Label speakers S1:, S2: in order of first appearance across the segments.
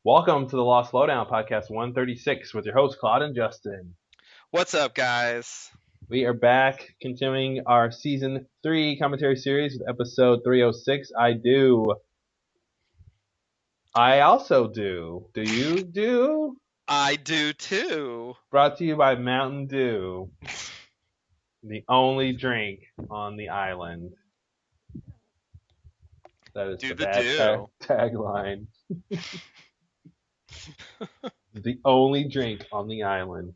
S1: Welcome to the Lost Lowdown podcast 136 with your hosts Claude and Justin.
S2: What's up, guys?
S1: We are back continuing our season 3 commentary series with episode 306. I do. I also do. Do you do?
S2: I do too.
S1: Brought to you by Mountain Dew, the only drink on the island. That is
S2: Do
S1: the
S2: the
S1: bad
S2: do.
S1: tagline. The only drink on the island.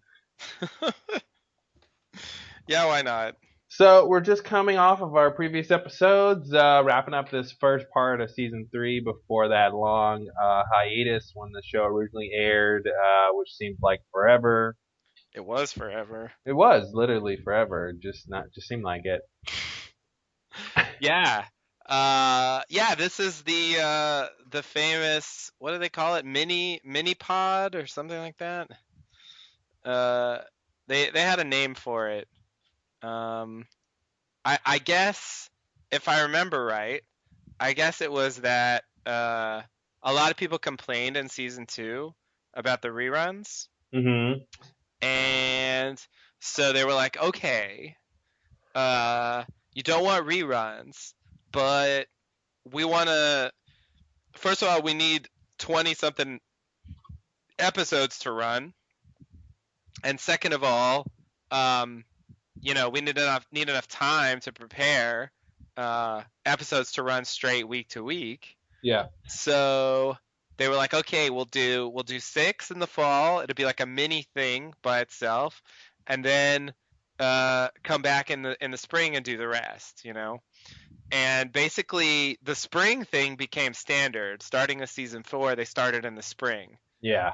S2: Yeah, why not?
S1: So we're just coming off of our previous episodes, wrapping up this first part of season 3 before that long hiatus when the show originally aired, which seemed like forever.
S2: It was forever.
S1: It was literally forever, just seemed like it.
S2: Yeah. Yeah, this is the famous, what do they call it? Mini pod or something like that. Uh they had a name for it. Um I guess if I remember right, I guess it was that a lot of people complained in season 2 about the reruns.
S1: Hmm.
S2: And so they were like, okay, you don't want reruns, but we want to. First of all, we need 20 something episodes to run, and second of all, um, we need enough time to prepare episodes to run straight week to week.
S1: Yeah,
S2: So they were like, okay, we'll do 6 in the fall. It'll be like a mini thing by itself, and then come back in the spring and do the rest. And basically, the spring thing became standard. Starting with season 4, they started in the spring.
S1: yeah,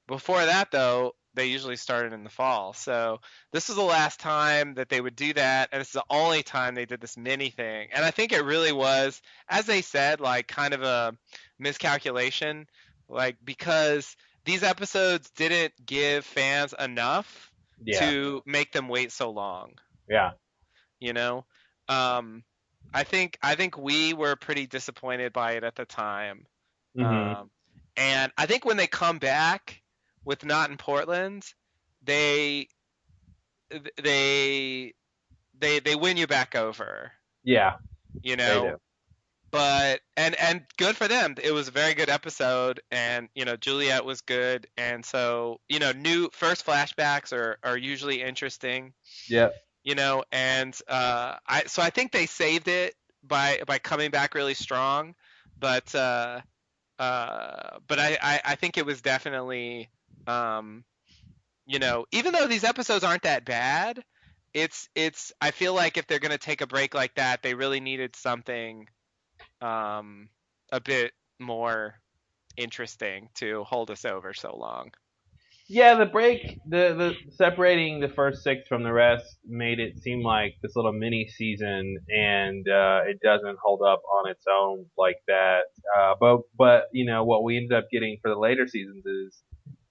S2: Before that, though, they usually started in the fall. So this was the last time that they would do that, and it's the only time they did this mini thing. And I think it really was, as they said, like kind of a miscalculation, like because these episodes didn't give fans enough
S1: yeah,
S2: to make them wait so long.
S1: yeah.
S2: You know, um, I think we were pretty disappointed by it at the time.
S1: Hmm.
S2: Um, and I think when they come back with Not in Portland, they they they win you back over,
S1: Yeah,
S2: you
S1: they
S2: know.
S1: do.
S2: But and good for them. It was a very good episode, and Juliet was good, and so new first flashbacks are usually interesting,
S1: Yep.
S2: and I think they saved it by coming back really strong, but I think it was definitely, um, even though these episodes aren't that bad, it's I feel like if they're gonna take a break like that, they really needed something um, a bit more interesting to hold us over so long.
S1: Yeah, the break, the separating the first 6 from the rest made it seem like this little mini season, and it doesn't hold up on its own like that. But what we ended up getting for the later seasons is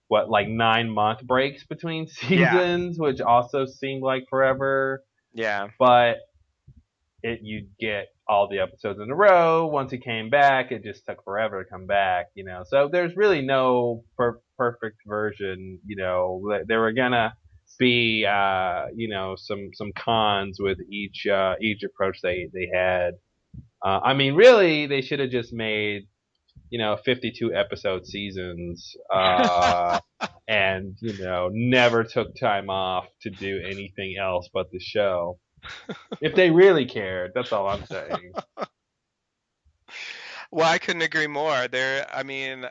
S1: what, like 9 month breaks between
S2: Yeah,
S1: seasons, which also seemed like forever.
S2: yeah,
S1: But you'd get all the episodes in a row. Once it came back, it just took forever to come back. So there's really no perfect version. They were gonna be some cons with each approach they had. I mean, really, they should have just made 52 episode seasons, and never took time off to do anything else but the show. If they really cared, that's all I'm saying.
S2: well, I couldn't agree more. I mean,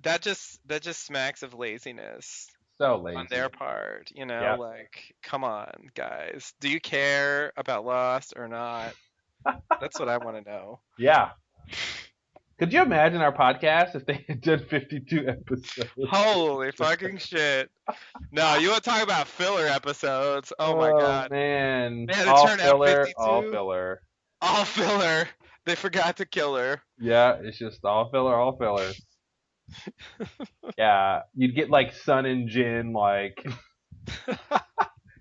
S2: that just smacks of laziness
S1: So
S2: on their
S1: lazy.
S2: part.
S1: Yeah.
S2: Like, come on, guys. Do you care about Lost or not? That's what I want to know.
S1: Yeah. Could you imagine our podcast if they had done 52 episodes?
S2: Holy fucking shit. No, you want to talk about filler episodes? Oh my
S1: Oh
S2: god.
S1: man,
S2: They had to
S1: all
S2: turn out
S1: filler, all
S2: 52?
S1: filler.
S2: All filler. They forgot to kill her.
S1: Yeah, it's just all filler, all filler. Yeah, you'd get like Sun and Jin, like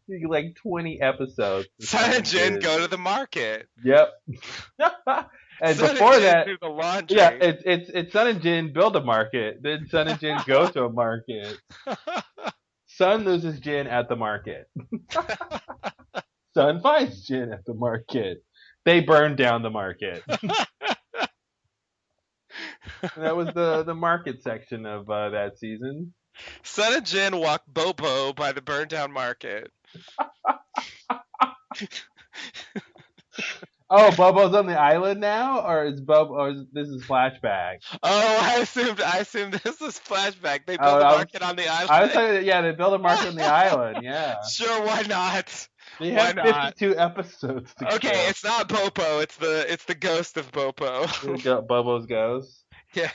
S1: you get like 20 episodes for Sun
S2: Sun and
S1: and
S2: Jin
S1: Jin.
S2: go to the market.
S1: Yep. And
S2: Sun and
S1: before
S2: Jin
S1: that,
S2: do the
S1: yeah,
S2: laundry.
S1: it's Sun and Jin build a market. Then Sun and Jin go to a market. Sun loses Jin at the market. Sun finds Jin at the market. They burn down the market. And that was the market section of that season.
S2: Sun and Jin walk Bobo by the burned down market.
S1: Oh, Bobo's on the island now, or is Bobo? Or this is flashback?
S2: Oh, I assumed this was flashback. They
S1: Oh,
S2: build a market on the
S1: I was
S2: island.
S1: talking. Yeah, they build a market on the island. Yeah,
S2: Sure, why not?
S1: they
S2: Why
S1: have
S2: not?
S1: 52 episodes to
S2: Okay,
S1: go.
S2: it's not Bopo. It's the ghost of Bopo.
S1: Bobo's ghost.
S2: Yes.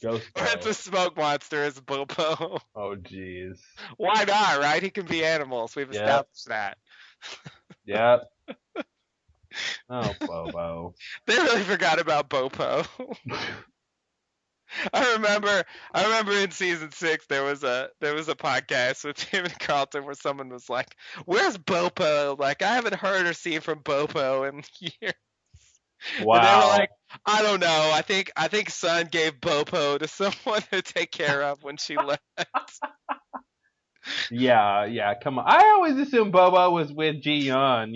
S1: Ghost
S2: Or it's a
S1: Bo.
S2: smoke monster as Bopo.
S1: Oh, jeez.
S2: Why not, right? He can be animals. We've
S1: Yep.
S2: established that.
S1: Yep. Oh, Bobo.
S2: They really forgot about Bopo. I remember in season 6 there was a podcast with Tim and Carlton where someone was like, "Where's Bopo? Like I haven't heard or seen from Bopo in years." And they were
S1: Wow.
S2: like, "I don't know. I think Sun gave Bopo to someone to take care of when she left."
S1: Yeah, yeah. Come on. I always assumed Bobo was with Ji Yun.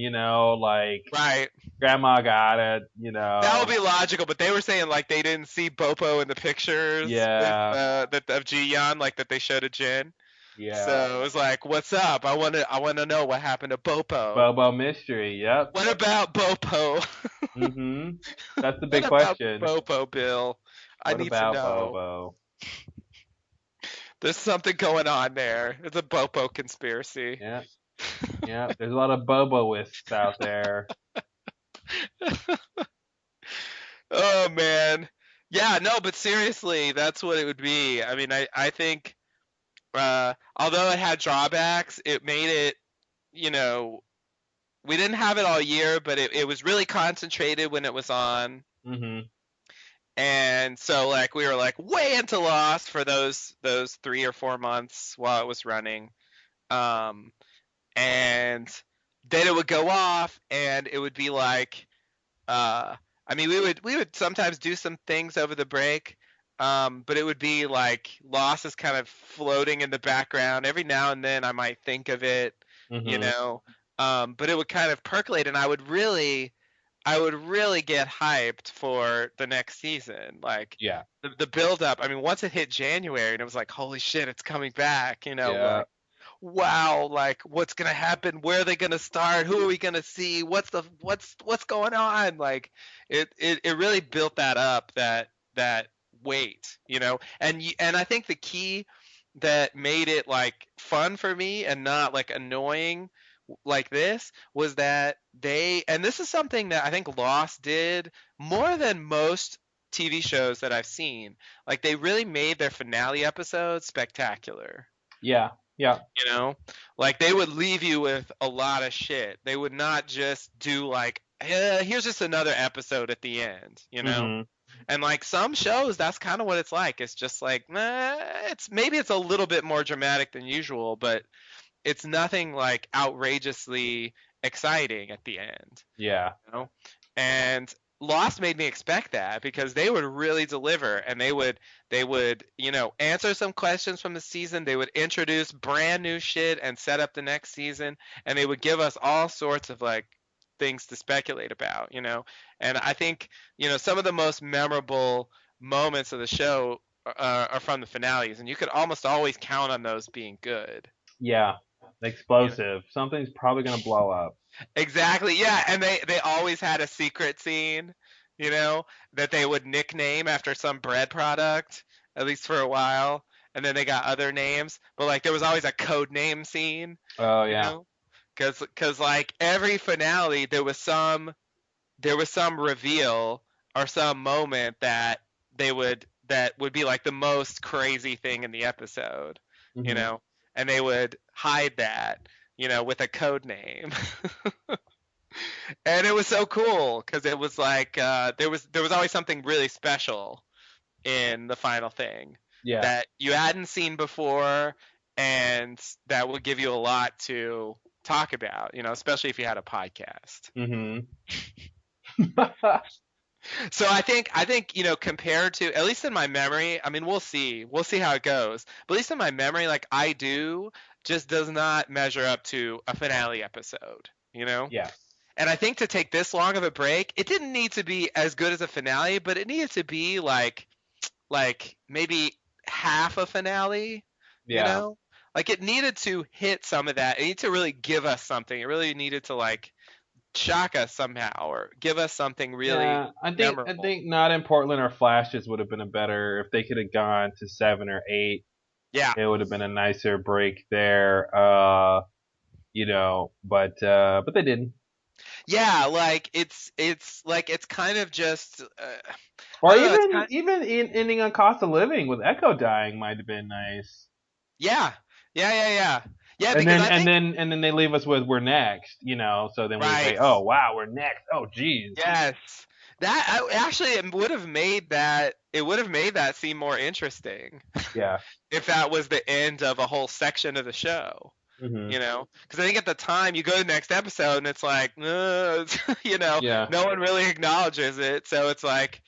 S1: Like
S2: Right.
S1: Grandma got it.
S2: That would be logical, but they were saying like they didn't see Bopo in the pictures with
S1: Yeah,
S2: that of Ji Yeon like that they showed of Jin.
S1: yeah.
S2: So it was like, "What's up? I want to know what happened to Bopo.
S1: Bobo mystery. Yep.
S2: What about Bopo?
S1: Mhm. That's the
S2: What
S1: big
S2: about
S1: question.
S2: Bopo, Bill? I
S1: What
S2: need to
S1: about
S2: know.
S1: Bobo?
S2: There's something going on there. It's a Bopo conspiracy."
S1: Yeah, yeah. There's a lot of Boboists out there.
S2: Oh man. Yeah, no, but seriously, that's what it would be. I mean, I think although it had drawbacks, it made it, you know, we didn't have it all year, but it was really concentrated when it was on.
S1: Mhm.
S2: And so like we were like way into Lost for those 3 or 4 months while it was running. Um and then it would go off and it would be like I mean we would sometimes do some things over the break. But it would be like Lost is kind of floating in the background. Every now and then I might think of it, you
S1: Mhm.
S2: know. But it would kind of percolate and I would really get hyped for the next season. Like
S1: Yeah.
S2: the build up. I mean, once it hit January and it was like, holy shit, it's coming back.
S1: Yeah.
S2: Like wow, like what's gonna happen? Where are they gonna start? Who are we gonna see? What's going on? Like it really built that up that weight, and I think the key that made it like fun for me and not like annoying like this was that and this is something that I think Lost did more than most TV shows that I've seen. Like they really made their finale episodes spectacular.
S1: Yeah. Yeah.
S2: You know, like they would leave you with a lot of shit. They would not just do like, here's just another episode at the end.
S1: Mhm.
S2: And like some shows, that's kind of what it's like. It's just like, it's a little bit more dramatic than usual, but it's nothing like outrageously exciting at the end,
S1: Yeah.
S2: you know? And Lost made me expect that because they would really deliver and they would, answer some questions from the season. They would introduce brand new shit and set up the next season and they would give us all sorts of like things to speculate about. And I think, some of the most memorable moments of the show are from the finales and you could almost always count on those being good.
S1: Yeah. Explosive. Something's probably gonna blow up.
S2: Exactly. Yeah, and they always had a secret scene, that they would nickname after some bread product, at least for a while, and then they got other names, but like there was always a code name scene,
S1: Oh
S2: you
S1: yeah.
S2: know? Cuz like every finale there was some reveal or some moment that would be like the most crazy thing in the episode, you
S1: Mhm.
S2: know, and they would hide that, with a code name. And it was so cool because it was like there was always something really special in the final thing
S1: Yeah.
S2: that you hadn't seen before, and that would give you a lot to talk about, especially if you had a podcast.
S1: Mhm.
S2: So I think compared to, at least in my memory, I mean we'll see how it goes. But at least in my memory, like I do just does not measure up to a finale episode.
S1: Yeah.
S2: And I think to take this long of a break, it didn't need to be as good as a finale, but it needed to be like maybe half a finale. You
S1: Yeah.
S2: know, like it needed to hit some of that. It needed to really give us something. It really needed to like shock us somehow or give us something really
S1: Yeah, I
S2: memorable.
S1: think not in Portland or Flashes would have been a better if they could have gone to 7 or 8.
S2: Yeah.
S1: It would have been a nicer break there. But they didn't.
S2: Yeah, like it's like it's kind of just I
S1: Or
S2: don't know, it's
S1: even
S2: kind
S1: ending on Cost of Living with Echo dying might have been nice.
S2: yeah. Yeah, yeah, yeah. Yeah, because I think
S1: And then they leave us with we're next, so then we say,
S2: right.
S1: oh wow, we're next. Oh geez.
S2: Yes. Actually it would have made that seem more interesting
S1: Yeah.
S2: if that was the end of a whole section of the show.
S1: Mhm.
S2: Because I think at the time you go to the next episode and it's like,
S1: Yeah.
S2: no one really acknowledges it. So it's like,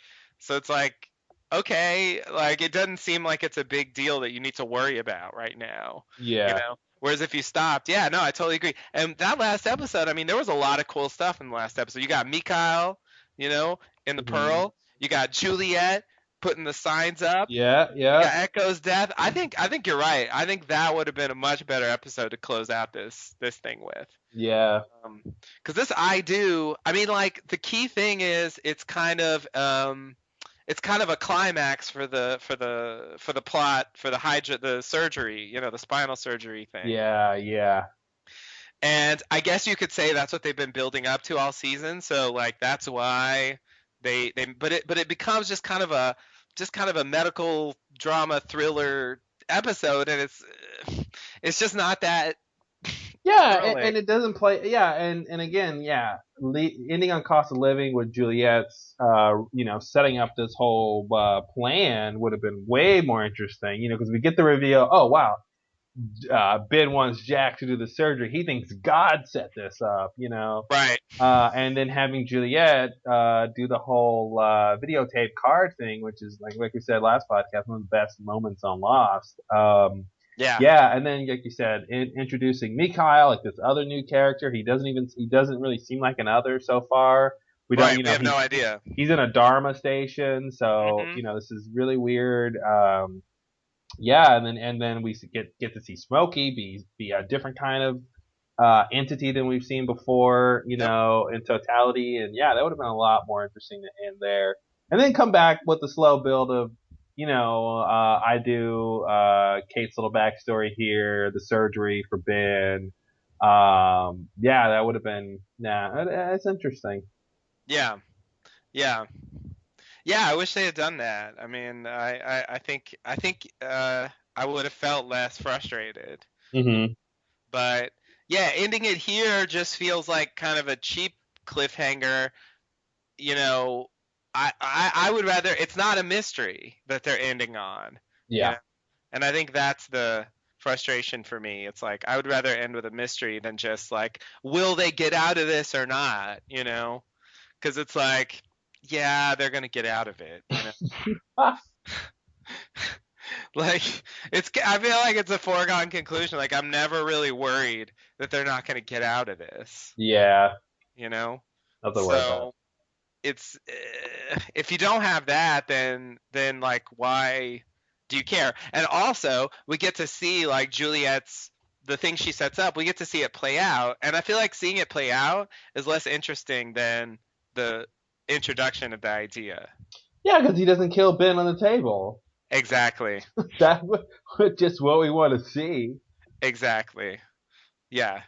S2: okay, like it doesn't seem like it's a big deal that you need to worry about right now. You
S1: Yeah.
S2: know. Whereas if you stopped, yeah, no, I totally agree. And that last episode, I mean, there was a lot of cool stuff in the last episode. You got Mikhail, in the
S1: Mhm.
S2: Pearl. You got Juliet putting the signs up.
S1: Yeah.
S2: You
S1: Yeah.
S2: got Echo's death. I think you're right. I think that would have been a much better episode to close out this thing with.
S1: Yeah.
S2: Because this I do. I mean, like the key thing is it's kind of a climax for the plot for the surgery. The spinal surgery thing.
S1: Yeah. Yeah.
S2: And I guess you could say that's what they've been building up to all season. So like that's why but it becomes just kind of a medical drama thriller episode, and it's just not that
S1: Yeah,
S2: thrilling.
S1: and it doesn't play. Yeah, and again, yeah, ending on Cost of Living with Juliet's, setting up this whole plan would have been way more interesting. Because we get the reveal. Oh wow, Ben wants Jack to do the surgery. He thinks God set this up.
S2: Right.
S1: And then having Juliet do the whole videotape card thing, which is like we said last podcast, one of the best moments on Lost.
S2: Yeah.
S1: Yeah, and then like you said, introducing Mikhail, like this other new character. He doesn't really seem like an other so far. We don't,
S2: Right. We have no idea.
S1: he's in a Dharma station, so
S2: Hmm.
S1: this is really weird. Yeah, and then we get to see Smokey be a different kind of entity than we've seen before,
S2: Yep.
S1: in totality. And yeah, that would have been a lot more interesting to end there. And then come back with the slow build of, I do Kate's little backstory here, the surgery for Ben. Yeah, that would have been, yeah, it's interesting.
S2: Yeah. Yeah. Yeah. I wish they had done that. I mean, I think I would have felt less frustrated.
S1: Hmm.
S2: But yeah, ending it here just feels like kind of a cheap cliffhanger. You know, I would rather it's not a mystery that they're ending on. You
S1: Yeah.
S2: know, and I think that's the frustration for me. It's like I would rather end with a mystery than just like, will they get out of this or not? Because it's like, yeah, they're gonna get out of it. Like I feel like it's a foregone conclusion. Like I'm never really worried that they're not gonna get out of this.
S1: Yeah.
S2: You know.
S1: Nothing to worry about.
S2: So it's if you don't have that, then like why do you care? And also we get to see like Juliet's the thing she sets up. We get to see it play out, and I feel like seeing it play out is less interesting than the introduction of the idea.
S1: Yeah, because he doesn't kill Ben on the table.
S2: Exactly.
S1: That's just what we want to see.
S2: Exactly. Yeah.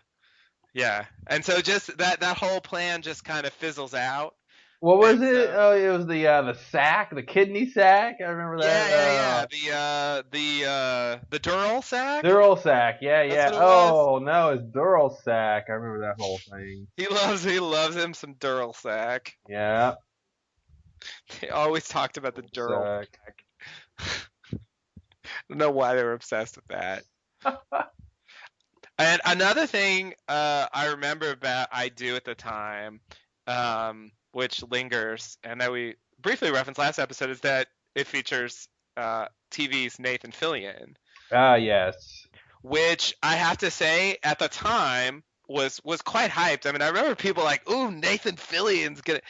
S2: Yeah. And so just that whole plan just kind of fizzles out.
S1: What
S2: And
S1: was it?
S2: so
S1: Oh, it was the sack, the kidney sack. I remember
S2: yeah,
S1: that.
S2: yeah, yeah. The Dural sack?
S1: Dural sack. Yeah,
S2: That's
S1: yeah.
S2: what it was.
S1: Oh no, it's Dural sack. I remember that whole thing.
S2: He loves him some Dural sack.
S1: Yeah,
S2: They always talked about the
S1: Dural
S2: Dural
S1: sack.
S2: sack. I don't know why they were obsessed with that. And another thing I remember about I do at the time which lingers, and that we briefly referenced last episode, is that it features TV's Nathan Fillion,
S1: Ah, yes.
S2: which I have to say at the time was quite hyped. I mean, I remember people like, "Ooh, Nathan Fillion's gonna,"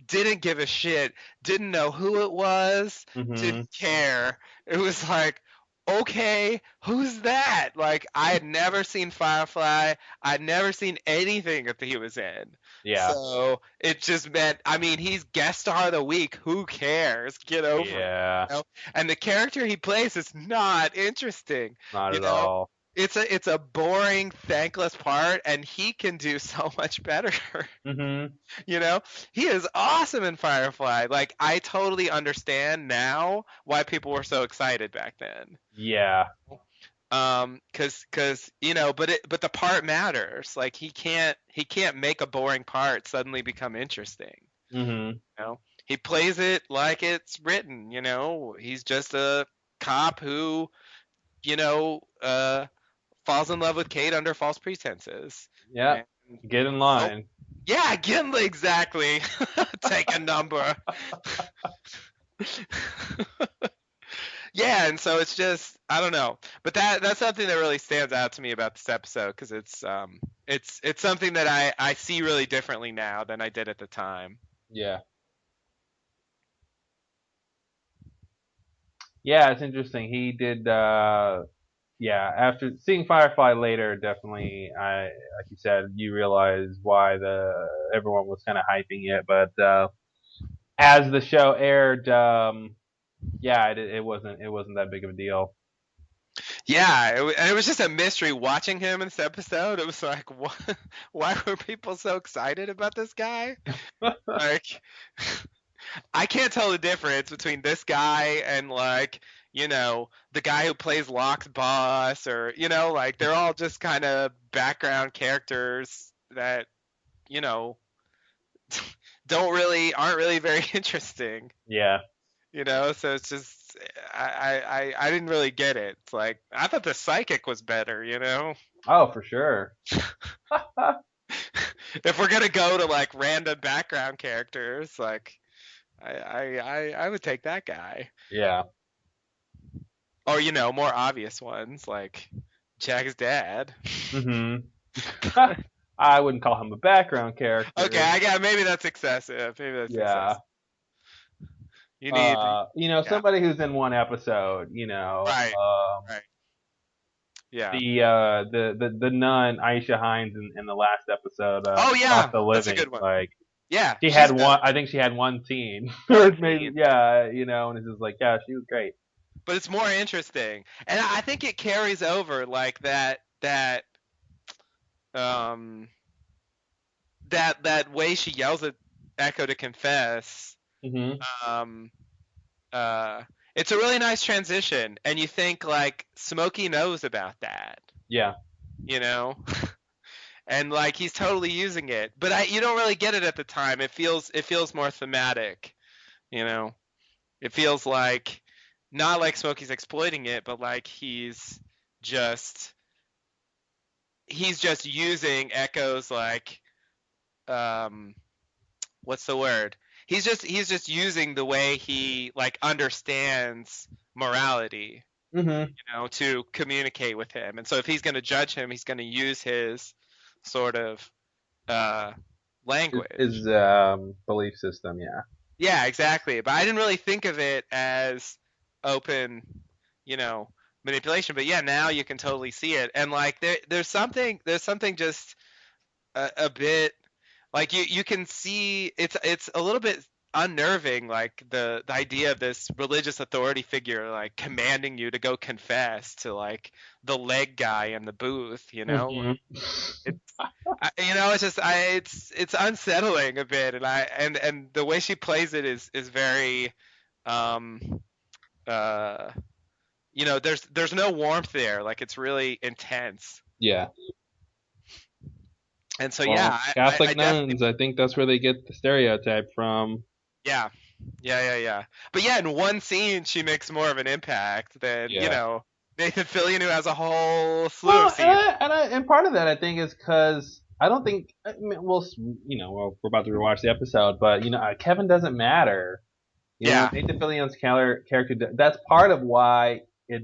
S2: didn't give a shit, didn't know who it was,
S1: Hmm.
S2: didn't care. It was like, okay, who's that? Like, I had never seen Firefly. I'd never seen anything that he was in.
S1: Yeah.
S2: So it just meant, I mean, he's guest star of the week. Who cares? Get over it.
S1: Yeah.
S2: And the character he plays is not interesting.
S1: Not
S2: You
S1: at
S2: know,
S1: all.
S2: it's a boring, thankless part, and he can do so much better.
S1: Hmm.
S2: you know, he is awesome in Firefly. Like, I totally understand now why people were so excited back then.
S1: Yeah.
S2: Cause but the part matters. Like, he can't make a boring part suddenly become interesting.
S1: Hmm.
S2: You know, he plays it like it's written. He's just a cop who you know falls in love with Kate under false pretenses.
S1: Yeah.
S2: And
S1: Get in
S2: oh,
S1: line.
S2: yeah, Gimli, exactly. Take a number. Yeah, and so it's just, I don't know, but that's something that really stands out to me about this episode, because it's something that I see really differently now than I did at the time.
S1: Yeah. Yeah, it's interesting. He did yeah, after seeing Firefly later, definitely I like you said, you realize why the everyone was kind of hyping it, but as the show aired, yeah, it wasn't that big of a deal.
S2: Yeah, and it was just a mystery watching him in this episode. It was like, what? Why were people so excited about this guy? Like, I can't tell the difference between this guy and, like, the guy who plays Locke's boss, or like, they're all just kind of background characters that you know aren't really very interesting.
S1: Yeah.
S2: So it's just, I didn't really get it. It's like, I thought the psychic was better.
S1: Oh, for sure.
S2: If we're gonna go to, like, random background characters, like, I would take that guy.
S1: Yeah.
S2: Or, more obvious ones like Jack's dad.
S1: Mhm. I wouldn't call him a background
S2: Okay,
S1: character.
S2: I got, maybe that's excessive. Maybe that's
S1: Yeah.
S2: excessive. You need, yeah,
S1: Somebody who's in one episode,
S2: right, right, yeah.
S1: the nun Aisha Hines in the last episode,
S2: Oh yeah,
S1: Cost of
S2: that's a
S1: Living,
S2: good one.
S1: like
S2: Yeah,
S1: she
S2: she's
S1: had
S2: better.
S1: one. I think she had one scene, or
S2: One
S1: maybe
S2: scene.
S1: yeah, and it's just like yeah, she was great.
S2: But it's more interesting, and I think it carries over, like, um that way she yells at Echo to confess.
S1: Mhm.
S2: Um, uh, it's a really nice transition, and you think, like, Smokey knows about that,
S1: Yeah.
S2: you know, and, like, he's totally using it, but you don't really get it at the time. It feels more thematic, you know. It feels like, not like Smokey's exploiting it, but like just he's just using Echo's, like, um what's the word? He's just using the way he, like, understands morality,
S1: Mhm.
S2: to communicate with him. And so if he's going to judge him, he's going to use his sort of uh language.
S1: His belief system, yeah.
S2: Yeah, exactly. But I didn't really think of it as open, you know, manipulation. But yeah, now you can totally see it. And, like, there's something just a bit, like, you can see it's a little bit unnerving, like, the idea of this religious authority figure, like, commanding you to go confess to, like, the leg guy in the booth.
S1: Mhm.
S2: It's it's just, it's unsettling a bit, and the way she plays it is very, um uh there's no warmth there, like, it's really intense.
S1: Yeah.
S2: And so, yeah,
S1: Well,
S2: I
S1: Catholic
S2: definitely,
S1: nuns, I think that's where they get the stereotype from.
S2: yeah, yeah. But yeah, in one scene she makes more of an impact than,
S1: Yeah.
S2: Nathan Fillion, who has a whole slew
S1: Well,
S2: of scenes.
S1: and part of that I think is because I don't think I mean, we're about to rewatch the episode, but Kevin doesn't matter.
S2: Yeah,
S1: Nathan Fillion's character. That's part of why it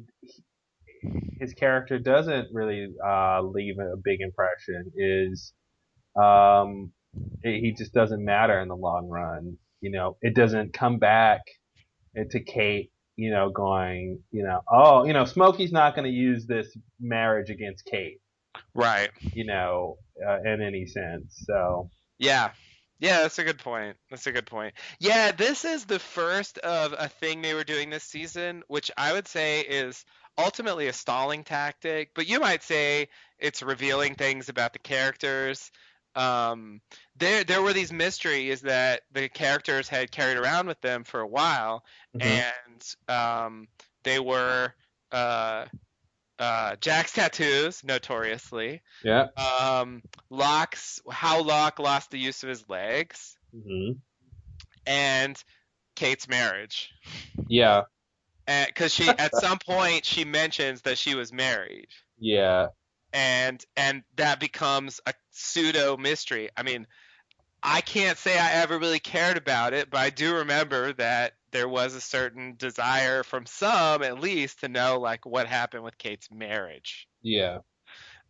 S1: his character doesn't really leave a big impression. Is um, he just doesn't matter in the long run. It doesn't come back to Kate. Going. Oh, Smokey's not going to use this marriage against Kate.
S2: right.
S1: In any sense. So
S2: Yeah. Yeah, that's a good point. That's a good point. Yeah, this is the first of a thing they were doing this season, which I would say is ultimately a stalling tactic, but you might say it's revealing things about the characters. Um, there were these mysteries that the characters had carried around with them for a while,
S1: hmm
S2: and they were uh, Jack's tattoos, notoriously.
S1: yeah.
S2: How Locke lost the use of his legs,
S1: hmm
S2: and Kate's marriage.
S1: Yeah.
S2: Because she, at some point, she mentions that she was married,
S1: Yeah.
S2: and that becomes a pseudo mystery. I mean, I can't say I ever really cared about it, but I do remember that there was a certain desire from some, at least, to know like what happened with Kate's marriage.
S1: Yeah.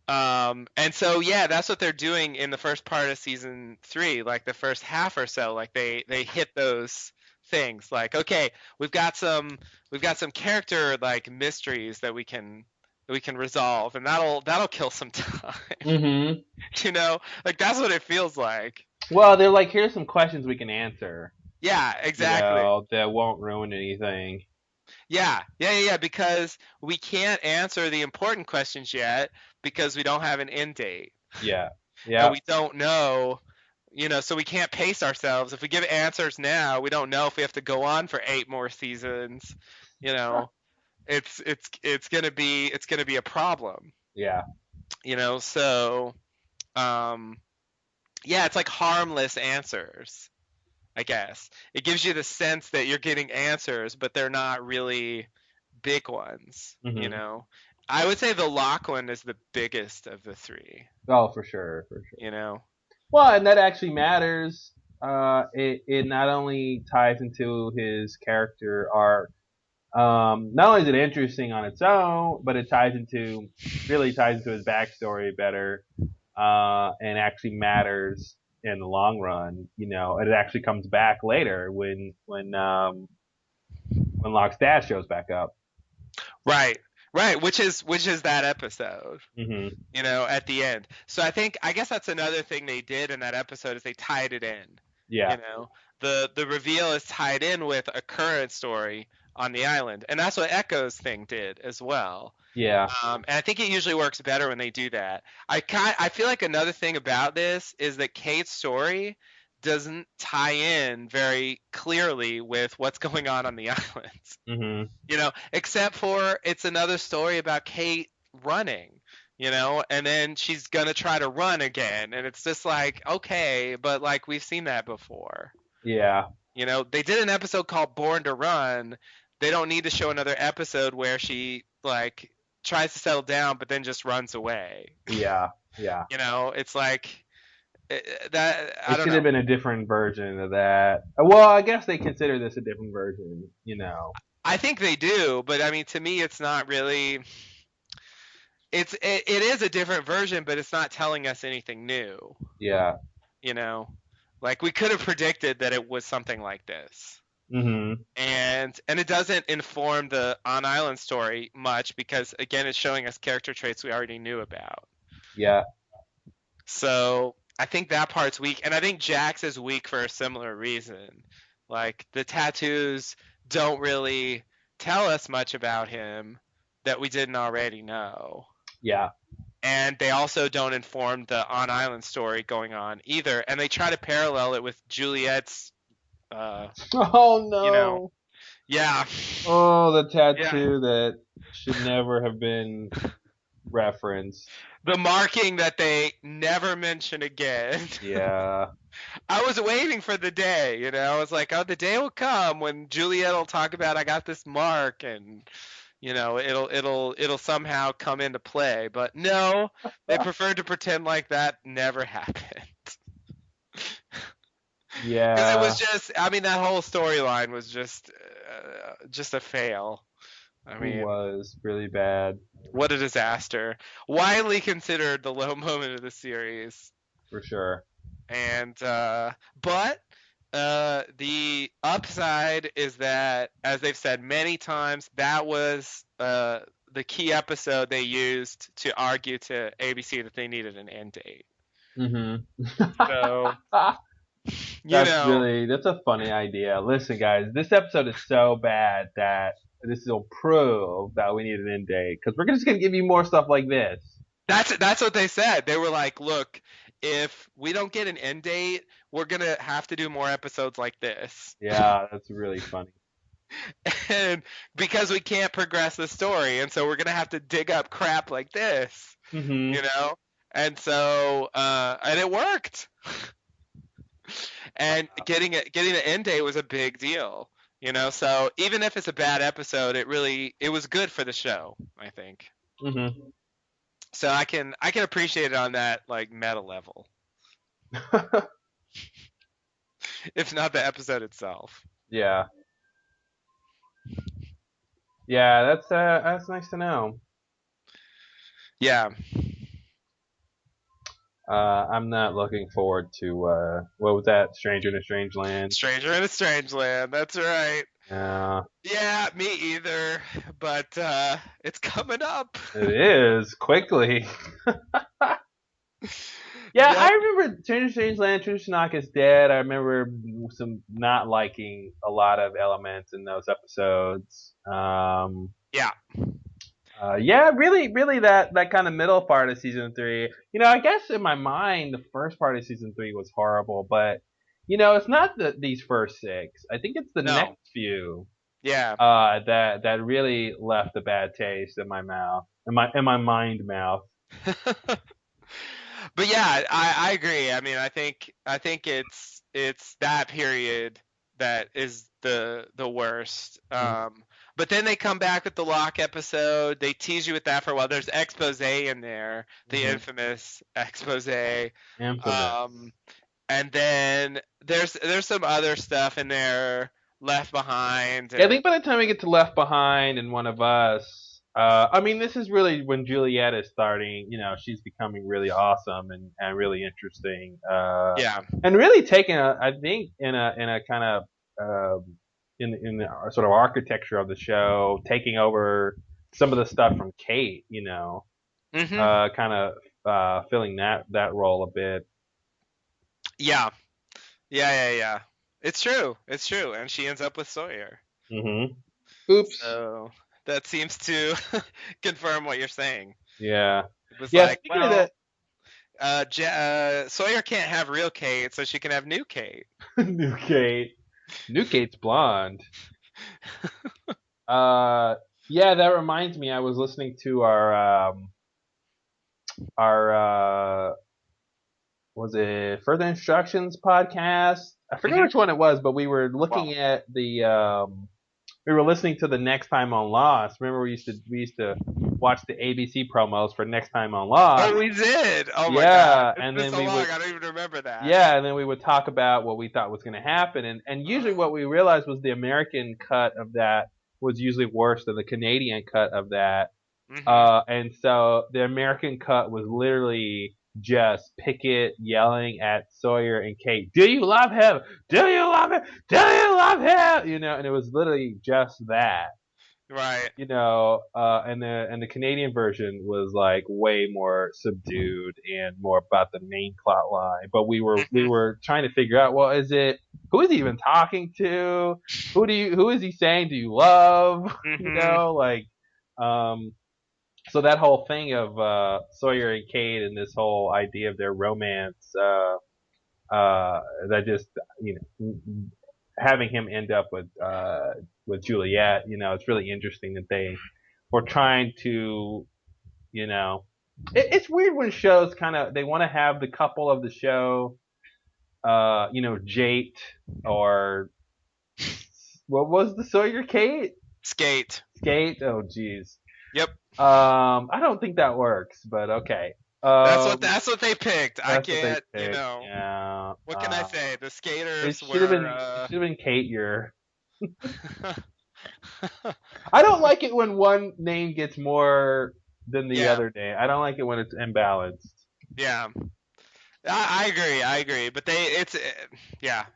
S2: And so yeah, that's what they're doing in the first part of season 3, like the first half or so, like they hit those things like, okay, we've got some character like mysteries that we can resolve, and that'll kill some time.
S1: hmm
S2: Like that's what it feels like.
S1: Well, they're like, here's some questions we can answer.
S2: Yeah, exactly.
S1: That won't ruin anything.
S2: Yeah, because we can't answer the important questions yet because we don't have an end date.
S1: Yeah.
S2: And
S1: Yeah.
S2: we don't know, so we can't pace ourselves. If we give answers now, we don't know if we have to go on for 8 more seasons. You know, it's gonna be a problem.
S1: Yeah.
S2: So um, yeah, it's like harmless answers. I guess it gives you the sense that you're getting answers, but they're not really big ones.
S1: hmm
S2: I would say the Locke one is the biggest of the three.
S1: Oh, for sure, for sure.
S2: You know,
S1: Well, and that actually matters. It not only ties into his character arc. Not only is it interesting on its own, but it really ties into his backstory better, and actually matters in the long run. It actually comes back later when Locke's dad shows back up.
S2: right, right, which is that episode.
S1: hmm
S2: At the end. So I guess that's another thing they did in that episode is they tied it in.
S1: Yeah.
S2: You know, the reveal is tied in with a current story on the island, and that's what Echo's thing did as well.
S1: Yeah.
S2: And I think it usually works better when they do that. I feel like another thing about this is that Kate's story doesn't tie in very clearly with what's going on the islands.
S1: hmm
S2: Except for it's another story about Kate running, and then she's gonna try to run again, and it's just like, okay, but like we've seen that before.
S1: Yeah.
S2: They did an episode called Born to Run. They don't need to show another episode where she like tries to settle down but then just runs away.
S1: Yeah. Yeah.
S2: It's like that. I
S1: It
S2: don't
S1: should have
S2: know.
S1: been a different version of that. Well, I guess they consider this a different version.
S2: I think they do, but I mean, to me, it's not really. It is a different version, but it's not telling us anything new.
S1: Yeah.
S2: You know, like we could have predicted that it was something like this,
S1: hmm
S2: and it doesn't inform the on island story much because again, it's showing us character traits we already knew about.
S1: Yeah.
S2: So I think that part's weak, and I think Jax is weak for a similar reason. Like the tattoos don't really tell us much about him that we didn't already know.
S1: Yeah.
S2: And they also don't inform the on island story going on either, and they try to parallel it with Juliet's uh
S1: Oh
S2: you know
S1: no.
S2: yeah.
S1: Oh, the
S2: Yeah,
S1: tattoo that should never have been referenced.
S2: the marking that they never mention again.
S1: Yeah.
S2: I was waiting for the day. I was like, oh, the day will come when Juliet will talk about I got this mark, and it'll somehow come into play. But no, they preferred to pretend like that never happened. Because it was
S1: Yeah,
S2: just, I mean, that whole storyline was just a fail. I
S1: it
S2: mean,
S1: was really bad
S2: what a disaster. Widely considered the low moment of the series.
S1: for sure.
S2: And but the upside is that, as they've said many times, that was the key episode they used to argue to ABC that they needed an end date.
S1: Mhm.
S2: So you
S1: That's
S2: know,
S1: that's a funny idea. Listen, guys, this episode is so bad that this will prove that we need an end date because we're just gonna give you more stuff like this.
S2: that's what they said. They were like, look, if we don't get an end date, we're gonna have to do more episodes like this.
S1: Yeah, that's really funny.
S2: And because we can't progress the story, and so we're gonna have to dig up crap like this,
S1: Mhm.
S2: you know. And so and it worked. And getting an end date was a big deal, you know. So even if it's a bad episode, it was good for the show, I think.
S1: Mhm.
S2: So I can appreciate it on that like meta level, if not the episode itself.
S1: Yeah. Yeah, that's nice to know.
S2: Yeah,
S1: I'm not looking forward to what was that? Stranger in a Strange Land.
S2: Stranger in a Strange Land. That's right.
S1: Yeah,
S2: Yeah, me either. But it's coming up.
S1: it is quickly. Yeah, I
S2: Yep.
S1: remember Stranger in a Strange Land. True Shinnok is dead. I remember some not liking a lot of elements in those episodes.
S2: Yeah.
S1: Yeah, really that kind of middle part of season three. I guess in my mind, the first part of season three was horrible, but it's not these first six. I think it's the
S2: No.
S1: next few
S2: Yeah.
S1: that really left a bad taste in my mouth, in my mind mouth.
S2: But yeah, I agree. I mean, I think it's that period that is the worst. But then they come back with the Locke episode. They tease you with that for a while. There's expose in there, the
S1: Mm-hmm.
S2: infamous expose.
S1: Infamous.
S2: Um, and then there's some other stuff in there, Left Behind,
S1: Yeah, I
S2: and
S1: think by the time we get to Left Behind and One of Us, I mean, this is really when Juliet is starting. She's becoming really awesome and really interesting.
S2: yeah.
S1: And really taking I think in a kind of in the sort of architecture of the show, taking over some of the stuff from Kate.
S2: Mhm.
S1: Kind of filling that role a bit.
S2: Yeah. Yeah. It's true. It's true. And she ends up with Sawyer.
S1: Mm-hmm. Oops.
S2: So that seems to confirm what you're saying.
S1: Yeah.
S2: It was
S1: Yeah.
S2: like,
S1: Speaking of
S2: well,
S1: that,
S2: Sawyer can't have real Kate, so she can have new Kate.
S1: new Kate. New Kate's blonde. Uh, yeah, that reminds me. I was listening to our was it Further Instructions podcast? I forget
S2: Hmm.
S1: which one it was, but we were looking
S2: Well,
S1: at we were listening to the Next Time on Lost. Remember we used to watch the ABC promos for Next Time on Lost.
S2: oh, we did. Oh my God,
S1: Yeah,
S2: it's
S1: and
S2: been
S1: then
S2: so
S1: we
S2: long.
S1: would
S2: I don't even remember that.
S1: yeah, and then we would talk about what we thought was going to happen, and usually what we realized was the American cut of that was usually worse than the Canadian cut of that.
S2: Hmm.
S1: And so the American cut was literally just Pickett yelling at Sawyer and Kate, "Do you love him? Do you love him? Do you love him?" And it was literally just that.
S2: Right.
S1: And the Canadian version was like way more subdued and more about the main plot line. But we
S2: Hmm.
S1: were trying to figure out, well, who is he even talking to? Who is he saying do you love?
S2: Hmm.
S1: Like um so that whole thing of Sawyer and Kate and this whole idea of their romance, that just having him end up with Juliet, it's really interesting that they were trying to, you know, it's weird when shows kind of they want to have the couple of the show, Jate or what was the Sawyer Kate?
S2: Skate.
S1: skate. Oh, jeez.
S2: Yep.
S1: I don't think that works, but okay.
S2: That's what they picked. I
S1: That's what they
S2: can't,
S1: picked. Yeah.
S2: what can I say? The
S1: It
S2: skaters
S1: should have
S2: were
S1: been. It should have been Kate. Your. I don't like it when one name gets more than the
S2: yeah,
S1: other name. I don't like it when it's imbalanced.
S2: yeah. I agree. But yeah,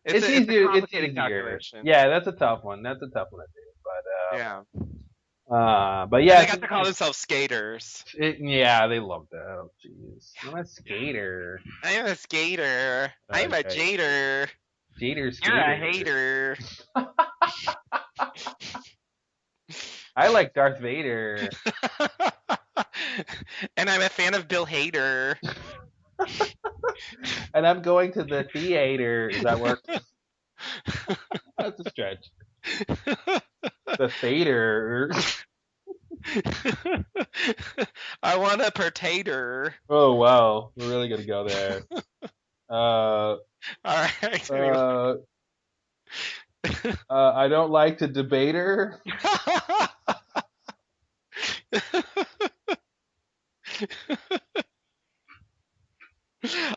S1: It's
S2: it's a
S1: easier. It's
S2: complicated
S1: easier.
S2: calculation.
S1: Yeah, that's a tough one. That's a tough one to do.
S2: Yeah.
S1: But
S2: And
S1: yeah,
S2: they got to call themselves skaters.
S1: yeah, they love that. Oh, jeez. I'm a
S2: Yeah.
S1: skater.
S2: I'm a skater. I'm a
S1: Okay.
S2: jader.
S1: Skater,
S2: You're a
S1: skater.
S2: hater.
S1: I like Darth Vader.
S2: And I'm a fan of Bill Hader.
S1: And I'm going to the theater. Does that work? That's a stretch. The theater.
S2: I want a potato.
S1: Oh wow, we're really gonna go there. Uh,
S2: All right. Anyway.
S1: I don't like to debate her.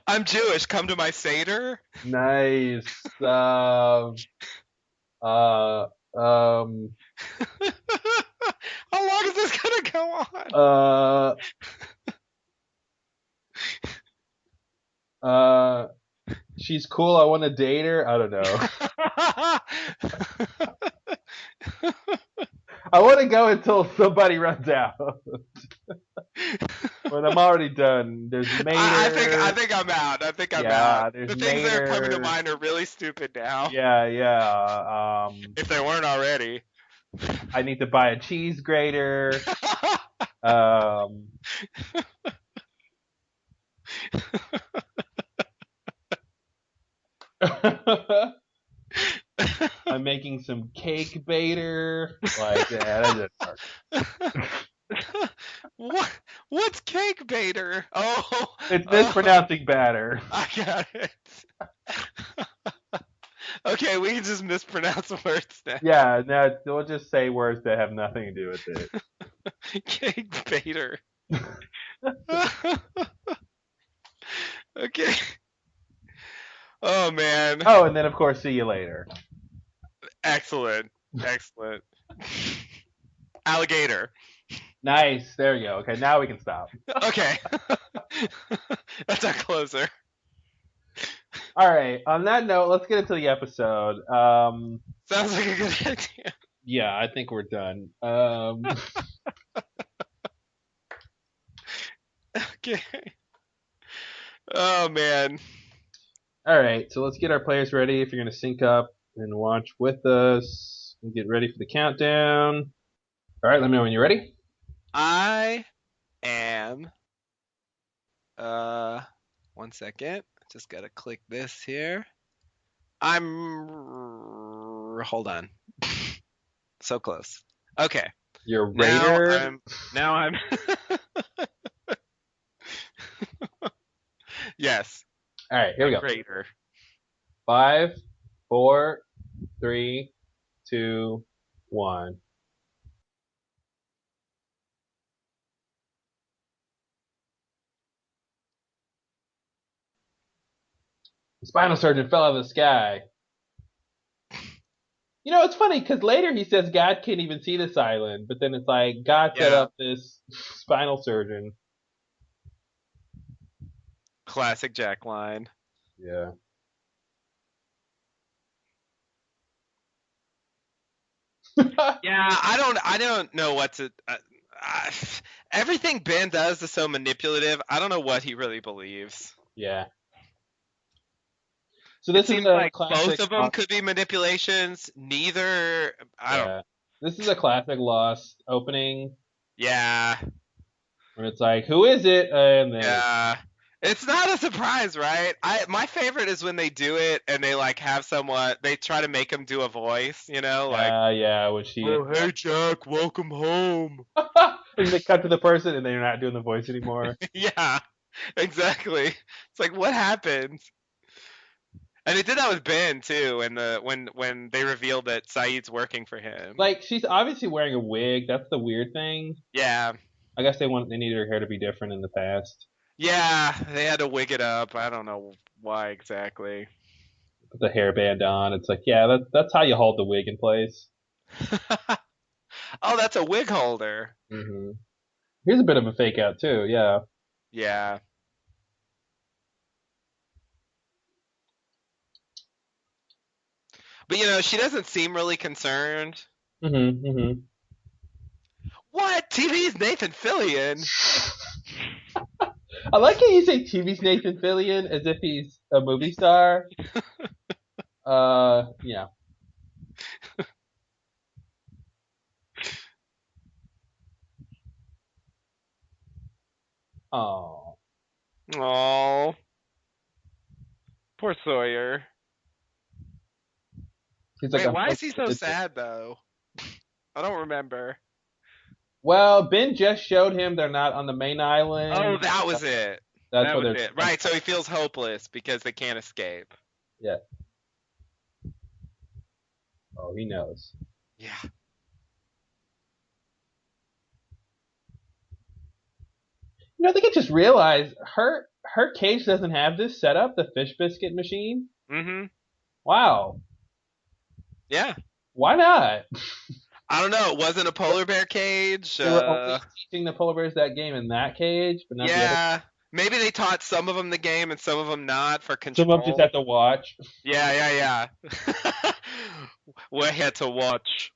S2: I'm Jewish. Come to my Seder.
S1: Nice. Uh, um,
S2: How long is this gonna go on?
S1: she's cool. I want to date her. I don't know. I want to go until somebody runs out. But I'm already done. There's Mater.
S2: I think I'm out. I think I'm out.
S1: There's
S2: The things that are coming to
S1: Mater.
S2: mind are really stupid now.
S1: Yeah.
S2: If they weren't already.
S1: I need to buy a cheese grater. Um, I'm making some cake baiter. Like, yeah, that doesn't work.
S2: What's cake baiter? Oh,
S1: It's mispronouncing batter.
S2: I got it. Okay, we can just mispronounce words now.
S1: Yeah, no, we'll just say words that have nothing to do with it.
S2: Cake baiter. Okay. Oh man.
S1: Oh, and then of course, see you later.
S2: Excellent. Excellent. Alligator.
S1: Nice. There we go. Okay, now we can stop.
S2: Okay. That's our closer.
S1: All right. On that note, let's get into the episode.
S2: Sounds like a good idea.
S1: Yeah, I think we're done.
S2: Okay. Oh man.
S1: All right. So let's get our players ready. If you're gonna sync up and watch with us, and get ready for the countdown. All right. Let me know when you're ready.
S2: I am. One second. Just gotta click this here. Hold on. So close. Okay.
S1: You're Raider.
S2: Now I'm. Yes.
S1: All right. Here we go.
S2: Raider.
S1: 5, 4, 3, 2, 1. The spinal surgeon fell out of the sky. You know, it's funny because later he says God can't even see this island, but then it's like God set
S2: Yeah.
S1: up this spinal surgeon.
S2: Classic Jack line.
S1: Yeah.
S2: Yeah, I don't know what to. Everything Ben does is so manipulative. I don't know what he really believes.
S1: Yeah. So this
S2: It
S1: is
S2: seems
S1: a
S2: like
S1: classic.
S2: both of them could be manipulations. Neither. I don't.
S1: Yeah. This is a classic Lost opening
S2: Yeah.
S1: when it's like, who is it? And then
S2: Yeah. It's not a surprise, right? My favorite is when they do it and they like have someone. They try to make him do a voice. Like.
S1: yeah, when she.
S2: Oh, hey Jack, welcome home.
S1: And they cut to the person and they're not doing the voice anymore.
S2: Yeah, exactly. It's like, what happened? And he did that with Ben too, when they revealed that Saeed's working for him.
S1: Like she's obviously wearing a wig. That's the weird thing.
S2: Yeah.
S1: I guess they needed her hair to be different in the past.
S2: Yeah, they had to wig it up. I don't know why exactly.
S1: Put the hairband on. It's like, yeah, that's how you hold the wig in place.
S2: Oh, that's a wig holder.
S1: hmm Here's a bit of a fake out too. Yeah.
S2: Yeah. But she doesn't seem really concerned.
S1: hmm
S2: What? TV's Nathan Fillion?
S1: I like how you say TV's Nathan Fillion as if he's a movie star. Yeah. Oh,
S2: Oh, poor Sawyer.
S1: he's like,
S2: Wait,
S1: I'm
S2: why
S1: so
S2: is he so
S1: committed to.
S2: sad though? I don't remember.
S1: Well, Ben just showed him they're not on the main
S2: Oh,
S1: island.
S2: that was it.
S1: That's
S2: That
S1: why
S2: was
S1: they're.
S2: it. Right, so he feels hopeless because they can't escape.
S1: Yeah. Oh, he knows.
S2: Yeah.
S1: I think I just realized her cage doesn't have this setup, the fish biscuit machine.
S2: Mhm.
S1: Wow.
S2: Yeah.
S1: Why not?
S2: I don't know. It wasn't a polar bear cage.
S1: They were only teaching the polar bears that game in that cage, but not the other.
S2: Yeah. Maybe they taught some of them the game and some of them not for
S1: Some of them just have
S2: control.
S1: to watch.
S2: Yeah, yeah, yeah. We're here to watch.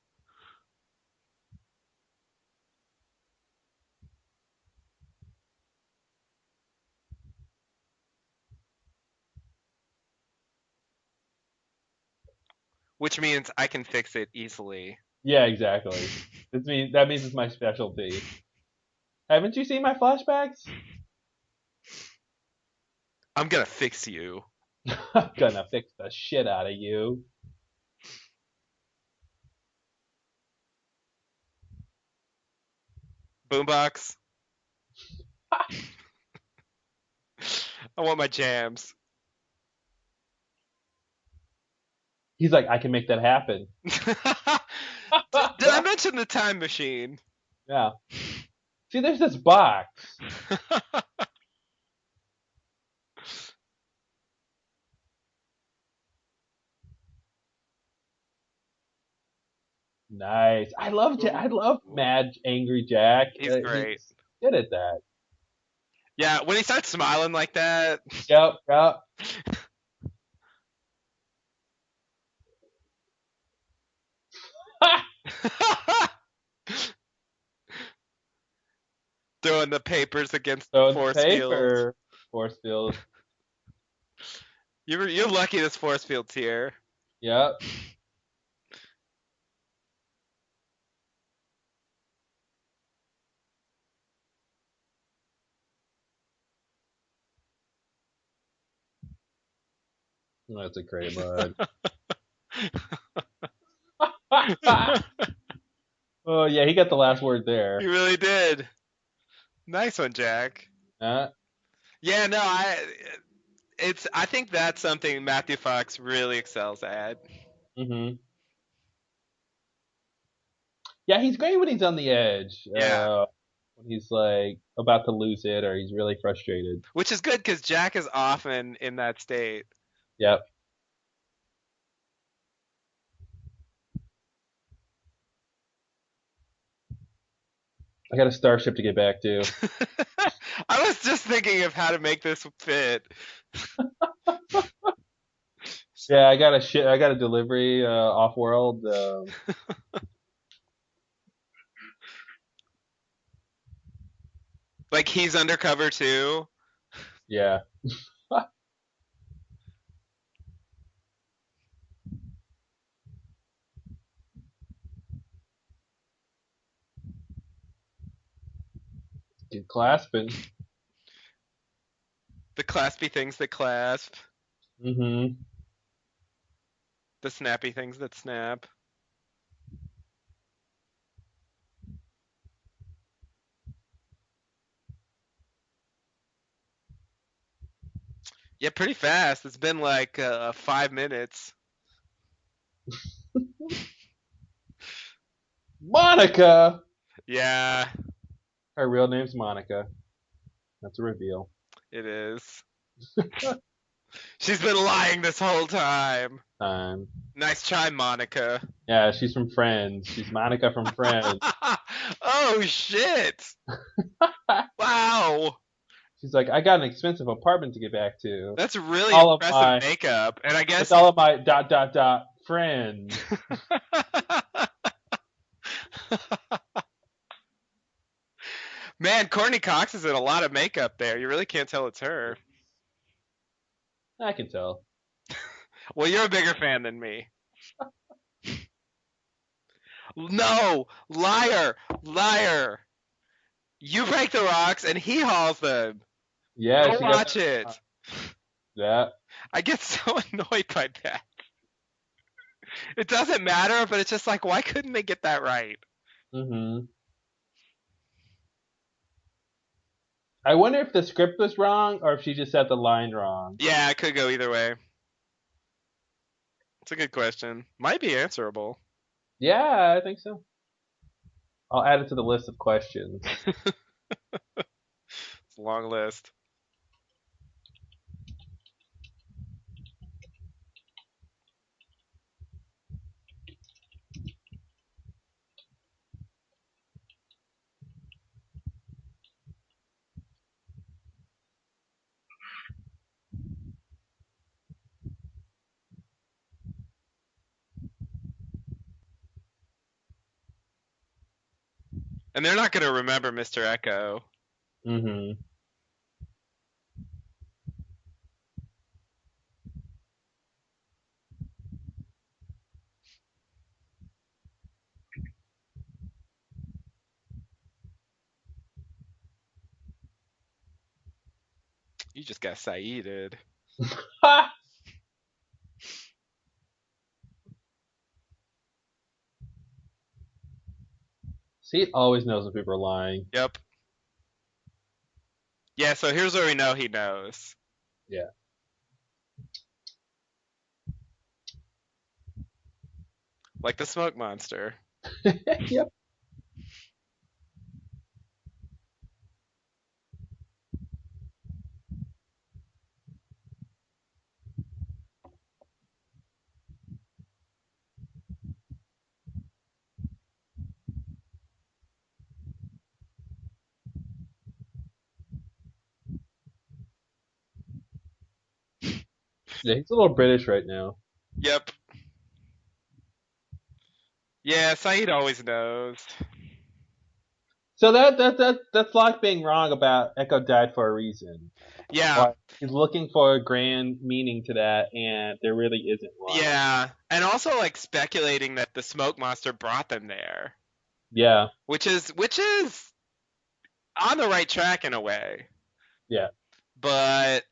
S2: Which means I can fix it easily.
S1: Yeah, exactly. That means it's my specialty. Haven't you seen my flashbacks?
S2: I'm gonna fix you.
S1: I'm gonna fix the shit out of you.
S2: Boombox. I want my jams.
S1: He's like, I can make that happen.
S2: Did I mention the time machine?
S1: Yeah. See, there's this box. Nice. I love Mad Angry Jack.
S2: He's great.
S1: He's good at that.
S2: Yeah, when he starts smiling like that.
S1: Yep. Yep.
S2: Throwing the papers against the
S1: So the
S2: force fields.
S1: paper force field.
S2: You're lucky this force field's here.
S1: Yep. That's a great mud. Oh yeah, he got the last word there.
S2: You really did. Nice one, Jack.
S1: Uh,
S2: Yeah, no, I think that's something Matthew Fox really excels at.
S1: hmm Yeah, he's great when he's on the edge.
S2: Yeah.
S1: When he's like about to lose it or he's really frustrated.
S2: Which is good because Jack is often in that state.
S1: Yep. I got a starship to get back to.
S2: I was just thinking of how to make this fit.
S1: Yeah, I got a shit. I got a delivery off world.
S2: Like he's undercover too.
S1: Yeah. Get clasping.
S2: The claspy things that clasp.
S1: hmm
S2: The snappy things that snap. Yeah, pretty fast. It's been like 5 minutes.
S1: Monica.
S2: Yeah,
S1: Her real name's Monica. That's a reveal.
S2: it is. She's been lying this whole time.
S1: Um,
S2: Nice try, Monica.
S1: yeah, she's from Friends. She's Monica from Friends.
S2: Oh shit! Wow,
S1: She's like, I got an expensive apartment to get back to.
S2: that's really
S1: All of
S2: impressive
S1: my,
S2: makeup. And I
S1: with
S2: guess
S1: all of my friends.
S2: man, Courtney Cox is in a lot of makeup there. You really can't tell it's her.
S1: I can tell.
S2: Well, you're a bigger fan than me. No, liar, liar. You break the rocks and he hauls them.
S1: Yeah,
S2: Go
S1: she got
S2: watch it.
S1: that.
S2: I get so annoyed by that. It doesn't matter, but it's just like, why couldn't they get that right?
S1: Mm-hmm. I wonder if the script was wrong or if she just said the line wrong.
S2: Yeah, it could go either way. It's a good question. Might be answerable.
S1: Yeah, I think so. I'll add it to the list of questions.
S2: It's a long list. And they're not going to remember Mr. Echo.
S1: Mm-hmm.
S2: You just got Saeeded.
S1: See, it always knows when people are lying.
S2: Yep. Yeah, so here's where we know he knows.
S1: Yeah.
S2: Like the smoke monster.
S1: Yep. Yeah, he's a little British right now.
S2: Yep. Yeah, Saeed always knows.
S1: So that's Locke being wrong about Echo died for a reason.
S2: Yeah.
S1: Like he's looking for a grand meaning to that, and there really isn't one.
S2: Yeah. And also like speculating that the smoke monster brought them there.
S1: Yeah.
S2: Which is on the right track in a way.
S1: Yeah.
S2: But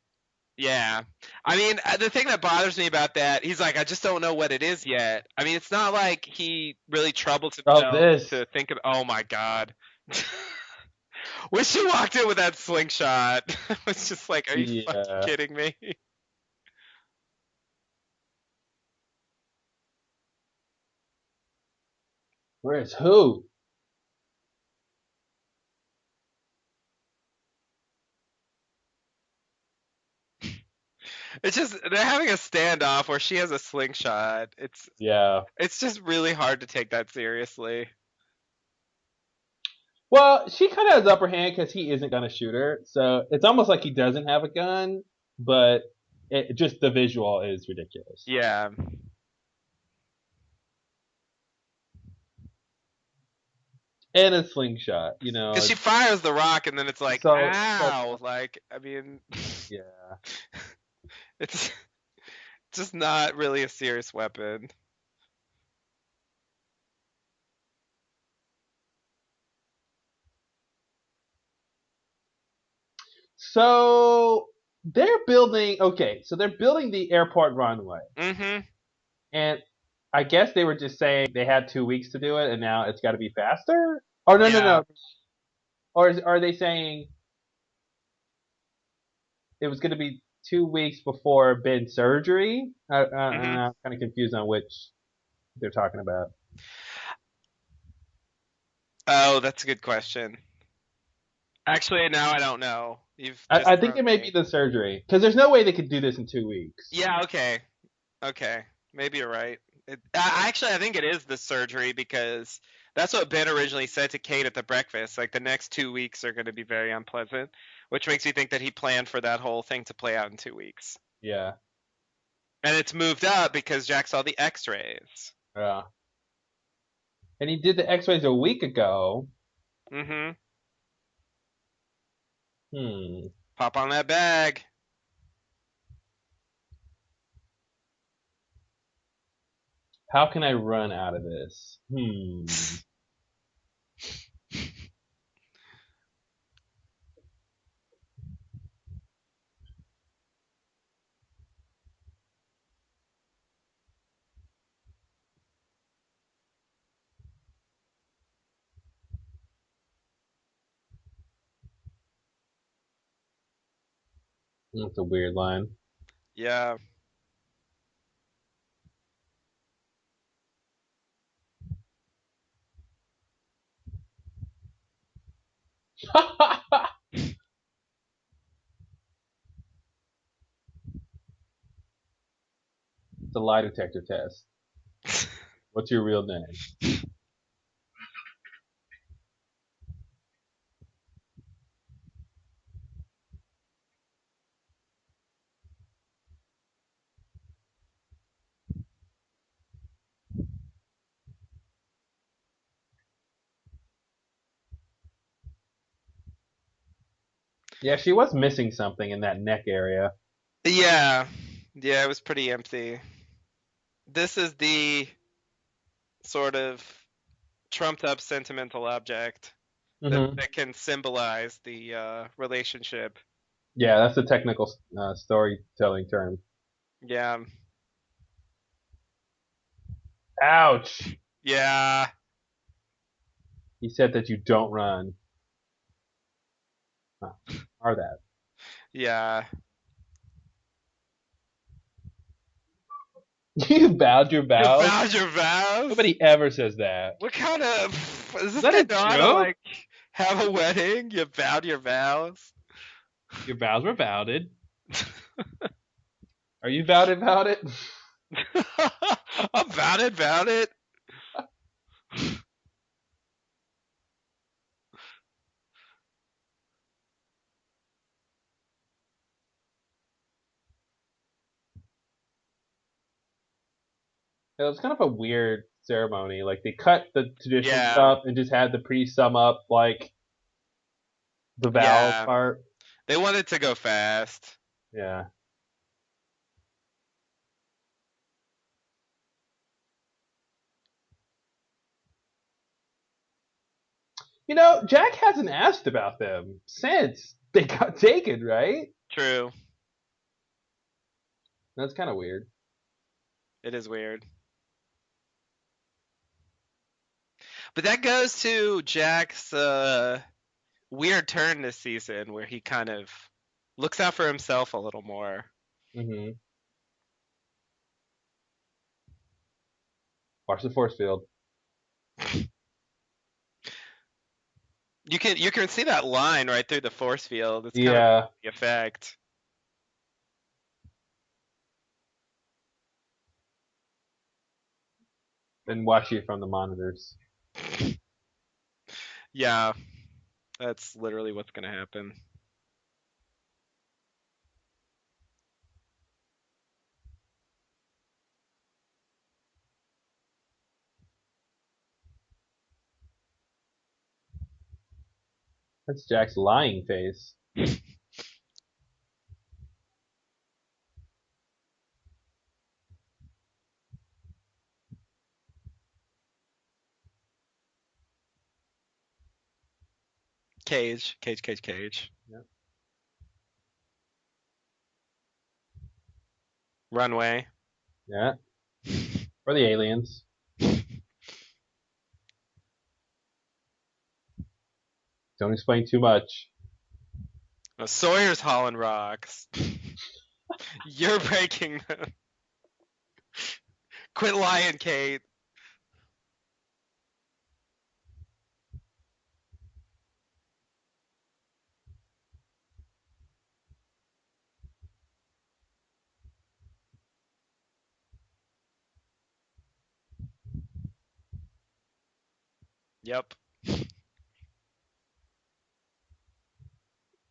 S2: yeah. I mean, the thing that bothers me about that, he's like, I just don't know what it is yet. I mean, it's not like he really troubled
S1: Oh,
S2: himself
S1: this.
S2: to think of, oh my God. When she walked in with that slingshot, I was just like, are you fucking
S1: Yeah.
S2: kidding me?
S1: Where's who?
S2: It's just, they're having a standoff where she has a slingshot.
S1: Yeah.
S2: It's just really hard to take that seriously.
S1: Well, she kind of has upper hand because he isn't gonna shoot her, so it's almost like he doesn't have a gun, but it just the visual is ridiculous.
S2: Yeah.
S1: And a slingshot, you know.
S2: Because she fires the rock and then it's like,
S1: So
S2: ow. Like, I mean,
S1: yeah.
S2: it's just not really a serious weapon.
S1: So they're building. Okay, so they're building the airport runway,
S2: Mm-hmm.
S1: and I guess they were just saying they had 2 weeks to do it, and now it's got to be faster. Or no, no,
S2: Yeah.
S1: no. Or are they saying it was going to be? 2 weeks before Ben's surgery.
S2: Hmm.
S1: I'm kind of confused on which they're talking about.
S2: Oh, that's a good question. Actually, now I don't know. You've just
S1: I think
S2: thrown
S1: it may be
S2: me.
S1: the surgery because there's no way they could do this in 2 weeks.
S2: Yeah, okay. Okay. Maybe you're right. Actually, I think it is the surgery because that's what Ben originally said to Kate at the breakfast. Like the next 2 weeks are going to be very unpleasant, which makes me think that he planned for that whole thing to play out in 2 weeks.
S1: Yeah.
S2: And it's moved up because Jack saw the X-rays.
S1: Yeah. And he did the X-rays a week ago.
S2: Mm-hmm.
S1: Hmm.
S2: Pop on that bag.
S1: How can I run out of this? Hmm. That's a weird line.
S2: Yeah.
S1: It's a lie detector test. What's your real name? Yeah, she was missing something in that neck area.
S2: Yeah. Yeah, it was pretty empty. This is the sort of trumped up sentimental object that,
S1: Hmm.
S2: that can symbolize the relationship.
S1: Yeah, that's a technical storytelling term.
S2: Yeah.
S1: Ouch!
S2: Yeah.
S1: He said that you don't run. Huh. Are that?
S2: Yeah.
S1: You bowed your
S2: You
S1: vows?
S2: vowed your vows?
S1: Nobody ever says that.
S2: What kind of is
S1: Is
S2: this
S1: that
S2: guy
S1: a
S2: know how to
S1: joke?
S2: like have a wedding? You vowed your vows?
S1: Your vows were vowed. Are you vowed about it?
S2: I'm vowed it.
S1: It was kind of a weird ceremony. Like they cut the traditional
S2: Yeah.
S1: stuff and just had the priest sum up like the vow
S2: Yeah.
S1: part.
S2: They wanted to go fast.
S1: Yeah. You know, Jack hasn't asked about them since they got taken, right?
S2: True.
S1: That's kind of weird.
S2: It is weird. But that goes to Jack's weird turn this season where he kind of looks out for himself a little more.
S1: Hmm. Watch the force field.
S2: You can see that line right through the force field. It's kind of
S1: Yeah.
S2: the effect.
S1: And watch you from the monitors.
S2: Yeah, that's literally what's gonna happen.
S1: That's Jack's lying face.
S2: Cage, cage, cage, cage.
S1: Yeah.
S2: Runway.
S1: Yeah. Or the aliens. Don't explain too much.
S2: Sawyer's hauling rocks. You're breaking them. Quit lying, Kate. Yep.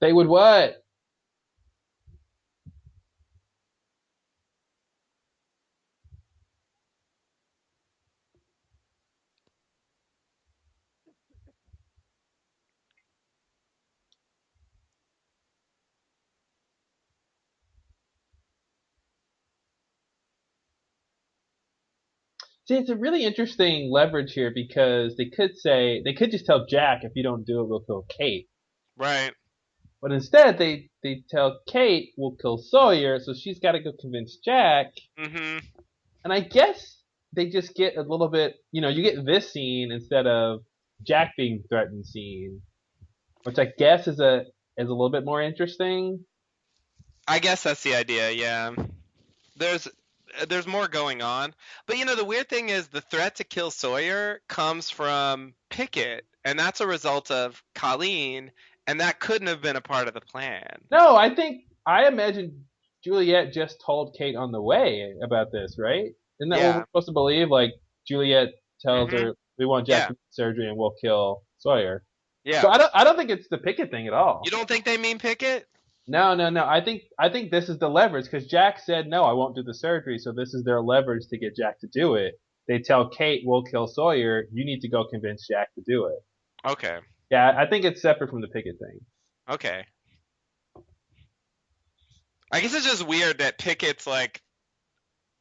S1: They would what? See, it's a really interesting leverage here because they could just tell Jack, if you don't do it, we'll kill Kate.
S2: Right.
S1: But instead, they tell Kate, we'll kill Sawyer, so she's got to go convince Jack.
S2: Mm-hmm.
S1: And I guess they just get a little bit, you get this scene instead of Jack being threatened scene, which I guess is a little bit more interesting.
S2: I guess that's the idea, yeah. There's there's more going on. But the weird thing is the threat to kill Sawyer comes from Pickett, and that's a result of Colleen, and that couldn't have been a part of the plan.
S1: No, I imagine Juliet just told Kate on the way about this, right? Isn't that what we're
S2: Yeah.
S1: supposed to believe? Like Juliet tells
S2: Mhm.
S1: her, "We want Jack
S2: Yeah.
S1: to do surgery and we'll kill Sawyer." So
S2: Yeah.
S1: I don't think it's the Pickett thing at all.
S2: You don't think they mean Pickett?
S1: No, no, no. I think this is the leverage because Jack said no, I won't do the surgery. So this is their leverage to get Jack to do it. They tell Kate, "We'll kill Sawyer. You need to go convince Jack to do it."
S2: Okay.
S1: Yeah, I think it's separate from the Pickett thing.
S2: Okay. I guess it's just weird that Pickett's like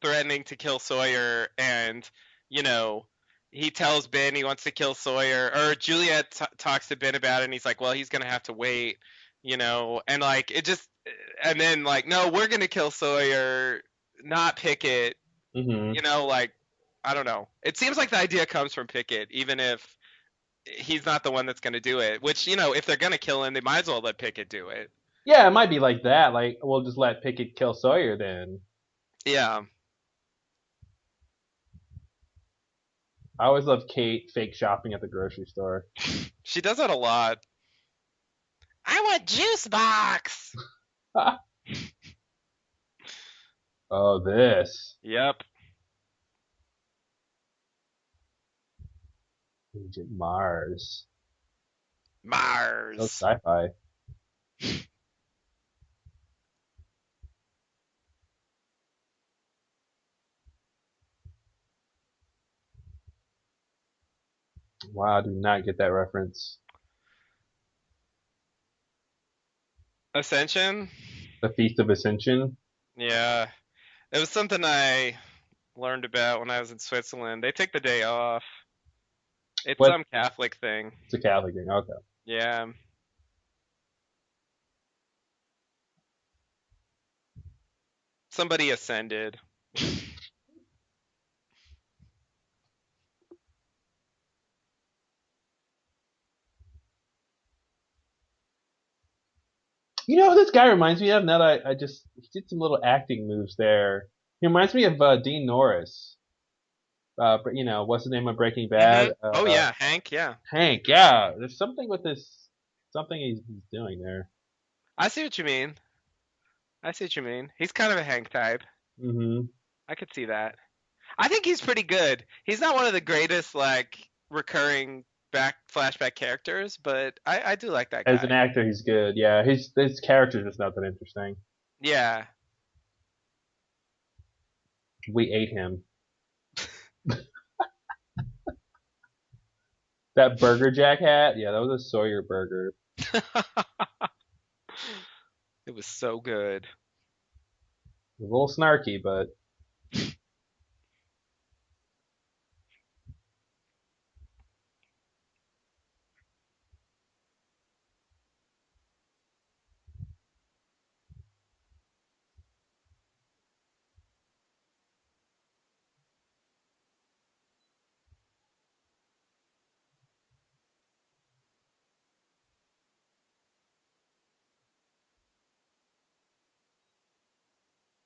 S2: threatening to kill Sawyer, and you know he tells Ben he wants to kill Sawyer, or Juliet talks to Ben about it, and he's like, well, he's gonna have to wait, and like it just, and then like, no, we're gonna kill Sawyer, not Pickett,
S1: Hmm.
S2: like I don't know. It seems like the idea comes from Pickett, even if he's not the one that's gonna do it. Which if they're gonna kill him, they might as well let Pickett do it.
S1: Yeah, it might be like that. Like we'll just let Pickett kill Sawyer then.
S2: Yeah.
S1: I always love Kate fake shopping at the grocery store.
S2: She does that a lot. I want juice box.
S1: Oh, this
S2: Yep.
S1: Agent Mars. So
S2: Mars.
S1: sci-fi. Wow, I do not get that reference.
S2: Ascension?
S1: The Feast of Ascension.
S2: Yeah. It was something I learned about when I was in Switzerland. They take the day off. It's
S1: What?
S2: some Catholic thing.
S1: It's a Catholic thing. Okay.
S2: Yeah. Somebody ascended.
S1: You know who this guy reminds me of? Now that I just he did some little acting moves there. He reminds me of Dean Norris. What's the name of Breaking Bad?
S2: Oh yeah, Hank, yeah.
S1: Hank. Yeah, there's something with this, something he's doing there.
S2: I see what you mean. I see what you mean. He's kind of a Hank type.
S1: Hmm.
S2: I could see that. I think he's pretty good. He's not one of the greatest like recurring back flashback characters, but I do like that
S1: As an
S2: guy.
S1: actor, he's good. Yeah, his character's just not that interesting.
S2: Yeah.
S1: We ate him. That Burger Jack hat, yeah, that was a Sawyer burger.
S2: It was so good.
S1: It was a little snarky, but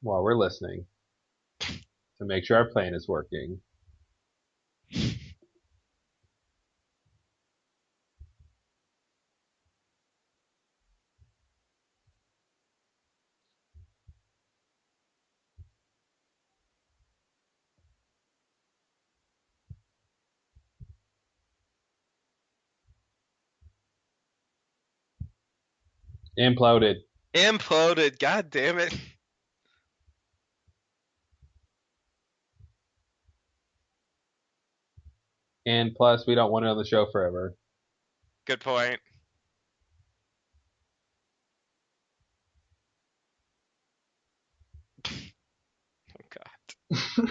S1: while we're listening to make sure our plan is working. Imploded.
S2: Imploded. God damn it.
S1: And plus, we don't want it on the show forever.
S2: Good point. Oh God.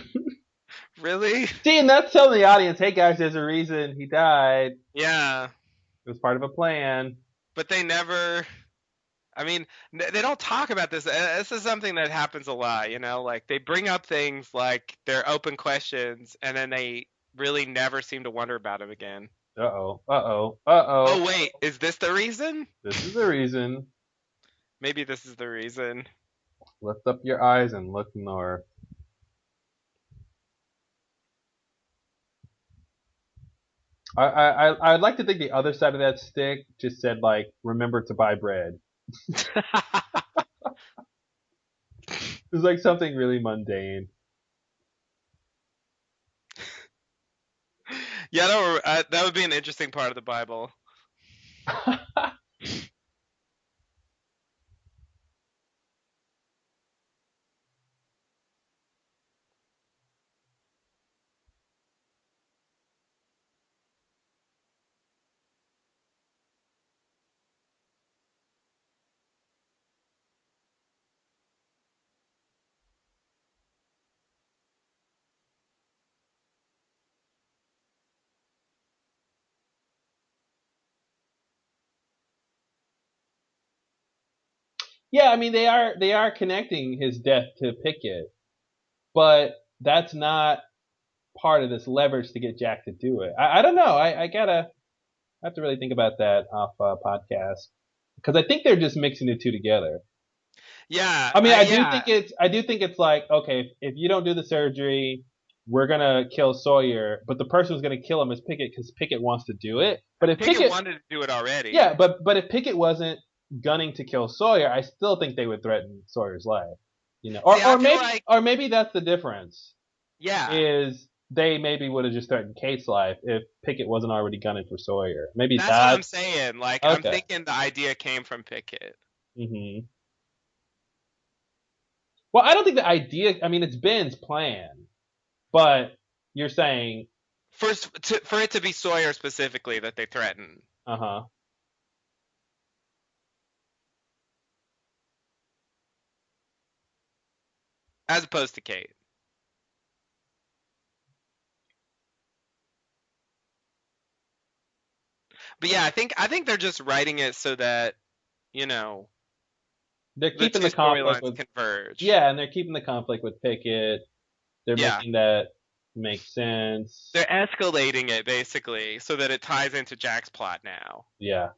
S2: Really?
S1: See, and that's telling the audience, hey guys, there's a reason he died.
S2: Yeah.
S1: It was part of a plan.
S2: But they never. I mean, they don't talk about this. This is something that happens a lot, you know? Like, they bring up things like they're open questions, and then they really never seem to wonder about them again.
S1: Uh-oh. Uh-oh. Uh-oh.
S2: Oh, wait. Is this the reason?
S1: This is the reason.
S2: Maybe this is the reason.
S1: Lift up your eyes and look north. I'd like to think the other side of that stick just said, like, remember to buy bread. It was like something really mundane.
S2: Yeah, that would be an interesting part of the Bible.
S1: Yeah, I mean they are connecting his death to Pickett, but that's not part of this leverage to get Jack to do it. I don't know. I have to really think about that off podcast because I think they're just mixing the two together.
S2: Yeah,
S1: I mean,
S2: yeah.
S1: I do think it's like, okay, if you don't do the surgery, we're gonna kill Sawyer, but the person who's gonna kill him is Pickett because Pickett wants to do it. But if
S2: Pickett
S1: Pickett,
S2: wanted to do it already.
S1: yeah, but if Pickett wasn't gunning to kill Sawyer, I still think they would threaten Sawyer's life. You know,
S2: See, I feel like,
S1: or maybe that's the difference.
S2: yeah,
S1: Is they maybe would have just threatened Kate's life if Pickett wasn't already gunning for Sawyer. Maybe
S2: that's what I'm
S1: that's
S2: saying. Like, I'm
S1: okay.
S2: thinking the idea came from Pickett.
S1: hmm Well, I don't think the idea. I mean, it's Ben's plan, but you're saying,
S2: For it to be Sawyer specifically that they threatened.
S1: uh huh.
S2: As opposed to Kate. But yeah, I think they're just writing it so that, you know,
S1: They're
S2: the
S1: keeping
S2: two
S1: the conflict
S2: storylines
S1: with
S2: converge.
S1: yeah, and they're keeping the conflict with Pickett. They're
S2: Yeah.
S1: making that make sense.
S2: They're escalating it basically so that it ties into Jack's plot now.
S1: Yeah.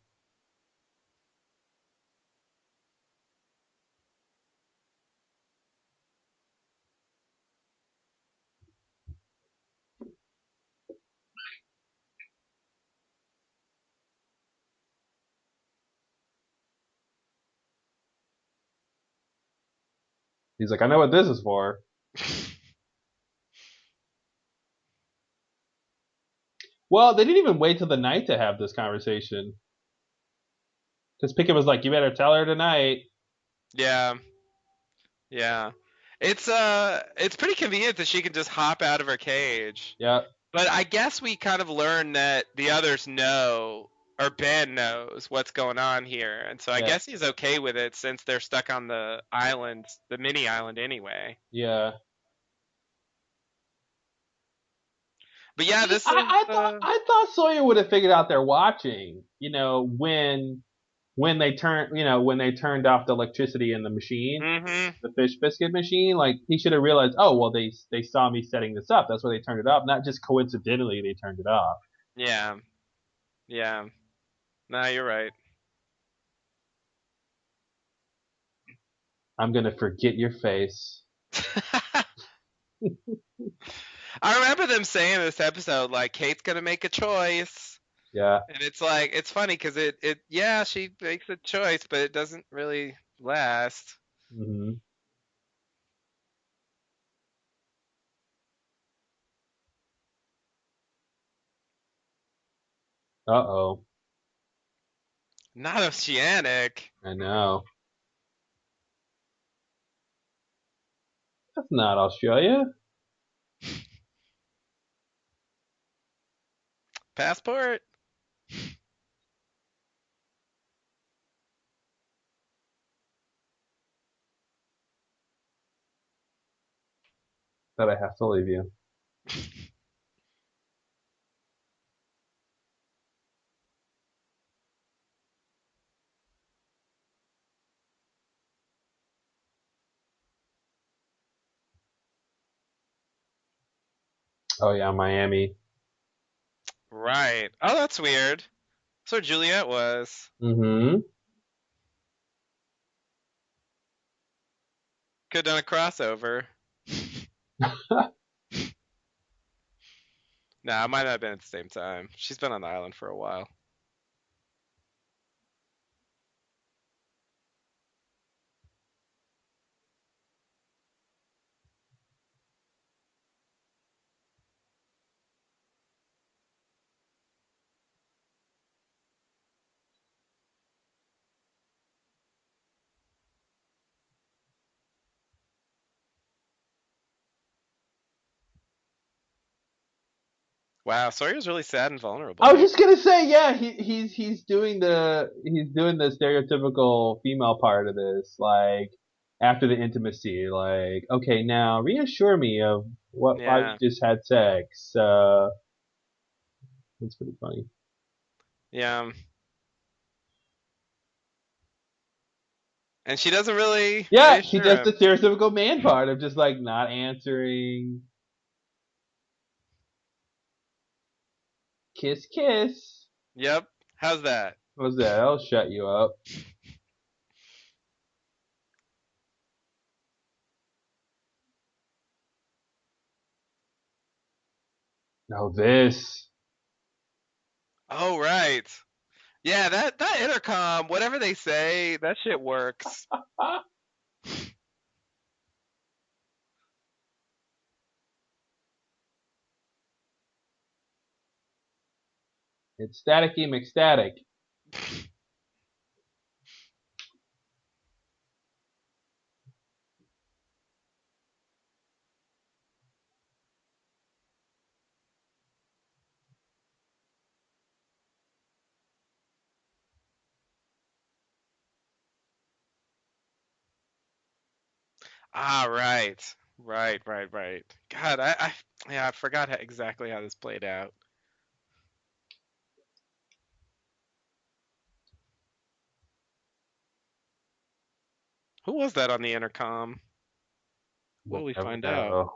S1: He's like, I know what this is for. Well, they didn't even wait till the night to have this conversation. Because Pickett was like, you better tell her tonight.
S2: Yeah. Yeah. It's pretty convenient that she can just hop out of her cage.
S1: Yeah.
S2: But I guess we kind of learn that the others know, or Ben knows what's going on here, and so I
S1: Yeah.
S2: guess he's okay with it since they're stuck on the island, the mini island anyway.
S1: Yeah.
S2: But yeah,
S1: See,
S2: this is
S1: I thought Sawyer would have figured out they're watching. You know, when they when they turned off the electricity in the machine,
S2: mhm.
S1: the fish biscuit machine, like he should have realized, oh well, they saw me setting this up. That's why they turned it off. Not just coincidentally they turned it off.
S2: Yeah. Yeah. Nah, you're right.
S1: I'm gonna forget your face.
S2: I remember them saying in this episode, like, Kate's gonna make a choice.
S1: Yeah.
S2: And it's like, it's funny because yeah, she makes a choice, but it doesn't really last.
S1: Hmm. Uh-oh.
S2: Not oceanic.
S1: I know. That's not Australia.
S2: Passport?
S1: But I have to leave you. Oh yeah, Miami.
S2: Right. Oh, that's weird. That's where Juliet was.
S1: Mm-hmm.
S2: Could have done a crossover. Nah, it might not have been at the same time. She's been on the island for a while. Wow, Sawyer's really sad and vulnerable
S1: I was
S2: here.
S1: just gonna say, yeah, he's doing the stereotypical female part of this, like after the intimacy, like, okay, now reassure me of why we
S2: Yeah.
S1: just had sex. That's pretty funny.
S2: Yeah. And she doesn't really
S1: Yeah, he
S2: reassure
S1: does the
S2: him.
S1: stereotypical man part of just like not answering. Kiss, kiss.
S2: Yep. How's that?
S1: What was that? That'll shut you up. Now this.
S2: Oh, right. Yeah, that intercom, whatever they say, that shit works.
S1: It's staticky McStatic.
S2: Ah, right. Right. God, yeah, I forgot exactly how this played out. Who was that on the intercom? Will
S1: We'll
S2: we
S1: never
S2: find out?
S1: know.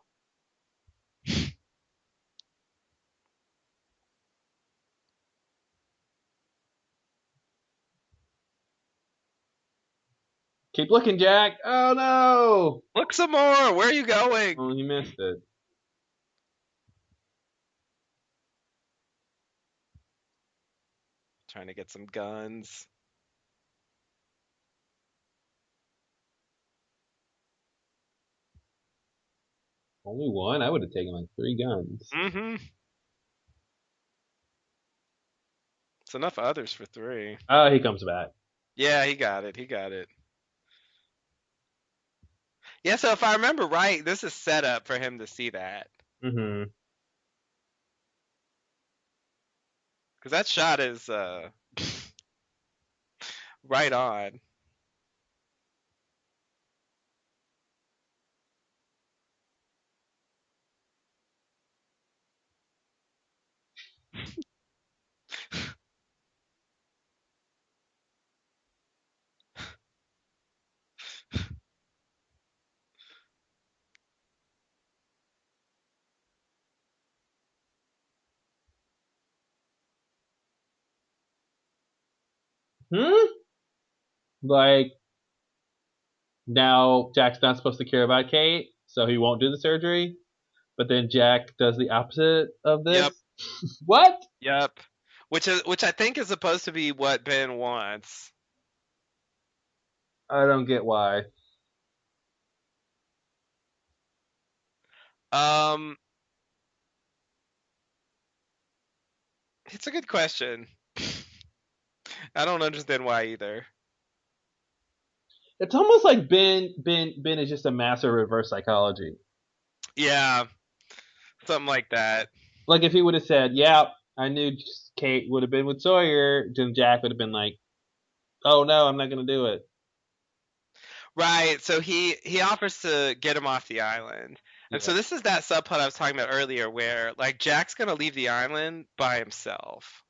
S1: Keep looking, Jack. Oh no!
S2: Look some more. Where are you going?
S1: Oh, you missed it.
S2: Trying to get some guns.
S1: Only one? I would have taken like 3 guns.
S2: Mm-hmm. It's enough others for 3.
S1: Oh, he comes back.
S2: Yeah, he got it. He got it. Yeah, so if I remember right, this is set up for him to see that.
S1: Mm-hmm.
S2: Because that shot is right on.
S1: Hmm? Like, Now Jack's not supposed to care about Kate, so he won't do the surgery. But then Jack does the opposite of this.
S2: Yep.
S1: What?
S2: Yep. Which I think is supposed to be what Ben wants.
S1: I don't get why.
S2: Um, it's a good question. I don't understand why either.
S1: It's almost like Ben is just a master of reverse psychology.
S2: Yeah, something like that.
S1: Like if he would have said, "Yeah, I knew Kate would have been with Sawyer," then Jack would have been like, "Oh no, I'm not gonna do it."
S2: Right. So he offers to get him off the island. And
S1: Yeah.
S2: so this is that subplot I was talking about earlier where like Jack's going to leave the island by himself.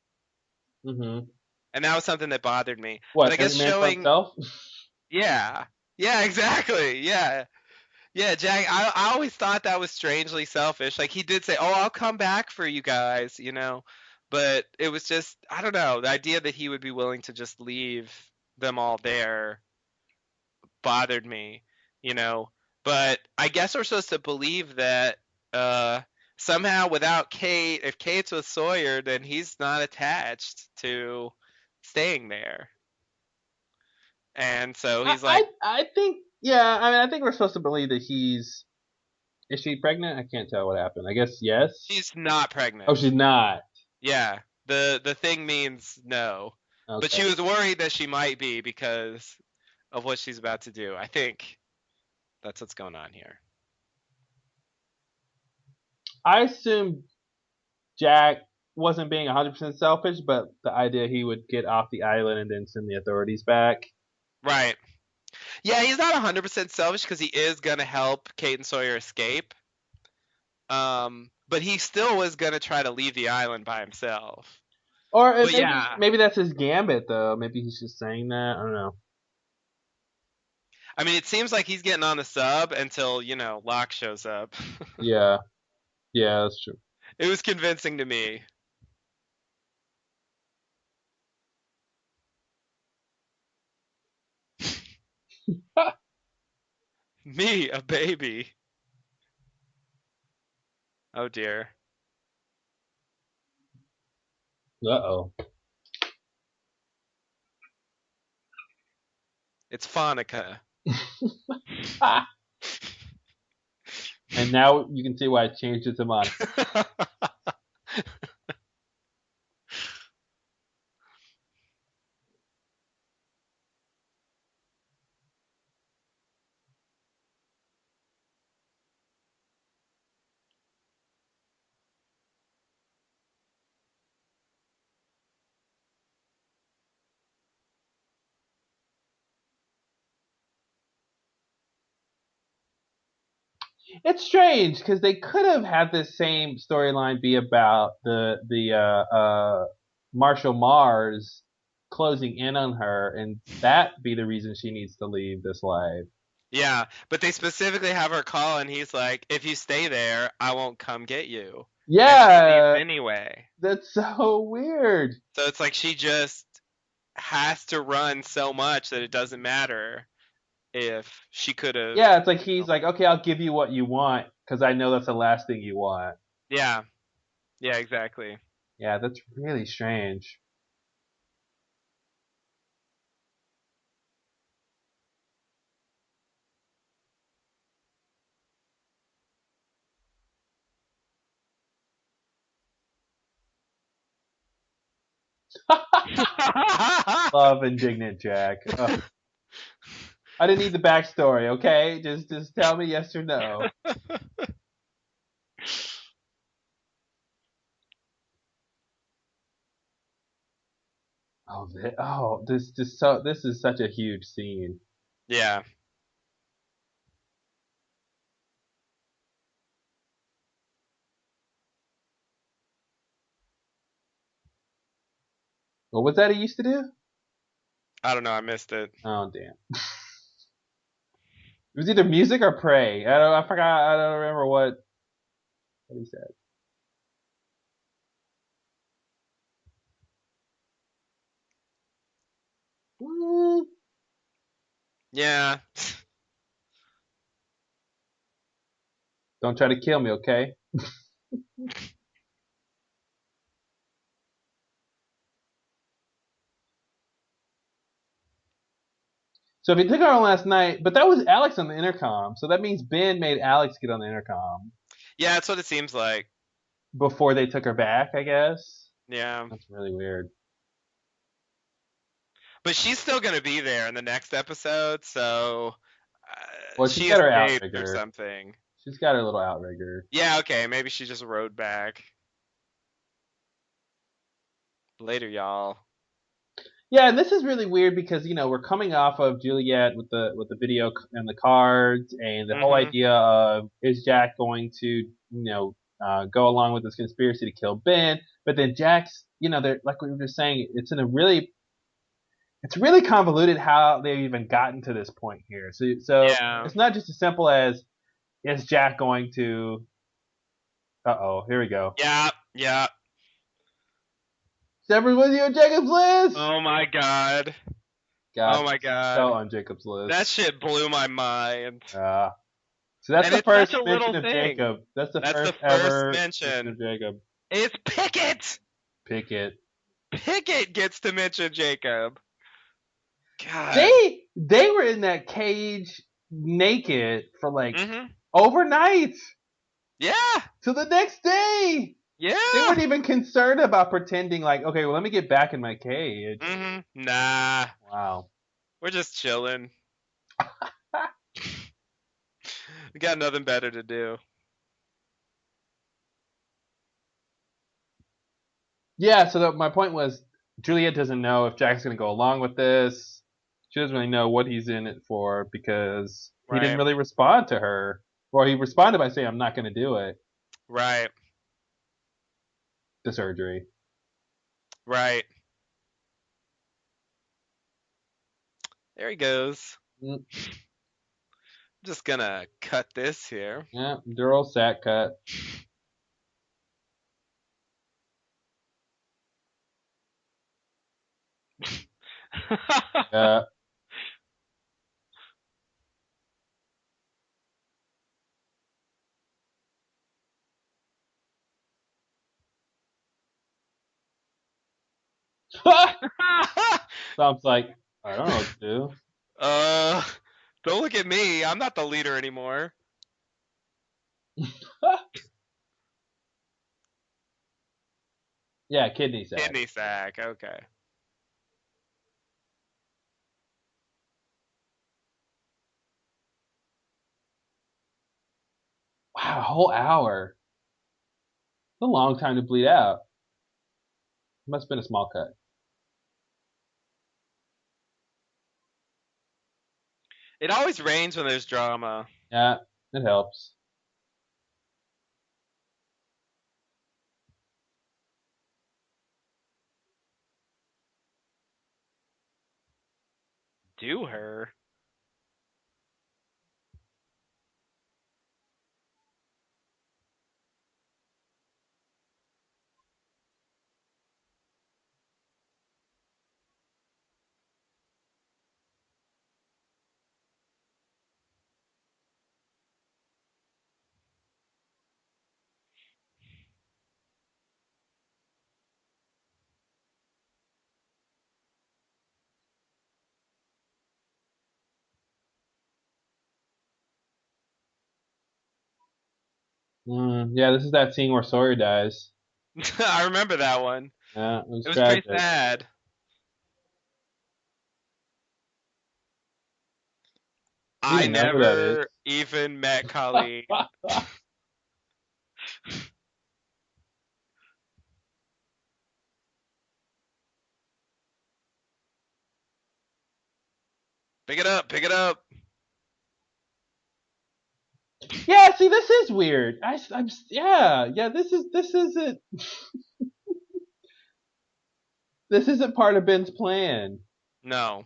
S1: Mm-hmm.
S2: And that was something that bothered me. But
S1: What?
S2: I guess
S1: Every man for
S2: showing
S1: himself?
S2: yeah. Yeah, exactly. Yeah. Yeah, Jack, I always thought that was strangely selfish. Like he did say, "Oh, I'll come back for you guys," you know. But it was just I don't know, the idea that he would be willing to just leave them all there bothered me, you know. But I guess we're supposed to believe that uh somehow without Kate, if Kate's with Sawyer, then he's not attached to staying there. And so
S1: I,
S2: he's like,
S1: I I think yeah. I mean, I think we're supposed to believe that he's. Is she pregnant? I can't tell what happened. I guess yes.
S2: she's not
S1: Oh,
S2: pregnant.
S1: she's not.
S2: Yeah. The thing means no. But
S1: Okay.
S2: she was worried that she might be because of what she's about to do. I think that's what's going on here.
S1: I assume Jack wasn't being 100% selfish, but the idea he would get off the island and then send the authorities back.
S2: Right. Yeah, he's not 100% selfish because he is going to help Kate and Sawyer escape. But he still was gonna try to leave the island by himself.
S1: Or
S2: But
S1: maybe
S2: yeah,
S1: maybe that's his gambit though. Maybe he's just saying that. I don't know.
S2: I mean, it seems like he's getting on the sub until Locke shows up.
S1: Yeah. Yeah, that's true.
S2: It was convincing to me. Me, a baby. Oh dear.
S1: Uh-oh.
S2: It's Phonica.
S1: And now you can see why I changed it to Monica. It's strange because they could have had this same storyline be about the Marshall Mars closing in on her, and that be the reason she needs to leave this life.
S2: Yeah, but they specifically have her call, and he's like, "If you stay there, I won't come get you." And she leaves
S1: Yeah,
S2: anyway.
S1: that's so weird.
S2: So it's like she just has to run so much that it doesn't matter if she could have.
S1: Yeah, it's like he's like, okay, I'll give you what you want because I know that's the last thing you want.
S2: Yeah, yeah, exactly.
S1: Yeah, that's really strange. Love indignant Jack. Ugh. I didn't need the backstory, okay? Just tell me yes or no. This is such a huge scene.
S2: Yeah.
S1: What was that he used to do?
S2: I don't know. I missed it.
S1: Oh damn. It was either music or pray. I forgot. I don't remember what he said. Mm,
S2: Yeah.
S1: Don't try to kill me, okay? So if he took her on last night, but that was Alex on the intercom, so that means Ben made Alex get on the intercom
S2: Yeah, that's what it seems like.
S1: before they took her back, I guess.
S2: Yeah.
S1: That's really weird.
S2: But she's still gonna be there in the next episode, so
S1: Well, she's
S2: she
S1: got her
S2: escaped or
S1: outrigger.
S2: something.
S1: She's got her little outrigger.
S2: Yeah, okay, maybe she just rode back. Later, y'all.
S1: Yeah, and this is really weird because we're coming off of Juliet with the video and the cards, and the whole
S2: Mhm.
S1: idea of is Jack going to go along with this conspiracy to kill Ben, but then Jack's they're like we were just saying, it's really convoluted how they've even gotten to this point here. So
S2: Yeah.
S1: it's not just as simple as is Jack going to here we go.
S2: Yeah. Yeah.
S1: Severed with you on Jacob's list.
S2: Oh my god. Oh
S1: God,
S2: my
S1: so
S2: god.
S1: on Jacob's
S2: That
S1: list.
S2: shit blew my mind.
S1: So that's
S2: And
S1: the
S2: it's such
S1: first
S2: a
S1: mention
S2: little
S1: of
S2: thing.
S1: Jacob. That's the
S2: That's the
S1: first
S2: first
S1: ever mention
S2: mention.
S1: of Jacob.
S2: It's Pickett.
S1: Pickett.
S2: Pickett gets to mention Jacob. God.
S1: They were in that cage naked for like
S2: Mhm.
S1: overnight
S2: Yeah.
S1: till the next day. They
S2: Yeah.
S1: weren't even concerned about pretending like, okay, well, let me get back in my cage.
S2: Mhm. Nah.
S1: Wow.
S2: We're just chilling. We got nothing better to do.
S1: Yeah, so my point was Juliet doesn't know if Jack's going to go along with this. She doesn't really know what he's in it for because he didn't
S2: Right.
S1: really respond to her. Or he responded by saying, I'm not going to do it,
S2: Right.
S1: the surgery.
S2: Right. There he goes.
S1: Mm,
S2: Just gonna cut this here.
S1: yeah, dural sack cut. Yeah. Tom's like, I don't know what to do.
S2: uh, don't look at me. I'm not the leader anymore.
S1: Yeah, kidney sack.
S2: Kidney sack. Okay.
S1: Wow, a whole hour. It's a long time to bleed out. Must have been a small cut.
S2: It always rains when there's drama.
S1: Yeah, it helps.
S2: Do her.
S1: Yeah, this is that scene where Sawyer dies.
S2: I remember that one.
S1: Yeah, it was
S2: It was pretty
S1: tragic.
S2: sad.
S1: You
S2: I
S1: didn't know who that is.
S2: never even met Colleen. Pick it up. Pick it up.
S1: Yeah, see, this is weird. Yeah. This isn't this isn't part of Ben's plan.
S2: No.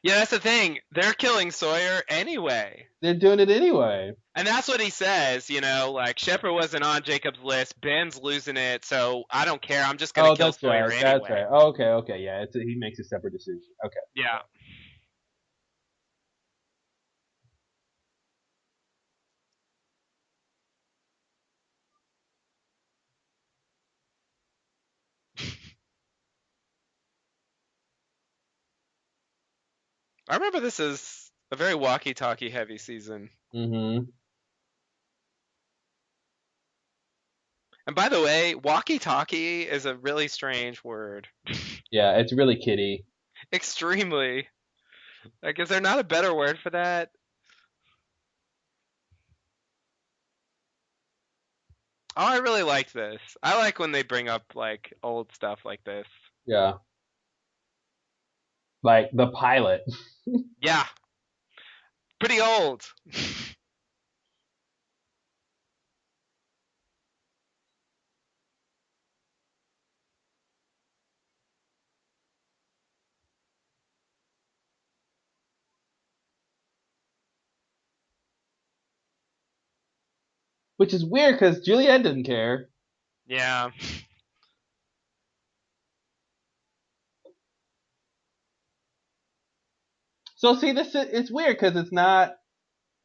S2: Yeah, that's the thing. They're killing Sawyer anyway.
S1: They're doing it anyway.
S2: And that's what he says, like Shepard wasn't on Jacob's list, Ben's losing it, so I don't care. I'm just gonna
S1: Oh,
S2: kill
S1: that's
S2: Sawyer
S1: right. That's
S2: anyway.
S1: right. Okay. Yeah. He makes a separate decision. Okay.
S2: Yeah. I remember this is a very walkie-talkie heavy season.
S1: Hmm.
S2: And by the way, walkie-talkie is a really strange word.
S1: Yeah, it's really kiddie.
S2: Extremely. Like, is there not a better word for that? Oh, I really like this. I like when they bring up like old stuff like this.
S1: Yeah, like the pilot.
S2: Yeah, pretty old.
S1: Which is weird because Juliet didn't care.
S2: Yeah.
S1: So see, this is it's weird because it's not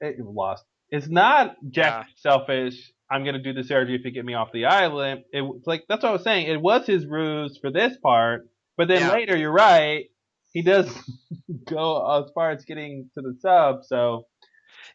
S1: lost. It's not Jack
S2: Yeah.
S1: selfish. I'm gonna do the surgery if you get me off the island. It's like that's what I was saying. It was his ruse for this part, but then
S2: Yeah.
S1: later, you're right. He does go as far as getting to the sub. So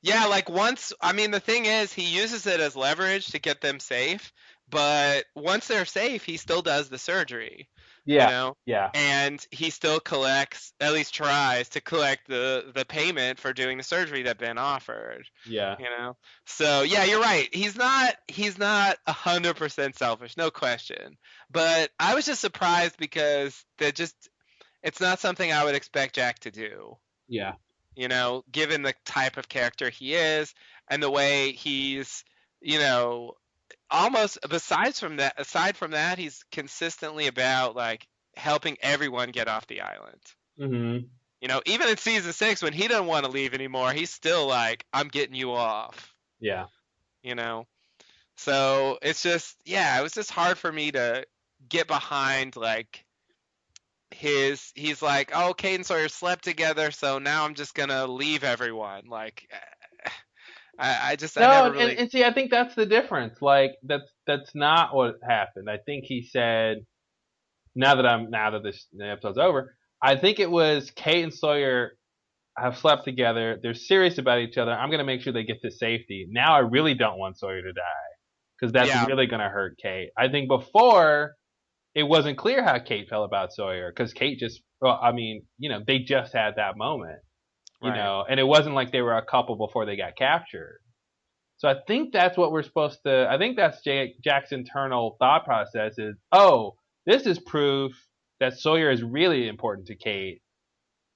S2: Yeah, like once, I mean, the thing is, he uses it as leverage to get them safe, but once they're safe, he still does the surgery, you
S1: yeah,
S2: know,
S1: yeah,
S2: and he still collects, at least tries to collect the payment for doing the surgery that Ben offered,
S1: yeah,
S2: you know. So yeah, you're right. He's not 100% selfish, no question. But I was just surprised because it's not something I would expect Jack to do,
S1: yeah.
S2: given the type of character he is and the way he's, you know, almost aside from that, he's consistently about like helping everyone get off the island.
S1: Mhm.
S2: Even in season 6 when he doesn't want to leave anymore, he's still like, I'm getting you off,
S1: Yeah.
S2: you know. So it's just, yeah, it was just hard for me to get behind like he's like, oh, Kate and Sawyer slept together, so now I'm just gonna leave everyone. Like, I
S1: No,
S2: never
S1: and, and,
S2: really.
S1: and see, I think that's the difference. Like that's not what happened. I think he said, now that this the episode's over, I think it was Kate and Sawyer have slept together. They're serious about each other. I'm gonna make sure they get to safety. Now I really don't want Sawyer to die because that's
S2: Yeah,
S1: really gonna hurt Kate. I think before it wasn't clear how Kate felt about Sawyer because Kate just, well, I mean, they just had that moment,
S2: right.
S1: and it wasn't like they were a couple before they got captured. So I think that's what we're supposed to. I think that's Jack's internal thought process is, oh, this is proof that Sawyer is really important to Kate.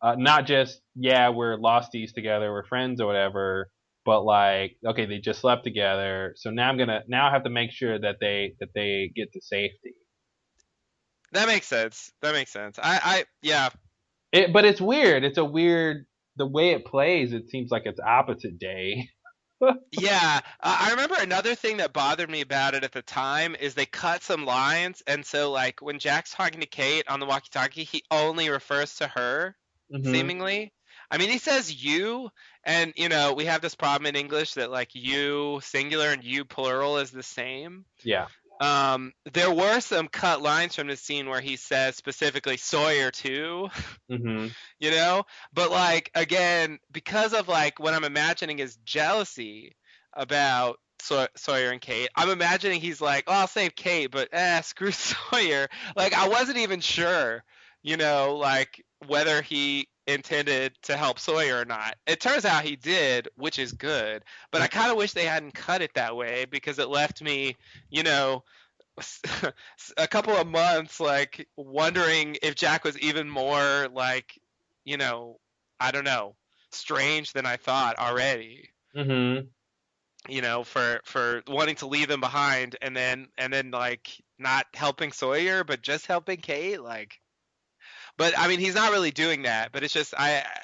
S1: Not just, yeah, we're losties together, we're friends or whatever, but like, okay, they just slept together, so now I have to make sure that they get to safety.
S2: That makes sense. That makes sense. Yeah.
S1: But it's weird. It's a weird the way it plays. It seems like it's opposite day.
S2: Yeah, I remember another thing that bothered me about it at the time is they cut some lines, and so like when Jack's talking to Kate on the walkie-talkie, he only refers to her,
S1: Hmm.
S2: seemingly. I mean, he says you, and we have this problem in English that like you singular and you plural is the same.
S1: Yeah.
S2: There were some cut lines from the scene where he says specifically Sawyer too,
S1: Hmm.
S2: you know? But like again, because of like what I'm imagining is jealousy about Sawyer and Kate, I'm imagining he's like, "Oh, I'll save Kate, but screw Sawyer." Like I wasn't even sure, like whether he intended to help Sawyer or not. It turns out he did, which is good. But I kind of wish they hadn't cut it that way because it left me, you know, a couple of months like wondering if Jack was even more like, you know, I don't know, strange than I thought already.
S1: Hmm.
S2: For wanting to leave them behind and then like not helping Sawyer but just helping Kate, like. But I mean, he's not really doing that. But it's just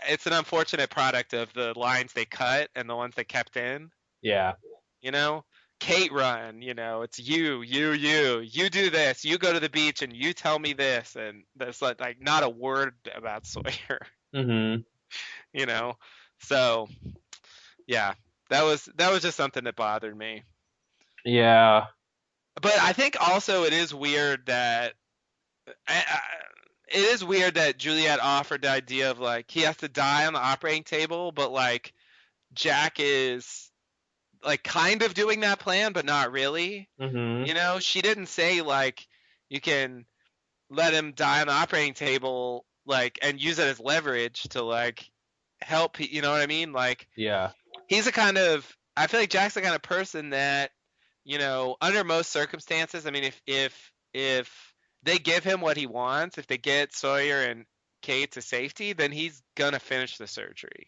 S2: it's an unfortunate product of the lines they cut and the ones they kept in.
S1: Yeah.
S2: you know Kate run, it's you do this, you go to the beach and you tell me this, and there's like not a word about Sawyer.
S1: Hmm.
S2: you know so yeah, that was just something that bothered me.
S1: Yeah.
S2: But I think also it is weird that it is weird that Juliet offered the idea of like he has to die on the operating table, but like Jack is like kind of doing that plan, but not really.
S1: Hmm.
S2: She didn't say like you can let him die on the operating table, like, and use it as leverage to like help. You know what I mean? Like,
S1: Yeah.
S2: he's a kind of. I feel like Jack's the kind of person that, under most circumstances. I mean, if they give him what he wants, if they get Sawyer and Kate to safety, then he's gonna finish the surgery. You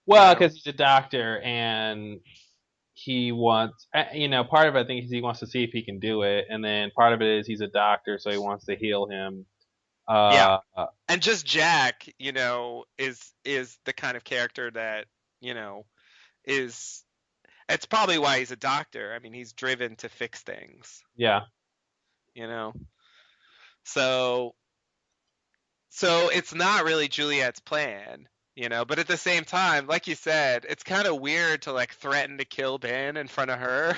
S1: Well,
S2: know?
S1: because he's a doctor and he wants, part of it I think is he wants to see if he can do it, and then part of it is he's a doctor, so he wants to heal him.
S2: Yeah.
S1: Uh,
S2: And just Jack, is the kind of character that, you know, is it's probably why he's a doctor. I mean, he's driven to fix things,
S1: yeah.
S2: you know. So so it's not really Juliet's plan, but at the same time, like you said, it's kind of weird to like threaten to kill Ben in front of her.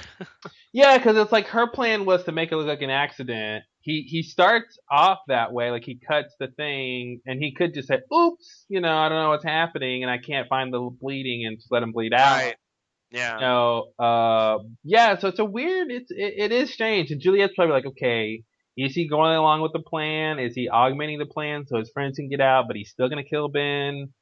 S1: Yeah, because it's like her plan was to make it look like an accident. He starts off that way, like he cuts the thing, and he could just say, "Oops, I don't know what's happening, and I can't find the bleeding, and just let him bleed out."
S2: Right. Yeah.
S1: Yeah. So it's a weird. It is strange, and Juliet's probably like, okay, is he going along with the plan? Is he augmenting the plan so his friends can get out, but he's still gonna kill Ben?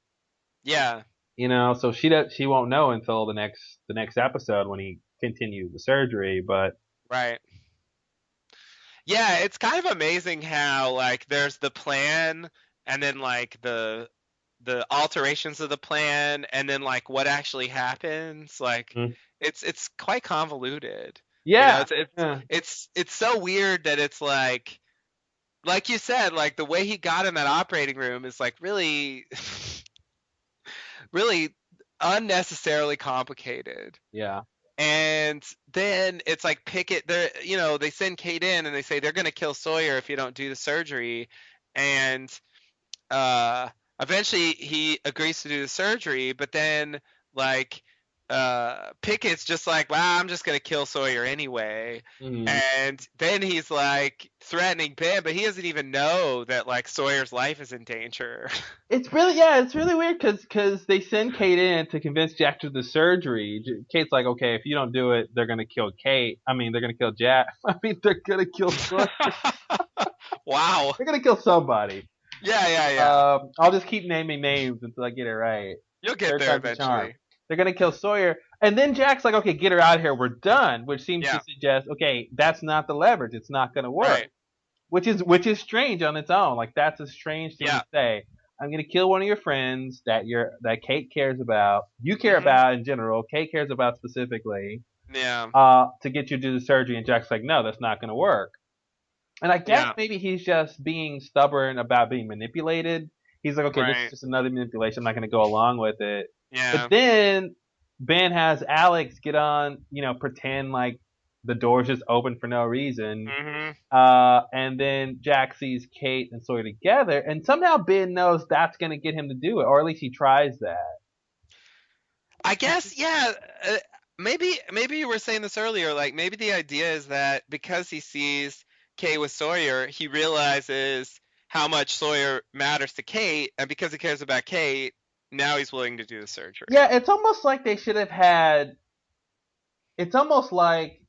S2: Yeah.
S1: So she won't know until the next episode when he continues the surgery, but.
S2: Right. Yeah, it's kind of amazing how like there's the plan and then like the alterations of the plan and then like what actually happens. Like
S1: Mm.
S2: it's quite convoluted.
S1: Yeah.
S2: It's so weird that it's like you said, like the way he got in that operating room is like really really unnecessarily complicated.
S1: Yeah.
S2: And then it's like Pickett, they send Kate in and they say they're going to kill Sawyer if you don't do the surgery. And uh, eventually he agrees to do the surgery, but then like Pickett's just like, well, I'm just going to kill Sawyer anyway.
S1: Hmm.
S2: And then he's like threatening Ben, but he doesn't even know that like Sawyer's life is in danger.
S1: It's really weird because they send Kate in to convince Jack to the surgery. Kate's like, okay, if you don't do it, they're gonna kill Kate. I mean, they're gonna kill Jack. I mean, they're gonna kill Sawyer.
S2: Wow.
S1: They're gonna kill somebody.
S2: Yeah, yeah, yeah.
S1: I'll just keep naming names until I get it right.
S2: You'll get
S1: Third
S2: there
S1: time's a charm.
S2: eventually.
S1: They're gonna kill Sawyer, and then Jack's like, okay, get her out of here. We're done. Which seems to
S2: Yeah,
S1: suggest, okay, that's not the leverage. It's not gonna work.
S2: right.
S1: Which is strange on its own. Like that's a strange thing
S2: Yeah.
S1: to say. I'm gonna kill one of your friends that Kate cares about, you care
S2: Mhm.
S1: about in general, Kate cares about specifically,
S2: Yeah.
S1: to get you to do the surgery. And Jack's like, no, that's not gonna work. And I guess
S2: Yeah.
S1: maybe he's just being stubborn about being manipulated. He's like, okay, this is
S2: Right.
S1: just another manipulation. I'm not gonna go along with it. But
S2: Yeah.
S1: then Ben has Alex get on, pretend like the door's just open for no reason,
S2: Mhm.
S1: and then Jack sees Kate and Sawyer together, and somehow Ben knows that's going to get him to do it, or at least he tries that.
S2: I guess yeah. Maybe you were saying this earlier. Like maybe the idea is that because he sees Kate with Sawyer, he realizes how much Sawyer matters to Kate, and because he cares about Kate, now he's willing to do the
S1: Yeah,
S2: surgery.
S1: it's almost like they should have had. It's almost like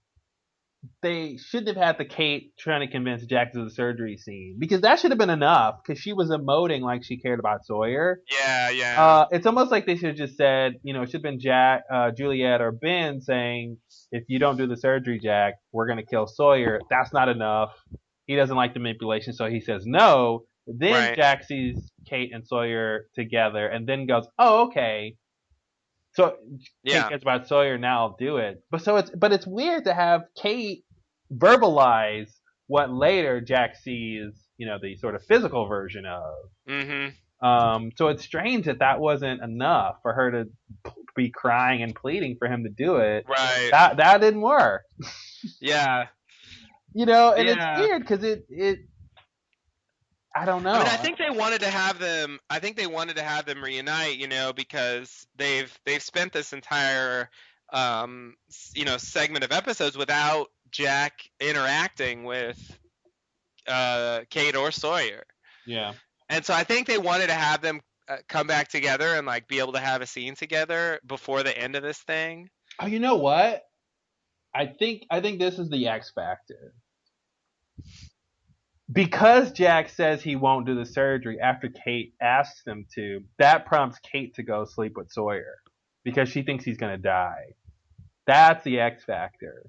S1: they shouldn't have had the Kate trying to convince Jack to do the surgery scene because that should have been enough because she was emoting like she cared about Sawyer.
S2: Yeah. Yeah.
S1: It's almost like they should have just said, it should have been Jack, Juliet, or Ben saying, if you don't do the surgery, Jack, we're gonna kill Sawyer. That's not enough. He doesn't like the manipulation, so he says no. Then
S2: Right.
S1: Jack sees Kate and Sawyer together, and then goes, "Oh, okay." So Kate
S2: Yeah.
S1: cares about Sawyer. Now I'll do it. But it's weird to have Kate verbalize what later Jack sees, the sort of physical version of.
S2: Mhm.
S1: So it's strange that wasn't enough for her to be crying and pleading for him to do it.
S2: Right.
S1: That didn't work.
S2: Yeah.
S1: And it's
S2: Yeah.
S1: weird because it I don't
S2: I mean, I
S1: know.
S2: think they wanted to have them. I think they wanted to have them reunite, because they've spent this entire segment of episodes without Jack interacting with Kate or Sawyer.
S1: Yeah.
S2: And so I think they wanted to have them come back together and like be able to have a scene together before the end of this thing.
S1: Oh, you know what? I think this is the X factor. Because Jack says he won't do the surgery after Kate asks him to, that prompts Kate to go sleep with Sawyer because she thinks he's gonna die. That's the X factor.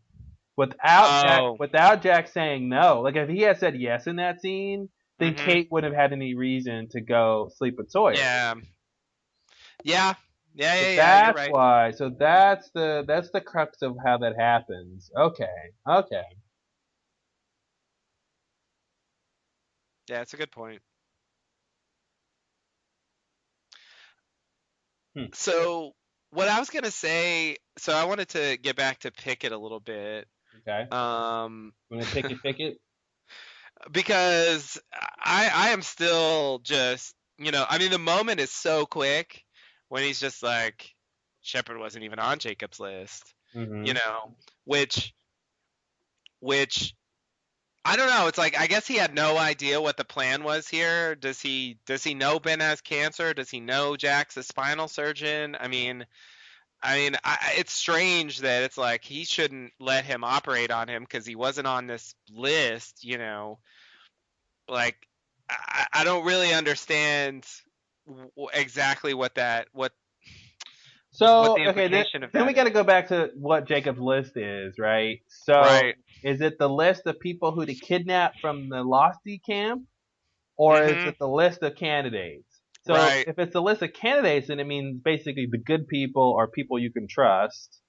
S2: Oh.
S1: Without Jack saying no, like if he had said yes in that scene, then
S2: Mhm.
S1: Kate wouldn't have had any reason to go sleep with Sawyer.
S2: Yeah. Yeah. Yeah,
S1: So
S2: yeah, yeah, you're
S1: that's
S2: right.
S1: why. So that's the crux of how that happens. Okay. Okay.
S2: Yeah, it's a good point.
S1: Hmm.
S2: So what I was gonna say, so I wanted to get back to Pickett a little bit,
S1: Okay.
S2: um,
S1: I'm gonna pick it.
S2: because I am still just, I mean, the moment is so quick when he's just like, Shepard wasn't even on Jacob's list, you
S1: Mm-hmm.
S2: know, which which I don't know. It's like I guess he had no idea what the plan was here. Does he know Ben has cancer? Does he know Jack's a spinal surgeon? It's strange that it's like he shouldn't let him operate on him because he wasn't on this list. Like I don't really understand exactly what
S1: So
S2: the
S1: okay,
S2: implication of
S1: then
S2: that
S1: we got to
S2: is.
S1: go back to what Jacob's list is, right? So
S2: Right.
S1: is it the list of people who to kidnap from the Losty camp, or is
S2: Mhm.
S1: it the list of candidates? So
S2: Right.
S1: if it's a list of candidates, then it means basically the good people are people you can trust.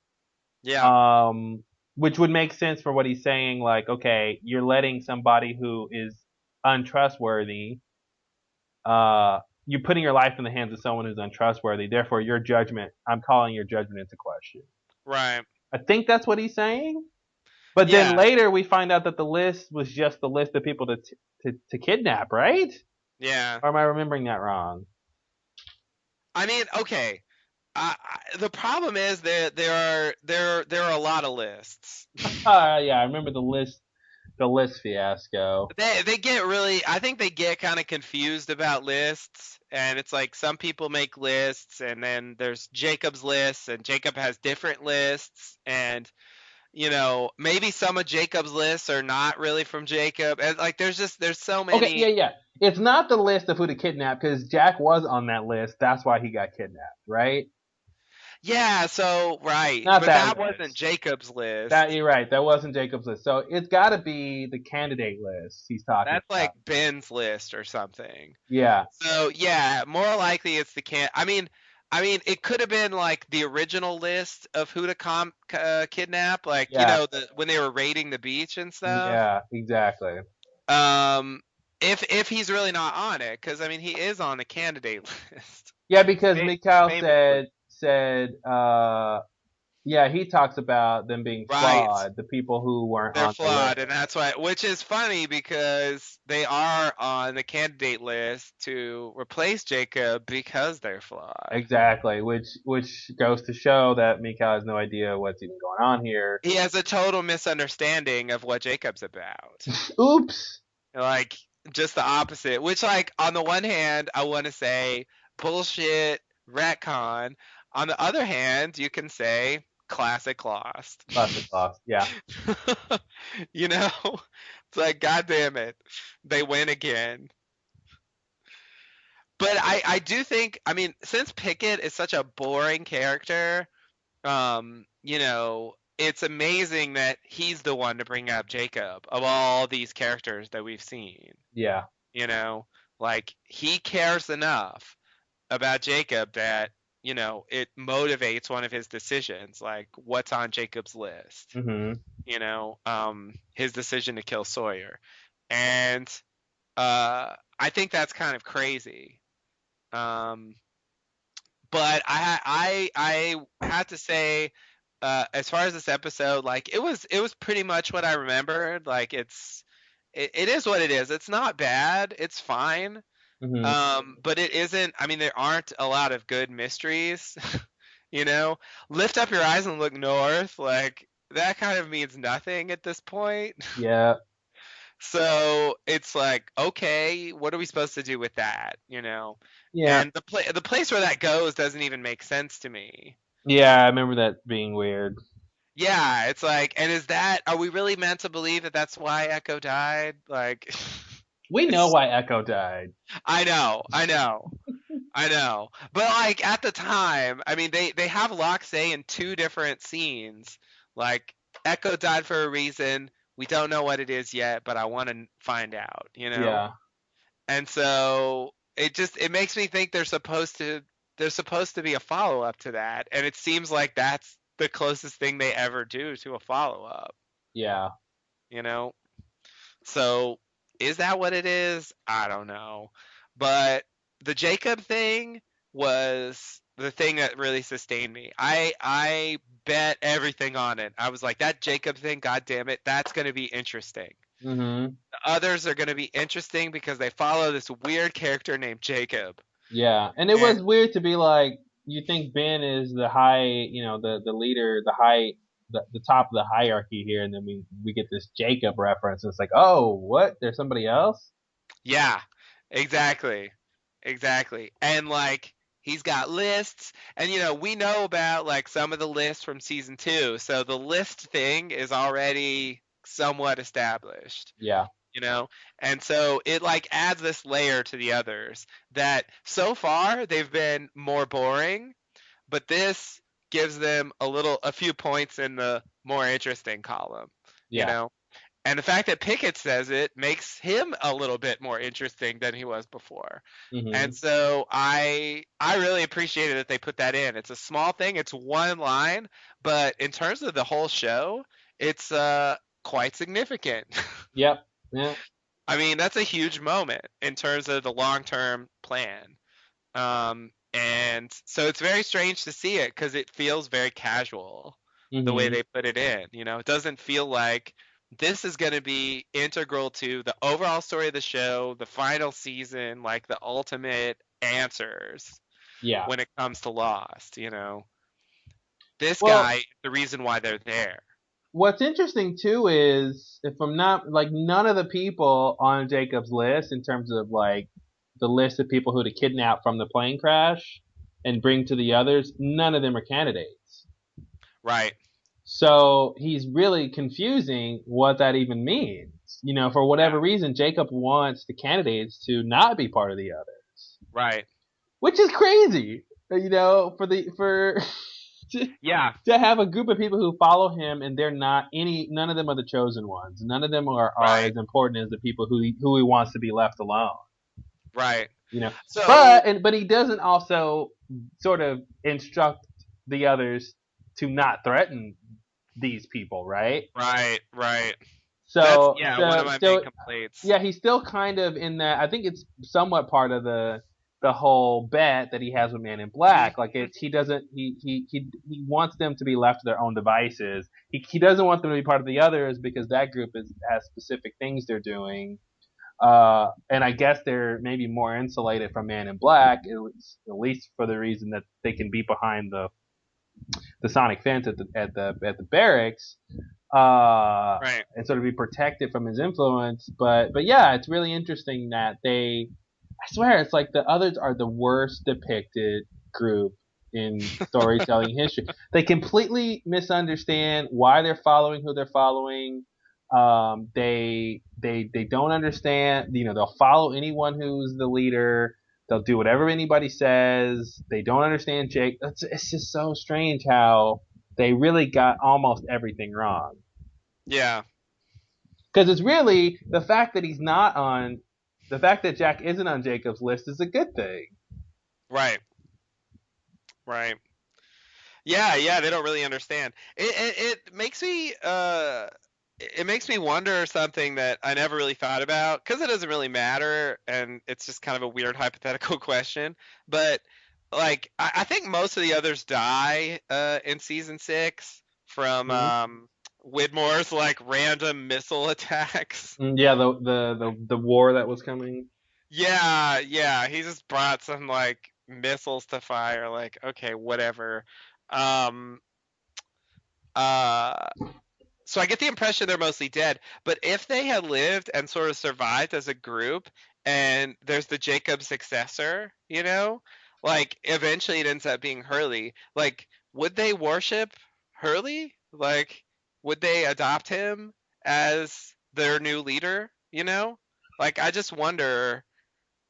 S2: Yeah.
S1: Um, which would make sense for what he's saying. Like, okay, you're letting somebody who is untrustworthy, you're putting your life in the hands of someone who's untrustworthy. Therefore, your judgment, I'm calling your judgment into question.
S2: Right.
S1: I think that's what he's saying. But then
S2: Yeah.
S1: later we find out that the list was just the list of people to kidnap, right?
S2: Yeah.
S1: Or am I remembering that wrong?
S2: I mean, okay. The problem is that there are a lot of lists.
S1: Yeah, I remember the list fiasco.
S2: They get really, I think they get kind of confused about lists, and it's like some people make lists and then there's Jacob's lists and Jacob has different lists, and maybe some of Jacob's lists are not really from Jacob, and like there's so
S1: Okay, yeah,
S2: many.
S1: yeah. It's not the list of who to kidnap because Jack was on that list. That's why he got kidnapped, right?
S2: Yeah, so right,
S1: Not
S2: but
S1: that
S2: that wasn't
S1: list.
S2: Jacob's
S1: That
S2: list.
S1: you're right. That wasn't Jacob's list. So it's got to be the candidate list he's talking
S2: That's like
S1: about.
S2: Ben's list or something.
S1: Yeah,
S2: So yeah, more likely it's the can. I mean, it could have been like the original list of who to kidnap, like
S1: yeah,
S2: when they were raiding the beach and stuff.
S1: yeah. Exactly.
S2: Um, if he's really not on it, because I mean he is on the candidate list,
S1: Yeah, because Mikhail
S2: famously.
S1: said yeah, he talks about them being
S2: Right.
S1: flawed, the people who weren't
S2: They're
S1: on the list.
S2: flawed, and that's why, which is funny because they are on the candidate list to replace Jacob because they're flawed.
S1: Exactly, which goes to show that Mikhail has no idea what's even going on here.
S2: He has a total misunderstanding of what Jacob's about.
S1: Oops.
S2: Like just the opposite. Which, like, on the one hand, I want to say bullshit, retcon. On the other hand, you can say classic Lost.
S1: Classic loss. Yeah.
S2: you know, it's like, God damn it, they win again. But I do think, I mean, since Pickett is such a boring character, it's amazing that he's the one to bring up Jacob of all these characters that we've seen.
S1: Yeah.
S2: You know, like he cares enough about Jacob that, it motivates one of his decisions, like what's on Jacob's list,
S1: Mhm.
S2: his decision to kill Sawyer. And I think that's kind of crazy. Um, but I had to say, as far as this episode, like it was pretty much what I remembered. Like it is what it is. It's not bad. It's fine.
S1: Mhm.
S2: But it isn't. I mean, there aren't a lot of good mysteries. you know, Lift up your eyes and look north. Like that kind of means nothing at this point.
S1: Yeah.
S2: So it's like, okay, what are we supposed to do with that?
S1: Yeah.
S2: And the place where that goes doesn't even make sense to me.
S1: Yeah, I remember that being weird.
S2: Yeah, it's like, and are we really meant to believe that that's why Echo died? Like,
S1: We know
S2: it's,
S1: why Echo died.
S2: I know. But like at the time, I mean, they have Loxay in two different scenes. Like, Echo died for a reason. We don't know what it is yet, but I want to find out.
S1: Yeah.
S2: And so it makes me think there's supposed to be a follow up to that, and it seems like that's the closest thing they ever do to a follow up,
S1: Yeah.
S2: you know? So is that what it is? I don't know. But the Jacob thing was the thing that really sustained me. I bet everything on it. I was like, that Jacob thing, god damn it, that's going to be interesting.
S1: Mhm.
S2: The others are going to be interesting because they follow this weird character named Jacob.
S1: Yeah. And it
S2: And
S1: was weird to be like, you think Ben is the high, the leader, the top of the hierarchy here, and then we get this Jacob reference. And it's like, oh, what? There's somebody else?
S2: yeah, exactly. Exactly. And like he's got lists, and we know about like some of the lists from season 2. So the list thing is already somewhat established,
S1: Yeah.
S2: you know? And so it like adds this layer to the others that so far they've been more boring, but this gives them a few points in the more interesting column, you
S1: Yeah.
S2: know? And the fact that Pickett says it makes him a little bit more interesting than he was before. And
S1: Mhm.
S2: so I really appreciated that they put that in. It's a small thing, it's one line, but in terms of the whole show, it's quite significant.
S1: Yep. Yeah.
S2: I mean, that's a huge moment in terms of the long-term plan. And so it's very strange to see it because it feels very casual the way
S1: Mhm.
S2: they put it in. It doesn't feel like this is going to be integral to the overall story of the show, the final season, like the ultimate answers
S1: Yeah.
S2: when it comes to Lost. This
S1: Well,
S2: guy, the reason why they're there.
S1: what's interesting too is if I'm not like none of the people on Jacob's list in terms of like the list of people who to kidnap from the plane crash and bring to the others, none of them are candidates.
S2: Right,
S1: So he's really confusing what that even means. For
S2: yeah,
S1: whatever reason, Jacob wants the candidates to not be part of the others,
S2: right.
S1: which is crazy. For to,
S2: Yeah,
S1: to have a group of people who follow him and none of them are the chosen ones. None of them are
S2: right,
S1: as important as the people who he wants to be left alone.
S2: right.
S1: You know,
S2: So,
S1: but he doesn't also sort of instruct the others to not threaten these people, right?
S2: right, right. That's,
S1: So
S2: yeah, one of
S1: so
S2: my main
S1: so
S2: complaints.
S1: yeah, he's still kind of in that. I think it's somewhat part of the whole bet that he has with Man in Black. Like
S2: Mhm.
S1: he doesn't he wants them to be left to their own devices. He doesn't want them to be part of the others because that group has specific things they're doing. And I guess they're maybe more insulated from Man in Black, at least for the reason that they can be behind the sonic fence at the barracks,
S2: Right.
S1: and sort of be protected from his influence. But yeah, it's really interesting that I swear, it's like the others are the worst depicted group in storytelling history. They completely misunderstand why they're following who they're following. They don't understand. They'll follow anyone who's the leader. They'll do whatever anybody says. They don't understand Jake. It's just so strange how they really got almost everything wrong.
S2: Yeah.
S1: Because it's really the fact that Jack isn't on Jacob's list is a good thing.
S2: Right. Right. Yeah, yeah, they don't really understand. It makes me wonder something that I never really thought about because it doesn't really matter and it's just kind of a weird hypothetical question. But like I think most of the others die in season 6 from
S1: Hmm.
S2: Widmore's like random missile attacks.
S1: Yeah, the war that was coming.
S2: Yeah, yeah, he just brought some like missiles to fire, like, okay, whatever. Um uh So I get the impression they're mostly dead. But if they had lived and sort of survived as a group, and there's the Jacob successor, like eventually it ends up being Hurley. Like, would they worship Hurley? Like, would they adopt him as their new leader? Like, I just wonder.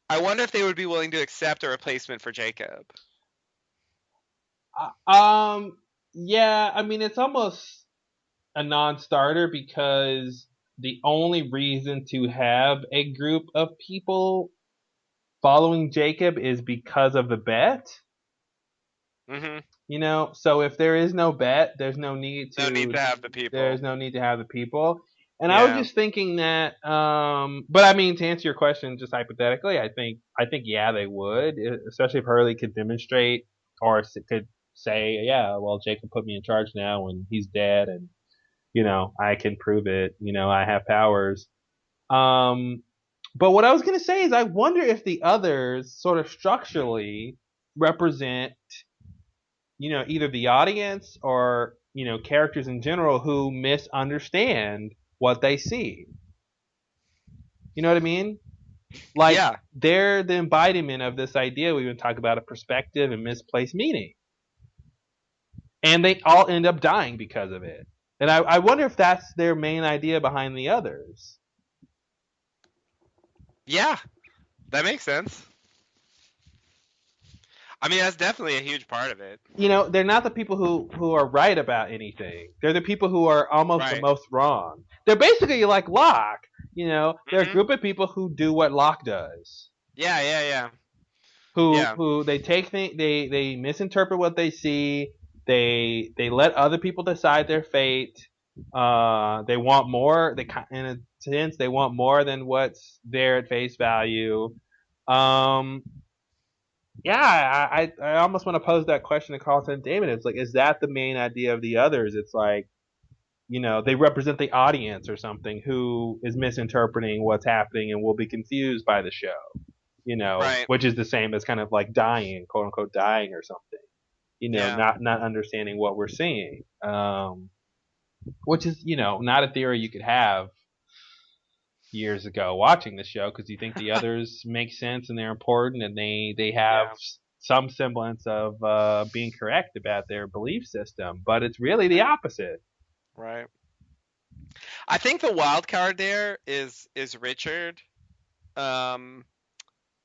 S2: I wonder if they would be willing to accept a replacement for Jacob.
S1: Um, yeah, I mean, it's almost a non-starter because the only reason to have a group of people following Jacob is because of the bet.
S2: Hmm.
S1: So if there is no bet, there's no need
S2: No need
S1: to
S2: to have the people.
S1: there's no need to have the people. And I was
S2: Yeah.
S1: just thinking that but I mean, to answer your question just hypothetically, I think yeah, they would, especially if Hurley could demonstrate or could say, yeah, well, Jacob put me in charge now and he's dead and I can prove it, I have powers. Um but what I was going to say is I wonder if the others sort of structurally represent either the audience or, characters in general who misunderstand what they see. You know what I mean? Like,
S2: Yeah.
S1: they're the embodiment of this idea we've been talking about, a perspective and misplaced meaning. And they all end up dying because of it. And I wonder if that's their main idea behind the others.
S2: Yeah. That makes sense. I mean, that's definitely a huge part of it.
S1: They're not the people who are right about anything. They're the people who are almost the
S2: Right.
S1: most wrong. They're basically like Locke. They're a
S2: Hmm.
S1: group of people who do what Locke does.
S2: Yeah, yeah, yeah.
S1: who
S2: Yeah.
S1: who they take they misinterpret what they see. They let other people decide their fate. They want more. In a sense, they want more than what's there at face value. Um, yeah, I almost want to pose that question to Carlton and Damon. It's like, is that the main idea of the others? It's like, they represent the audience or something who is misinterpreting what's happening and will be confused by the show.
S2: Right.
S1: Which is the same as kind of like dying, quote unquote, dying or something.
S2: Yeah.
S1: Not understanding what we're seeing. Which is, not a theory you could have years ago watching the show because you think the others make sense and they're important and they have
S2: Yeah.
S1: some semblance of being correct about their belief system, but it's really the
S2: Right.
S1: opposite.
S2: Right. I think the wild card there is Richard. Um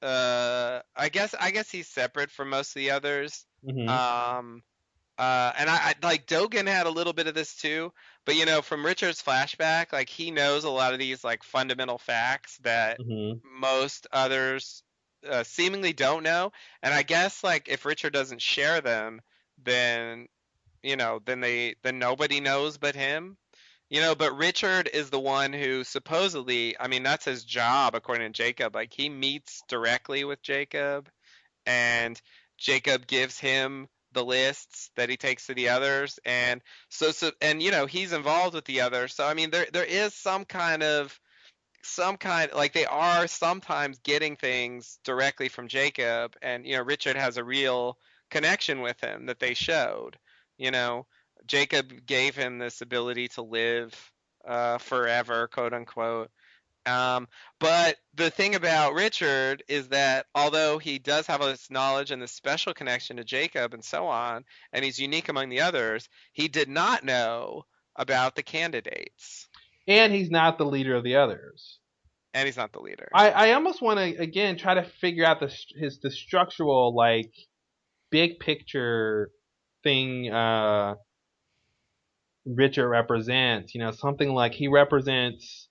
S2: I guess he's separate from most of the others.
S1: Hmm.
S2: Um and I like Dogen had a little bit of this too, but from Richard's flashback, like he knows a lot of these like fundamental facts that
S1: Hmm.
S2: most others seemingly don't know. And I guess like if Richard doesn't share them, then then nobody knows but him. But Richard is the one who supposedly, I mean, that's his job according to Jacob. Like he meets directly with Jacob, and Jacob gives him the lists that he takes to the others, and and he's involved with the others. So I mean, there is some kind like they are sometimes getting things directly from Jacob, and Richard has a real connection with him that they showed. You know, Jacob gave him this ability to live forever, quote unquote. Um, but the thing about Richard is that although he does have all this knowledge and this special connection to Jacob and so on, and he's unique among the others, he did not know about the candidates,
S1: And he's not the leader of the others.
S2: and he's not the leader.
S1: I almost want to again try to figure out the structural, like, big picture thing Richard represents. Something like he represents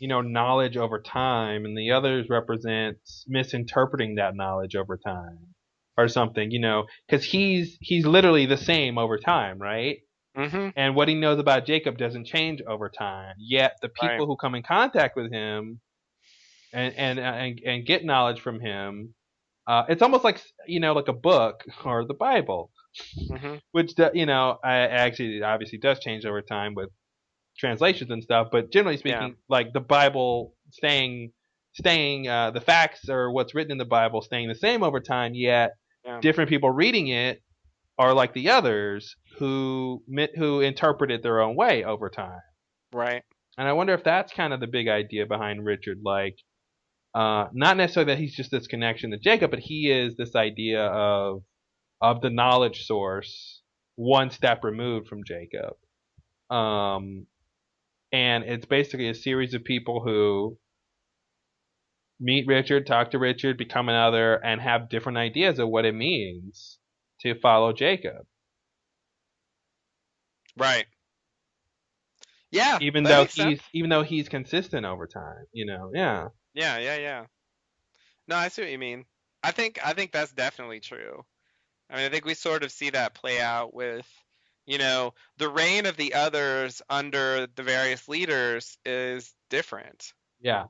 S1: knowledge over time, and the others represent misinterpreting that knowledge over time, or something. Because he's literally the same over time, right?
S2: Mm-hmm.
S1: And what he knows about Jacob doesn't change over time. Yet the
S2: Right.
S1: people who come in contact with him and get knowledge from him, it's almost like like a book or the Bible,
S2: Mm-hmm.
S1: which I actually obviously does change over time with translations and stuff. But generally
S2: Yeah.
S1: speaking, like the Bible staying the facts or what's written in the Bible staying the same over time. Yet
S2: Yeah.
S1: different people reading it are like the others who interpret it their own way over time.
S2: Right.
S1: And I wonder if that's kind of the big idea behind Richard, like not necessarily that he's just this connection to Jacob, but he is this idea of the knowledge source one step removed from Jacob. Um, and it's basically a series of people who meet Richard, talk to Richard, become another, and have different ideas of what it means to follow Jacob.
S2: Right. Yeah, that makes sense.
S1: Even though he's consistent over time, you know, yeah.
S2: Yeah, yeah, yeah. No, I see what you mean. I think that's definitely true. I mean, I think we sort of see that play out with, the reign of the others under the various leaders is different.
S1: Yeah.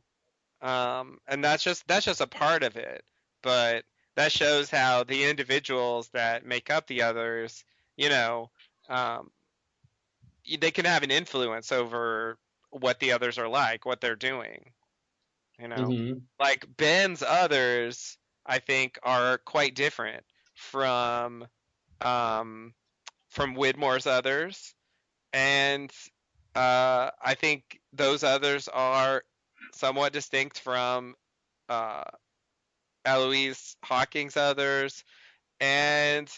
S2: And that's just a part of it. But that shows how the individuals that make up the others, you know, um, they can have an influence over what the others are like, what they're doing. You know,
S1: Mhm.
S2: like Ben's others, I think, are quite different from um, from Widmore's others, and I think those others are somewhat distinct from uh, Eloise Hawking's others, and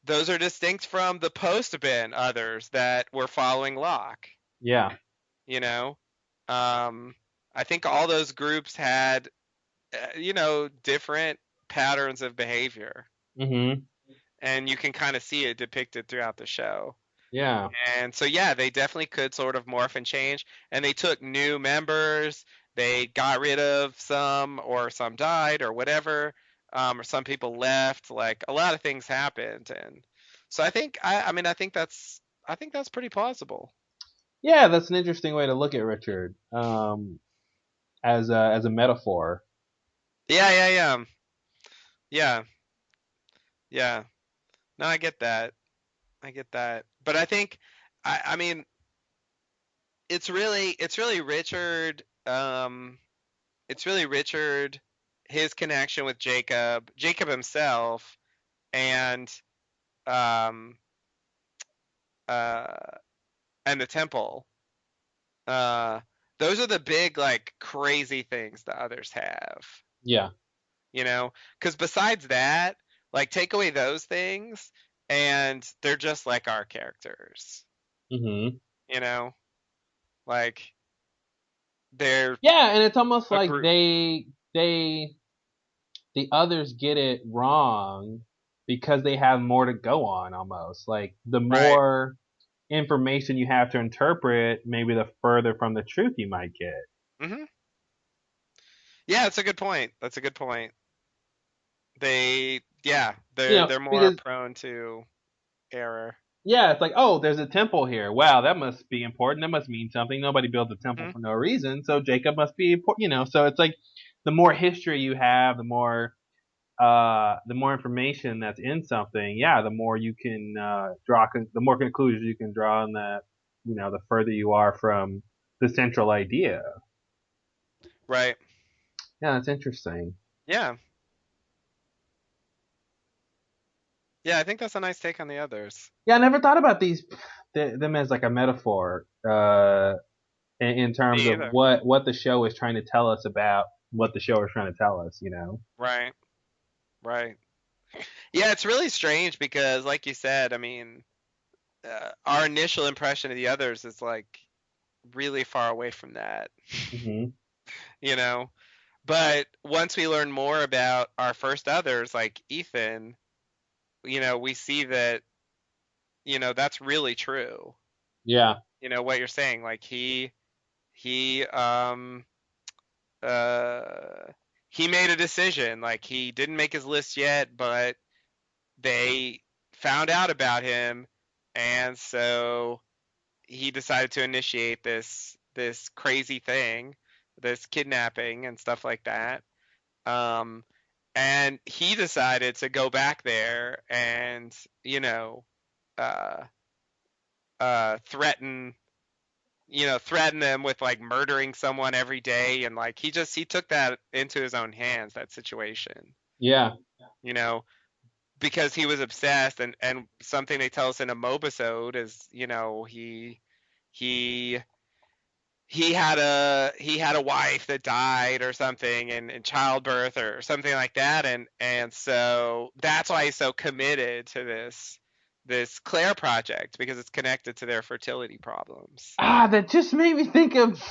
S2: those are distinct from the post-Ben others that were following Locke.
S1: Yeah.
S2: You know, um, I think all those groups had different patterns of behavior,
S1: Mhm.
S2: and you can kind of see it depicted throughout the show.
S1: Yeah.
S2: And so, yeah, they definitely could sort of morph and change. And they took new members. They got rid of some, or some died, or whatever. Or some people left. Like a lot of things happened, and so I mean, I think that's pretty plausible.
S1: Yeah, that's an interesting way to look at Richard. As a metaphor.
S2: Yeah, yeah, yeah, yeah, yeah. No, I get that. I get that. But I think, I mean, it's really Richard. It's really Richard, his connection with Jacob himself, and um, uh, and the temple. Uh, those are the big, like, crazy things the others have.
S1: Yeah.
S2: Because besides that, like, take away those things, and they're just like our characters.
S1: Mhm.
S2: You know, like they're
S1: Yeah, and it's almost
S2: a
S1: like
S2: group.
S1: they the others get it wrong because they have more to go on almost. Like the
S2: Right.
S1: more information you have to interpret, maybe the further from the truth you might get.
S2: hmm Yeah, that's a good point. That's a good point. Yeah,
S1: You
S2: they're
S1: know,
S2: they're more
S1: because
S2: prone to error.
S1: yeah, it's like, oh, there's a temple here. Wow, that must be important. That must mean something. Nobody built a temple
S2: hmm
S1: for no reason, so Jacob must be important. So it's like the more history you have, the more information that's in something, yeah, the more you can the more conclusions you can draw, and that the further you are from the central idea.
S2: Right.
S1: Yeah, that's interesting.
S2: Yeah. Yeah, I think that's a nice take on the others.
S1: Yeah, I never thought about them as like a metaphor in terms
S2: Me
S1: of
S2: either.
S1: what the show is trying to tell us about what the show is trying to tell us.
S2: Right. Right. Yeah, it's really strange because, like you said, I mean, our initial impression of the others is like really far away from that,
S1: Hmm.
S2: you know? But once we learn more about our first others, like Ethan, we see that, that's really true.
S1: Yeah.
S2: What you're saying, like he uh he made a decision. Like he didn't make his list yet, but they found out about him, and so he decided to initiate this crazy thing, this kidnapping and stuff like that. Um and he decided to go back there and, you know, uh threaten threaten them with like murdering someone every day, and like he took that into his own hands, that situation.
S1: Yeah.
S2: You know, because he was obsessed, and something they tell us in a mobisode is, he he had a wife that died or something in childbirth or something like that, and so that's why he's so committed to this Claire project, because it's connected to their fertility problems.
S1: That just made me think of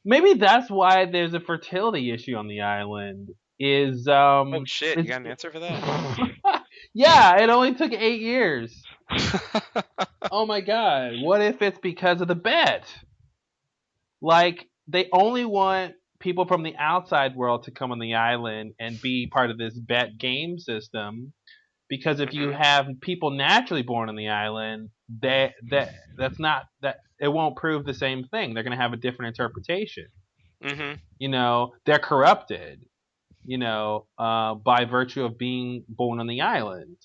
S1: maybe that's why there's a fertility issue on the island. Is
S2: Oh shit, you
S1: it's
S2: got an answer for that?
S1: yeah, it only took 8 years. Oh my god, what if it's because of the bet? Like they only want people from the outside world to come on the island and be part of this bet game system because if you
S2: Mhm.
S1: have people naturally born on the island, that's not that it won't prove the same thing. They're going to have a different interpretation.
S2: Mhm.
S1: They're corrupted. By virtue of being born on the island.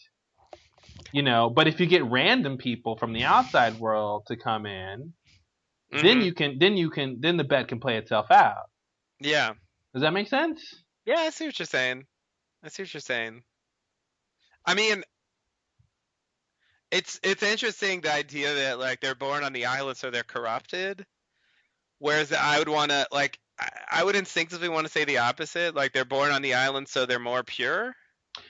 S1: But if you get random people from the outside world to come in, then
S2: Mhm.
S1: then the bet can play itself out.
S2: Yeah.
S1: Does that make sense?
S2: Yeah, I see what you're saying. I see what you're saying. I mean, it's interesting, the idea that like they're born on the island so they're corrupted, whereas I would want to like I would instinctively want to say the opposite, like they're born on the island so they're more pure.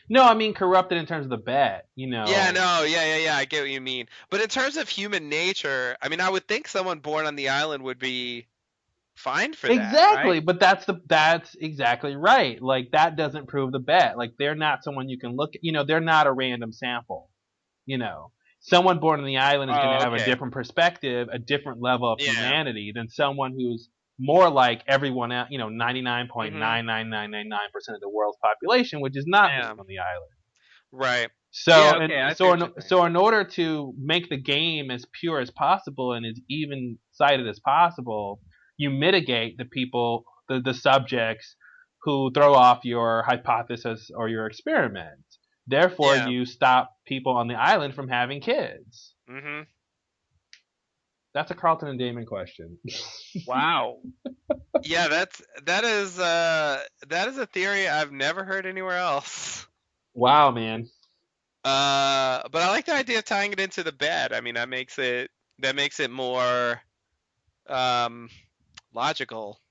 S1: No, I mean corrupted in terms of the bet.
S2: Yeah, no, yeah, I get what you mean. But in terms of human nature, I mean, I would think someone born on the island would be fine for that,
S1: Exactly,
S2: right?
S1: but that's exactly right. Like that doesn't prove the bet. Like they're not someone you can look. They're not a random sample. You know, Someone born on the island is going to
S2: Oh,
S1: have a
S2: okay.
S1: different perspective, a different level of
S2: Yeah.
S1: humanity than someone who's more like everyone else. 99.99999% of the world's population, which is not born
S2: Yeah.
S1: on the island.
S2: Right.
S1: So
S2: Yeah,
S1: and
S2: okay, I see
S1: so
S2: what
S1: in,
S2: you're saying.
S1: so in order to make the game as pure as possible and as even sided as possible, you mitigate the people, the subjects who throw off your hypothesis or your experiment. Therefore,
S2: Yeah.
S1: you stop people on the island from having kids.
S2: Mhm.
S1: That's a Carlton and Damon question.
S2: Wow. Yeah, that is a theory I've never heard anywhere else.
S1: Wow, man.
S2: But I like the idea of tying it into the bed. I mean, that makes it more um logical,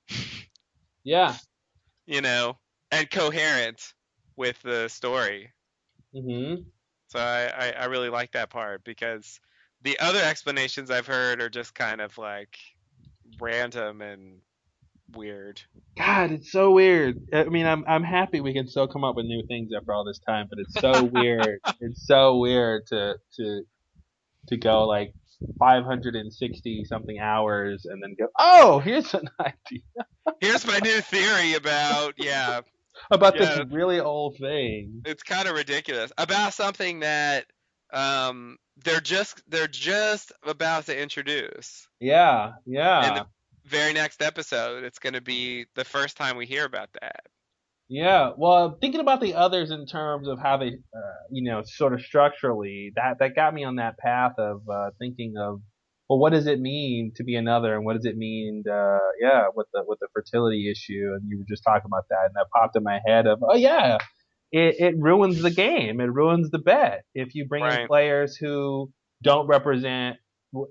S1: Yeah.
S2: you know, and coherent with the story.
S1: Mhm.
S2: So I really like that part, because the other explanations I've heard are just kind of like random and weird.
S1: God, it's so weird. I mean, I'm happy we can still come up with new things after all this time, but it's so weird. It's so weird to go like 560 something hours and then go, oh, here's an idea
S2: Here's my new theory about, yeah,
S1: about this
S2: yeah,
S1: really old thing.
S2: it's kind of ridiculous, about something that they're just about to introduce
S1: Yeah,
S2: in the
S1: yeah,
S2: very next episode. It's going to be the first time we hear about that.
S1: yeah. Well, thinking about the others in terms of how they, sort of structurally, that got me on that path of thinking of, well, what does it mean to be another, and what does it mean, yeah, with the fertility issue, and you were just talking about that, and that popped in my head of, oh yeah, it ruins the game. It ruins the bet if you bring in
S2: Right.
S1: players who don't represent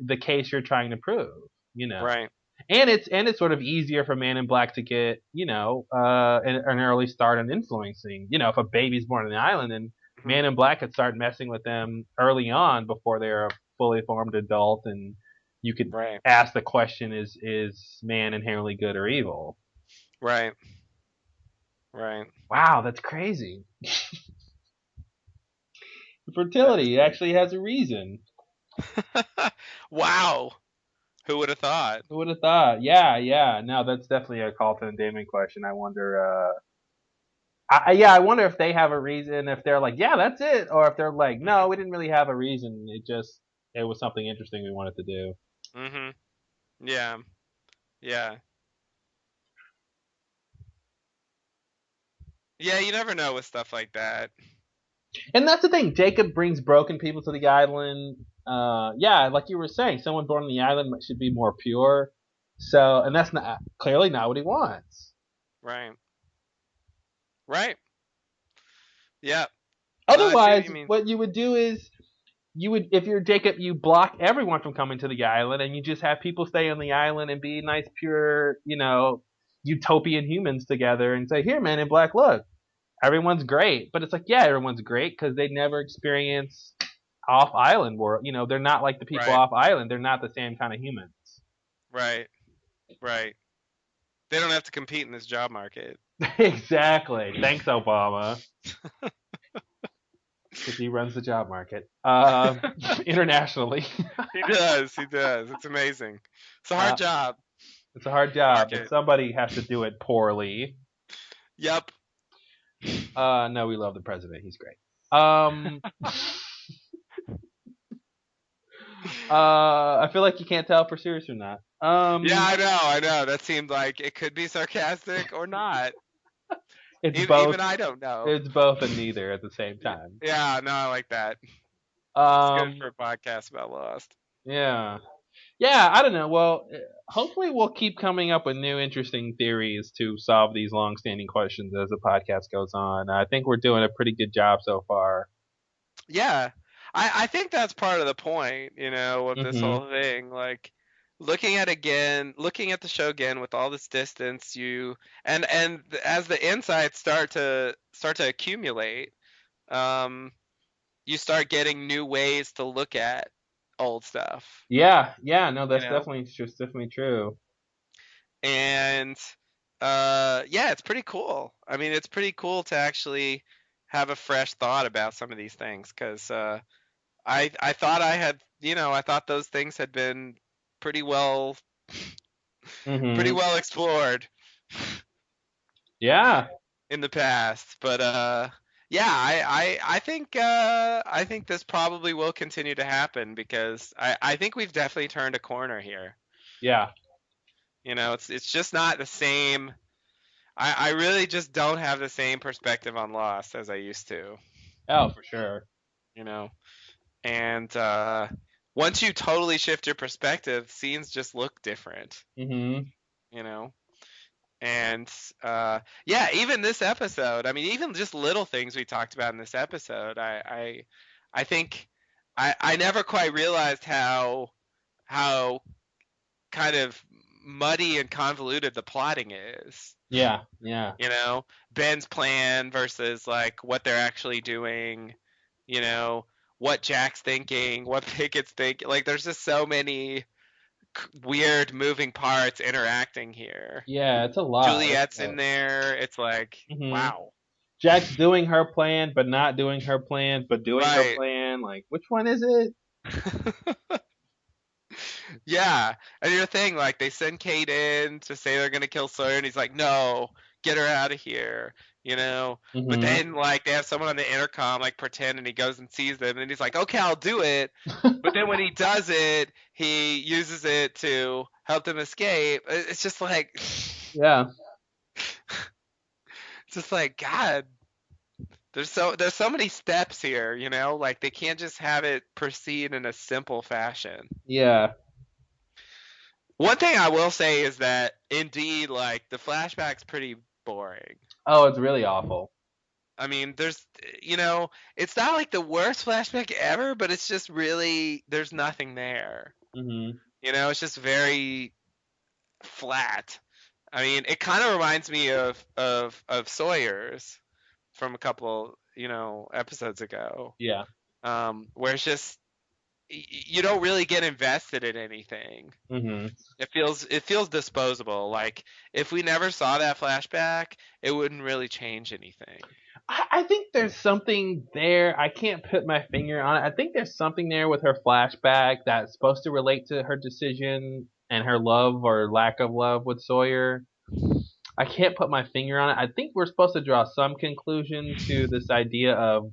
S1: the case you're trying to prove.
S2: Right.
S1: And it's sort of easier for Man in Black to get an early start on influencing. If a baby's born on the island, and
S2: Mhm.
S1: Man in Black could start messing with them early on before they're a fully formed adult, and you could
S2: Right.
S1: ask the question: Is man inherently good or evil?
S2: Right. Right.
S1: Wow, that's crazy.
S2: That is
S1: Fertility
S2: crazy.
S1: actually has a reason.
S2: Wow. Who would have thought?
S1: Who would have thought? Yeah, yeah. No, that's definitely a Carlton and Damon question. I wonder. Yeah, I wonder if they have a reason. If they're like, yeah, that's it, or if they're like, no, we didn't really have a reason. It was something interesting we wanted to do.
S2: Mhm. Yeah. Yeah. Yeah, you never know with stuff like that.
S1: And that's the thing. Jacob brings broken people to the island. Yeah, like you were saying, someone born on the island should be more pure. So, and that's not clearly not what he wants.
S2: Right. Right. Yeah. I see what
S1: Otherwise,
S2: you mean.
S1: what you would do is you would, if you're Jacob, you block everyone from coming to the island, and you just have people stay on the island and be nice, pure, utopian humans together, and say, "Here, man in black, look, everyone's great." But it's like, yeah, everyone's great because they never experience off island world. They're not like the people
S2: Right,
S1: off island. They're not the same kind of humans.
S2: right, right. They don't have to compete in this job market.
S1: Exactly. Thanks, Obama, because he runs the job market internationally.
S2: He does. He does. It's amazing. It's a hard
S1: uh,
S2: job
S1: it's a hard job, but
S2: market.
S1: somebody has to do it poorly.
S2: Yep.
S1: No, we love the president. He's great. Um, I feel like you can't tell if we're serious or not.
S2: Yeah, I know. I know. That seemed like it could be sarcastic or not.
S1: It's both.
S2: Even I don't know.
S1: It's both and neither at the same time.
S2: Yeah, no, I like that. It's good
S1: Um,
S2: for a podcast about Lost.
S1: yeah, yeah. I don't know. Well, hopefully we'll keep coming up with new interesting theories to solve these long-standing questions as the podcast goes on. I think we're doing a pretty good job so far.
S2: Yeah, I think that's part of the point, of this
S1: Hmm.
S2: whole thing. Like looking at the show again with all this distance, as the insights start to accumulate, um, you start getting new ways to look at old stuff,
S1: Yeah, yeah. No,
S2: you
S1: that's
S2: know,
S1: definitely true.
S2: and yeah, it's pretty cool. I mean, it's pretty cool to actually have a fresh thought about some of these things because I thought I thought those things had been pretty well pretty
S1: Hmm.
S2: well explored
S1: Yeah,
S2: in the past, but yeah, I think this probably will continue to happen because I think we've definitely turned a corner here.
S1: yeah.
S2: It's just not the same. I really just don't have the same perspective on Lost as I used to,
S1: Oh, for sure.
S2: you know. And once you totally shift your perspective, scenes just look different,
S1: Hmm.
S2: you know. And yeah, even this episode, I mean, even just little things we talked about in this episode, I think I never quite realized how kind of muddy and convoluted the plotting is.
S1: Yeah, yeah.
S2: Ben's plan versus like what they're actually doing, you know, what Jack's thinking, what Pickett's thinking. Like, there's just so many weird moving parts interacting here.
S1: Yeah, it's a lot.
S2: Juliet's in there. It's like,
S1: Hmm.
S2: wow.
S1: Jack's doing her plan, but not doing her plan, but doing her
S2: Right.
S1: plan. Like, which one is it?
S2: Yeah. And your thing, like, they send Kate in to say they're gonna kill Sawyer, and he's like, no, get her out of here. But
S1: Hmm.
S2: then, like, they have someone on the intercom, like, pretend, and he goes and sees them, and he's like, okay, I'll do it. But then when he does it, he uses it to help them escape. It's just like,
S1: Yeah,
S2: God, there's so many steps here, like they can't just have it proceed in a simple fashion.
S1: yeah.
S2: One thing I will say is that indeed, like, the flashback's pretty boring.
S1: Oh, it's really awful.
S2: I mean, it's not like the worst flashback ever, but it's just really there's nothing there.
S1: Hmm.
S2: It's just very flat. I mean, it kind of reminds me of Sawyer's from a couple, episodes ago,
S1: Yeah.
S2: where it's just you don't really get invested in anything.
S1: Hmm.
S2: It feels disposable. Like, if we never saw that flashback, it wouldn't really change anything.
S1: I think there's something there. I can't put my finger on it. I think there's something there with her flashback that's supposed to relate to her decision and her love or lack of love with Sawyer. I can't put my finger on it. I think we're supposed to draw some conclusion to this idea of,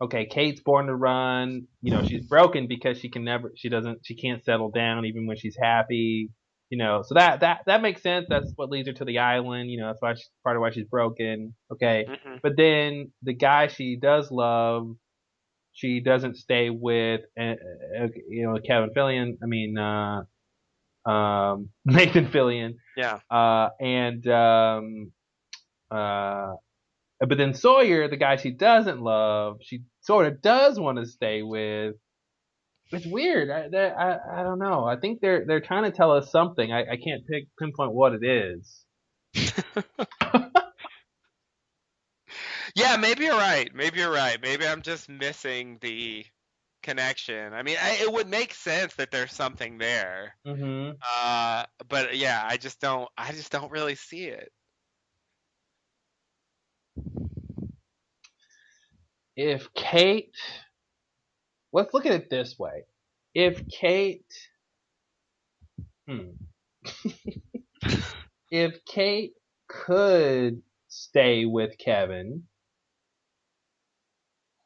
S1: okay, Kate's born to run. She's broken because she can't settle down even when she's happy. So that makes sense. That's what leads her to the island. That's why part of why she's broken. Okay,
S2: Hmm.
S1: but then the guy she does love, she doesn't stay with. Kevin Fillion. I mean, Nathan Fillion.
S2: Yeah.
S1: And uh, But then Sawyer, the guy she doesn't love, she sort of does want to stay with. It's weird. I don't know. I think they're trying to tell us something. I can't pinpoint what it is.
S2: Yeah, maybe you're right. Maybe you're right. Maybe I'm just missing the connection. I mean, it would make sense that there's something there.
S1: Hmm.
S2: But yeah, I just don't really see it.
S1: If Kate, let's look at it this way. If Kate, hmm, if Kate could stay with Kevin,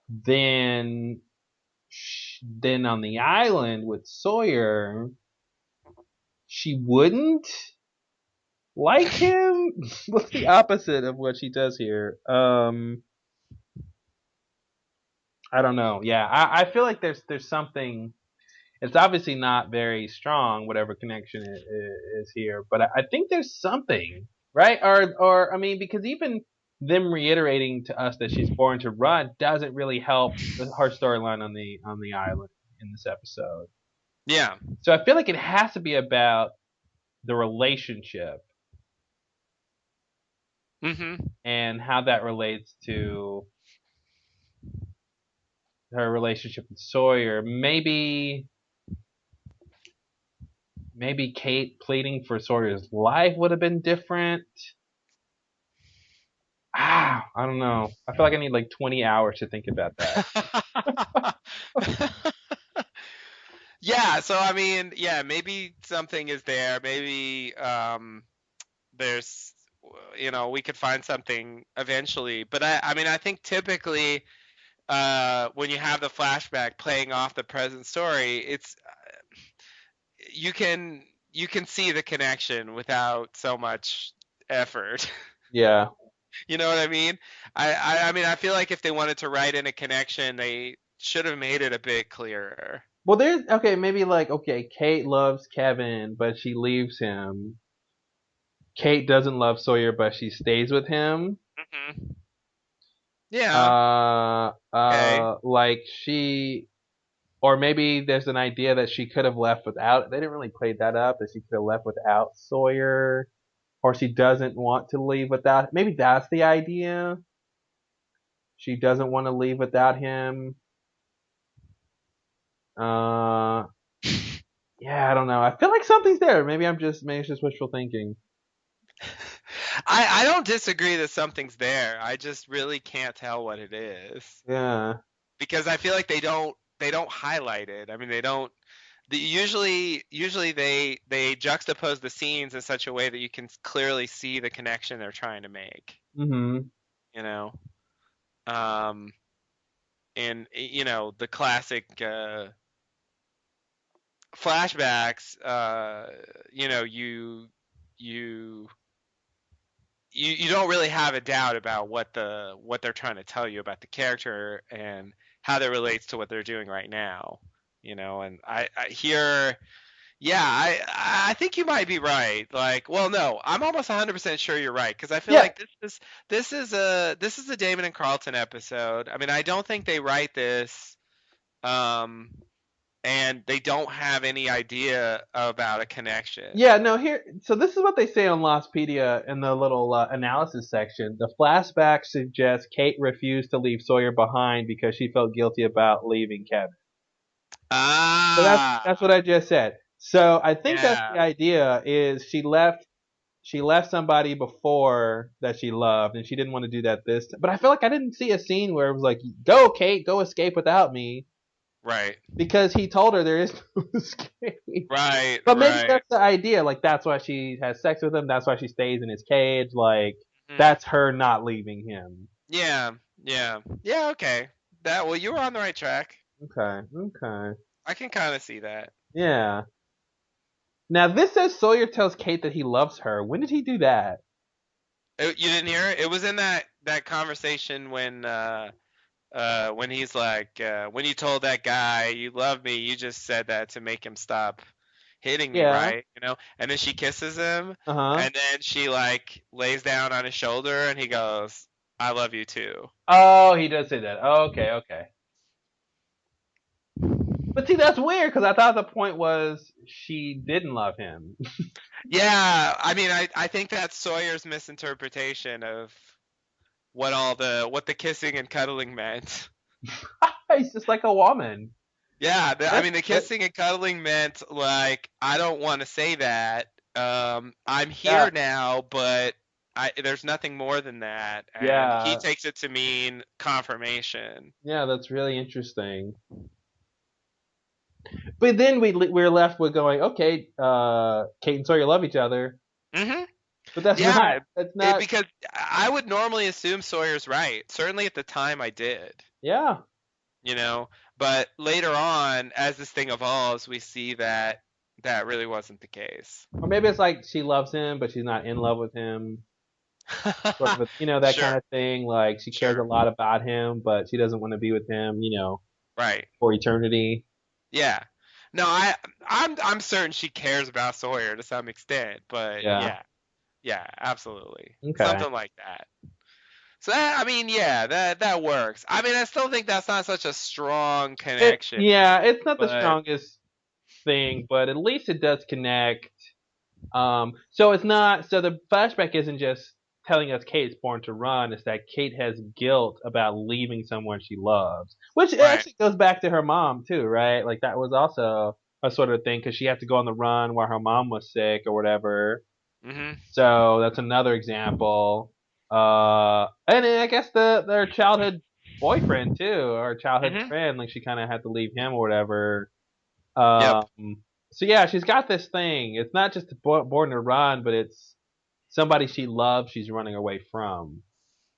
S1: then then on the island with Sawyer, she wouldn't like him. What's the opposite of what she does here? I don't know. Yeah, I feel like there's something. It's obviously not very strong, whatever connection is here, but I think there's something, right? Or I mean, because even them reiterating to us that she's born to run doesn't really help her storyline on the island in this episode.
S2: Yeah.
S1: So I feel like it has to be about the relationship
S2: Mhm.
S1: and how that relates to her relationship with Sawyer. Maybe Kate pleading for Sawyer's life would have been different. I don't know. I feel like I need like 20 hours to think about that.
S2: Yeah, so I mean, yeah, maybe something is there. Maybe there's we could find something eventually. But I mean, I think typically when you have the flashback playing off the present story, it's you can you can see the connection without so much effort.
S1: Yeah.
S2: You know what I mean? I mean, I feel like if they wanted to write in a connection, they should have made it a bit clearer.
S1: Well, there's okay. Maybe like okay, Kate loves Kevin, but she leaves him. Kate doesn't love Sawyer, but she stays with him.
S2: Hmm. Yeah. Okay.
S1: Like she, or maybe there's an idea that she could have left without. They didn't really play that up. That she could have left without Sawyer, or she doesn't want to leave without. Maybe that's the idea. She doesn't want to leave without him. Uh, yeah, I don't know. I feel like something's there. Maybe it's just wishful thinking.
S2: I don't disagree that something's there. I just really can't tell what it is
S1: Yeah.
S2: because I feel like they don't highlight it. I mean, they don't. Usually they juxtapose the scenes in such a way that you can clearly see the connection they're trying to make.
S1: Mhm.
S2: You know, um, and the classic flashbacks. You you don't really have a doubt about what they're trying to tell you about the character and how that relates to what they're doing right now. And I hear, yeah, I think you might be right. Like, well, no, I'm almost 100% sure you're right because I feel
S1: Yeah.
S2: like this is a Damon and Carlton episode. I mean, I don't think they write this um and they don't have any idea about a connection.
S1: Yeah, no, here. So this is what they say on Lostpedia in the little analysis section. The flashback suggests Kate refused to leave Sawyer behind because she felt guilty about leaving Kevin. So that's
S2: Ah,
S1: what I just said. So I think that's
S2: yeah.
S1: the idea is she left somebody before that she loved and she didn't want to do that this time. But I feel like I didn't see a scene where it was like, "Go, Kate, go escape without me."
S2: Right.
S1: Because he told her there is no escape.
S2: Right,
S1: But maybe
S2: right.
S1: that's the idea. Like that's why she has sex with him. That's why she stays in his cage. Like
S2: Mhm.
S1: that's her not leaving him.
S2: Yeah, yeah. Yeah, okay. Well, you were on the right track.
S1: Okay. Okay.
S2: I can kind of see that.
S1: Yeah. Now this says Sawyer tells Kate that he loves her. When did he do that?
S2: You didn't hear it? It was in that conversation when he's like when you told that guy you love me, you just said that to make him stop hitting me,
S1: Yeah.
S2: right? And then she kisses him
S1: Uh huh.
S2: and then she like lays down on his shoulder and he goes, I love you too.
S1: Oh, he does say that. Oh, okay, okay. But see, that's weird because I thought the point was she didn't love him.
S2: Yeah, I mean, I think that's Sawyer's misinterpretation of what the kissing and cuddling meant.
S1: He's just like a woman.
S2: Yeah, I
S1: That's
S2: mean, the
S1: that,
S2: kissing and cuddling meant like I don't want to say that. I'm
S1: yeah,
S2: here now, but there's nothing more than that, and he
S1: yeah,
S2: takes it to mean confirmation.
S1: yeah. That's really interesting. But then we're left with going, okay, Kate and Sawyer love each other,
S2: Hmm.
S1: but that's
S2: Yeah,
S1: not that's not.
S2: because I would normally assume Sawyer's right. Certainly at the time I did,
S1: Yeah,
S2: you know. But later on, as this thing evolves, we see that that really wasn't the case.
S1: or maybe it's like she loves him, but she's not in love with him. Sort of, that kind
S2: Sure,
S1: of thing. Like she cares a
S2: sure.
S1: lot about him, but she doesn't want to be with him,
S2: Right.
S1: for eternity.
S2: Yeah. No, I'm certain she cares about Sawyer to some extent, but
S1: Yeah.
S2: yeah. Yeah, absolutely.
S1: Okay.
S2: Something like that. So that, I mean, yeah, that works. I mean, I still think that's not such a strong connection,
S1: Yeah, it's not the
S2: but
S1: strongest thing, but at least it does connect. So it's not. So the flashback isn't just telling us Kate's born to run. It's that Kate has guilt about leaving someone she loves, which
S2: right.
S1: actually goes back to her mom too, right? Like that was also a sort of thing because she had to go on the run while her mom was sick or whatever.
S2: Mhm.
S1: So that's another example. And then I guess their childhood boyfriend too, or childhood
S2: Mhm.
S1: friend, like she kind of had to leave him or whatever.
S2: Yep.
S1: So yeah, she's got this thing. It's not just born to run, but it's somebody she loves. She's running away from.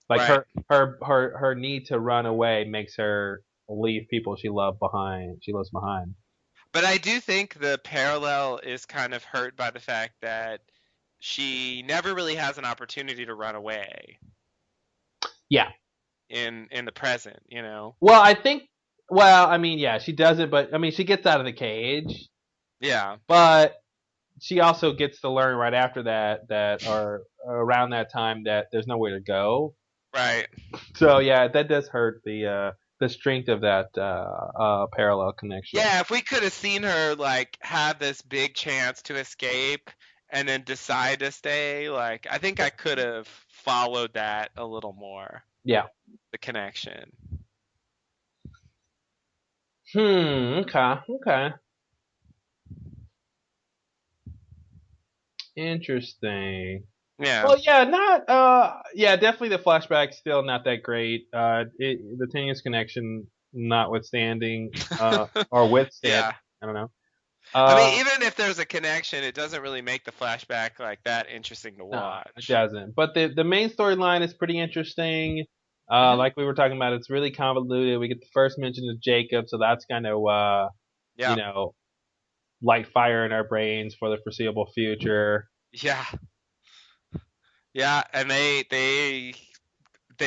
S1: Like
S2: Right.
S1: her need to run away makes her leave people she loved behind. She loves behind.
S2: But I do think the parallel is kind of hurt by the fact that she never really has an opportunity to run away
S1: Yeah.
S2: in the present, you know.
S1: Well, I think. Well, I mean, yeah, she does it, but I mean, she gets out of the cage,
S2: Yeah.
S1: but she also gets to learn right after that or around that time that there's nowhere to go.
S2: Right.
S1: So yeah, that does hurt the strength of that parallel connection.
S2: Yeah, if we could have seen her like have this big chance to escape and then decide to stay, like I think I could have followed that a little more,
S1: Yeah.
S2: the connection.
S1: Okay. Okay. Interesting.
S2: Yeah.
S1: Well, yeah, not yeah, definitely the flashback still not that great. The tenuous connection notwithstanding or withstanding,
S2: Yeah.
S1: I don't know.
S2: I
S1: Uh
S2: mean, even if there's a connection, it doesn't really make the flashback like that interesting to
S1: no, it
S2: watch.
S1: doesn't. But the main storyline is pretty interesting.
S2: Hmm.
S1: Like we were talking about, it's really convoluted. We get the first mention of Jacob, so that's kind of you
S2: Yeah.
S1: know, light fire in our brains for the foreseeable future.
S2: Yeah. Yeah, and they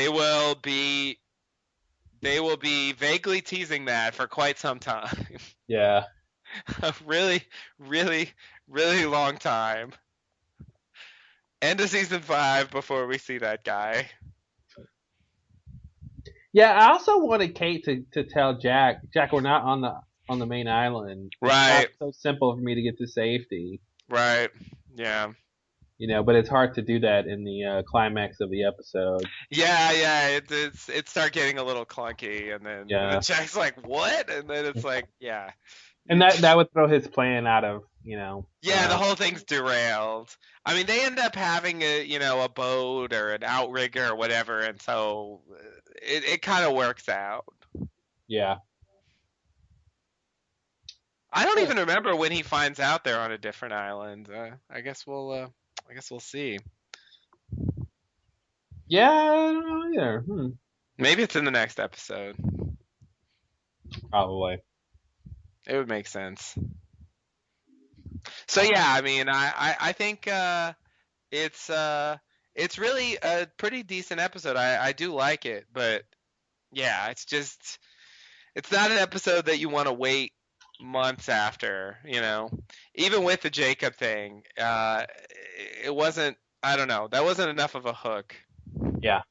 S2: will be they will be vaguely teasing that for quite some time.
S1: Yeah.
S2: A really, really, really long time. End of season 5 before we see that guy.
S1: Yeah, I also wanted Kate to tell Jack, we're not on the main island. It's not
S2: Right,
S1: so simple for me to get to safety,
S2: right. Yeah.
S1: but it's hard to do that in the climax of the episode.
S2: Yeah, yeah, it start getting a little clunky and then
S1: Yeah.
S2: Jack's like, "What?" And then it's like, yeah.
S1: And
S2: You,
S1: that would throw his plan out of,
S2: yeah, the whole thing's derailed. I mean, they end up having a boat or an outrigger or whatever, and so it kind of works out.
S1: yeah.
S2: I don't
S1: Yeah.
S2: even remember when he finds out they're on a different island. I guess we'll see.
S1: Yeah, I don't know either.
S2: Maybe it's in the next episode.
S1: Probably.
S2: It would make sense. So yeah, I mean, I think it's it's really a pretty decent episode. I do like it, but yeah, it's just it's not an episode that you want to wait months after, you know. Even with the Jacob thing, it wasn't. I don't know. That wasn't enough of a hook.
S1: Yeah.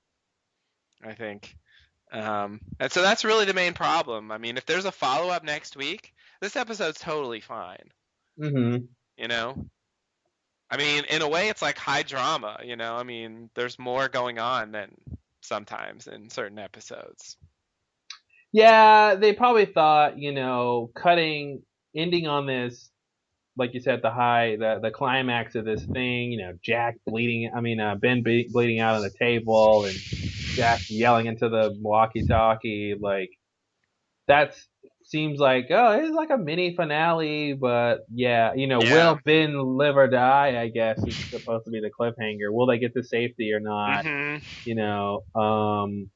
S2: I think. And so that's really the main problem. I mean, if there's a follow up next week, this episode's totally fine.
S1: Mhm.
S2: You know, I mean, in a way, it's like high drama. I mean, there's more going on than sometimes in certain episodes.
S1: Yeah, they probably thought, ending on this, like you said, the climax of this thing, Jack bleeding, I mean, bleeding out on the table and Jack yelling into the walkie-talkie, like, that's, seems like, oh, it's like a mini finale, but yeah,
S2: Yeah.
S1: will Ben live or die, I guess, is supposed to be the cliffhanger. Will they get to safety or not?
S2: Mhm.
S1: You know, um,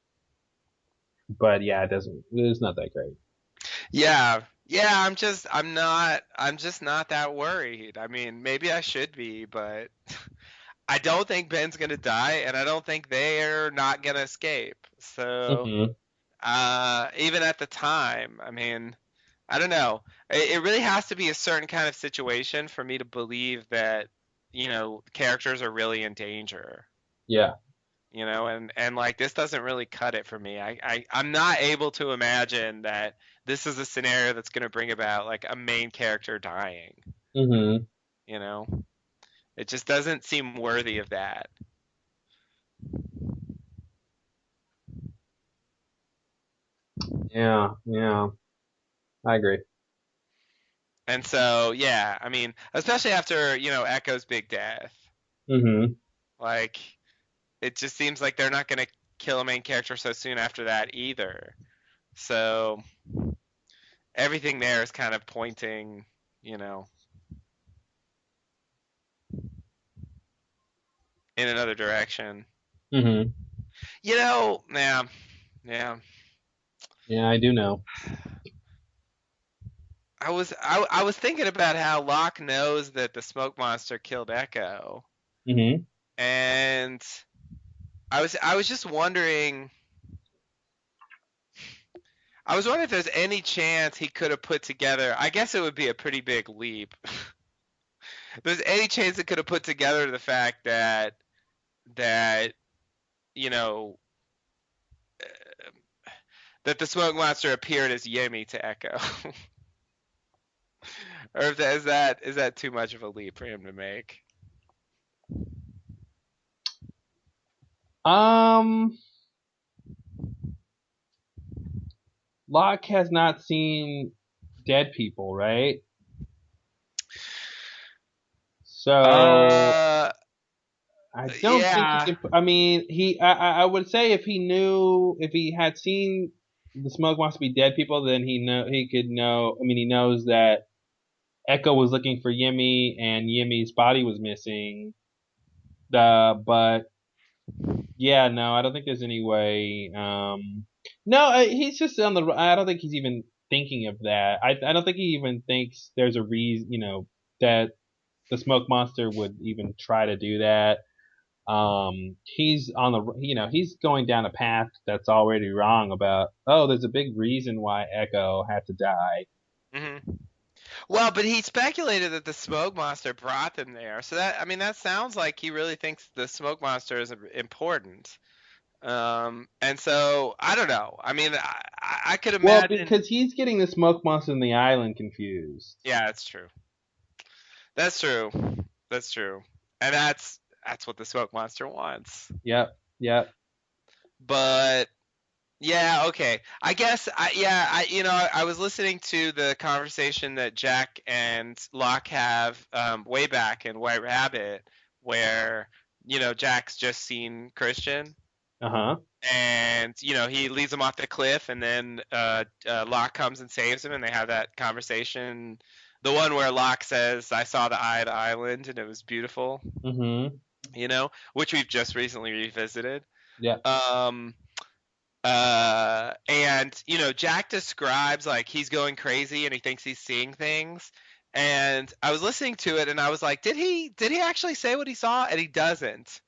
S1: but yeah, it's not that great.
S2: Yeah. Yeah, I'm just not that worried. I mean, maybe I should be, but I don't think Ben's gonna die, and I don't think they're not gonna escape. So,
S1: Hmm.
S2: even at the time, I mean, I don't know. It really has to be a certain kind of situation for me to believe that, characters are really in danger.
S1: Yeah.
S2: And like this doesn't really cut it for me. I'm not able to imagine that this is a scenario that's going to bring about like a main character dying.
S1: Hmm.
S2: You know, it just doesn't seem worthy of that.
S1: Yeah. Yeah. I agree.
S2: And so, yeah, I mean, especially after Echo's big death,
S1: Hmm.
S2: like it just seems like they're not going to kill a main character so soon after that either. So everything there is kind of pointing, you know, in another direction.
S1: Hmm.
S2: Yeah, yeah.
S1: Yeah, I do know.
S2: I was thinking about how Locke knows that the smoke monster killed Echo,
S1: Hmm.
S2: and I was just wondering. I was wondering if there's any chance he could have put together. I guess it would be a pretty big leap. If there's any chance it could have put together the fact that you know that the smoke monster appeared as Yemi to Echo, or if is that too much of a leap for him to make?
S1: Um, Locke has not seen dead people, right? So
S2: Uh,
S1: I don't think he
S2: yeah.
S1: can. I mean, I would say if he had seen the smoke wants to be dead people, then he could know. I mean, he knows that Echo was looking for Yimi and Yimi's body was missing. But yeah, no, I don't think there's any way. No, he's just on the. I don't think he's even thinking of that. I don't think he even thinks there's a reason. That the smoke monster would even try to do that. He's on the. He's going down a path that's already wrong about. Oh, there's a big reason why Echo had to die.
S2: hmm Well, but he speculated that the smoke monster brought them there. So that sounds like he really thinks the smoke monster is important. And so I don't know. I mean, I could
S1: Well,
S2: imagine.
S1: because he's getting the smoke monster and the island confused.
S2: Yeah, that's true. That's true. That's true. And that's what the smoke monster wants.
S1: Yep. Yep.
S2: But yeah, okay. I guess I was listening to the conversation that Jack and Locke have way back in White Rabbit, where Jack's just seen Christian,
S1: Uh huh.
S2: and he leads him off the cliff, and then Locke comes and saves him, and they have that conversation. The one where Locke says, "I saw the eye of the island, and it was beautiful,"
S1: Mm-hmm.
S2: which we've just recently revisited.
S1: Yeah.
S2: Um, and Jack describes like he's going crazy and he thinks he's seeing things. And I was listening to it and I was like, did he actually say what he saw? And he doesn't.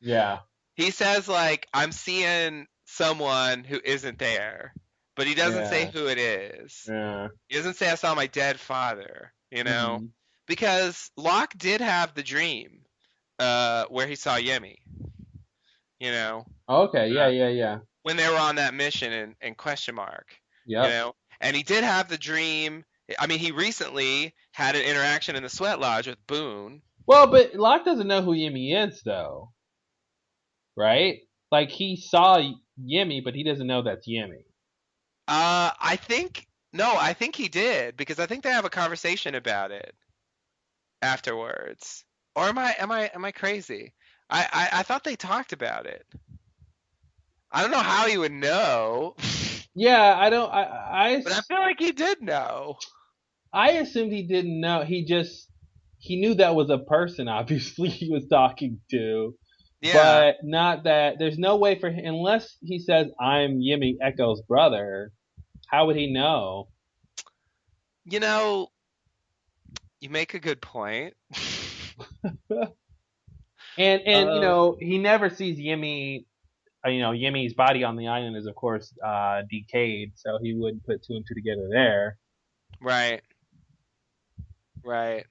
S1: Yeah.
S2: He says like I'm seeing someone who isn't there, but he doesn't say
S1: Yeah.
S2: who it is.
S1: Yeah.
S2: He doesn't say I saw my dead father,
S1: Mm-hmm.
S2: because Locke did have the dream where he saw Yemi. You know,
S1: Okay, yeah,
S2: uh,
S1: yeah, yeah.
S2: when they were on that mission in Question Mark. You
S1: Yep.
S2: know, and he did have the dream. I mean, he recently had an interaction in the Sweat Lodge with Boone.
S1: Well, but Locke doesn't know who Yemi is, though, right? Like, he saw Yemi, but he doesn't know that's Yemi.
S2: I think no, I think he did because I think they have a conversation about it afterwards. Or am I crazy? I thought they talked about it. I don't know how he would know,
S1: Yeah, I don't. I,
S2: but I feel like he did know.
S1: I assumed he didn't know. He knew that was a person. Obviously, he was talking to,
S2: Yeah.
S1: but not that. There's no way for him unless he says I'm Yemi Echo's brother. How would he know?
S2: You know, you make a good point.
S1: And
S2: Uh,
S1: he never sees Yemi. Yemi's body on the island is of course decayed, so he wouldn't put two and two together there.
S2: right, right.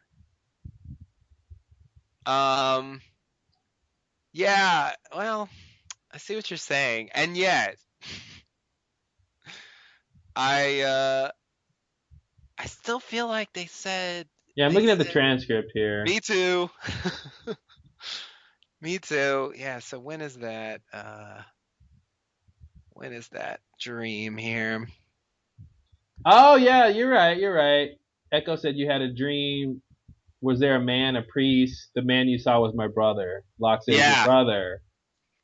S2: Um, yeah, well, I see what you're saying. And yet, I uh I still feel like
S1: Yeah, I'm
S2: they
S1: looking at the
S2: said
S1: transcript here.
S2: me too. Me too. Yeah, so when is that dream here?
S1: Oh yeah, you're right. You're right. Echo said you had a dream. Was there a man, a priest? The man you saw was my brother. Locke says your
S2: Yeah,
S1: brother.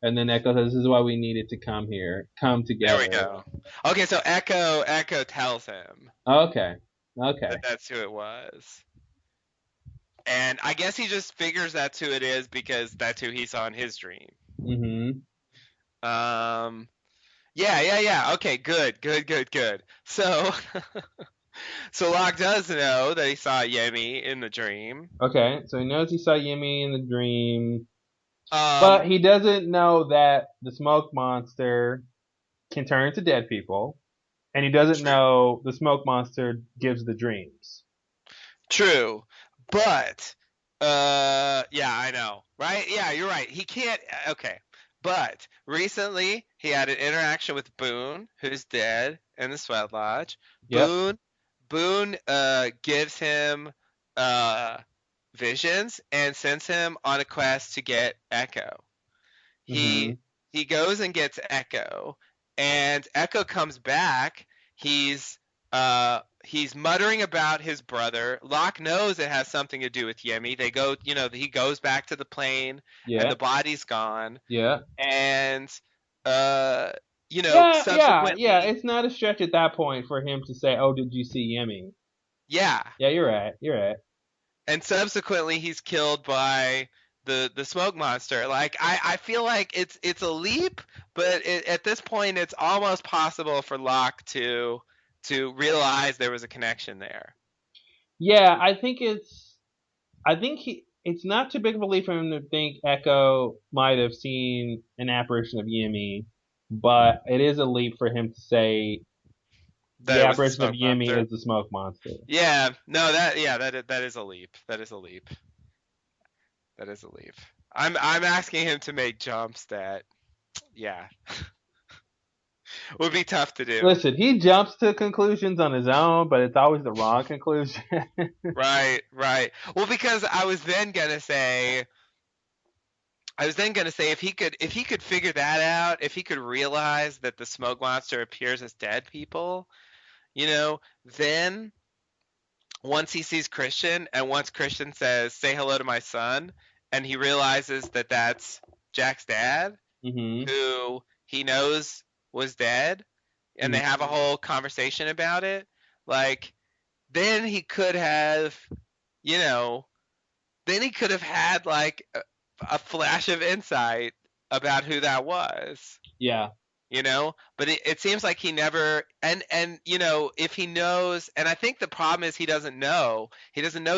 S1: And then Echo says, this is why we needed to come here. Come
S2: there we
S1: together.
S2: go. Okay, so Echo tells him
S1: Okay. Okay.
S2: that that's who it was. And I guess he just figures that's who it is because that's who he saw in his dream.
S1: Mm-hmm.
S2: Um, yeah. Okay, good. So, so Locke does know that he saw Yemi in the dream.
S1: Okay. So he knows he saw Yemi in the dream. But
S2: Um,
S1: he doesn't know that the smoke monster can turn into dead people. And he doesn't
S2: true,
S1: know the smoke monster gives the dreams.
S2: true, but yeah, I know, right? Yeah, you're right. He can't. Okay, but recently he had an interaction with Boone, who's dead in the Sweat Lodge.
S1: Yep.
S2: Boone gives him uh visions and sends him on a quest to get Echo.
S1: Mm-hmm.
S2: He goes and gets Echo, and Echo comes back. He's muttering about his brother. Locke knows it has something to do with Yemi. They go, he goes back to the plane, and
S1: Yeah.
S2: the body's gone.
S1: Yeah.
S2: And
S1: Yeah.
S2: subsequently,
S1: It's not a stretch at that point for him to say, "Oh, did you see Yemi?"
S2: yeah,
S1: Yeah, you're right. You're right.
S2: and subsequently he's killed by the smoke monster. Like I feel like it's a leap, but at this point it's almost possible for Locke to realize there was a connection there.
S1: Yeah, I think it's not too big of a leap for him to think Echo might have seen an apparition of Yemi, but it is a leap for him to say
S2: That
S1: the
S2: it was the
S1: apparition of
S2: smoke
S1: Yemi
S2: monster.
S1: is the smoke monster.
S2: Yeah, no, that is a leap. That is a leap. That is a leap. I'm asking him to make jumps that, yeah, would be tough to do.
S1: Listen, he jumps to conclusions on his own, but it's always the wrong conclusion.
S2: Right, right. Well, because I was then gonna say if he could figure that out, if he could realize that the smoke monster appears as dead people, then once he sees Christian and once Christian says, "Say hello to my son," and he realizes that that's Jack's dad,
S1: hmm
S2: who he knows was dead, and they have a whole conversation about it, like then he could have, you know, then he could have had like a flash of insight about who that was,
S1: Yeah.
S2: but it seems like he never, and if he knows, and I think the problem is he doesn't know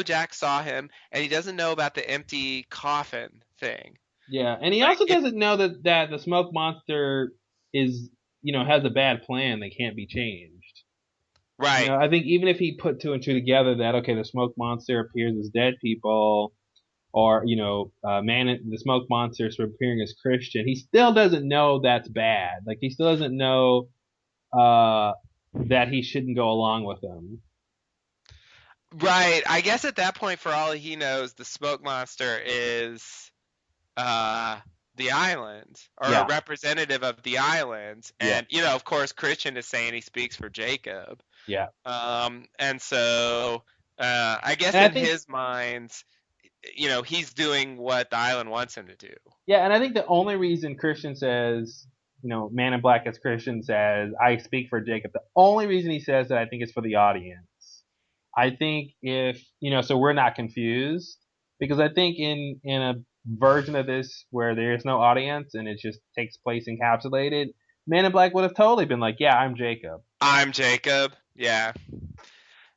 S2: Jack saw him, and he doesn't know about the empty coffin thing.
S1: Yeah, and he
S2: Like
S1: also
S2: if
S1: doesn't know that the smoke monster is, has a bad plan that can't be changed.
S2: Right.
S1: I think even if he put two and two together that okay, the smoke monster appears as dead people, or the smoke monsters appearing as Christian, he still doesn't know that's bad. Like he still doesn't know uh that he shouldn't go along with them.
S2: Right. I guess at that point, for all he knows, the smoke monster is uh the island, or a
S1: Yeah,
S2: representative of the island.
S1: yeah,
S2: And of course, Christian is saying he speaks for Jacob.
S1: yeah.
S2: And so I guess
S1: And I
S2: in
S1: think
S2: his mind, he's doing what the island wants him to do.
S1: Yeah, and I think the only reason Christian says, Man in Black as Christian says, I speak for Jacob, the only reason he says that I think is for the audience. I think if, so we're not confused, because I think in a version of this where there is no audience and it just takes place encapsulated, Man in Black would have totally been like, yeah, I'm Jacob.
S2: I'm Jacob. Yeah.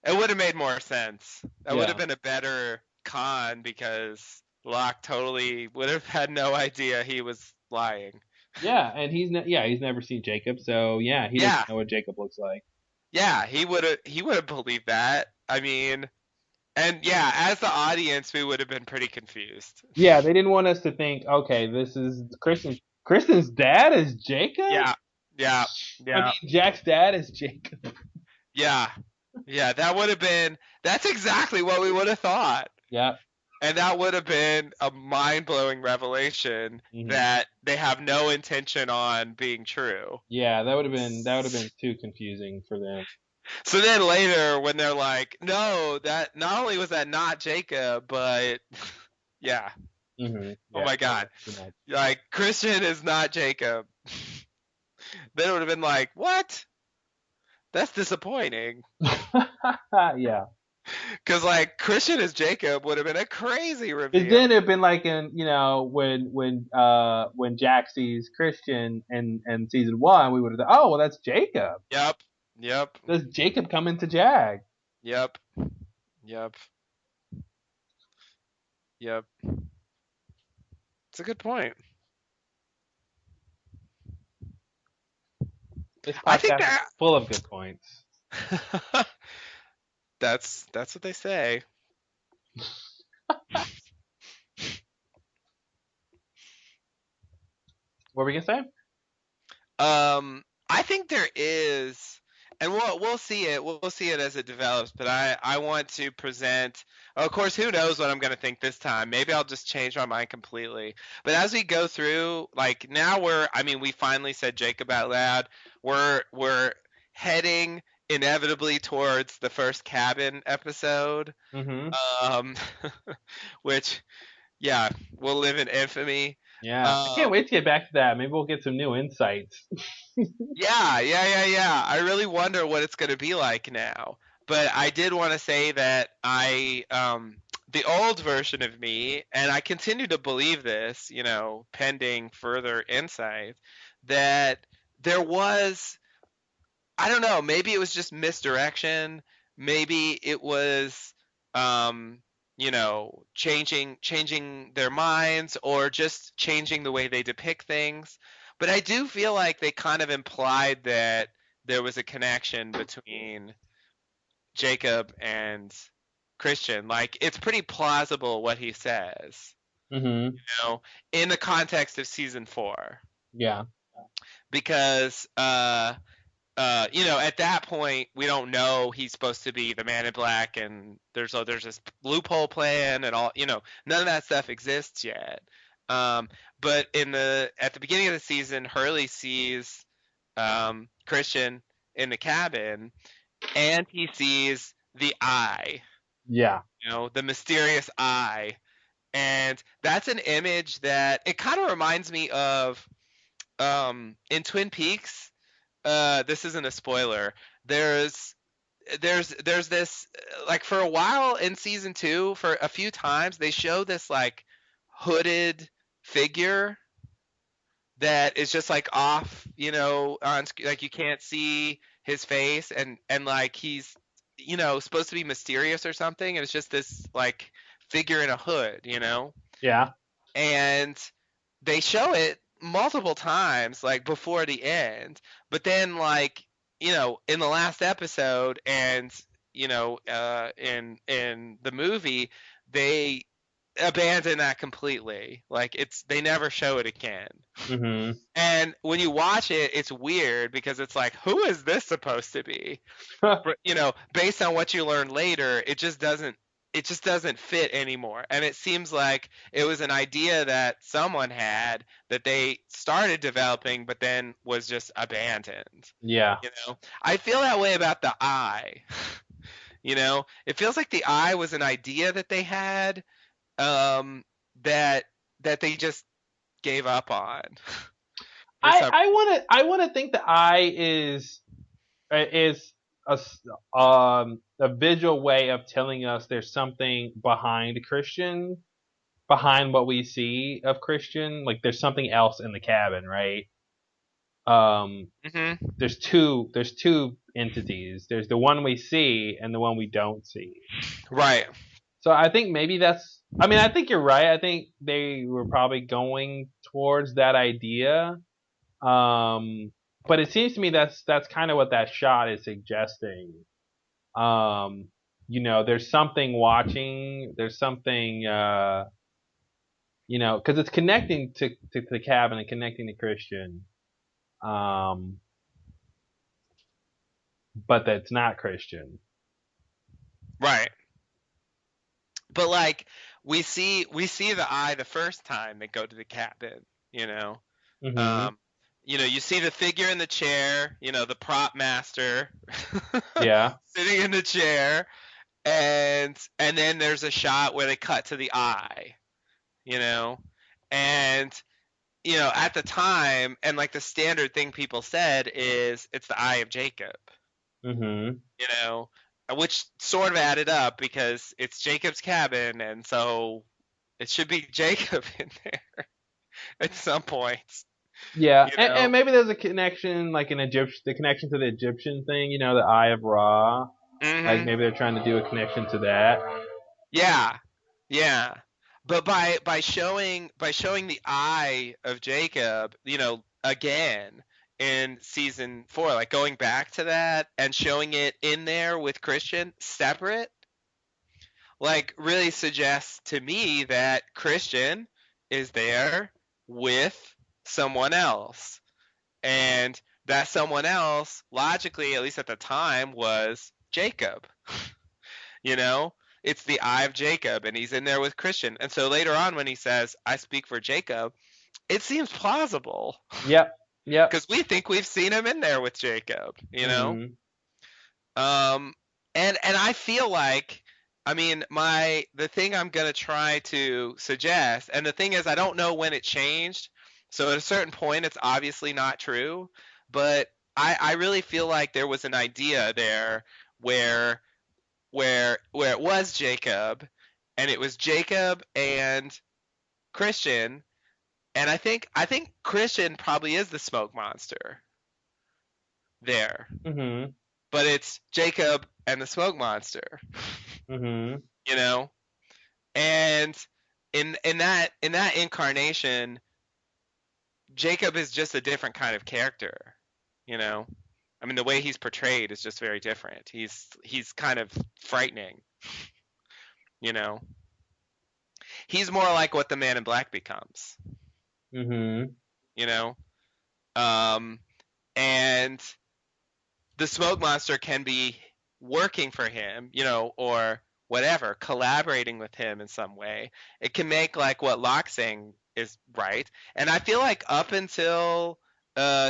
S2: It would have made more sense. That would have
S1: Yeah.
S2: been a better con because Locke totally would have had no idea he was lying.
S1: Yeah, and he's never seen Jacob, so yeah, he
S2: Yeah.
S1: doesn't know what Jacob looks like.
S2: Yeah, he would have believed that. I mean, and yeah, as the audience we would have been pretty confused.
S1: Yeah, they didn't want us to think, okay, this is Kristen. Kristen's dad is Jacob?
S2: Yeah. Yeah.
S1: I
S2: Yeah.
S1: mean, Jack's dad is Jacob.
S2: Yeah. Yeah, that's exactly what we would have thought.
S1: Yeah.
S2: And that would have been a mind-blowing revelation
S1: Hmm.
S2: that they have no intention on being true.
S1: Yeah, that would have been too confusing for them.
S2: So then later when they're like, "No, that not only was that not Jacob, but yeah.
S1: Hmm.
S2: Oh
S1: Yeah,
S2: my
S1: that
S2: God.
S1: was too much.
S2: Like Christian is not Jacob." Then it would have been like, "What? That's disappointing."
S1: Yeah.
S2: Cuz like Christian is Jacob would have been a crazy
S1: Because then
S2: reveal.
S1: it'd been like when Jack sees Christian in season one, we would have thought, oh well, that's Jacob.
S2: Yep. Yep.
S1: Does Jacob come into Jack?
S2: Yep. Yep. Yep. It's a good point.
S1: This
S2: I think
S1: podcast is
S2: that
S1: full of good points.
S2: that's what they say.
S1: What were we gonna say?
S2: I think there is, and we'll see it. We'll see it as it develops. But I want to present. Of course, who knows what I'm going to think this time? Maybe I'll just change my mind completely. But as we go through, like now I mean, we finally said Jacob out loud. We're heading inevitably towards the first cabin episode.
S1: Mm-hmm.
S2: Um, which yeah, will live in infamy.
S1: Yeah, I can't
S2: Um,
S1: wait to get back to that. Maybe we'll get some new insights.
S2: yeah. I really wonder what it's going to be like now. But I did want to say that the old version of me, and I continue to believe this, pending further insight, that there was, I don't know, maybe it was just misdirection. Maybe it was, changing their minds or just changing the way they depict things. But I do feel like they kind of implied that there was a connection between Jacob and Christian. Like it's pretty plausible what he says,
S1: Mm-hmm.
S2: you know, in the context of season 4,
S1: Yeah.
S2: because at that point we don't know he's supposed to be the Man in Black, and there's this loophole plan and all. None of that stuff exists yet. But at the beginning of the season, Hurley sees Christian in the cabin, and he sees the eye,
S1: Yeah.
S2: the mysterious eye, and that's an image that it kind of reminds me of in Twin Peaks. This isn't a spoiler. There's this, like, for a while in season 2, for a few times they show this like hooded figure that is just like off, like you can't see his face, and like he's supposed to be mysterious or something, and it's just this like figure in a hood.
S1: Yeah.
S2: And they show it multiple times like before the end, but then like in the last episode, and in the movie, they abandon that completely. Like they never show it again.
S1: Mhm.
S2: And when you watch it, it's weird because it's like, who is this supposed to be? But based on what you learn later, it just doesn't fit anymore. And it seems like it was an idea that someone had that they started developing but then was just abandoned.
S1: Yeah.
S2: I feel that way about the eye. It feels like the eye was an idea that they had, um that they just gave up on for
S1: I
S2: some.
S1: I want to I want to think the eye is a visual way of telling us there's something behind what we see of Christian, like there's something else in the cabin, right? Um
S2: Hmm.
S1: there's two entities. There's the one we see and the one we don't see.
S2: Right.
S1: So I think maybe I mean, I think you're right. I think they were probably going towards that idea. Um, but it seems to me that's kind of what that shot is suggesting. Um, there's something watching. There's something, because it's connecting to the cabin and connecting to Christian. Um, but that's not Christian.
S2: Right. But like we see the eye the first time they go to the cabin, you know.
S1: Hmm.
S2: Um you see the figure in the chair, the prop master
S1: Yeah.
S2: sitting in the chair, and then there's a shot where they cut to the eye, you know. And at the time, and like the standard thing people said is it's the eye of Jacob,
S1: Hmm.
S2: you know, which sort of added up because it's Jacob's cabin, and so it should be Jacob in there at some point,
S1: Yeah,
S2: you
S1: and
S2: know.
S1: maybe there's a connection, like the connection to the Egyptian thing, the Eye of Ra. Like
S2: Hmm.
S1: maybe they're trying to do a connection to that.
S2: Yeah, yeah. But by showing the eye of Jacob, again in season 4, like going back to that and showing it in there with Christian separate, like really suggests to me that Christian is there with someone else. And that someone else, logically, at least at the time, was Jacob. You know, it's the eye of Jacob, and he's in there with Christian. And so later on, when he says, I speak for Jacob, it seems plausible
S1: Yep. Yep.
S2: because we think we've seen him in there with Jacob, you know?
S1: Mhm.
S2: Um, and I feel like, I mean, the thing I'm gonna try to suggest, and the thing is, I don't know when it changed. So at a certain point, it's obviously not true. But I really feel like there was an idea there where where it was Jacob, and it was Jacob and Christian, and I think Christian probably is the smoke monster there,
S1: Mhm.
S2: but it's Jacob and the smoke monster,
S1: Mhm.
S2: you know. And in that incarnation, Jacob is just a different kind of character, you know. I mean, the way he's portrayed is just very different. He's kind of frightening, you know. He's more like what the Man in Black becomes,
S1: Mhm.
S2: you know. Um, and the smoke monster can be working for him, or whatever, collaborating with him in some way. It can make like what Locke's saying is right. And I feel like up until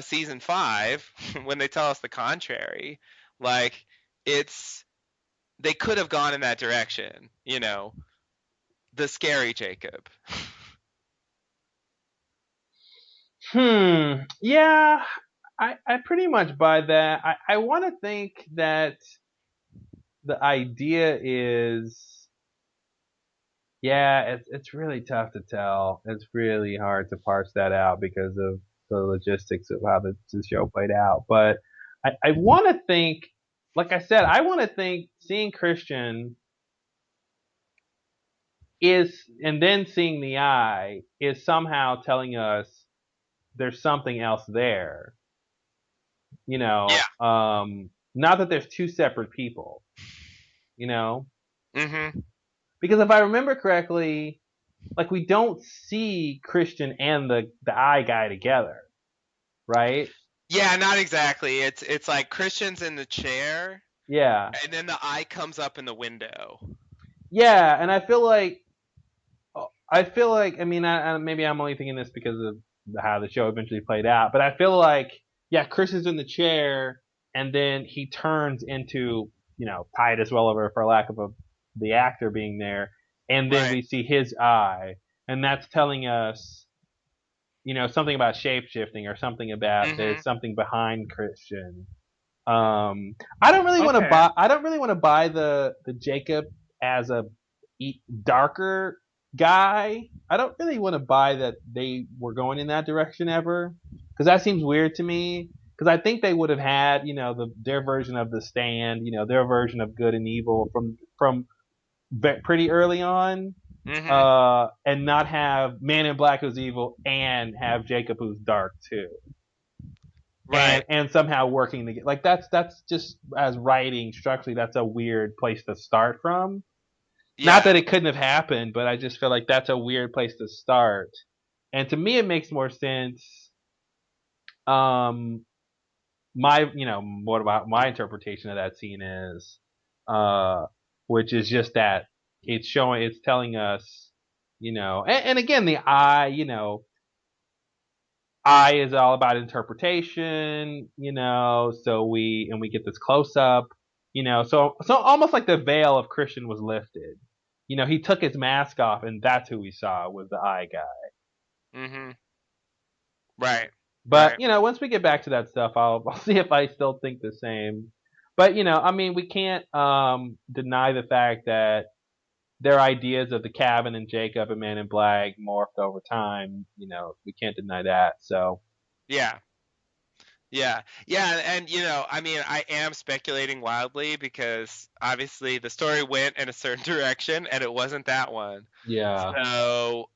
S2: season 5, when they tell us the contrary, like it's they could have gone in that direction, the scary Jacob.
S1: Yeah, I pretty much buy that. I want to think that the idea is, yeah, it's really tough to tell. It's really hard to parse that out because of the logistics of how the show played out. But I want to think, like I said, I want to think seeing Christian and then seeing the eye is somehow telling us there's something else there.
S2: Yeah.
S1: Not that there's two separate people, you know,
S2: Mhm.
S1: because if I remember correctly, like we don't see Christian and the eye guy together, right?
S2: Yeah, not exactly. It's like Christian's in the chair,
S1: Yeah.
S2: and then the eye comes up in the window.
S1: Yeah, and I mean, maybe I'm only thinking this because of how the show eventually played out, but I feel like, yeah, Chris is in the chair, and then he turns into, Titus Welliver, for lack of the actor being there, and then
S2: Right.
S1: we see his eye, and that's telling us, something about shape shifting or something about
S2: Mhm.
S1: there's something behind Christian. I don't really want to
S2: Okay.
S1: buy. I don't really want to buy the Jacob as a darker guy. I don't really want to buy that they were going in that direction ever, because that seems weird to me. Because I think they would have had, their version of the Stand, their version of good and evil from pretty early on,
S2: Mhm.
S1: and not have Man in Black who's evil and have Jacob who's dark too, and
S2: Right.
S1: somehow working together. Like that's just, as writing structurally, that's a weird place to start from. Not
S2: Yeah.
S1: that it couldn't have happened, but I just feel like that's a weird place to start. And to me, it makes more sense. Um, what about my interpretation of that scene is, uh, which is just that it's telling us, and again, the eye, eye is all about interpretation, so we get this close up, so almost like the veil of Christian was lifted. He took his mask off, and that's who we saw was the eye guy.
S2: Mhm. Right.
S1: But
S2: Right.
S1: once we get back to that stuff, I'll see if I still think the same. But I mean, we can't deny the fact that their ideas of the cabin and Jacob and Man in Black morphed over time. We can't deny that. So
S2: Yeah. Yeah. Yeah, and I mean, I am speculating wildly because obviously the story went in a certain direction and it wasn't that one.
S1: yeah,
S2: So,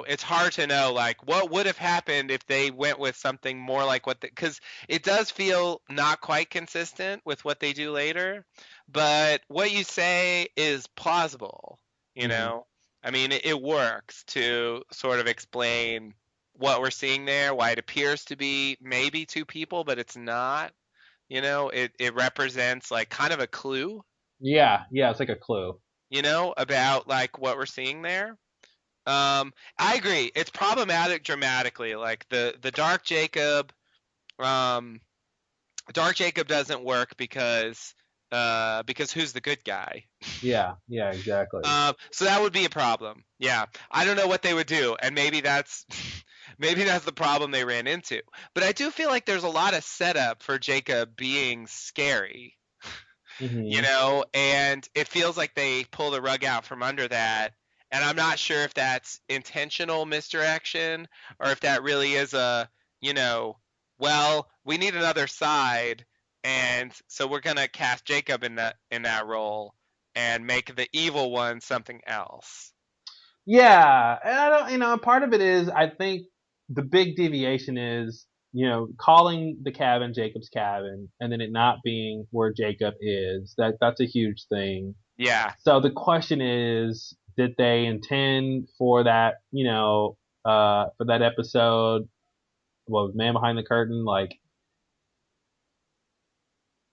S2: it's hard to know like what would have happened if they went with something more like because it does feel not quite consistent with what they do later, but what you say is plausible, you
S1: hmm
S2: know? I mean, it works to sort of explain what we're seeing there, why it appears to be maybe two people, but it's not. It represents like kind of a clue,
S1: yeah, it's like a clue.
S2: about like what we're seeing there. I agree. It's problematic dramatically. Like the um, Dark Jacob doesn't work because who's the good guy?
S1: Yeah, exactly.
S2: So that would be a problem. Yeah, I don't know what they would do, and maybe that's maybe that's the problem they ran into. But I do feel like there's a lot of setup for Jacob being scary,
S1: hmm
S2: and it feels like they pull the rug out from under that. And I'm not sure if that's intentional misdirection or if that really is you know, well, we need another side, and so we're gonna cast Jacob in that role and make the evil one something else.
S1: Yeah, and I don't, part of it is, I think the big deviation is, calling the cabin Jacob's cabin, and then it not being where Jacob is. That's a huge thing.
S2: Yeah.
S1: So the question is, did they intend for that, for that episode, what was Man Behind the Curtain, like,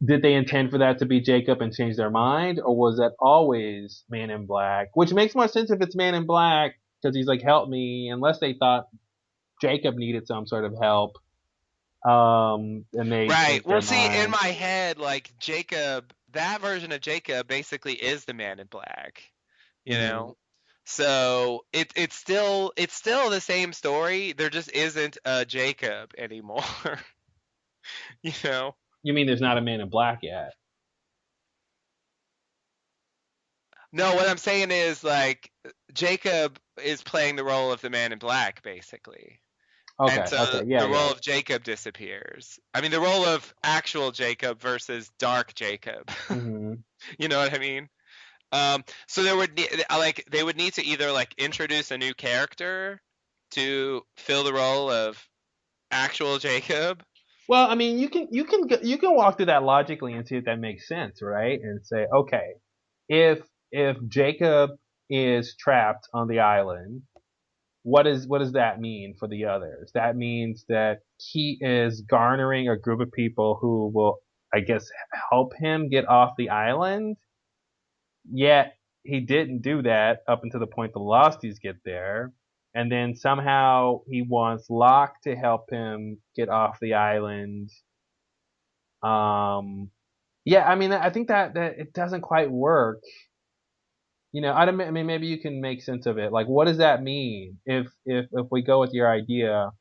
S1: did they intend for that to be Jacob and change their mind, or was that always Man in Black? Which makes more sense if it's Man in Black, because he's like, help me, unless they thought Jacob needed some sort of help, and they
S2: Right.
S1: changed
S2: Well,
S1: their
S2: see, in
S1: mind.
S2: my head, like Jacob, that version of Jacob basically is the Man in Black, you
S1: hmm
S2: know? So it's still the same story. There just isn't a Jacob anymore, you know?
S1: You mean there's not a Man in Black yet?
S2: No, what I'm saying is like Jacob is playing the role of the Man in Black basically. And
S1: Okay,
S2: so
S1: okay, yeah,
S2: the
S1: yeah.
S2: role of Jacob disappears. I mean, the role of actual Jacob versus dark Jacob.
S1: hmm
S2: You know what I mean? So there would like they would need to either like introduce a new character to fill the role of actual Jacob.
S1: Well, I mean, you can walk through that logically and see if that makes sense, right? And say, okay, if Jacob is trapped on the island, what does that mean for the others? That means that he is garnering a group of people who will, I guess, help him get off the island. Yet he didn't do that up until the point the Losties get there. And then somehow he wants Locke to help him get off the island. Um, yeah, I mean, I think that it doesn't quite work. I mean, maybe you can make sense of it. Like, what does that mean if we go with your idea?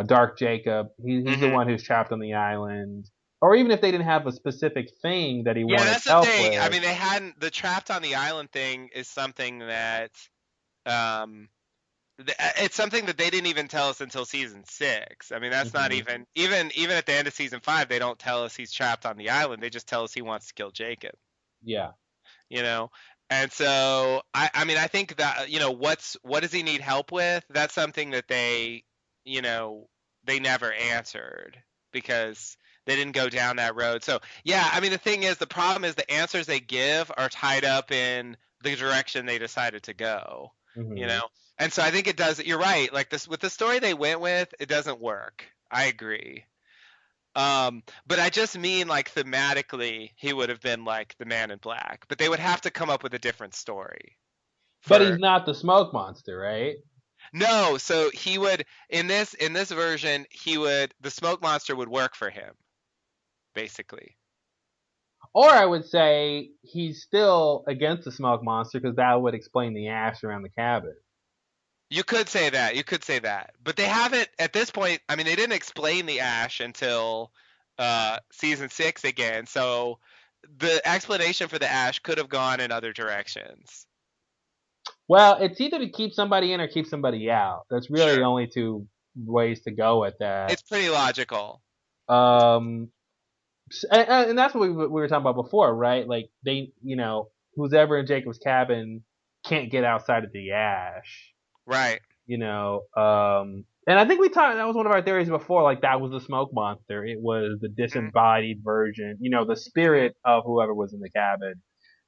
S1: Dark Jacob, he's the
S2: Hmm.
S1: one who's trapped on the island. Or even if they didn't have a specific thing that he
S2: Yeah,
S1: wanted
S2: that's the
S1: help
S2: thing. I
S1: with.
S2: mean, they hadn't the trapped on the island thing is something that um it's something that they didn't even tell us until season 6. I mean, that's not
S1: Hmm.
S2: even at the end of season 5, they don't tell us he's trapped on the island. They just tell us he wants to kill Jacob,
S1: Yeah.
S2: you know? And so I mean, I think that, what does he need help with? That's something that you know, they never answered because they didn't go down that road. So, yeah, I mean, the thing is, the problem is the answers they give are tied up in the direction they decided to go, you
S1: Hmm.
S2: know? And so I think it does, you're right. Like this with the story they went with, it doesn't work. I agree. But I just mean like thematically, he would have been like the Man in Black, but they would have to come up with a different story
S1: But he's
S2: for.
S1: not the smoke monster, right?
S2: No, so he would in this version, the smoke monster would work for him, basically.
S1: Or I would say he's still against the smoke monster because that would explain the ash around the cabin.
S2: You could say that. You could say that. But they haven't at this point, I mean, they didn't explain the ash until season 6 again. So the explanation for the ash could have gone in other directions.
S1: Well, it's either to keep somebody in or keep somebody out. That's really the
S2: Sure.
S1: only two ways to go with that.
S2: It's pretty logical.
S1: Um, and that's what we were talking about before, right? Like who's ever in Jacob's cabin can't get outside of the ash.
S2: Right.
S1: And I think we talked. That was one of our theories before. Like that was the smoke monster. It was the
S2: Hmm.
S1: disembodied version. The
S2: Hmm.
S1: spirit of whoever was in the cabin,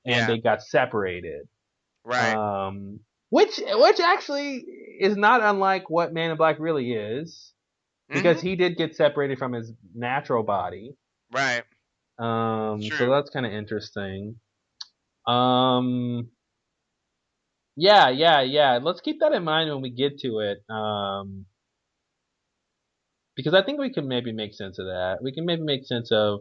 S1: and
S2: Yeah.
S1: they got separated.
S2: Right.
S1: Um, which actually is not unlike what Man in Black really is, because
S2: Hmm.
S1: he did get separated from his natural body.
S2: Right.
S1: So
S2: True.
S1: that's kind of interesting. Um, yeah, yeah, yeah. Let's keep that in mind when we get to it. Because I think we can maybe make sense of that. We can maybe make sense of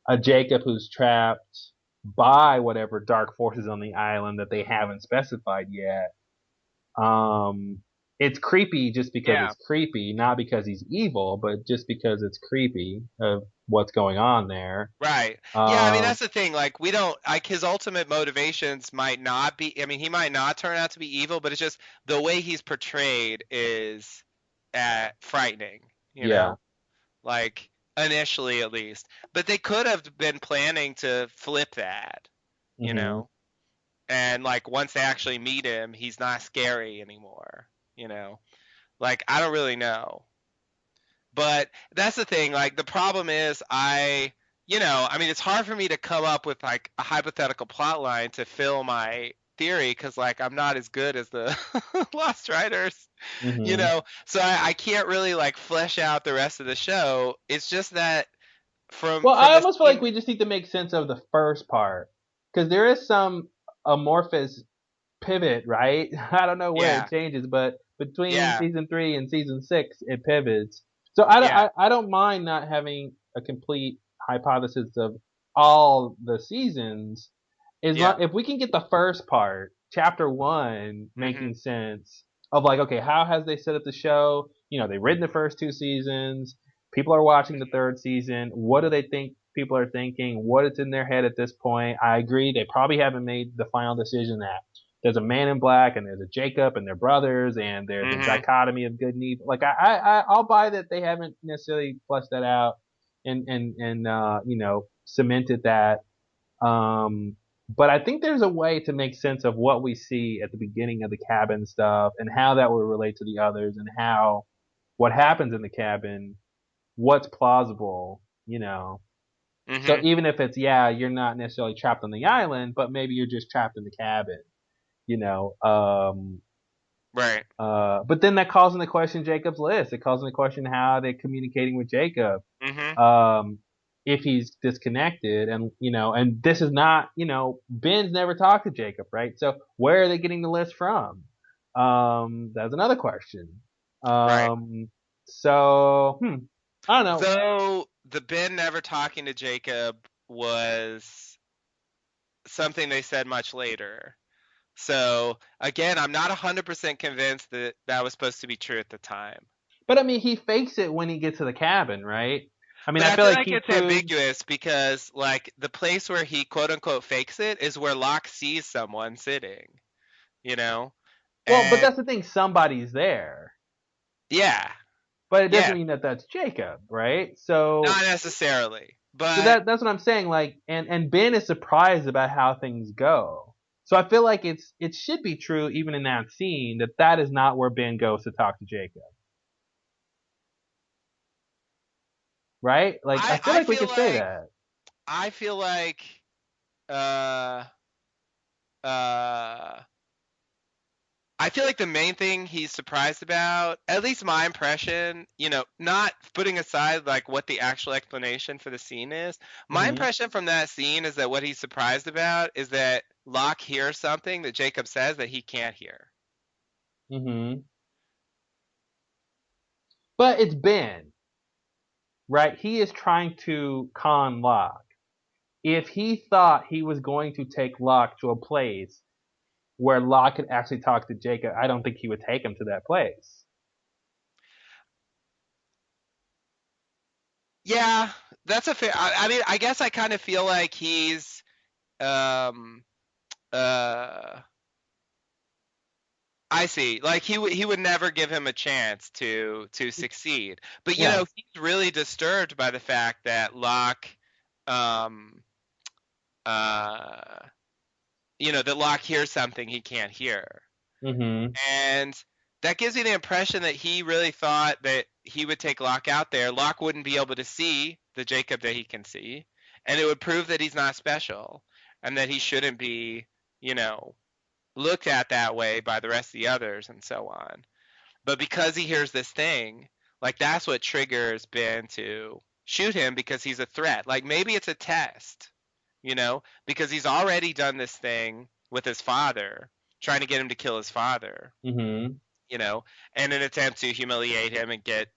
S1: a Jacob who's trapped by whatever dark forces on the island that they haven't specified yet. Um, it's creepy just because
S2: Yeah.
S1: it's creepy, not because he's evil, but just because it's creepy of what's going on there.
S2: Right. Yeah, I mean
S1: Um,
S2: that's the thing. Like we don't like his ultimate motivations might not be, I mean he might not turn out to be evil, but it's just the way he's portrayed is frightening, you
S1: yeah.
S2: know? Like initially at least. But they could have been planning to flip that, you
S1: Hmm.
S2: know? And like once they actually meet him, he's not scary anymore, you know? Like I don't really know. But that's the thing. Like the problem is, I mean, it's hard for me to come up with like a hypothetical plot line to fill my theory because like I'm not as good as the Lost Writers,
S1: Hmm.
S2: So I can't really like flesh out the rest of the show. It's just that
S1: Well,
S2: from
S1: I
S2: the
S1: almost feel like
S2: scene.
S1: we just need to make sense of the first part because there is some amorphous pivot, right? I don't know where it
S2: Yeah,
S1: changes, but between
S2: yeah,
S1: season 3 and season 6, it pivots. So I don't,
S2: yeah,
S1: I don't mind not having a complete hypothesis of all the seasons,
S2: yeah.
S1: if we can get the first part, chapter 1,
S2: Hmm.
S1: making sense of like, okay, how has they set up the show? They've written the first 2 seasons. People are watching the third season. What do they think people are thinking? What is in their head at this point? I agree. They probably haven't made the final decision that there's a Man in Black and there's a Jacob and they're brothers and there's a
S2: Hmm.
S1: dichotomy of good and evil. Like I'll buy that they haven't necessarily fleshed that out and cemented that. But I think there's a way to make sense of what we see at the beginning of the cabin stuff and how that will relate to the others and how what happens in the cabin, what's plausible. So
S2: Mhm.
S1: even if it's, yeah, you're not necessarily trapped on the island, but maybe you're just trapped in the cabin, you know.
S2: Right.
S1: But then that calls into question Jacob's list. It calls into question how they're communicating with Jacob.
S2: Mhm.
S1: Um, if he's disconnected, and and this is not, Ben's never talked to Jacob, right? So where are they getting the list from? That's another question.
S2: Right.
S1: So, I don't know.
S2: So the Ben never talking to Jacob was something they said much later. So again, I'm not 100% convinced that that was supposed to be true at the time.
S1: But I mean, he fakes it when he gets to the cabin, right? I mean,
S2: But
S1: I
S2: I
S1: feel
S2: feel
S1: like
S2: like
S1: he
S2: it's
S1: proves.
S2: ambiguous because like the place where he quote unquote fakes it is where Locke sees someone sitting, you know?
S1: Well, but
S2: And
S1: that's the thing. Somebody's there,
S2: yeah,
S1: but it doesn't
S2: yeah,
S1: mean that that's Jacob, right? So,
S2: not necessarily.
S1: so
S2: But
S1: that's what I'm saying. Like, and Ben is surprised about how things go. So I feel like it should be true even in that scene that that is not where Ben goes to talk to Jacob, right? Like, I
S2: I
S1: feel
S2: I
S1: like we
S2: feel
S1: could say
S2: like
S1: that.
S2: I feel like uh uh I feel like the main thing he's surprised about, at least my impression, not putting aside like what the actual explanation for the scene is, my
S1: Mhm.
S2: impression from that scene is that what he's surprised about is that Locke hears something that Jacob says that he can't hear.
S1: Mhm. But it's Ben, right? He is trying to con Locke. If he thought he was going to take Locke to a place where Locke could actually talk to Jacob, I don't think he would take him to that place.
S2: Yeah, that's a fair. I mean, I guess I kind of feel like he's um uh I see. Like he would never give him a chance to succeed. But
S1: Yeah.
S2: he's really disturbed by the fact that Locke um uh that Locke hears something he can't hear.
S1: Mhm.
S2: And that gives me the impression that he really thought that he would take Locke out there. Locke wouldn't be able to see the Jacob that he can see, and it would prove that he's not special and that he shouldn't be, you know, looked at that way by the rest of the others and so on. But because he hears this thing, like that's what triggers Ben to shoot him because he's a threat. Like maybe it's a test, because he's already done this thing with his father, trying to get him to kill his father,
S1: Mhm.
S2: you know, in an attempt to humiliate him and get,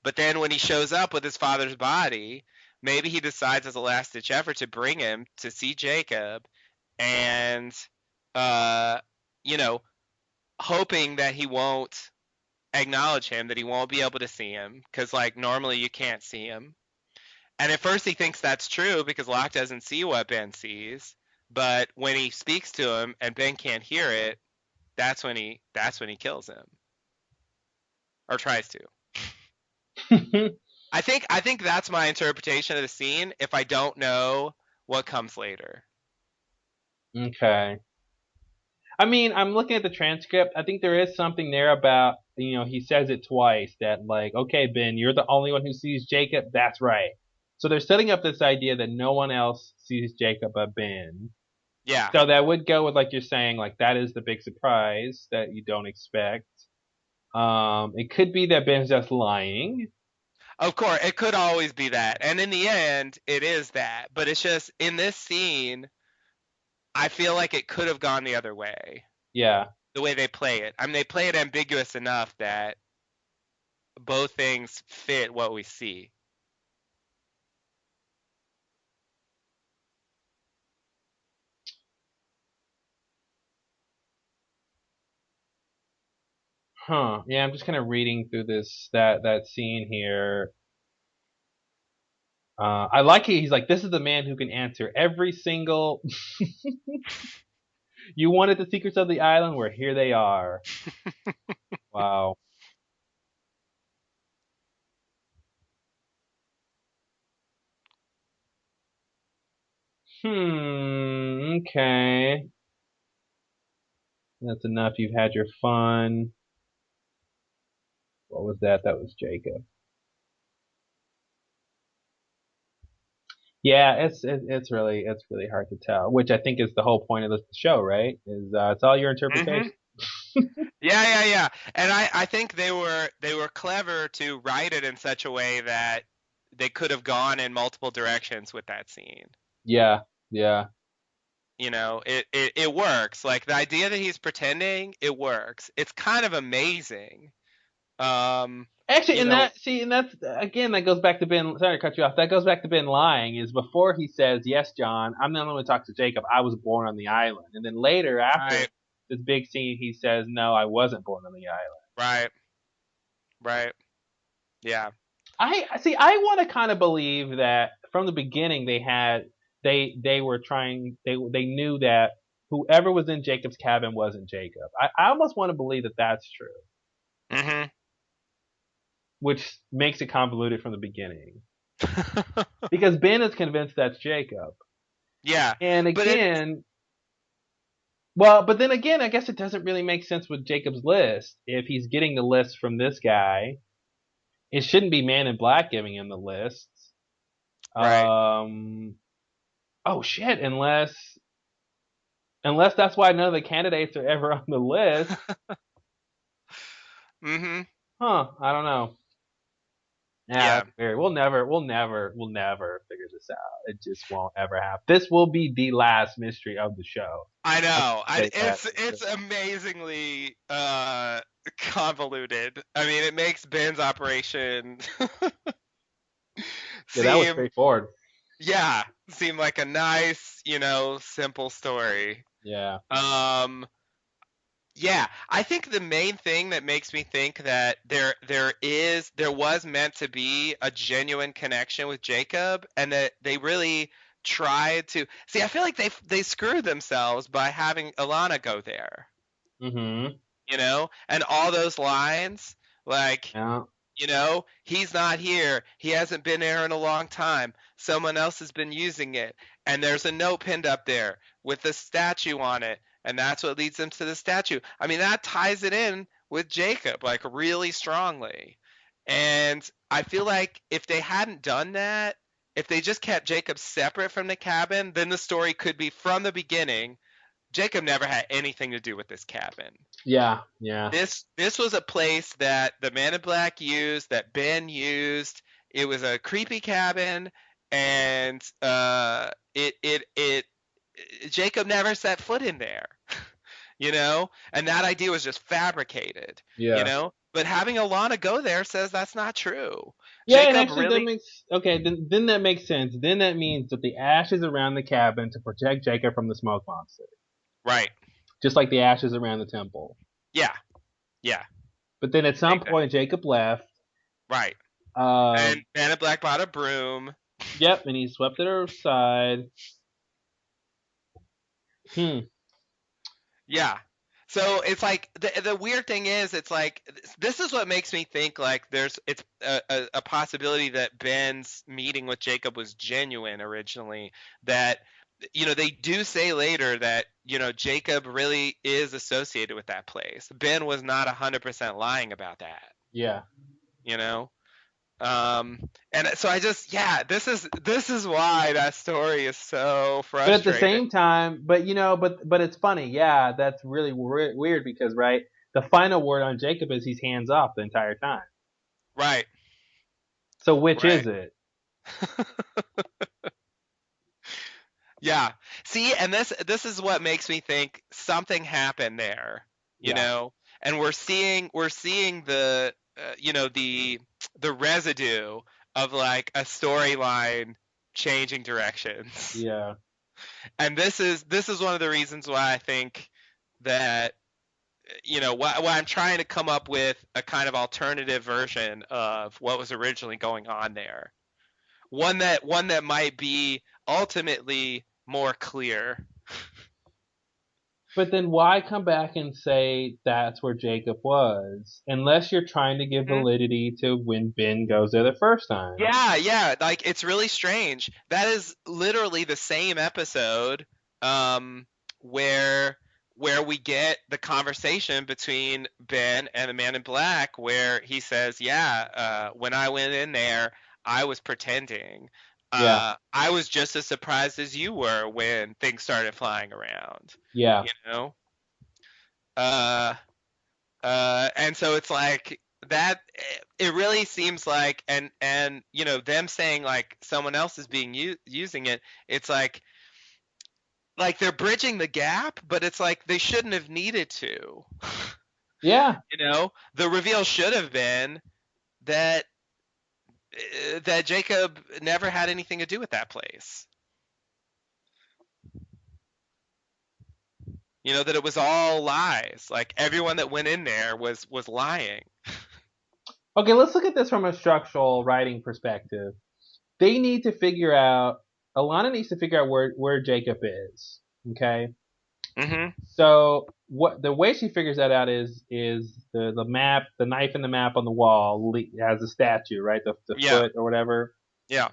S2: but then when he shows up with his father's body, maybe he decides as a last ditch effort to bring him to see Jacob and uh you know, hoping that he won't acknowledge him, that he won't be able to see him because like normally you can't see him. And at first he thinks that's true because Locke doesn't see what Ben sees, but when he speaks to him and Ben can't hear it, that's when he kills him or tries to. I think that's my interpretation of the scene if I don't know what comes later.
S1: Okay. I mean, I'm looking at the transcript. I think there is something there about, he says it twice that, like, okay, Ben, you're the only one who sees Jacob. That's right. So they're setting up this idea that no one else sees Jacob but Ben.
S2: Yeah.
S1: So that would go with, like you're saying, like that is the big surprise that you don't expect. It could be that Ben's just lying.
S2: Of course, it could always be that. And in the end, it is that. But it's just in this scene, I feel like it could have gone the other way.
S1: Yeah.
S2: The way they play it. I mean, they play it ambiguous enough that both things fit what we see.
S1: Huh. Yeah, I'm just kind of reading through that scene here. I like it. He's like, this is the man who can answer every single. You wanted the secrets of the island? Where here they are. Wow. Okay. That's enough. You've had your fun. What was that? That was Jacob. Yeah, it's really hard to tell, which I think is the whole point of the show, right? Is it's all your
S2: Hmm.
S1: interpretation.
S2: Yeah, yeah, yeah. And I think they were clever to write it in such a way that they could have gone in multiple directions with that scene.
S1: Yeah, yeah.
S2: It works. Like the idea that he's pretending, it works. It's kind of amazing. Um,
S1: Actually,
S2: you know,
S1: and that's again that goes back to Ben. Sorry to cut you off. That goes back to Ben lying. Is before he says, "Yes, John, I'm not only talk to Jacob. I was born on the island." And then later, after
S2: right,
S1: this big scene, he says, "No, I wasn't born on the island."
S2: right, right. Yeah.
S1: I see. I want to kind of believe that from the beginning they were trying. They knew that whoever was in Jacob's cabin wasn't Jacob. I almost want to believe that that's true,
S2: Hmm.
S1: which makes it convoluted from the beginning because Ben is convinced that's Jacob.
S2: Yeah.
S1: And
S2: But it
S1: again, well, but then again, I guess it doesn't really make sense with Jacob's list. If he's getting the list from this guy, it shouldn't be Man in Black giving him the lists.
S2: right.
S1: Um, oh shit, unless that's why none of the candidates are ever on the list.
S2: Hmm.
S1: Huh, I don't know. Yeah,
S2: Yeah.
S1: that's weird. We'll never figure this out. It just won't ever happen. This will be the last mystery of the show.
S2: I
S1: I'll
S2: know.
S1: say that.
S2: It's amazingly convoluted. I mean, it makes Ben's operation
S1: Yeah, that was
S2: seem
S1: straightforward.
S2: yeah, seem like a nice, simple story.
S1: Yeah.
S2: Um Yeah, I think the main thing that makes me think that there was meant to be a genuine connection with Jacob, and that they really tried to see. I feel like they screwed themselves by having Alana go there,
S1: Mhm.
S2: and all those lines like.
S1: Yeah.
S2: He's not here. He hasn't been there in a long time. Someone else has been using it. And there's a note pinned up there with a statue on it. And that's what leads them to the statue. I mean, that ties it in with Jacob, like really strongly. And I feel like if they hadn't done that, if they just kept Jacob separate from the cabin, then the story could be from the beginning. Jacob never had anything to do with this cabin.
S1: Yeah. Yeah.
S2: This was a place that the Man in Black used, that Ben used. It was a creepy cabin, and it Jacob never set foot in there, and that idea was just fabricated,
S1: Yeah.
S2: But having Alana go there says that's not true.
S1: Yeah, and
S2: Jacob
S1: actually that
S2: really,
S1: makes okay. Then that makes sense. Then that means that the ashes around the cabin to protect Jacob from the smoke monster,
S2: right?
S1: just like the ashes around the temple.
S2: Yeah, yeah,
S1: But then at some
S2: exactly,
S1: point Jacob left.
S2: right. And
S1: Um.
S2: Man in Black bought a broom.
S1: Yep, and he swept it aside. Hmm.
S2: Yeah. So it's like the weird thing is it's like this is what makes me think like it's a possibility that Ben's meeting with Jacob was genuine originally, that they do say later that Jacob really is associated with that place. Ben was not 100% lying about that,
S1: Yeah.
S2: you know and so I just, yeah, this is why that story is so
S1: But at the
S2: frustrating.
S1: same time, but it's funny. Yeah, that's really weird because right, the final word on Jacob is he's hands off the entire time.
S2: Right,
S1: So which
S2: right.
S1: is it?
S2: Yeah. See, and this is what makes me think something happened there,
S1: Yeah.
S2: and we're seeing the residue of like a storyline changing directions.
S1: Yeah.
S2: And this is one of the reasons why I think that why I'm trying to come up with a kind of alternative version of what was originally going on there. One that might be ultimately more clear.
S1: But then why come back and say that's where Jacob was? Unless you're trying to give
S2: Mhm.
S1: validity to when Ben goes there the first time.
S2: Yeah, yeah, like it's really strange. That is literally the same episode um where we get the conversation between Ben and the Man in Black where he says, "Yeah, when I went in there, I was pretending."
S1: Yeah.
S2: I was just as surprised as you were when things started flying around,
S1: Yeah.
S2: you know? Uh, and so it's like that. It really seems like, and them saying like someone else is being using it. It's like they're bridging the gap, but it's like they shouldn't have needed to.
S1: Yeah.
S2: The reveal should have been that that Jacob never had anything to do with that place. That it was all lies. Like everyone that went in there was lying.
S1: Okay, let's look at this from a structural writing perspective. They need to figure out. Alana needs to figure out where Jacob is. Okay.
S2: Mhm.
S1: So what the way she figures that out is the map, the knife in the map on the wall has a statue, right? The
S2: Yeah.
S1: foot or whatever.
S2: Yeah.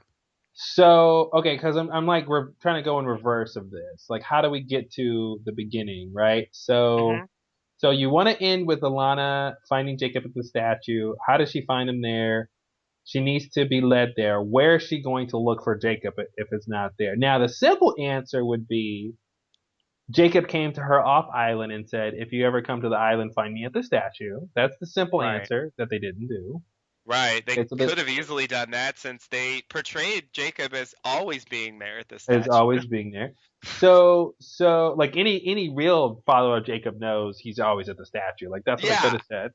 S1: So okay, because I'm like we're trying to go in reverse of this. Like, how do we get to the beginning, right? So
S2: Mhm.
S1: so you want to end with Alana finding Jacob at the statue. How does she find him there? She needs to be led there. Where is she going to look for Jacob if it's not there? Now, the simple answer would be Jacob came to her off island and said, "If you ever come to the island, find me at the statue." That's the simple
S2: Right.
S1: answer that they didn't do.
S2: Right. They
S1: Okay, so
S2: could have easily done that since they portrayed Jacob as always being there at the
S1: is
S2: statue.
S1: always being there. So like any real follower of Jacob knows he's always at the statue. Like that's what they could
S2: Yeah.
S1: have said.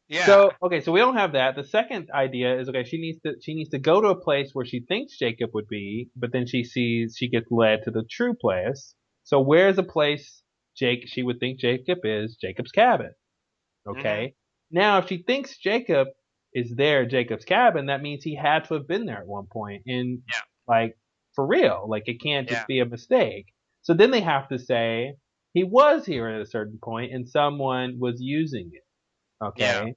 S2: Yeah.
S1: So okay, so we don't have that. The second idea is okay. She needs to go to a place where she thinks Jacob would be, but then she gets led to the true place. So where's a place she would think Jacob is? Jacob's cabin.
S2: Mhm.
S1: Okay. Now if she thinks Jacob is there at Jacob's cabin, that means he had to have been there at one point, and
S2: Yeah.
S1: like for real. Like it can't just
S2: Yeah.
S1: be a mistake. So then they have to say he was here at a certain point and someone was using it.
S2: Yeah.
S1: Okay.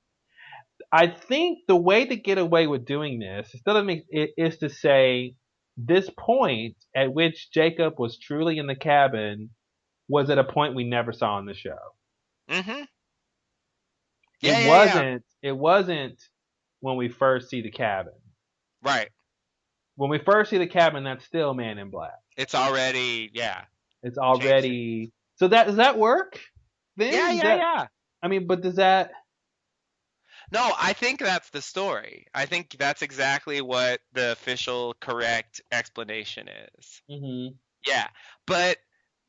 S1: I think the way to get away with doing this, instead of it, is to say this point at which Jacob was truly in the cabin was at a point we never saw in the show.
S2: Mhm.
S1: It
S2: Yeah, yeah, yeah.
S1: wasn't. It wasn't when we first see the cabin.
S2: Right.
S1: When we first see the cabin, that's still Man in Black.
S2: It's already, yeah,
S1: It's
S2: changed it.
S1: already. So that does that work? Then
S2: Yeah,
S1: does
S2: yeah,
S1: that?
S2: yeah.
S1: I mean, but does that?
S2: No, I think that's the story. I think that's exactly what the official correct explanation is.
S1: Hmm.
S2: Yeah. But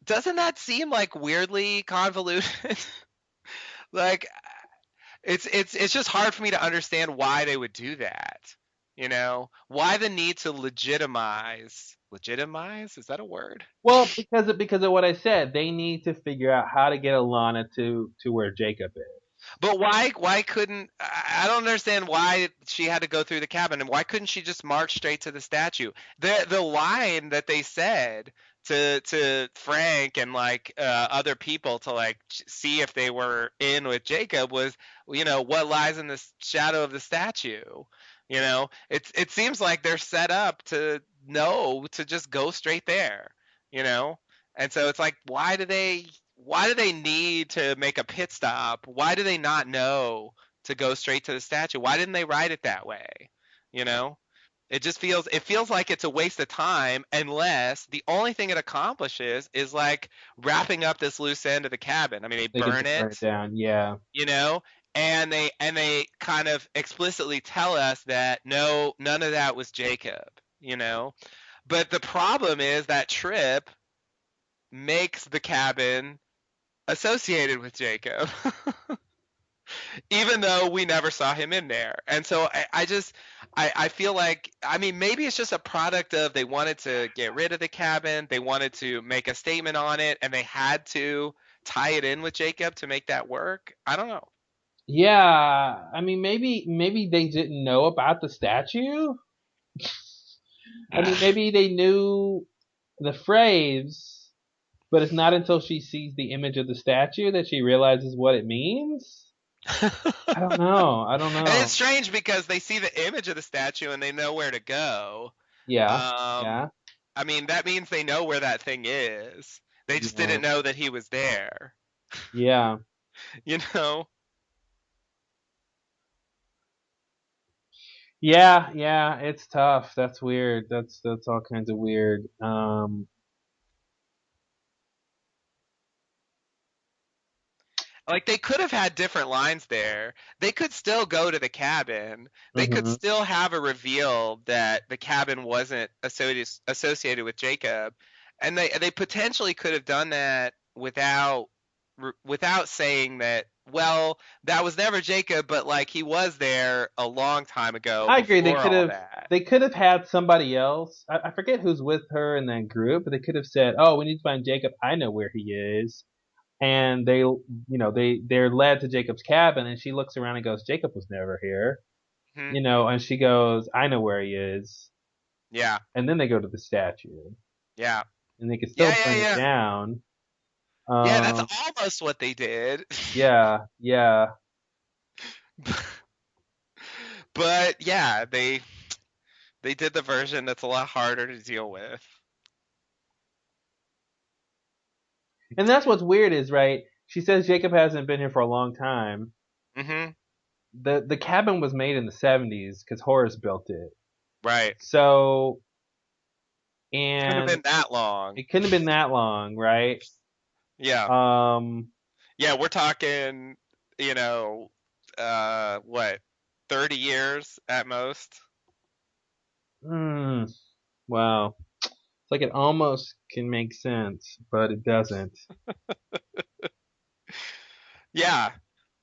S2: doesn't that seem like weirdly convoluted? Like it's just hard for me to understand why they would do that. Why the need to legitimize? Is that a word?
S1: Well, because of what I said, they need to figure out how to get Alana to where Jacob is.
S2: But why couldn't I don't understand why she had to go through the cabin, and why couldn't she just march straight to the statue? The line that they said to Frank and like other people to like see if they were in with Jacob was, what lies in the shadow of the statue. It seems like they're set up to know to just go straight there, you know? And so it's like, why do they need to make a pit stop? Why do they not know to go straight to the statue? Why didn't they write it that way? You know? It feels like it's a waste of time unless the only thing it accomplishes is like wrapping up this loose end of the cabin. I mean, they
S1: They get
S2: burn
S1: to burn it
S2: it,
S1: down. Yeah.
S2: you know, and they kind of explicitly tell us that no, none of that was Jacob, you know. But the problem is that Trip makes the cabin associated with Jacob, even though we never saw him in there. And so I feel like, I mean, maybe it's just a product of they wanted to get rid of the cabin, they wanted to make a statement on it, and they had to tie it in with Jacob to make that work. I don't know.
S1: Yeah. I mean, maybe they didn't know about the statue. I mean, maybe they knew the phrase, but it's not until she sees the image of the statue that she realizes what it means. I don't know. I don't
S2: And it's
S1: know.
S2: strange because they see the image of the statue and they know where to go.
S1: Yeah.
S2: Um,
S1: Yeah.
S2: I mean, that means they know where that thing is. They just
S1: Yeah.
S2: didn't know that he was there.
S1: Yeah.
S2: You know?
S1: Yeah, it's tough. That's weird. That's all kinds of weird.
S2: Like they could have had different lines there. They could still go to the cabin. They could
S1: Mhm.
S2: still have a reveal that the cabin wasn't associated with Jacob, and they potentially could have done that without saying that. Well, that was never Jacob, but like he was there a long time ago
S1: I agree.
S2: before all that.
S1: They could have had somebody else. I forget who's with her in that group, but they could have said, "Oh, we need to find Jacob. I know where he is." And they're led to Jacob's cabin, and she looks around and goes, "Jacob was never here."
S2: Hmm.
S1: And she goes, "I know where he is."
S2: Yeah,
S1: And then they go to the statue,
S2: yeah,
S1: and they can
S2: yeah,
S1: still
S2: yeah,
S1: burn it
S2: yeah.
S1: down.
S2: Yeah, that's
S1: Um,
S2: almost what they did.
S1: yeah, yeah.
S2: But yeah, they did the version that's a lot harder to deal with.
S1: And that's what's weird is, right? She says Jacob hasn't been here for a long time.
S2: Hmm.
S1: The cabin was made in the 70s because Horace built it.
S2: Right.
S1: So,
S2: Couldn't have
S1: and
S2: been that long.
S1: it couldn't have been that long, right?
S2: Yeah.
S1: Um,
S2: Yeah, we're talking, you know, what, 30 years at most?
S1: hmm, wow. It's like it almost can make sense, but it doesn't.
S2: Yeah.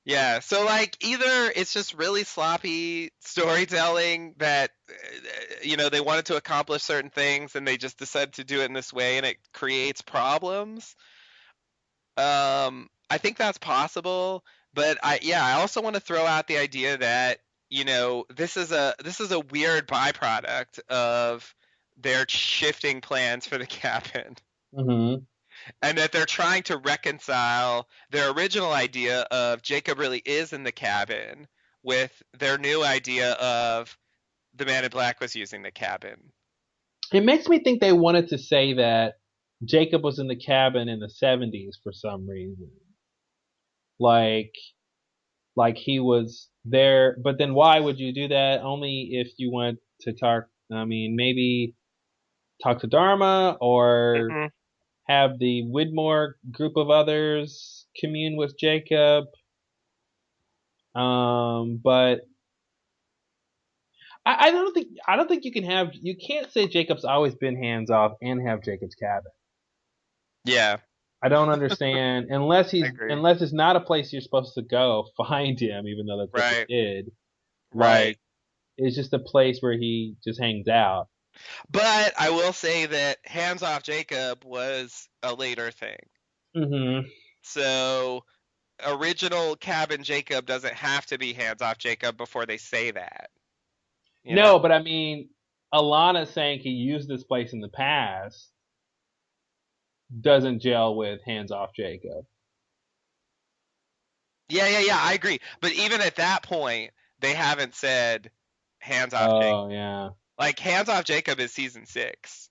S2: Yeah. So like either it's just really sloppy storytelling that they wanted to accomplish certain things and they just decided to do it in this way and it creates problems. I think that's possible, but I also want to throw out the idea that, this is a weird byproduct of their shifting plans for the cabin,
S1: Hmm.
S2: and that they're trying to reconcile their original idea of Jacob really is in the cabin with their new idea of the man in black was using the cabin.
S1: It makes me think they wanted to say that Jacob was in the cabin in the 70s for some reason. Like, like he was there, but then why would you do that? Only if you want to talk, I mean, maybe talk to Dharma or
S2: Hmm.
S1: have the Widmore group of others commune with Jacob. But I don't think you can't say Jacob's always been hands off and have Jacob's cabin.
S2: Yeah,
S1: I don't understand
S2: I agree.
S1: unless it's not a place you're supposed to go find him, even though that's what they
S2: Right,
S1: did.
S2: right.
S1: Like it's just a place where he just hangs out.
S2: But I will say that Hands Off Jacob was a later thing.
S1: Hmm.
S2: So original Cabin Jacob doesn't have to be Hands Off Jacob before they say that, you know?
S1: No, but I mean, Alana saying he used this place in the past doesn't gel with hands off Jacob.
S2: Yeah, yeah, yeah, I agree. But even at that point, they haven't said Hands Off Jacob.
S1: Oh yeah.
S2: Like Hands Off Jacob is season 6.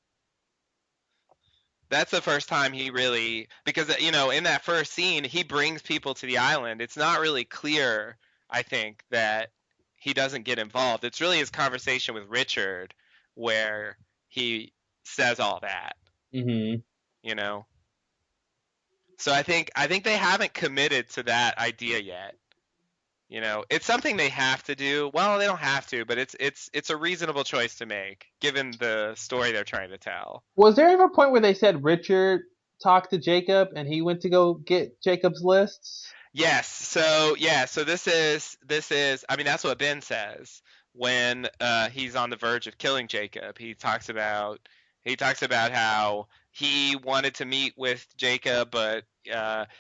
S2: That's the first time he really, because in that first scene he brings people to the island. It's not really clear, I think, that he doesn't get involved. It's really his conversation with Richard where he says all that,
S1: Hmm.
S2: you know. So I think they haven't committed to that idea yet. It's something they have to do. Well, they don't have to, but it's a reasonable choice to make given the story they're trying to tell.
S1: Was there ever a point where they said Richard talked to Jacob and he went to go get Jacob's lists?
S2: Yes. So yeah. So this is. I mean, that's what Ben says when he's on the verge of killing Jacob. He talks about how he wanted to meet with Jacob, but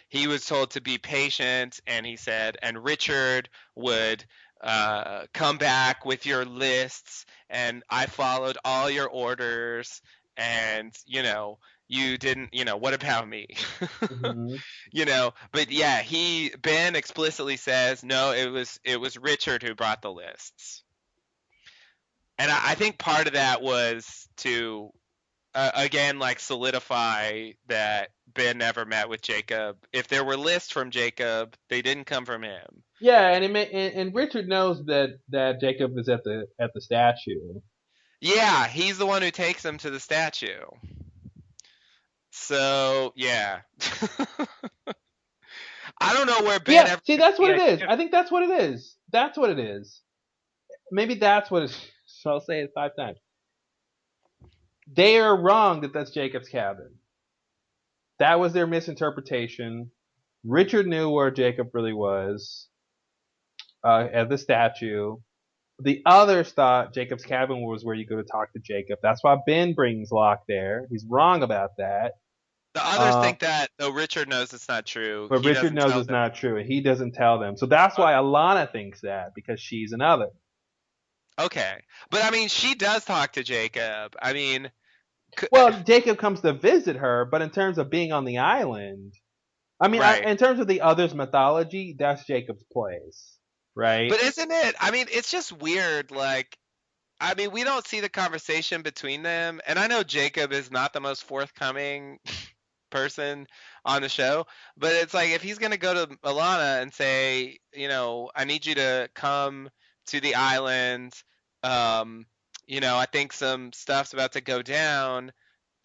S2: he was told to be patient, and he said, and Richard would come back with your lists, and I followed all your orders, and you didn't. What about me?
S1: Hmm.
S2: But yeah, Ben explicitly says no, it was Richard who brought the lists. And I think part of that was to again, like, solidify that Ben never met with Jacob. If there were lists from Jacob, they didn't come from him.
S1: Yeah, and Richard knows that Jacob is at the statue.
S2: Yeah, he's the one who takes him to the statue. So yeah, I don't know where Ben
S1: Yeah,
S2: ever
S1: see,
S2: gets
S1: that's
S2: the
S1: what it is.
S2: idea.
S1: I think that's what it is. That's what it is. Maybe that's what it's. So I'll say it 5 times. They are wrong that that's Jacob's cabin. That was their misinterpretation. Richard knew where Jacob really was at the statue. The others thought Jacob's cabin was where you go to talk to Jacob. That's why Ben brings Locke there. He's wrong about that.
S2: The others
S1: Uh,
S2: think that, though Richard knows it's not true.
S1: but
S2: He
S1: Richard
S2: doesn't
S1: knows
S2: tell
S1: it's
S2: them.
S1: not true, and he doesn't tell them. So that's why Alana thinks that, because she's another.
S2: Okay, but I mean, she does talk to Jacob. I mean,
S1: Well, Jacob comes to visit her, but in terms of being on the island, I mean,
S2: right.
S1: in terms of the others' mythology, that's Jacob's place, right?
S2: But isn't it? I mean, it's just weird. Like, I mean, we don't see the conversation between them, and I know Jacob is not the most forthcoming person on the show, but it's like if he's gonna go to Alana and say, I need you to come to the island. Um, I think some stuff's about to go down.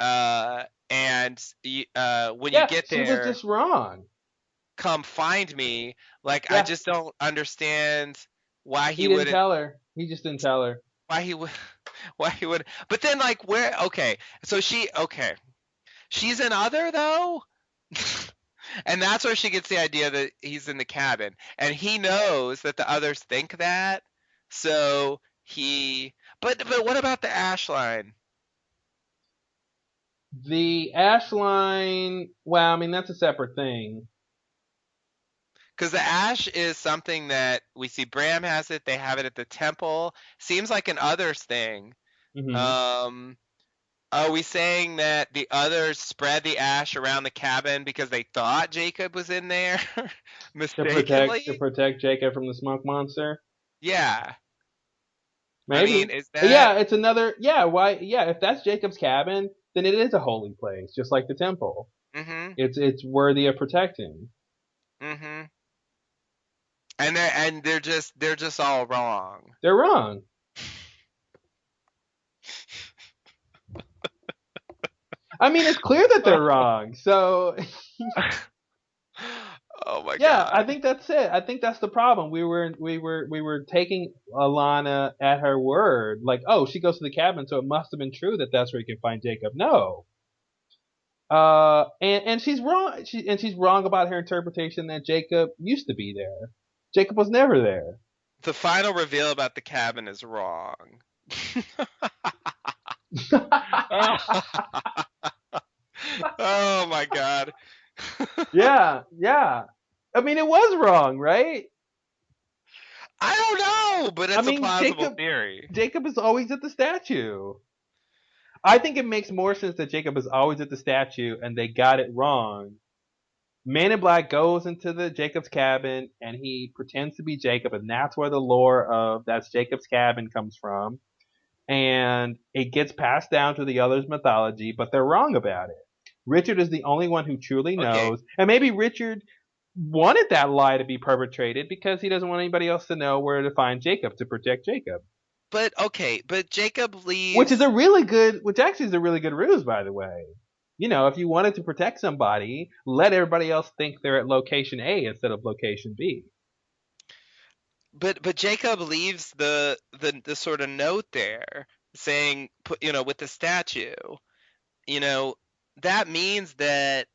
S2: And when you
S1: Yeah,
S2: get
S1: she was
S2: there,
S1: just wrong.
S2: come find me. Like, I
S1: Yeah,
S2: just don't understand why
S1: he
S2: he
S1: didn't
S2: wouldn't.
S1: tell her. He just didn't tell her.
S2: Why he would. Why he would. But then, like, where? Okay, so she's an other though. And that's where she gets the idea that he's in the cabin. And he knows that the others think that. So he but what about the ash line?
S1: The ash line, well, I mean, that's a separate thing.
S2: Because the ash is something that we see Bram has it, they have it at the temple. Seems like an others thing.
S1: Hmm.
S2: Um are we saying that the others spread the ash around the cabin because they thought Jacob was in there
S1: To
S2: mistakenly?
S1: protect Jacob from the smoke monster.
S2: Yeah. I mean,
S1: Maybe.
S2: is that
S1: Yeah, it's another. Yeah, why? Yeah, if that's Jacob's cabin, then it is a holy place, just like the temple.
S2: mhm.
S1: It's worthy of protecting.
S2: Mhm. And they're just all wrong.
S1: They're wrong. I mean, it's clear that they're wrong. So
S2: Oh my
S1: yeah, I
S2: god.
S1: think that's it. I think that's the problem. We were taking Alana at her word, like, oh, she goes to the cabin, so it must have been true that that's where you can find Jacob. No, and she's wrong. She's wrong about her interpretation that Jacob used to be there. Jacob was never there.
S2: The final reveal about the cabin is wrong. Oh my god.
S1: Yeah, yeah. I mean, it was wrong, right?
S2: I don't know, but
S1: I
S2: it's a
S1: mean,
S2: plausible theory.
S1: Jacob is always at the statue. I think it makes more sense that Jacob is always at the statue and they got it wrong. Man in Black goes into the Jacob's cabin and he pretends to be Jacob, and that's where the lore of that's Jacob's cabin comes from. And it gets passed down to the others' mythology, but they're wrong about it. Richard is the only one who truly
S2: Okay,
S1: knows, and maybe Richard wanted that lie to be perpetrated because he doesn't want anybody else to know where to find Jacob to protect Jacob.
S2: but Jacob
S1: Which is
S2: leaves.
S1: a really good, which actually is a really good ruse, by the way. You know, if you wanted to protect somebody, let everybody else think they're at location A instead of location B.
S2: But Jacob leaves the sort of note there saying, with the statue. You know, that means that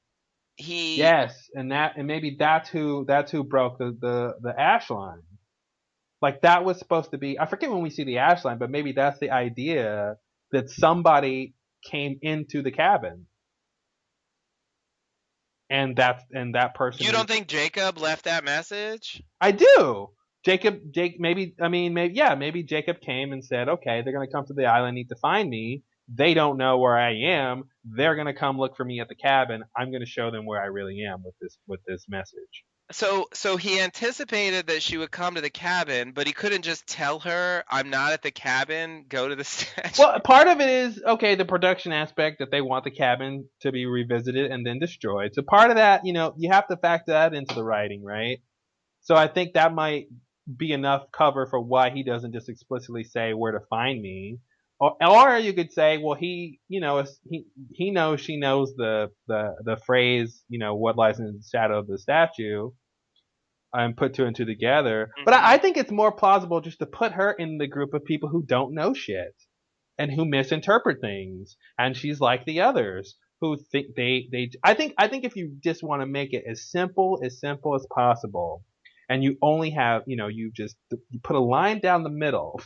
S2: he.
S1: Yes, and maybe that's who broke the ash line. Like that was supposed to be. I forget when we see the ash line, but maybe that's the idea that somebody came into the cabin, and that person
S2: You
S1: is.
S2: don't think Jacob left that message?
S1: I do. Maybe, I mean, maybe, yeah, maybe Jacob came and said, okay, they're going to come to the island, need to find me. They don't know where I am. They're going to come look for me at the cabin. I'm going to show them where I really am with this message.
S2: So he anticipated that she would come to the cabin, but he couldn't just tell her, "I'm not at the cabin. Go to the statue."
S1: Well, part of it is, okay, the production aspect that they want the cabin to be revisited and then destroyed. So part of that, you know, you have to factor that into the writing, right? So I think that might be enough cover for why he doesn't just explicitly say where to find me. Or you could say, well, he knows she knows the phrase, what lies in the shadow of the statue, and put two and two together. But I
S2: Hmm.
S1: think it's more plausible just to put her in the group of people who don't know shit and who misinterpret things, and she's like the others who think they. I think if you just want to make it as simple as possible, and you only have you put a line down the middle.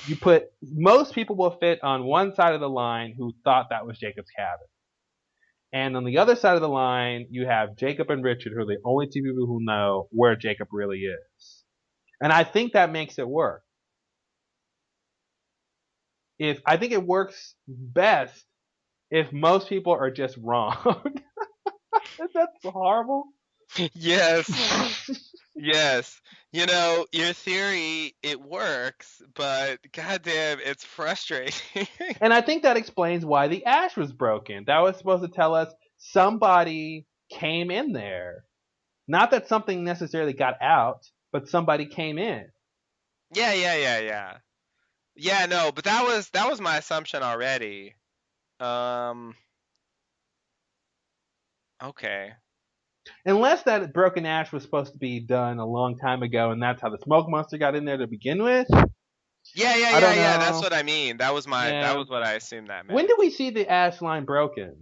S1: You put most people will fit on one side of the line who thought that was Jacob's cabin. And on the other side of the line, you have Jacob and Richard, who are the only two people who know where Jacob really is. And I think that makes it work. If I think it works best if most people are just wrong. That's horrible.
S2: Yes. Yes. Your theory, it works, but goddamn, it's frustrating.
S1: And I think that explains why the ash was broken. That was supposed to tell us somebody came in there. Not that something necessarily got out, but somebody came in.
S2: Yeah, yeah, yeah, yeah. Yeah, no, but that was my assumption already. Um, okay.
S1: Unless that broken ash was supposed to be done a long time ago and that's how the smoke monster got in there to begin with.
S2: Yeah, yeah,
S1: I
S2: yeah,
S1: don't
S2: yeah. That's
S1: know.
S2: what I mean. That
S1: Yeah.
S2: was what I assumed that
S1: When did
S2: meant.
S1: we see the ash line broken?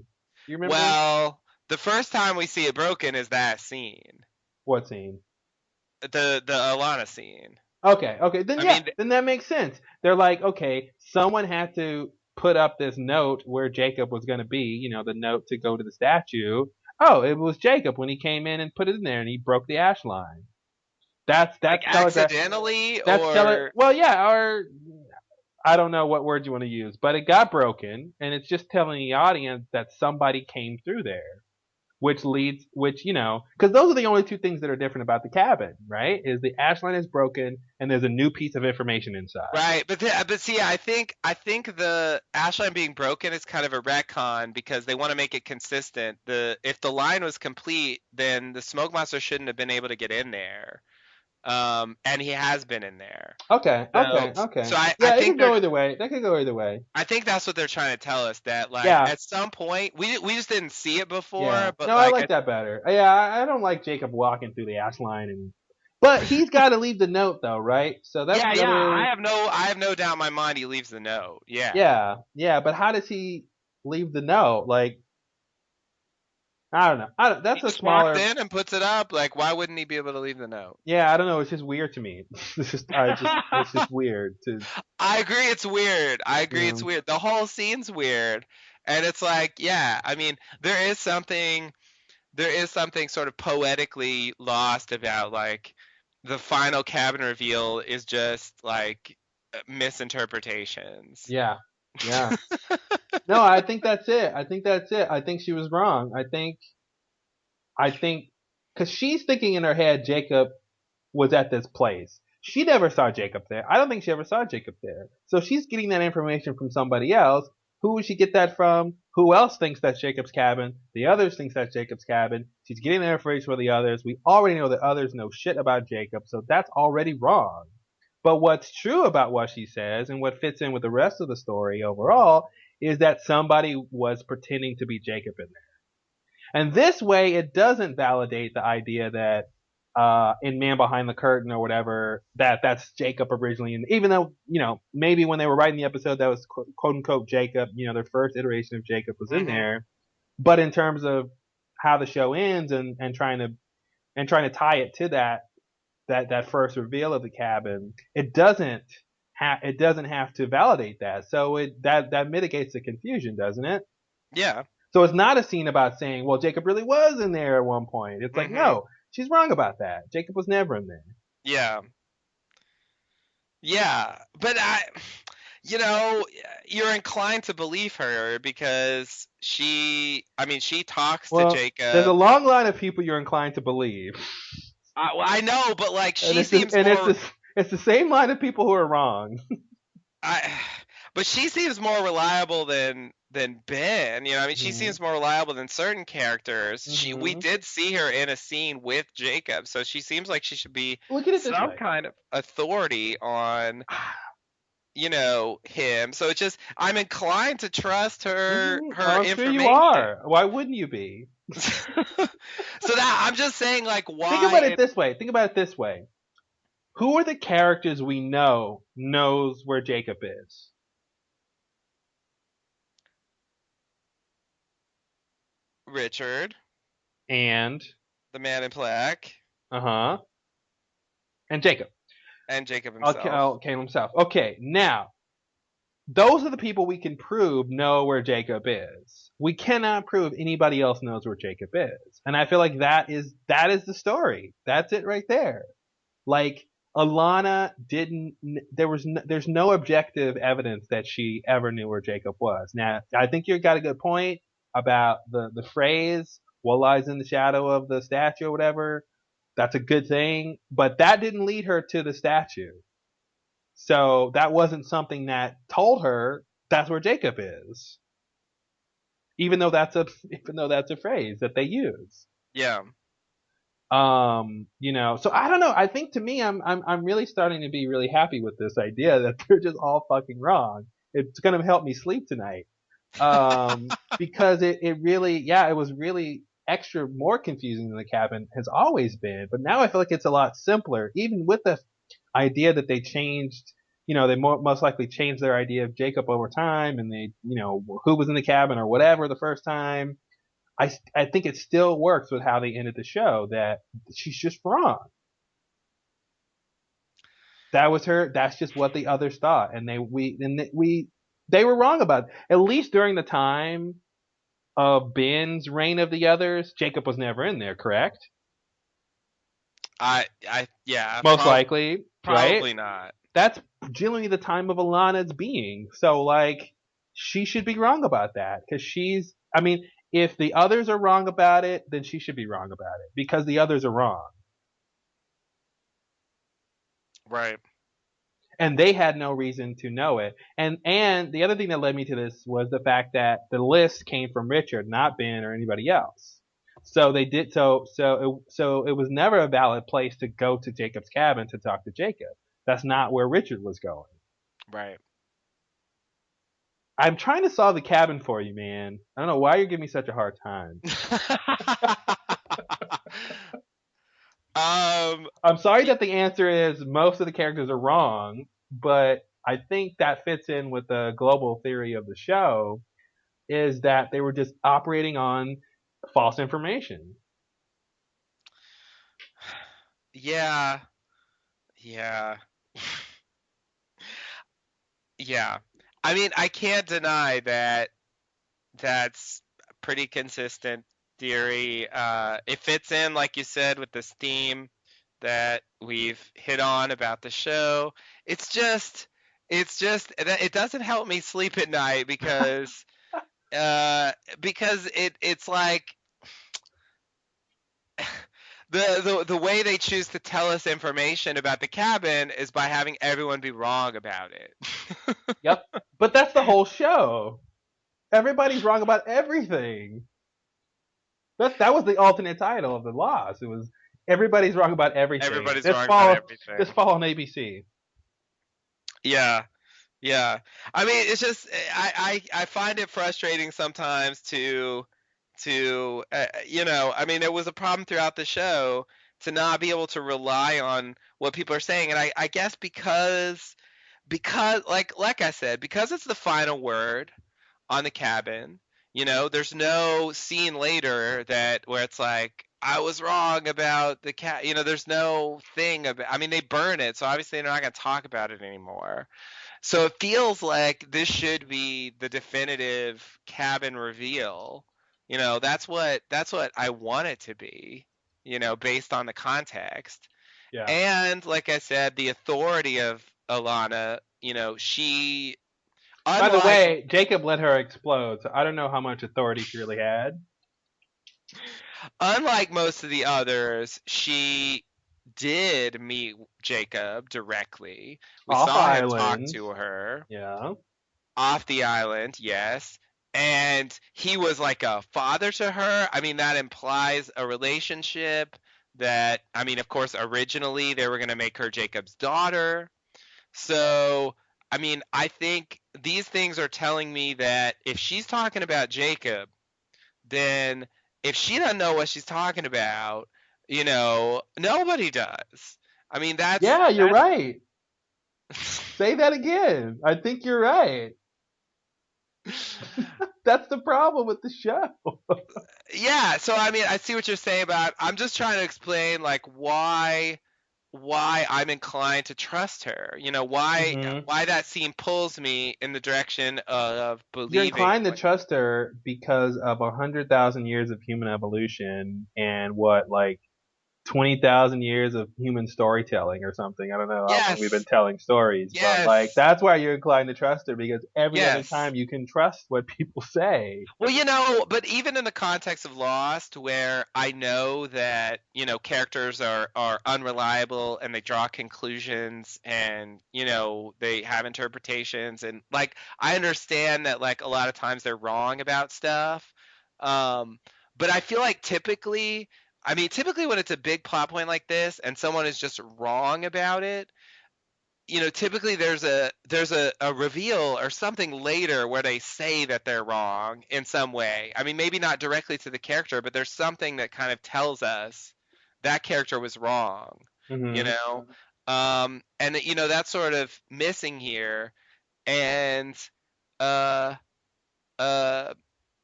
S1: You remember?
S2: Well, the first time we see it broken is that scene,
S1: What scene?
S2: the Alana scene.
S1: Okay, okay. Then
S2: I
S1: yeah,
S2: mean,
S1: then that makes sense. They're like, okay, someone had to put up this note where Jacob was going to be, the note to go to the statue. Oh, it was Jacob when he came in and put it in there and he broke the ash line.
S2: like
S1: That's telegraph.
S2: accidentally
S1: That's tele.
S2: or
S1: Well, yeah, or I don't know what word you want to use, but it got broken, and it's just telling the audience that somebody came through there, which because those are the only two things that are different about the cabin, right? Is the ash line is broken, and there's a new piece of information inside.
S2: right, but see, I think the ash line being broken is kind of a retcon because they want to make it consistent. The If the line was complete, then the smoke monster shouldn't have been able to get in there. And he has been in there.
S1: Okay,
S2: So
S1: okay, okay.
S2: so I
S1: Yeah, it
S2: think
S1: could
S2: they're
S1: go either way. That could go either way.
S2: I think that's what they're trying to tell us, that like
S1: Yeah,
S2: at some point we just didn't see it
S1: yeah.
S2: before, but
S1: No, I
S2: like
S1: like that better. Yeah, I don't like Jacob walking through the ash line, but he's got to leave the note though, right? So that's
S2: yeah, yeah,
S1: another.
S2: I have no doubt in my mind he leaves the note. Yeah.
S1: Yeah, yeah. But how does he leave the note? Like, I don't know.
S2: He
S1: That's a
S2: just walks
S1: smaller.
S2: in and puts it up. Like, why wouldn't he be able to leave the note?
S1: Yeah, I don't know. It's just weird to me. It's just weird to.
S2: I agree it's weird. I agree it's
S1: You
S2: weird. The whole scene's weird. And it's like, yeah, I mean, there is something sort of poetically lost about like the final cabin reveal is just like misinterpretations.
S1: Yeah, yeah. No, I think that's it. I think that's it. I think she was wrong. I think because she's thinking in her head Jacob was at this place. She never saw Jacob there. I don't think she ever saw Jacob there. So she's getting that information from somebody else. Who would she get that from? Who else thinks that's Jacob's cabin? The others thinks that's Jacob's cabin. She's getting that information from the others. We already know that others know shit about Jacob, so that's already wrong. But what's true about what she says and what fits in with the rest of the story overall is that somebody was pretending to be Jacob in there. And this way, it doesn't validate the idea that in Man Behind the Curtain or whatever, that's Jacob originally. And even though, maybe when they were writing the episode, that was quote unquote Jacob, their first iteration of Jacob was in
S2: Hmm.
S1: there. But in terms of how the show ends and trying to tie it to that first reveal of the cabin, it doesn't have to validate that. So that mitigates the confusion, doesn't it?
S2: Yeah.
S1: So it's not a scene about saying, well, Jacob really was in there at one point. It's like,
S2: Hmm.
S1: no, she's wrong about that. Jacob was never in there.
S2: Yeah. Yeah. But you know, you're inclined to believe her because she talks to
S1: Well, there's a
S2: Jacob.
S1: long line of people you're inclined to believe,
S2: I know, but like
S1: and
S2: she seems more.
S1: it's the same line of people who are wrong.
S2: I, but she seems more reliable than Ben. You know, I mean, she
S1: Hmm.
S2: seems more reliable than certain characters. We
S1: Hmm.
S2: did see her in a scene with Jacob, so she seems like she should be
S1: Look at it this
S2: some
S1: way.
S2: kind of authority on, him. So it's just I'm inclined to trust her
S1: I'm sure you
S2: information.
S1: are. Why wouldn't you be?
S2: So that I'm just saying, like,
S1: Think
S2: why
S1: about it this way. Think about it this way. Who are the characters we know knows where Jacob is?
S2: Richard,
S1: And
S2: the Man in Black,
S1: uh-huh. And Jacob.
S2: and Jacob
S1: Okay,
S2: himself.
S1: okay, himself. Okay, now those are the people we can prove know where Jacob is. We cannot prove anybody else knows where Jacob is. And I feel like that is the story. That's it right there. Like Alana didn't there's no objective evidence that she ever knew where Jacob was. Now, I think you got a good point about the phrase what lies in the shadow of the statue or whatever. That's a good thing, but that didn't lead her to the statue. So that wasn't something that told her that's where Jacob is, even though that's a phrase that they use.
S2: Yeah.
S1: So I don't know. I think to me, I'm really starting to be really happy with this idea that they're just all fucking wrong. It's gonna help me sleep tonight. Because it really, yeah, it was really extra more confusing than the cabin has always been. But now I feel like it's a lot simpler, even with the idea that they changed. They most likely changed their idea of Jacob over time, and they, who was in the cabin or whatever the first time. I think it still works with how they ended the show that she's just wrong. That was her. That's just what the others thought, and they were wrong about it. At least during the time of Ben's reign of the others, Jacob was never in there, correct?
S2: Yeah,
S1: Most likely, right?
S2: probably not.
S1: That's generally the time of Alana's being. So like, she should be wrong about that because she's. I mean, if the others are wrong about it, then she should be wrong about it because the others are wrong.
S2: Right.
S1: And they had no reason to know it. And the other thing that led me to this was the fact that the list came from Richard, not Ben or anybody else. So they did so it was never a valid place to go to Jacob's cabin to talk to Jacob. That's not where Richard was going.
S2: Right.
S1: I'm trying to solve the cabin for you, man. I don't know why you're giving me such a hard time.
S2: um.
S1: I'm sorry that the answer is most of the characters are wrong, but I think that fits in with the global theory of the show is that they were just operating on false information.
S2: Yeah. Yeah. Yeah. I mean, I can't deny that that's a pretty consistent theory. It fits in, like you said, with this theme that we've hit on about the show. It's just, it doesn't help me sleep at night uh, because it's like the way they choose to tell us information about the cabin is by having everyone be wrong about it.
S1: Yep. But that's the whole show. Everybody's wrong about everything. That was the alternate title of the Lost. It was everybody's wrong about everything.
S2: Everybody's
S1: This
S2: wrong about
S1: fall this
S2: everything.
S1: fall on ABC.
S2: Yeah. Yeah, I mean, it's just I find it frustrating sometimes to I mean, it was a problem throughout the show to not be able to rely on what people are saying, and I guess because like I said, because it's the final word on the cabin, there's no scene later that where it's like I was wrong about the cat, there's no thing about. I mean, they burn it, so obviously they're not going to talk about it anymore. So it feels like this should be the definitive cabin reveal. That's what I want it to be, based on the context.
S1: Yeah.
S2: And like I said, the authority of Alana, she
S1: By the
S2: unlike
S1: way, Jacob let her explode, so I don't know how much authority she really had.
S2: unlike most of the others, she did meet Jacob directly. We
S1: Off
S2: saw him talk
S1: island.
S2: to her.
S1: Yeah.
S2: off the island, yes. And he was like a father to her. I mean, that implies a relationship that, I mean, of course, originally they were going to make her Jacob's daughter. So, I mean, I think these things are telling me that if she's talking about Jacob, then if she doesn't know what she's talking about, nobody does. I mean,
S1: Yeah, you're
S2: that's
S1: right. Say that again. I think you're right. That's the problem with the show.
S2: yeah. So I mean, I see what you're saying about. I'm just trying to explain like why I'm inclined to trust her.
S1: hmm
S2: Why that scene pulls me in the direction of
S1: You're
S2: believing.
S1: inclined to trust her because of 100,000 years of human evolution and what, like 20,000 years of human storytelling or something. I don't know how long we've been
S2: Yes.
S1: telling stories, but like
S2: Yes.
S1: that's why you're inclined to trust her because every other
S2: Yes.
S1: time you can trust what people say.
S2: Well, but even in the context of Lost, where I know that, characters are unreliable and they draw conclusions and, they have interpretations and like I understand that like a lot of times they're wrong about stuff. Um, but I feel like typically when it's a big plot point like this and someone is just wrong about it, typically there's a reveal or something later where they say that they're wrong in some way. I mean, maybe not directly to the character, but there's something that kind of tells us that character was wrong, you
S1: hmm
S2: know? And that's sort of missing here. And uh uh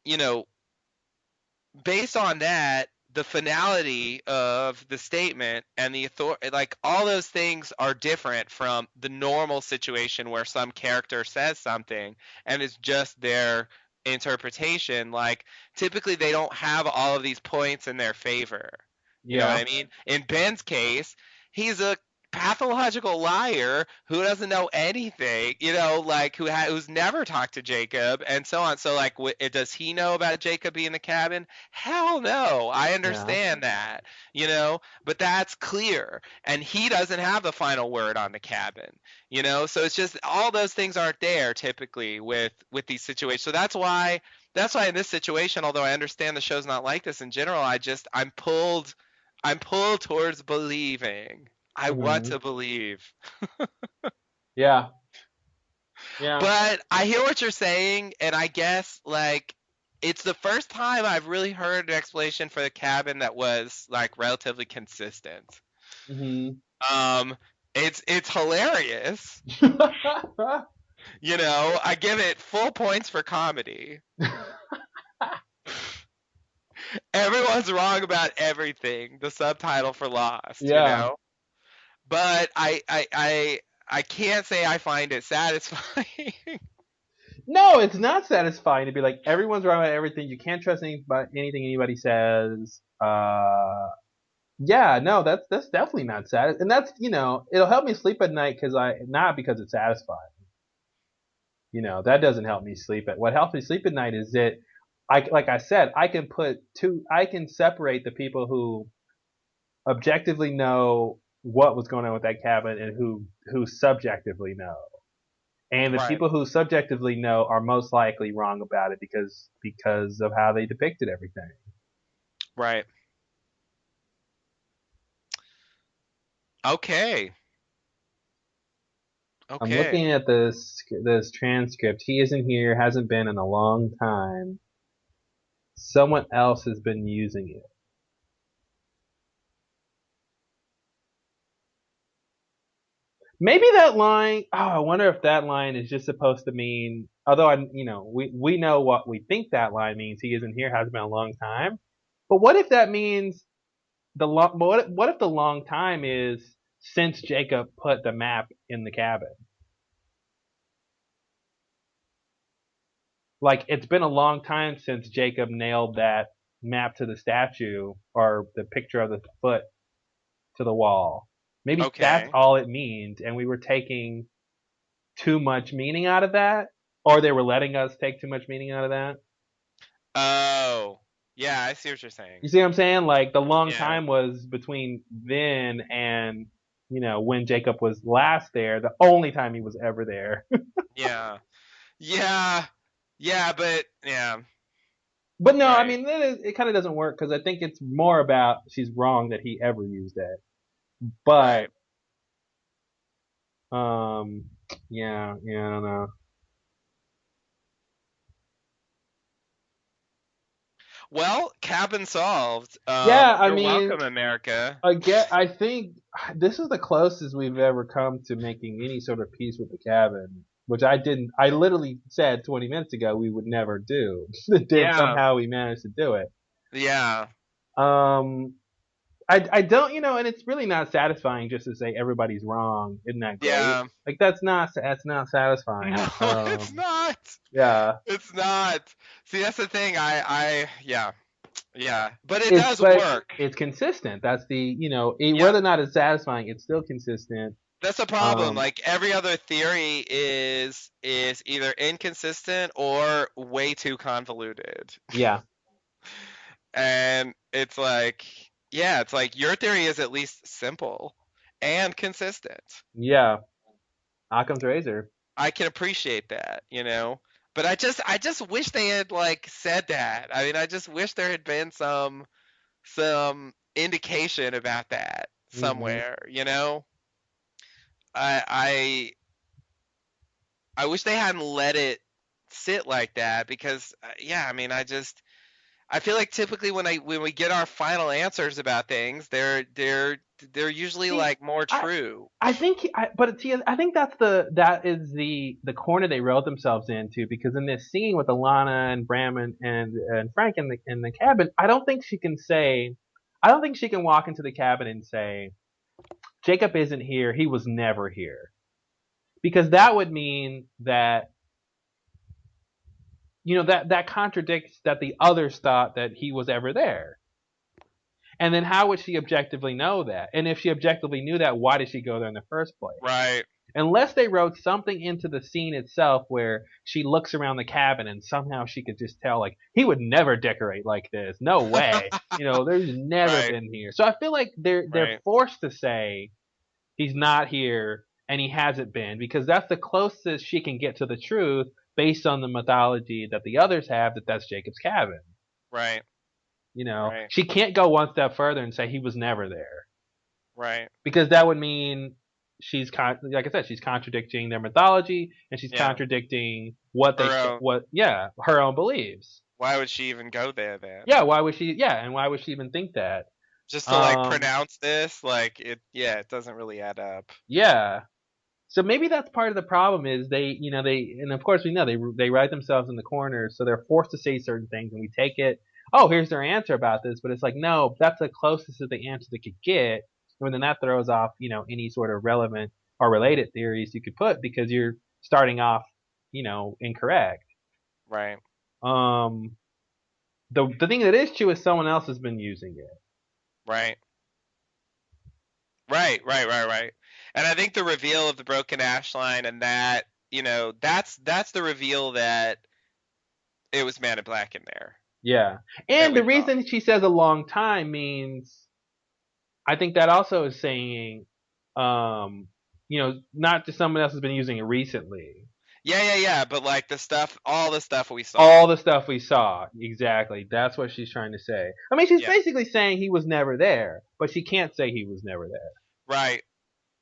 S2: you know, based on that, the finality of the statement and the authority, like all those things are different from the normal situation where some character says something and it's just their interpretation. Like typically they don't have all of these points in their favor. You know what
S1: Yeah.
S2: I mean? In Ben's case, he's a pathological liar who doesn't know anything, like who's never talked to Jacob and so on. So like, does he know about Jacob being in the cabin? Hell no. I
S1: Yeah.
S2: understand that, but that's clear. And he doesn't have the final word on the cabin, So it's just all those things aren't there typically with these situations. So that's why in this situation, although I understand the show's not like this in general, I'm pulled towards believing. I want
S1: hmm
S2: to believe.
S1: Yeah. Yeah.
S2: But I hear what you're saying, and I guess like it's the first time I've really heard an explanation for the cabin that was like relatively consistent.
S1: hmm
S2: Um it's hilarious. I give it full points for comedy. Everyone's wrong about everything. The subtitle for Lost,
S1: yeah.
S2: But I can't say I find it satisfying.
S1: No, it's not satisfying to be like everyone's wrong about everything. You can't trust anything anybody says. Yeah, no, that's definitely not sad, and that's it'll help me sleep at night because I not because it's satisfying. That doesn't help me sleep at. What helps me sleep at night is that like I said, I can separate the people who objectively know what was going on with that cabin and who subjectively know. And the
S2: Right.
S1: people who subjectively know are most likely wrong about it because of how they depicted everything.
S2: Right. Okay.
S1: I'm
S2: Okay.
S1: looking at this transcript. He isn't here, hasn't been in a long time. Someone else has been using it. Maybe that line. Oh, I wonder if that line is just supposed to mean. Although we know what we think that line means. He isn't here, hasn't been a long time. But what if that means the long? What if the long time is since Jacob put the map in the cabin? Like it's been a long time since Jacob nailed that map to the statue or the picture of the foot to the wall. Maybe that's
S2: Okay.
S1: all it means, and we were taking too much meaning out of that, or they were letting us take too much meaning out of that.
S2: Oh. Yeah, I see what you're saying.
S1: You see what I'm saying? Like the long
S2: Yeah.
S1: time was between then and when Jacob was last there, the only time he was ever there.
S2: Yeah. Yeah, yeah, but yeah,
S1: But no, I
S2: right,
S1: mean, it kind of doesn't work because I think it's more about she's wrong that he ever used it. But
S2: right.
S1: um, yeah, I don't know.
S2: Well, cabin solved.
S1: Yeah, I
S2: You're
S1: mean,
S2: welcome, America.
S1: I think this is the closest we've ever come to making any sort of peace with the cabin, which I didn't. I literally said 20 minutes ago we would never do. Did
S2: Yeah,
S1: somehow we managed to do it.
S2: yeah,
S1: Um, I don't, and it's really not satisfying just to say everybody's wrong. Isn't that great?
S2: yeah.
S1: Like that's not
S2: No,
S1: satisfying.
S2: it's not.
S1: Yeah,
S2: It's not. See, that's the thing. Yeah, yeah. But it
S1: it's
S2: does
S1: but
S2: work.
S1: it's consistent. That's the
S2: Yep.
S1: whether or not it's satisfying, it's still consistent.
S2: That's the problem.
S1: Um,
S2: Like every other theory is either inconsistent or way too convoluted.
S1: yeah,
S2: And it's like, yeah, it's like your theory is at least simple and consistent.
S1: yeah. Occam's razor.
S2: I can appreciate that, you know. But I just wish they had like said that. I mean, I just wish there had been some indication about that
S1: Hmm.
S2: somewhere, you know. I I wish they hadn't let it sit like that because yeah, I mean, I feel like typically when we get our final answers about things, they're usually
S1: See,
S2: like more
S1: I
S2: true.
S1: I think, but see, I think that is the corner they wrote themselves into because in this scene with Alana and Bram and Frank in the cabin, I don't think she can walk into the cabin and say Jacob isn't here, he was never here, because that would mean that that contradicts that the others thought that he was ever there. And then how would she objectively know that? And if she objectively knew that, why did she go there in the first place?
S2: Right.
S1: Unless they wrote something into the scene itself where she looks around the cabin and somehow she could just tell, like, he would never decorate like this. No way. There's never
S2: Right.
S1: been here. So I feel like they're
S2: Right.
S1: forced to say he's not here and he hasn't been because that's the closest she can get to the truth based on the mythology that the others have that that's Jacob's cabin.
S2: Right. Right.
S1: She can't go one step further and say he was never there
S2: Right.
S1: because that would mean like I said, she's contradicting their mythology and she's
S2: Yeah.
S1: contradicting
S2: Her own.
S1: her own beliefs.
S2: Why would she even go there then?
S1: Yeah, why would she? Yeah, and why would she even think that?
S2: Just to like
S1: Um,
S2: pronounce this, like it. Yeah, it doesn't really add up.
S1: yeah. So maybe that's part of the problem is and of course we know they write themselves in the corner, so they're forced to say certain things, and we take it. Oh, here's their answer about this, but it's like no, that's the closest to the answer they could get, and then that throws off any sort of relevant or related theories you could put because you're starting off incorrect.
S2: Right.
S1: Um, the thing that is true is someone else has been using it.
S2: Right. Right. Right. Right. Right. And I think the reveal of the broken ash line and that, that's the reveal that it was Man in Black in there
S1: Yeah,
S2: that
S1: and
S2: we
S1: the
S2: saw.
S1: reason she says a long time means I think that also is saying, not just someone else has been using it recently.
S2: Yeah. Yeah. Yeah. But like all the stuff we saw.
S1: All the stuff we saw, exactly. That's what she's trying to say. I mean, she's
S2: Yeah.
S1: basically saying he was never there, but she can't say he was never there.
S2: Right.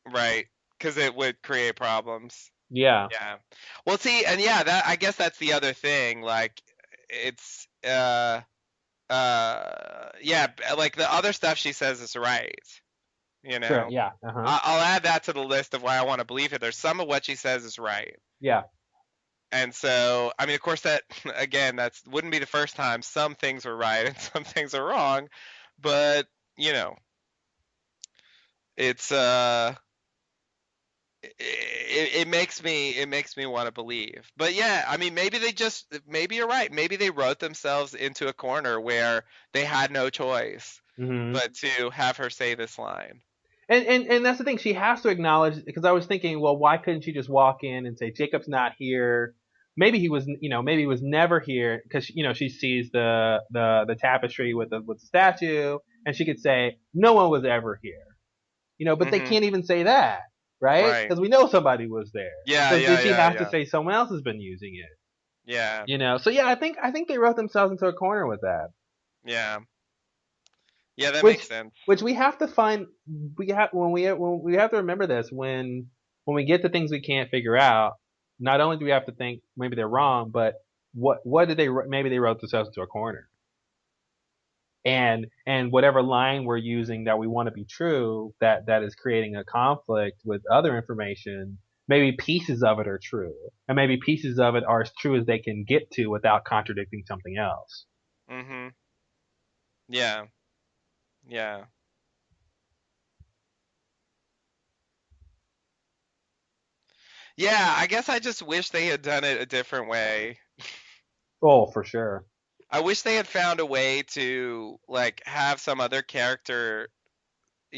S2: Right. Because it would create problems.
S1: Yeah.
S2: Yeah. Well, see, and yeah, that I guess that's the other thing. Like, it's yeah, like the other stuff she says is right. You
S1: Sure.
S2: know,
S1: Yeah. Uh huh.
S2: I'll add that to the list of why I want to believe it. There's some of what she says is right,
S1: Yeah.
S2: and so I mean, of course, that again, that's wouldn't be the first time some things were right and some things are wrong, but you know, it's it makes me want to believe. But yeah, I mean, maybe you're right. Maybe they wrote themselves into a corner where they had no choice
S1: Hmm.
S2: but to have her say this line.
S1: And that's the thing. She has to acknowledge because I was thinking, well, why couldn't she just walk in and say Jacob's not here? Maybe he was never here because she sees the tapestry with the statue, and she could say no one was ever here. But they
S2: Hmm.
S1: can't even say that. right?
S2: Right.
S1: Because we know somebody was there.
S2: Yeah,
S1: So
S2: yeah,
S1: did she
S2: yeah,
S1: have to
S2: yeah.
S1: say someone else has been using it?
S2: Yeah.
S1: So yeah, I think they wrote themselves into a corner with that.
S2: Yeah. Yeah, that makes
S1: Which
S2: sense.
S1: which we have to find. We have to remember this when we get to things we can't figure out. Not only do we have to think maybe they're wrong, but what did they maybe they wrote themselves into a corner. And whatever line we're using that we want to be true, that is creating a conflict with other information, maybe pieces of it are true, and maybe pieces of it are as true as they can get to without contradicting something else.
S2: Mhm. Yeah. Yeah. Yeah, I guess I just wish they had done it a different way.
S1: Oh, for sure.
S2: I wish they had found a way to like have some other character, or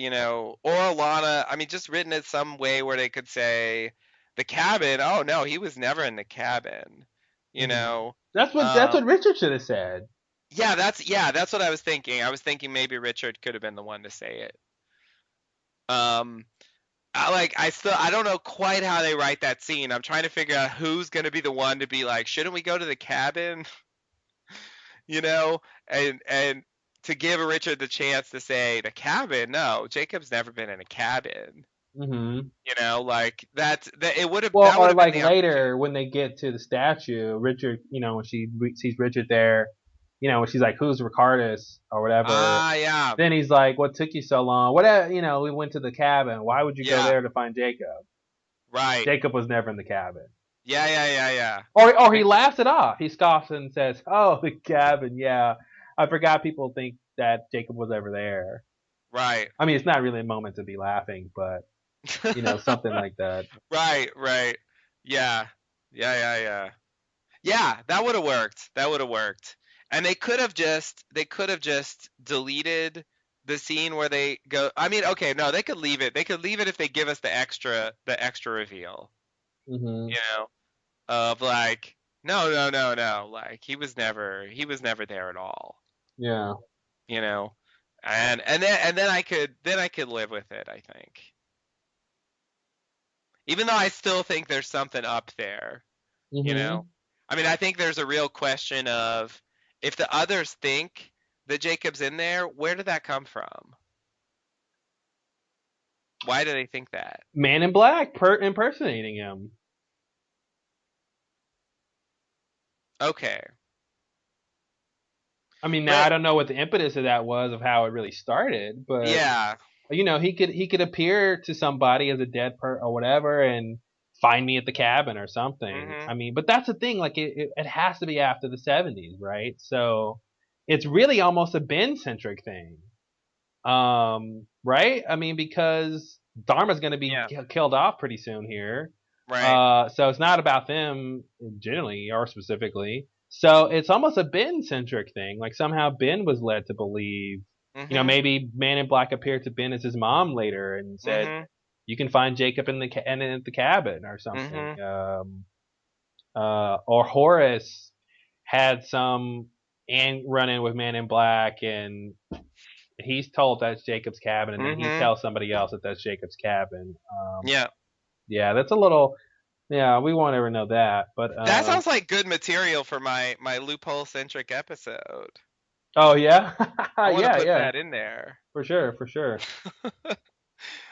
S2: Alana, I mean just written it some way where they could say the cabin, oh no, he was never in the cabin. You
S1: Hmm.
S2: know.
S1: That's what Richard should have said.
S2: Yeah, that's what I was thinking. I was thinking maybe Richard could have been the one to say it. Um I don't know quite how they write that scene. I'm trying to figure out who's gonna be the one to be like, shouldn't we go to the cabin? You know, and to give Richard the chance to say the cabin. No, Jacob's never been in a cabin.
S1: Hmm.
S2: Like that it would have
S1: Well,
S2: that would
S1: or
S2: have been
S1: like
S2: the opportunity.
S1: later when they get to the statue, Richard, when she sees Richard there, when she's like, "Who's Ricardus?" or whatever.
S2: Ah, yeah,
S1: Then he's like, "What took you so long?" We went to the cabin. Why would you go
S2: yeah,
S1: there to find Jacob?
S2: right,
S1: Jacob was never in the cabin.
S2: yeah, yeah, yeah, yeah,
S1: Or he
S2: Like,
S1: laughs it off. He scoffs and says, "Oh, the cabin. Yeah, I forgot people think that Jacob was ever there."
S2: right,
S1: I mean, it's not really a moment to be laughing, but something like that.
S2: right, right, yeah, yeah, yeah, yeah. Yeah, that would have worked. That would have worked. And they could have just deleted the scene where they go. I mean, okay, no, they could leave it. They could leave it if they give us the extra reveal,
S1: Hmm.
S2: you know, of like, no, no, no, no, like he was never there at all,
S1: Yeah.
S2: you know. And then I could live with it, I think. Even though I still think there's something up there, you know.
S1: Hmm.
S2: I mean, I think there's a real question of if the others think that Jacob's in there, where did that come from? Why do they think that?
S1: Man in Black impersonating him.
S2: Okay.
S1: I mean, now I
S2: But
S1: don't know what the impetus of that was, of how it really started, but
S2: yeah.
S1: he could appear to somebody as a dead or whatever, and find me at the cabin or something. I
S2: Mhm.
S1: mean, but that's the thing. Like, it has to be after the '70s, right? So it's really almost a Ben centric thing, right? I mean, because Dharma's going to be
S2: Yeah.
S1: killed off pretty soon here.
S2: Right.
S1: So it's not about them generally or specifically. So it's almost a Ben centric thing. Like, somehow Ben was led to believe,
S2: Mhm.
S1: maybe Man in Black appeared to Ben as his mom later and said,
S2: Mhm.
S1: "You can find Jacob in the cabin," or something.
S2: Mhm.
S1: Or Horace had some and run in with Man in Black, and he's told that's Jacob's cabin, and then he
S2: Mhm.
S1: tells somebody else that that's Jacob's cabin.
S2: Yeah.
S1: Yeah, that's a little. Yeah, we won't ever know that, but
S2: That sounds like good material for my loophole centric episode.
S1: oh yeah,
S2: I want to
S1: yeah,
S2: put
S1: yeah,
S2: that in there.
S1: for sure, for sure.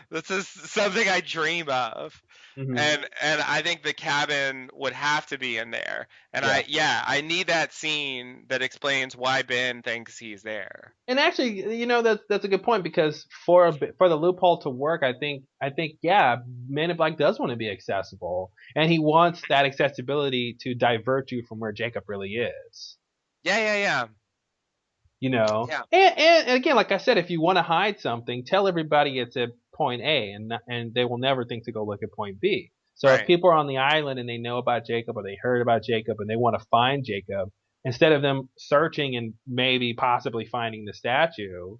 S2: This is something I dream of.
S1: Hmm.
S2: And I think the cabin would have to be in there. And
S1: Yeah.
S2: I need that scene that explains why Ben thinks he's there.
S1: And actually, that's a good point, because for the loophole to work, I think yeah, Man in Black does want to be accessible, and he wants that accessibility to divert you from where Jacob really is.
S2: Yeah, yeah, yeah. Yeah.
S1: And again, like I said, if you want to hide something, tell everybody it's at point A, and they will never think to go look at point B. So if
S2: Right.
S1: people are on the island and they know about Jacob, or they heard about Jacob and they want to find Jacob, instead of them searching and maybe possibly finding the statue,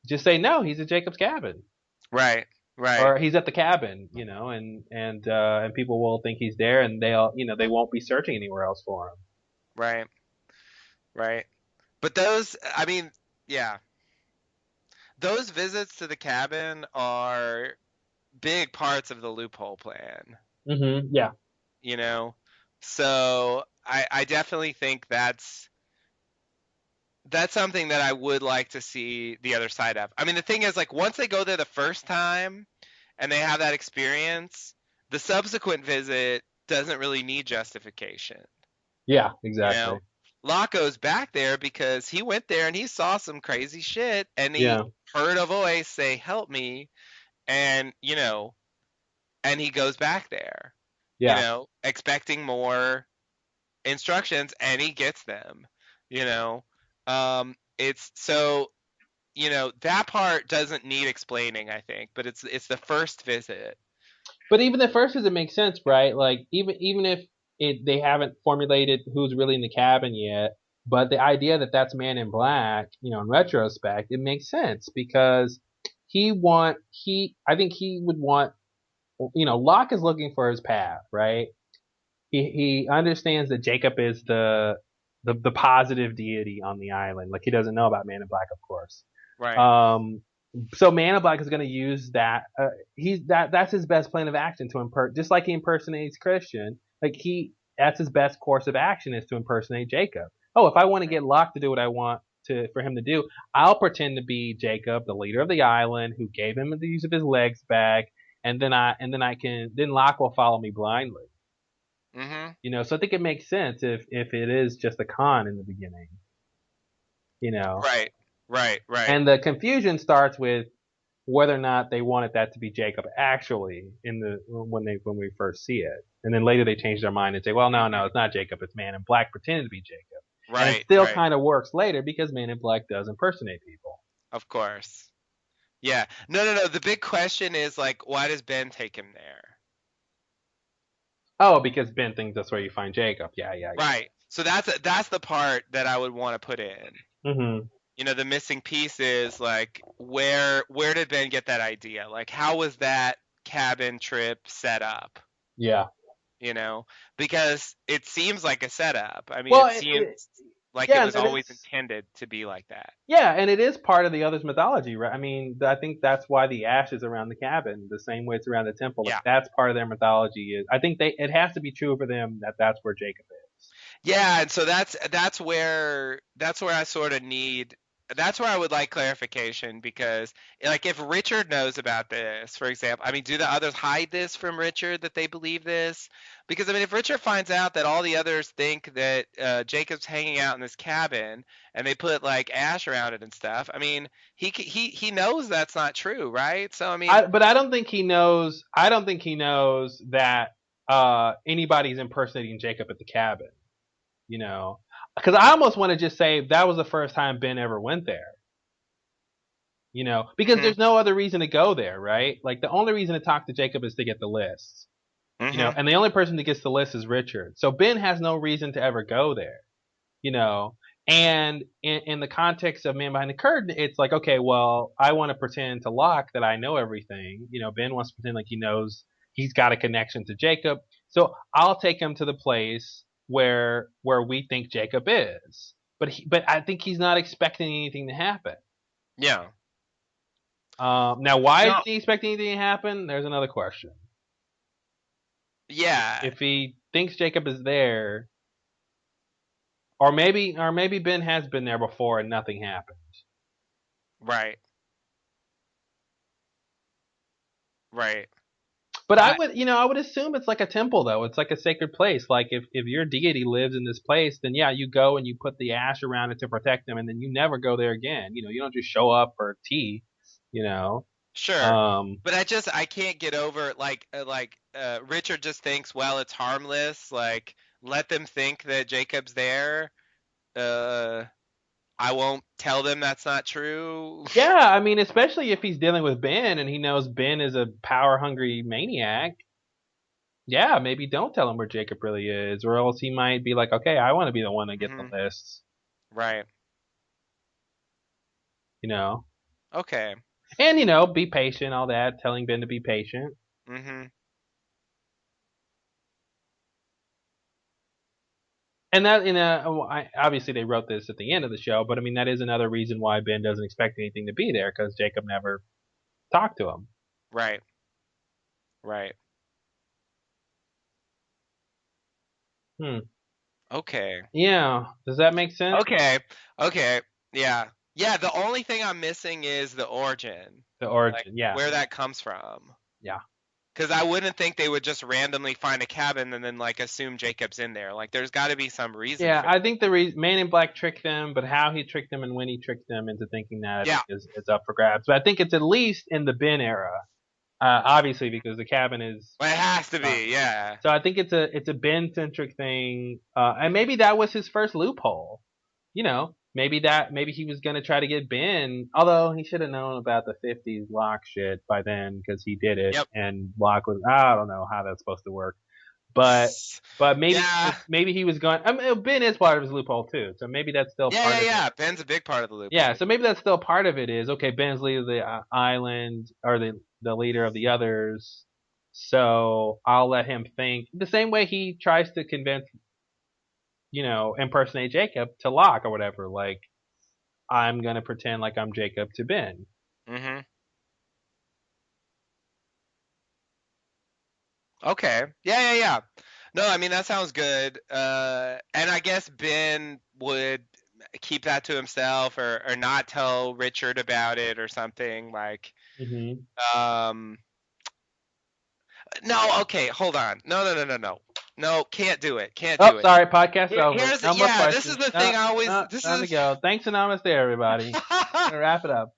S1: just say no, he's at Jacob's cabin,
S2: Right. Right.
S1: or he's at the cabin, and people will think he's there, and they won't be searching anywhere else for him.
S2: Right. Right. But those, I mean, yeah. Those visits to the cabin are big parts of the loophole plan,
S1: Yeah.
S2: you know? So I definitely think that's something that I would like to see the other side of. I mean, the thing is, like, once they go there the first time and they have that experience, the subsequent visit doesn't really need justification.
S1: Yeah.
S2: You
S1: Exactly.
S2: know, Locke goes back there because he went there and he saw some crazy shit and he
S1: Yeah.
S2: heard a voice say, "Help me," and and he goes back there,
S1: Yeah.
S2: expecting more instructions, and he gets them. You know, it's so that part doesn't need explaining, I think, but it's the first visit.
S1: But even the first visit makes sense, right? Like even if they haven't formulated who's really in the cabin yet, but the idea that that's Man in Black, in retrospect, it makes sense because I think he would want, Locke is looking for his path, right? He understands that Jacob is the positive deity on the island. Like he doesn't know about Man in Black, of course.
S2: Right.
S1: Um, so Man in Black is going to use that. That's his best plan of action to just like he impersonates Christian. Like that's his best course of action is to impersonate Jacob. Oh, if I want to get Locke to do what I want for him to do, I'll pretend to be Jacob, the leader of the island, who gave him the use of his legs back, and then Locke will follow me blindly.
S2: Mhm.
S1: So I think it makes sense if it is just a con in the beginning. You know,
S2: Right. Right. Right.
S1: and the confusion starts with whether or not they wanted that to be Jacob actually when we first see it, and then later they change their mind and say, well, no, no, it's not Jacob, it's Man in Black pretending to be Jacob, and it
S2: Right.
S1: still
S2: Right.
S1: kind of works later because Man in Black does impersonate people.
S2: Of course. Yeah. No, no, no. The big question is like, why does Ben take him there?
S1: Oh, because Ben thinks that's where you find Jacob. Yeah, yeah,
S2: Right. So that's the part that I would want to put in.
S1: yeah.
S2: The missing piece is like where did Ben get that idea? Like how was that cabin trip set up?
S1: Yeah.
S2: You know, because it seems like a setup. I mean,
S1: Well,
S2: it seems like it
S1: yeah,
S2: was
S1: and
S2: always
S1: it's
S2: intended to be like that.
S1: Yeah, and it is part of the other's mythology, right? I mean, I think that's why the ash is around the cabin, the same way it's around the temple. Like
S2: Yeah.
S1: that's part of their mythology. I think it has to be true for them that that's where Jacob is.
S2: Yeah, and so that's where I sort of need that's where I would like clarification because like if Richard knows about this, for example, I mean, do the others hide this from Richard that they believe this? Because I mean, if Richard finds out that all the others think that Jacob's hanging out in this cabin and they put like ash around it and stuff, I mean, he knows that's not true, right? So I mean,
S1: But I don't think he knows. I don't think he knows that anybody's impersonating Jacob at the cabin. Because I almost want to just say that was the first time Ben ever went there. Because
S2: mhm,
S1: there's no other reason to go there, right? Like the only reason to talk to Jacob is to get the lists.
S2: mhm,
S1: And the only person that gets the list is Richard. So Ben has no reason to ever go there, you know. And in the context of Man Behind the Curtain, it's like, okay, well, I want to pretend to Locke that I know everything. Ben wants to pretend like he knows he's got a connection to Jacob. So I'll take him to the place where we think Jacob is. But I think he's not expecting anything to happen.
S2: yeah,
S1: Now, why
S2: no,
S1: isn't he expecting anything to happen? There's another question.
S2: yeah,
S1: If he thinks Jacob is there, or maybe Ben has been there before and nothing happened.
S2: right, right.
S1: But
S2: I
S1: I would assume it's like a temple though. It's like a sacred place. Like if your deity lives in this place, then yeah, you go and you put the ash around it to protect them, and then you never go there again. You don't just show up for tea. You know.
S2: Sure,
S1: Um.
S2: but I can't get over Richard just thinks, well, it's harmless. Like let them think that Jacob's there. Uh, I won't tell them that's not true.
S1: Yeah, I mean, especially if he's dealing with Ben and he knows Ben is a power hungry maniac. Yeah, maybe don't tell him where Jacob really is, or else he might be like, okay, I want to be the one to get the
S2: Hmm.
S1: lists.
S2: Right.
S1: You know.
S2: Okay.
S1: And be patient, all that, telling Ben to be patient.
S2: Hmm.
S1: And that obviously they wrote this at the end of the show, but I mean that is another reason why Ben doesn't expect anything to be there because Jacob never talked to him.
S2: Right. Right.
S1: Hmm.
S2: Okay.
S1: Yeah. Does that make sense?
S2: Okay. Okay. Yeah. Yeah. The only thing I'm missing is the origin,
S1: The
S2: like
S1: origin. Yeah.
S2: where that comes from.
S1: Yeah.
S2: Because I wouldn't think they would just randomly find a cabin and then like assume Jacob's in there. Like, there's got to be some reason
S1: Yeah,
S2: for
S1: I
S2: that.
S1: think the Man in Black tricked them, but how he tricked them and when he tricked them into thinking that, I
S2: Yeah.
S1: think is up for grabs. But I think it's at least in the Ben era, obviously because the cabin is.
S2: Well, it has to
S1: Uh,
S2: be. Yeah.
S1: so I think it's a Ben centric thing, and maybe that was his first loophole. Maybe he was gonna try to get Ben, although he should have known about the '50s Locke shit by then because he did it,
S2: Yep.
S1: and Locke was I don't know how that's supposed to work. But
S2: Yeah.
S1: maybe he was going. I mean, Ben is part of his loophole too, so maybe that's still
S2: Yeah.
S1: part
S2: Yeah.
S1: of it.
S2: Yeah. Ben's a big part of the
S1: Yeah,
S2: loophole.
S1: so maybe that's still part of it. Is okay. Ben's leader of the island, or the leader of the others. So I'll let him think the same way he tries to convince, impersonate Jacob to Locke or whatever. Like I'm gonna pretend like I'm Jacob to Ben.
S2: Mm-hmm. Okay. Yeah. Yeah. Yeah. No, I mean that sounds good. And I guess Ben would keep that to himself, or not tell Richard about it or something like.
S1: Hmm.
S2: Um. No. Okay. Hold on. No. No. No. No. No. No. Can't do it. Can't
S1: Oh,
S2: do it.
S1: sorry, podcast over.
S2: Here's
S1: No more
S2: yeah. This is
S1: questions.
S2: the
S1: No,
S2: thing. I always.
S1: no,
S2: This
S1: time to
S2: is.
S1: go. Thanks and namaste, everybody. Gonna wrap it up.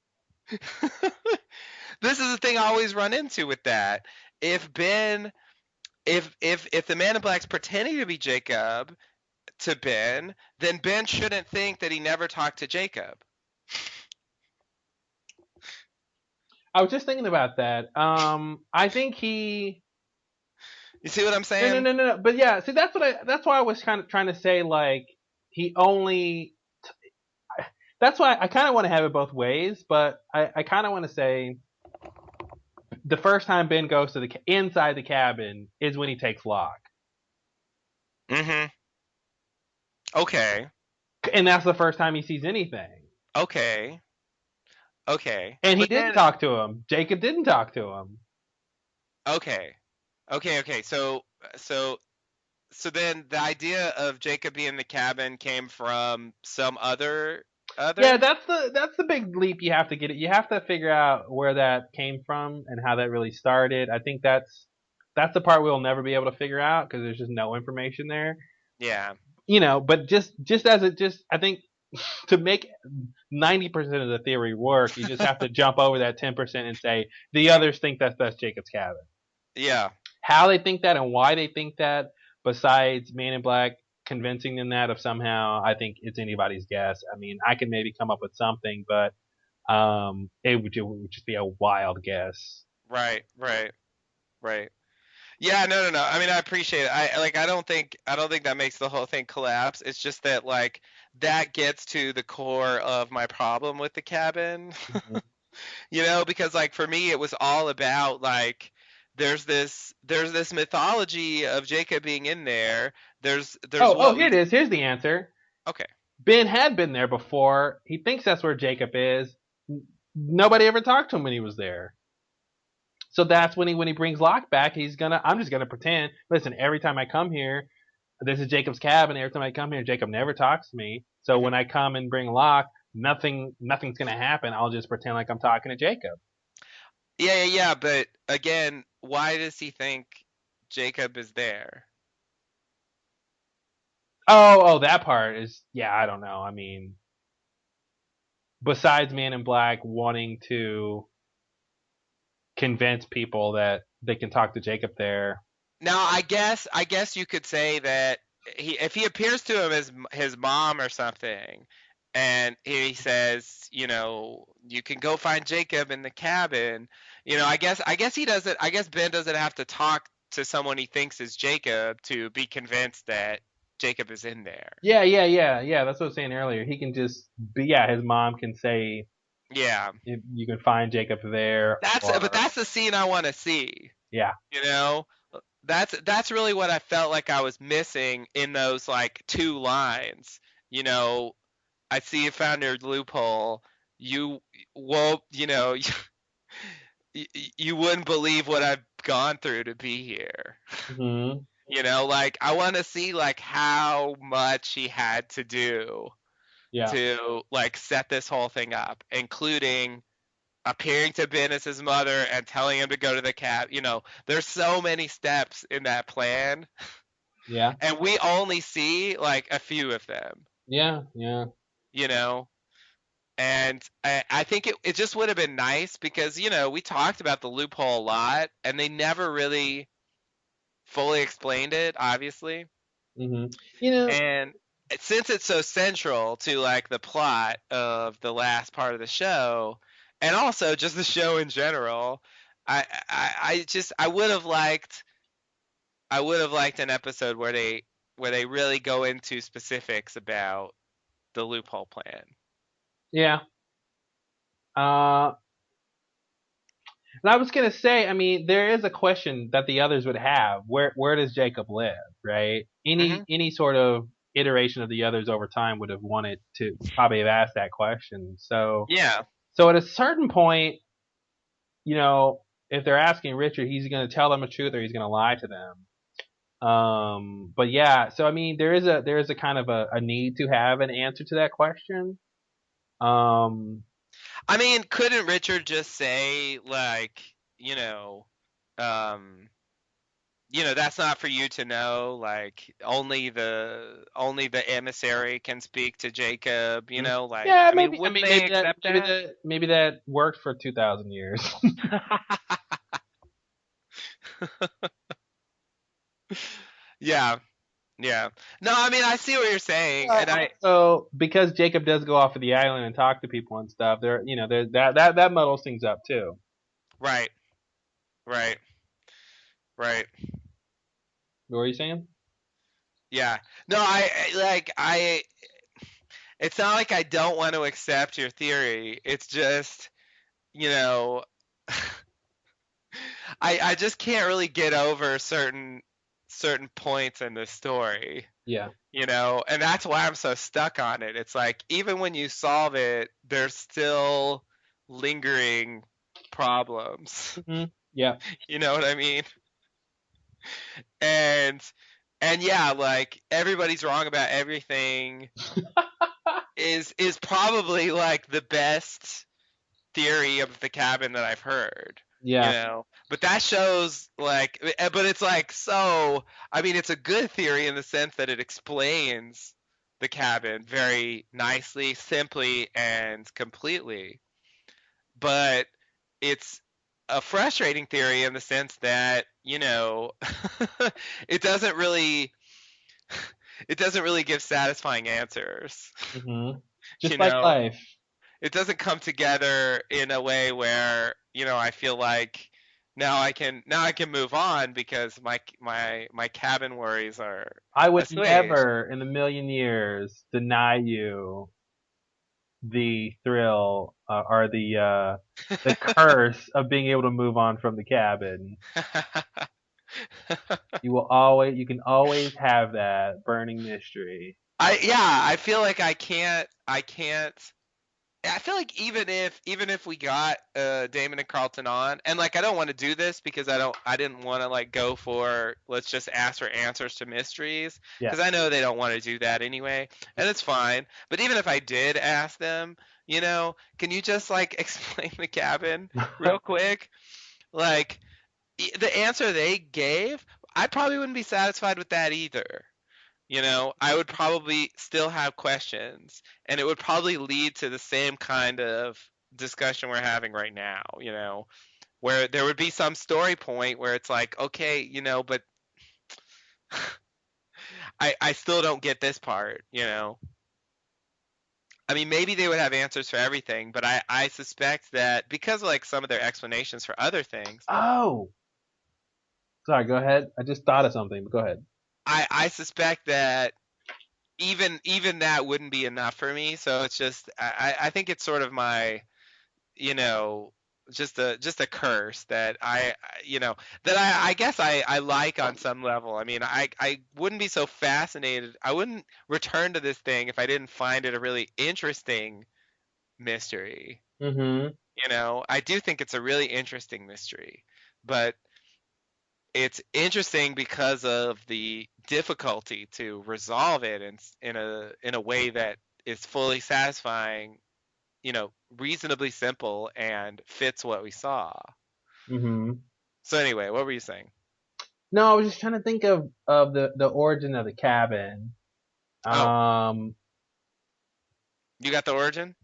S2: This is the thing I always run into with that. If Ben, if the Man in Black's pretending to be Jacob to Ben, then Ben shouldn't think that he never talked to Jacob.
S1: I was just thinking about that. I think he.
S2: You see what I'm
S1: No, no,
S2: saying?
S1: no, no, no. But yeah, see, That's why I was kind of trying to say like he only. That's why I kind of want to have it both ways, but I kind of want to say the first time Ben goes to the inside the cabin is when he takes Locke,
S2: Mm-hmm. Okay.
S1: and that's the first time he sees anything.
S2: Okay. Okay.
S1: And he
S2: But
S1: didn't
S2: then
S1: talk to him. Jacob didn't talk to him.
S2: okay. Okay, okay. So so then the idea of Jacob being in the cabin came from some
S1: Yeah,
S2: other?
S1: that's the big leap you have to get it. You have to figure out where that came from and how that really started. I think that's the part we'll never be able to figure out because there's just no information there.
S2: Yeah.
S1: But just as it just I think to make 90% of the theory work, you just have to jump over that 10% and say the others think that's Jacob's cabin.
S2: Yeah.
S1: How they think that and why they think that, besides Man in Black convincing them that of somehow, I think it's anybody's guess. I mean, I could maybe come up with something, but it would just be a wild guess.
S2: Right, right, right. Yeah, no, no, no. I mean, I appreciate it. I don't think that makes the whole thing collapse. It's just that like that gets to the core of my problem with the cabin.
S1: Mhm.
S2: Because like for me it was all about like there's this mythology of Jacob being in there. There's
S1: Oh,
S2: what
S1: here it
S2: we
S1: is. Here's the answer.
S2: Okay.
S1: Ben had been there before. He thinks that's where Jacob is. Nobody ever talked to him when he was there. So that's when he brings Locke back. I'm just gonna pretend. Listen, every time I come here, this is Jacob's cabin. Every time I come here, Jacob never talks to me. So
S2: Mhm.
S1: when I come and bring Locke, nothing's gonna happen. I'll just pretend like I'm talking to Jacob.
S2: Yeah, yeah, yeah, but again, why does he think Jacob is there?
S1: Oh, that part is yeah. I don't know. I mean, besides Man in Black wanting to convince people that they can talk to Jacob there.
S2: Now, I guess you could say that if he appears to him as his mom or something, and he says, you can go find Jacob in the cabin. I guess he doesn't. I guess Ben doesn't have to talk to someone he thinks is Jacob to be convinced that Jacob is in there.
S1: Yeah, yeah, yeah, yeah. That's what I was saying earlier. He can just be. Yeah, his mom can say
S2: Yeah,
S1: you can find Jacob there,
S2: but
S1: or
S2: that's the scene I want to see.
S1: yeah.
S2: You know, that's really what I felt like I was missing in those like two lines. You know, I see you found your loophole. You won't, you wouldn't believe what I've gone through to be here.
S1: Hmm.
S2: You know, like I want to see like how much he had to do
S1: Yeah.
S2: to like set this whole thing up, including appearing to Ben as his mother and telling him to go to the cab. You know, there's so many steps in that plan,
S1: Yeah.
S2: and we only see like a few of them.
S1: Yeah. Yeah.
S2: You know, and I think it just would have been nice because you know we talked about the loophole a lot, and they never really fully explained it, obviously.
S1: Hmm. You know.
S2: And since it's so central to like the plot of the last part of the show, and also just the show in general, I just I would have liked an episode where they really go into specifics about the loophole plan.
S1: Yeah. Uh, and I was gonna say, I mean, there is a question that the others would have. Where does Jacob live? Right?
S2: Hmm.
S1: Any sort of iteration of the others over time would have wanted to probably have asked that question.
S2: Yeah.
S1: So at a certain point, you know, if they're asking Richard, he's gonna tell them the truth or he's gonna lie to them. But yeah, so I mean, there is a kind of a need to have an answer to that question. Um,
S2: I mean, couldn't Richard just say like, you know, um, that's not for you to know. Like only the emissary can speak to Jacob. You
S1: mm,
S2: know, like
S1: yeah,
S2: I mean, wouldn't they accept that?
S1: maybe that worked for 2,000 years.
S2: Yeah, yeah. No, I mean, I see what you're saying, and I
S1: So because Jacob does go off of the island and talk to people and stuff, there, you know, there's that muddles things up too.
S2: right, right, right.
S1: What were you saying?
S2: Yeah. No, like I. It's not like I don't want to accept your theory. It's just, you know, I just can't really get over certain points in the story,
S1: Yeah.
S2: and that's why I'm so stuck on it. It's like even when you solve it, there's still lingering problems.
S1: Hmm. Yeah.
S2: You know what I mean? And and yeah, like everybody's wrong about everything is probably like the best theory of the cabin that I've heard.
S1: Yeah.
S2: But that shows like, but it's like so. I mean, it's a good theory in the sense that it explains the cabin very nicely, simply, and completely. But it's a frustrating theory in the sense that it doesn't really it doesn't really give satisfying answers.
S1: Hmm.
S2: You
S1: Just like
S2: know,
S1: life.
S2: it doesn't come together in a way where I feel like now I can move on because my cabin worries are
S1: I would
S2: assuaged.
S1: never in a million years deny you the thrill or the curse of being able to move on from the cabin. You can always have that burning mystery.
S2: I feel like I can't. I feel like even if we got Damon and Carlton on, and like I don't want to do this because I didn't want to like go for let's just ask for answers to mysteries
S1: Yeah.
S2: because I know they don't want to do that anyway, and it's fine. But even if I did ask them, can you just like explain the cabin real quick? Like the answer they gave, I probably wouldn't be satisfied with that either. I would probably still have questions, and it would probably lead to the same kind of discussion we're having right now, where there would be some story point where it's like, okay, but I still don't get this part. I mean, maybe they would have answers for everything, but I suspect that because of like some of their explanations for other things,
S1: Oh, sorry. Go ahead. I just thought of something, but go ahead.
S2: I suspect that even that wouldn't be enough for me. So it's just I think it's sort of my you know just a curse that I guess I like on some level. I mean, I wouldn't be so fascinated. I wouldn't return to this thing if I didn't find it a really interesting mystery.
S1: Mm-hmm.
S2: I do think it's a really interesting mystery, but it's interesting because of the difficulty to resolve it in a way that is fully satisfying, reasonably simple and fits what we saw.
S1: Hmm.
S2: So anyway, what were you saying?
S1: No, I was just trying to think of the origin of the cabin.
S2: Oh,
S1: Um,
S2: you got the origin?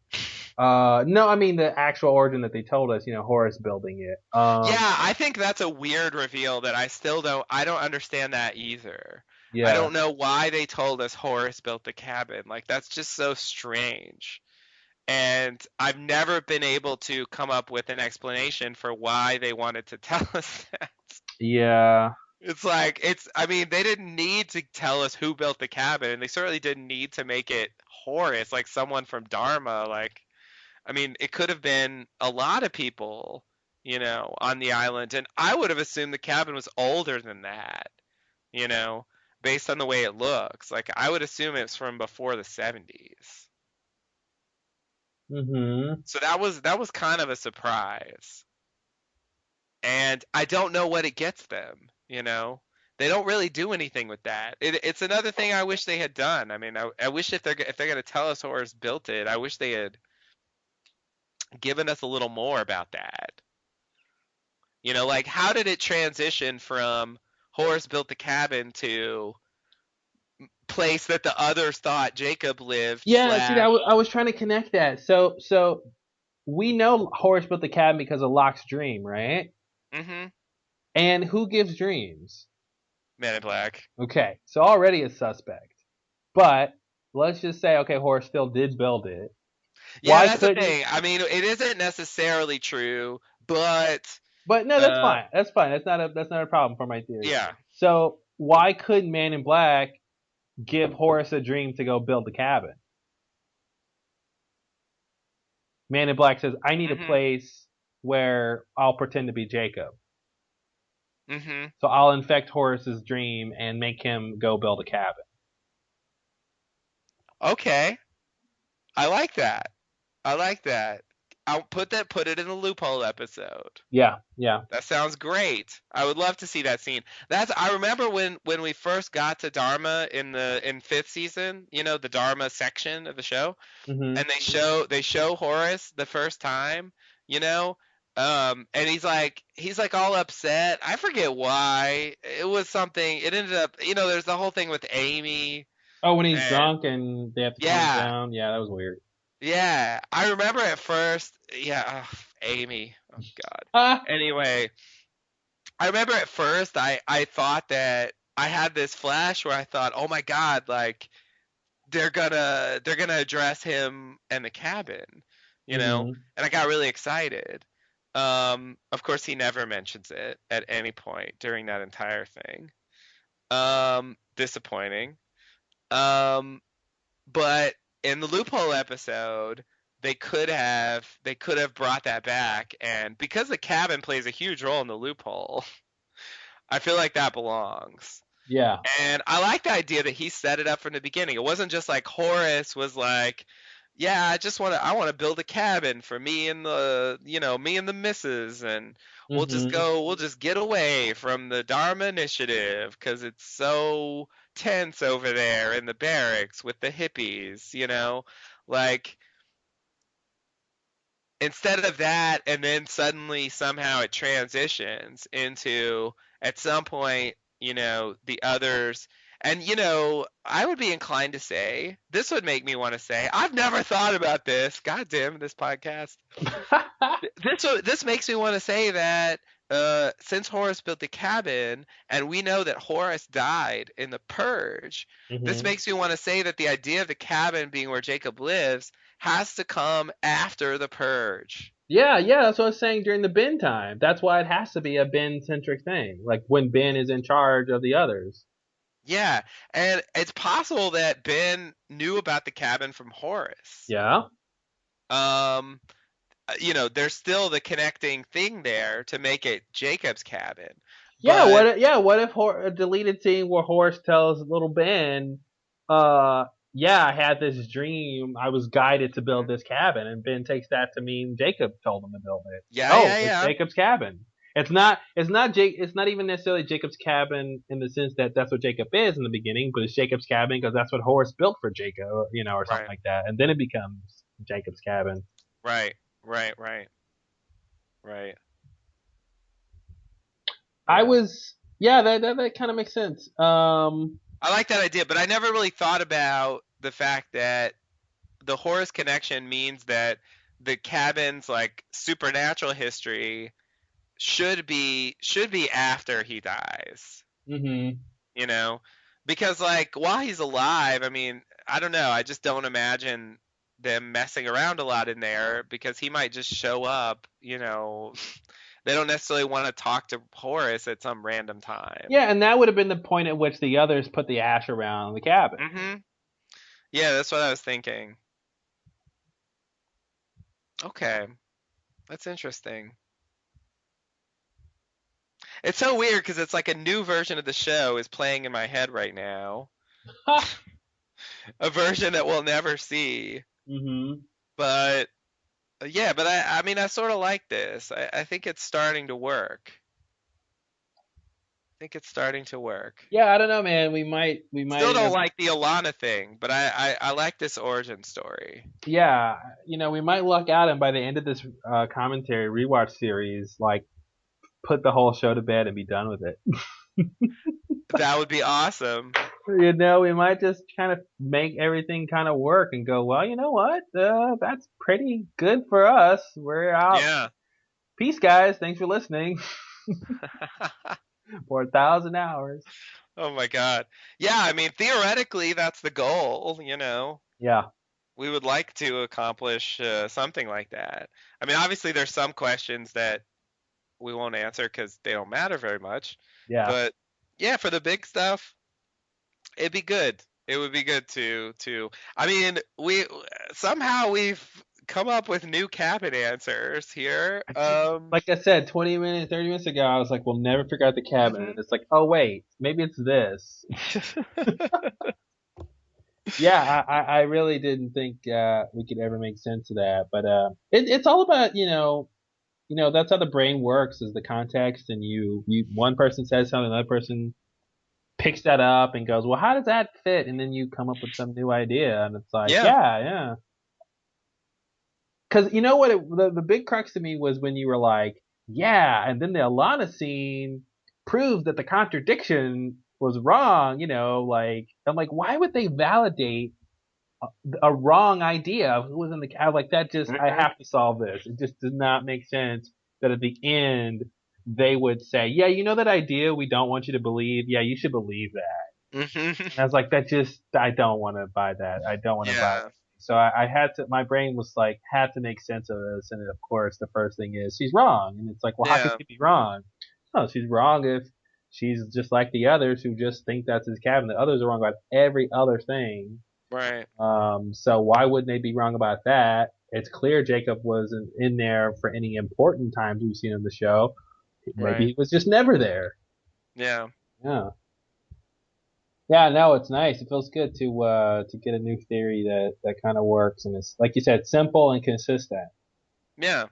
S1: no, I mean the actual origin that they told us. Horace building it.
S2: Yeah, I think that's a weird reveal that I don't understand that either. I
S1: Yeah.
S2: don't know why they told us Horace built the cabin. Like that's just so strange. And I've never been able to come up with an explanation for why they wanted to tell us that.
S1: Yeah.
S2: I mean, they didn't need to tell us who built the cabin, and they certainly didn't need to make it Horace, like someone from Dharma. Like, I mean, it could have been a lot of people, on the island, and I would have assumed the cabin was older than that, you know, based on the way it looks. Like, I would assume it's from before the 70s.
S1: Hmm.
S2: So that was kind of a surprise. And I don't know what it gets them. They don't really do anything with that. It's another thing I wish they had done. I mean, I wish if they're gonna tell us Horace built it, I wish they had given us a little more about that. Like how did it transition from Horace built the cabin to place that the others thought Jacob lived
S1: Yeah. See,
S2: slash.
S1: I was trying to connect that. So we know Horace built the cabin because of Locke's dream, right?
S2: Mm-hmm.
S1: And who gives dreams?
S2: Men in Black.
S1: Okay, so already a suspect. But let's just say, okay, Horace still did build it.
S2: Yeah,
S1: Why
S2: that's the
S1: couldn't?
S2: thing. I mean, it isn't necessarily true, but
S1: But no, that's
S2: uh,
S1: fine. That's fine. That's not a problem for my theory.
S2: yeah.
S1: So why couldn't Man in Black give Horace a dream to go build the cabin? Man in Black says, "I need a
S2: Mhm.
S1: place where I'll pretend to be Jacob.
S2: Mhm.
S1: So I'll infect Horace's dream and make him go build a cabin."
S2: Okay. I like that. I like that. I'll put it in the loophole episode.
S1: Yeah, yeah.
S2: That sounds great. I would love to see that scene. I remember when we first got to Dharma in fifth season, the Dharma section of the show,
S1: Mhm.
S2: and they show Horace the first time, you know, and he's like all upset. I forget why. It was something. It ended up, there's the whole thing with Amy,
S1: Oh, when he's
S2: and
S1: drunk and they have to calm him
S2: yeah,
S1: down. Yeah, that was weird.
S2: yeah. I remember at first, yeah, ugh, Amy. Oh God.
S1: Ah.
S2: Anyway, I remember at first I thought that I had this flash where I thought, oh my God, like they're gonna address him and the cabin,
S1: Mhm.
S2: and I got really excited. Of course, he never mentions it at any point during that entire thing. Disappointing. Um, but in the loophole episode, they could have brought that back, and because the cabin plays a huge role in the loophole, I feel like that belongs.
S1: Yeah.
S2: And I like the idea that he set it up from the beginning. It wasn't just like Horace was like, "Yeah, I want to build a cabin for me and the missus, and
S1: Mhm.
S2: we'll just get away from the Dharma Initiative because it's so tense over there in the barracks with the hippies. Like instead of that, and then suddenly somehow it transitions into at some point, the others. And I would be inclined to say this would make me want to say I've never thought about this. God damn this podcast. This makes me want to say that since Horace built the cabin and we know that Horace died in the purge, this
S1: Mhm.
S2: makes me want to say that the idea of the cabin being where Jacob lives has to come after the purge.
S1: Yeah, yeah, that's what I was saying during the Ben time. That's why it has to be a Ben centric thing. Like when Ben is in charge of the others.
S2: Yeah, and it's possible that Ben knew about the cabin from Horace.
S1: Yeah.
S2: Um, there's still the connecting thing there to make it Jacob's cabin.
S1: Yeah,
S2: But
S1: what if a deleted scene where Horace tells little Ben, uh yeah, I had this dream. I was guided to build
S2: Mhm.
S1: this cabin, and Ben takes that to mean Jacob told him to build it.
S2: Yeah,
S1: Oh,
S2: yeah,
S1: it's
S2: yeah.
S1: Jacob's cabin. It's not Jake. It's not even necessarily Jacob's cabin in the sense that that's what Jacob is in the beginning, but it's Jacob's cabin because that's what Horace built for Jacob, or something
S2: Right.
S1: like that, and then it becomes Jacob's cabin.
S2: Right. Right. Right. Right.
S1: I
S2: Yeah.
S1: was, yeah, that kind of makes sense.
S2: I like that idea, but I never really thought about the fact that the Horus connection means that the cabin's like supernatural history should be after he dies,
S1: hmm
S2: you know? Because like while he's alive, I mean, I don't know, I just don't imagine them messing around a lot in there because he might just show up, you know. They don't necessarily want to talk to Horus at some random time.
S1: Yeah, and that would have been the point at which the others put the ash around the cabin.
S2: Mhm. Yeah, that's what I was thinking. Okay. That's interesting. It's so weird because it's like a new version of the show is playing in my head right now. A version that we'll never see.
S1: hmm
S2: But yeah, but I mean I sort of like this. I think it's starting to work. I think it's starting to work.
S1: Yeah, I don't know, man. We might
S2: Still
S1: end
S2: don't
S1: up.
S2: like the Alana thing, but I like this origin story.
S1: Yeah, we might luck out, and by the end of this commentary rewatch series, like put the whole show to bed and be done with it.
S2: That would be awesome.
S1: We might just kind of make everything kind of work and go, well, you know what? That's pretty good for us. We're out.
S2: Yeah.
S1: Peace, guys. Thanks for listening for 1,000 hours.
S2: Oh my God. Yeah, I mean theoretically that's the goal, you know.
S1: Yeah,
S2: We would like to accomplish something like that. I mean, obviously, there's some questions that we won't answer because they don't matter very much.
S1: yeah.
S2: But yeah, for the big stuff, it'd be good. It would be good to. I mean, we somehow we've come up with new cabin answers here.
S1: Like I said, 20 minutes, 30 minutes ago, I was like, we'll never figure out the cabin. And
S2: Mhm.
S1: it's like, oh, wait, maybe it's this. Yeah, I really didn't think we could ever make sense of that. But it's all about, that's how the brain works is the context. And one person says something, another person picks that up and goes, well, how does that fit? And then you come up with some new idea. And it's like,
S2: Yeah.
S1: yeah, yeah. Because you know what? The big crux to me was when you were like, yeah, and then the Alana scene proves that the contradiction was wrong. Like I'm like, why would they validate a wrong idea of who was in the cab? Like that just I
S2: Mhm.
S1: have to solve this. It just does not make sense that at the end they would say, yeah, you know that idea we don't want you to believe. Yeah, you should believe that.
S2: Mhm.
S1: And I was like, that just, I don't want to buy that. I don't want to buy
S2: Yeah.
S1: that. So I had to, my brain was like, had to make sense of this. And of course, the first thing is she's wrong. And it's like, well, how could
S2: Yeah.
S1: she be wrong? No, she's wrong if she's just like the others who just think that's his cabin. The others are wrong about every other thing.
S2: Right.
S1: So why wouldn't they be wrong about that? It's clear Jacob wasn't in there for any important times we've seen in the show. Maybe
S2: Right.
S1: he was just never there.
S2: Yeah.
S1: Yeah. Yeah, no, it's nice. It feels good to get a new theory that kind of works and it's like you said, simple and consistent.
S2: Yeah.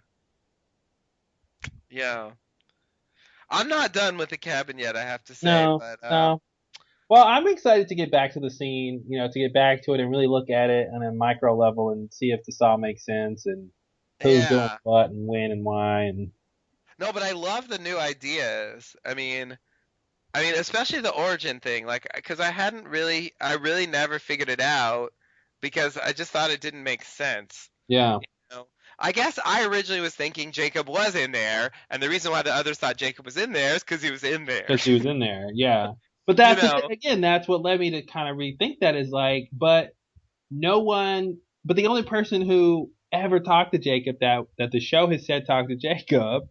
S2: Yeah. I'm not done with the cabin yet, I have to say,
S1: No,
S2: but
S1: no. Well, I'm excited to get back to the scene, to get back to it and really look at it on a micro level and see if this all makes sense and who's doing
S2: yeah.
S1: what and when and why and
S2: No, but I love the new ideas. I mean, especially the origin thing, like, because I really never figured it out because I just thought it didn't make sense.
S1: yeah,
S2: You know? I guess I originally was thinking Jacob was in there, and the reason why the others thought Jacob was in there is because he was in there.
S1: because he was in there. Yeah. But
S2: You
S1: that's
S2: know?
S1: again, that's what led me to kind of rethink that is like, but no one, but the only person who ever talked to Jacob that the show has said talked to Jacob,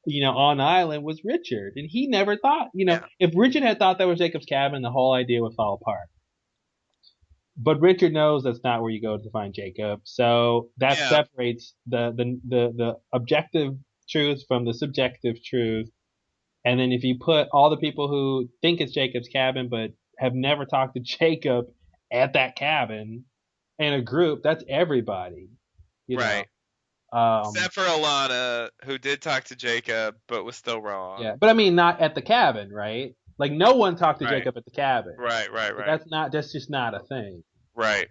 S1: on island was Richard, and he never thought,
S2: Yeah.
S1: if Richard had thought that was Jacob's cabin, the whole idea would fall apart. But Richard knows that's not where you go to find Jacob, so that
S2: Yeah.
S1: separates the objective truth from the subjective truth. And then if you put all the people who think it's Jacob's cabin but have never talked to Jacob at that cabin in a group, that's everybody, you know.
S2: Right.
S1: Um,
S2: Except for Alana, who did talk to Jacob, but was still
S1: yeah,
S2: wrong.
S1: but I mean, not at the cabin, right? Like no one talked to
S2: Right,
S1: Jacob at the cabin.
S2: right, right,
S1: Like,
S2: right,
S1: that's just not a thing.
S2: right,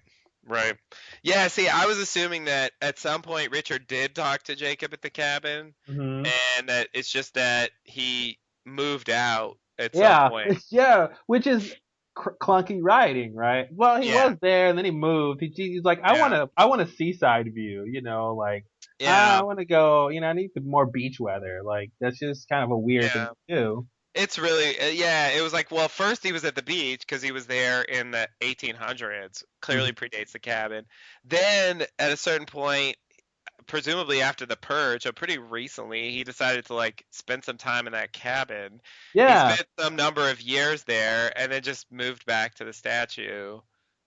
S2: right. Yeah, see, I was assuming that at some point Richard did talk to Jacob at the cabin,
S1: Hmm.
S2: and that it's just that he moved out at some
S1: Yeah,
S2: point.
S1: yeah, which is clunky writing, right? Well, he
S2: Yeah,
S1: was there, and then he moved. He's like,
S2: yeah,
S1: I want a seaside view, like I
S2: yeah,
S1: want to go, I need more beach weather. Like that's just kind of a weird thing
S2: yeah.
S1: to do.
S2: It's really, yeah, it was like, well, first he was at the beach because he was there in the 1800s, clearly
S1: Hmm.
S2: predates the cabin. Then at a certain point, presumably after the purge, or pretty recently, he decided to like spend some time in that cabin. He
S1: Yeah.
S2: spent some number of years there and then just moved back to the statue.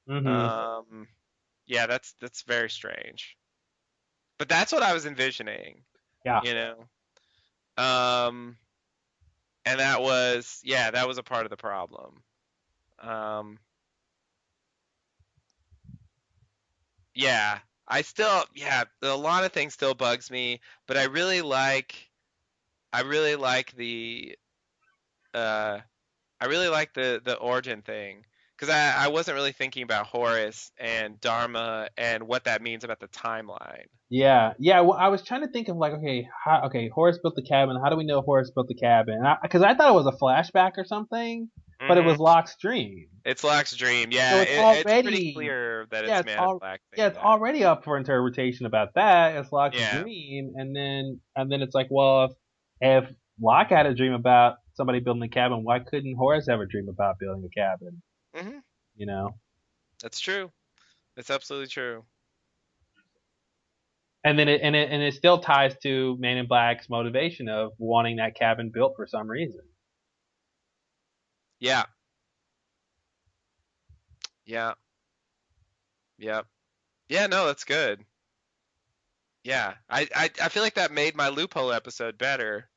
S1: Hmm.
S2: Um, yeah, that's very strange. But that's what I was envisioning,
S1: Yeah.
S2: you know. Um, and that was, yeah, that was a part of the problem. Um, yeah, I still, yeah, a lot of things still bugs me, but I really like uh, I really like the origin thing because I wasn't really thinking about Horus and Dharma and what that means about the timeline.
S1: Yeah, yeah. Well, I was trying to think of like, okay, Horace built the cabin. How do we know Horace built the cabin? Because I thought it was a flashback or something, but it
S2: Hmm.
S1: was Locke's dream.
S2: It's Locke's dream.
S1: So
S2: Yeah,
S1: it's
S2: it's pretty
S1: already,
S2: clear that
S1: yeah,
S2: it's Man in Black
S1: yeah,
S2: thinking
S1: it's
S2: that.
S1: already up for interpretation about that. It's Locke's
S2: Yeah.
S1: dream, and then it's like, well, if Locke had a dream about somebody building a cabin, why couldn't Horace ever dream about building a cabin?
S2: Hmm.
S1: You know?
S2: That's true. That's absolutely true.
S1: And it still ties to Man in Black's motivation of wanting that cabin built for some reason.
S2: Yeah. Yeah. Yeah. Yeah. No, that's good. Yeah. I feel like that made my loophole episode better.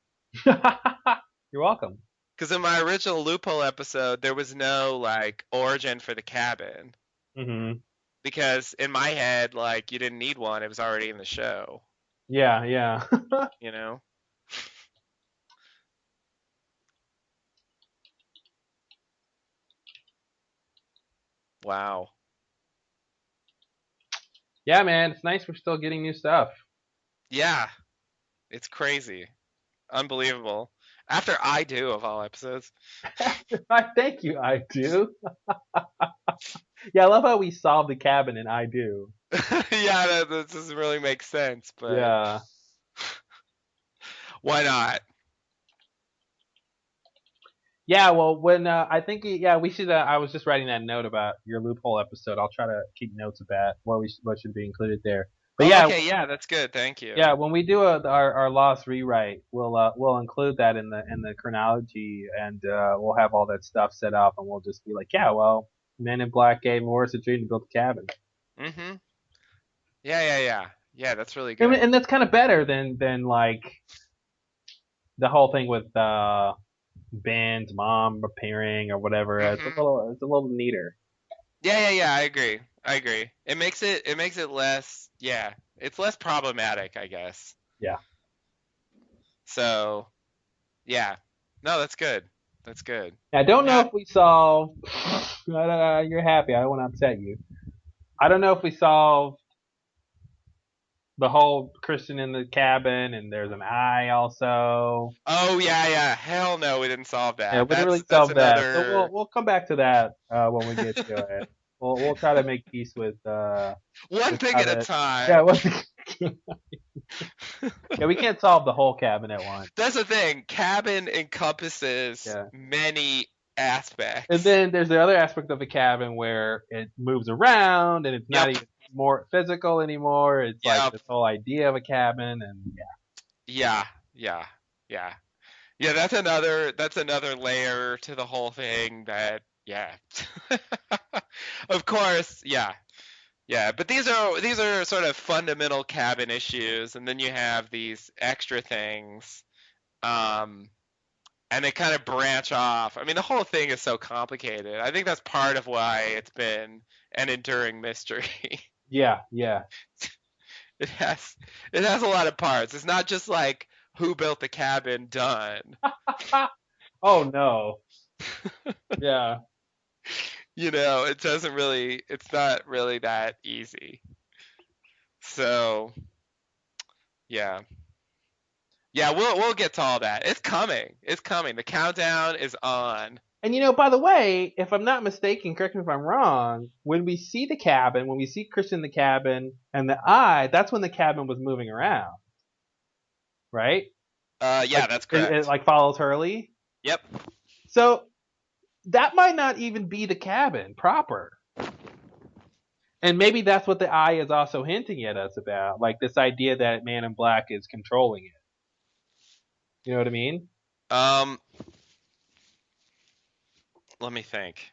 S1: You're welcome.
S2: Because in my original loophole episode, there was no like origin for the cabin.
S1: Hmm.
S2: Because in my head, like you didn't need one; it was already in the show.
S1: Yeah, yeah.
S2: You know? Wow.
S1: Yeah, man. It's nice we're still getting new stuff.
S2: Yeah, it's crazy, unbelievable. After I do of all episodes.
S1: I thank you. I do. Yeah, I love how we solved the cabin and I do.
S2: Yeah, that doesn't really make sense, but
S1: Yeah.
S2: why not?
S1: Yeah, well, when I think yeah, we should. I was just writing that note about your loophole episode. I'll try to keep notes about what should be included there. But
S2: Oh,
S1: yeah,
S2: okay, yeah, that's good. Thank you.
S1: yeah, when we do our lost rewrite, we'll include that in the chronology, and we'll have all that stuff set up, and we'll just be like, yeah, well, Men in Black gave Morris a dream to build a cabin,
S2: Mhm. Yeah, yeah, yeah. Yeah, that's really
S1: and,
S2: good.
S1: and that's kind of better than like the whole thing with Ben's mom appearing or whatever.
S2: Mhm.
S1: It's a little neater.
S2: Yeah, yeah, yeah, I agree. I agree. It makes it less, yeah, it's less problematic, I guess.
S1: Yeah.
S2: So, yeah. No, that's good. That's good.
S1: I don't know
S2: Yeah.
S1: if we solved. You're happy. I don't want to upset you. I don't know if we solved the whole Christian in the cabin, and there's an eye also.
S2: Oh, yeah, yeah. Hell no, we didn't solve
S1: Yeah,
S2: that.
S1: we didn't really
S2: That's
S1: solve that. So we'll
S2: another
S1: we'll come back to that when we get to it. We'll try to make peace
S2: one
S1: with
S2: thing
S1: how
S2: at a
S1: to. Yeah,
S2: time.
S1: yeah, we can't solve the whole cabin at once.
S2: That's the thing. Cabin encompasses
S1: Yeah.
S2: many
S1: And
S2: aspects.
S1: then there's the other aspect of the cabin where it moves around and it's not
S2: Yep.
S1: even more physical anymore. It's like
S2: Yep.
S1: this whole idea of a cabin and
S2: Yeah. Yeah. Yeah. Yeah, that's another layer to the whole thing that yeah. Of course, yeah. Yeah, but these are sort of fundamental cabin issues and then you have these extra things um and they kind of branch off. I mean, the whole thing is so complicated. I think that's part of why it's been an enduring mystery.
S1: yeah, yeah.
S2: It has it has a lot of parts. It's not just like who built the cabin done.
S1: Oh no. Yeah.
S2: It doesn't really it's not really that easy. So, yeah. Yeah, we'll get to all that. It's coming. It's coming. The countdown is on.
S1: And by the way, if I'm not mistaken, correct me if I'm wrong, when we see the cabin, when we see Christian in the cabin and the eye, that's when the cabin was moving around, right?
S2: Yeah,
S1: Like
S2: that's
S1: it
S2: correct.
S1: like follows Hurley.
S2: Yep.
S1: So that might not even be the cabin proper. And maybe that's what the eye is also hinting at us about, like this idea that Man in Black is controlling it. You know what I mean?
S2: Um, let me think.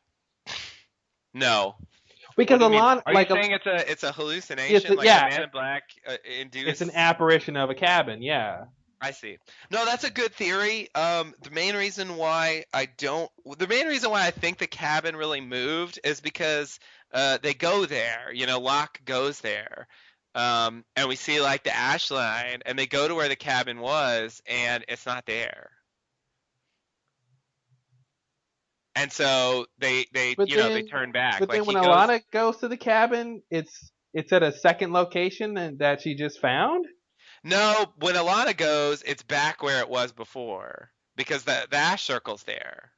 S2: No. What
S1: Because
S2: do
S1: a
S2: you mean?
S1: lot,
S2: Are you
S1: like
S2: saying it's a hallucination, like the
S1: yeah,
S2: Man in Black
S1: it's an
S2: induced?
S1: apparition of a cabin. Yeah.
S2: I see. No, that's a good theory. The main reason why I think the cabin really moved is because they go there. Locke goes there, and we see like the ash line, and they go to where the cabin was, and it's not there. And so
S1: But
S2: they
S1: then,
S2: turn back.
S1: but
S2: Like
S1: then when
S2: he goes.
S1: Alana goes to the cabin, it's at a second location that she just found.
S2: No, when Alana goes, it's back where it was before because the ash circle's there.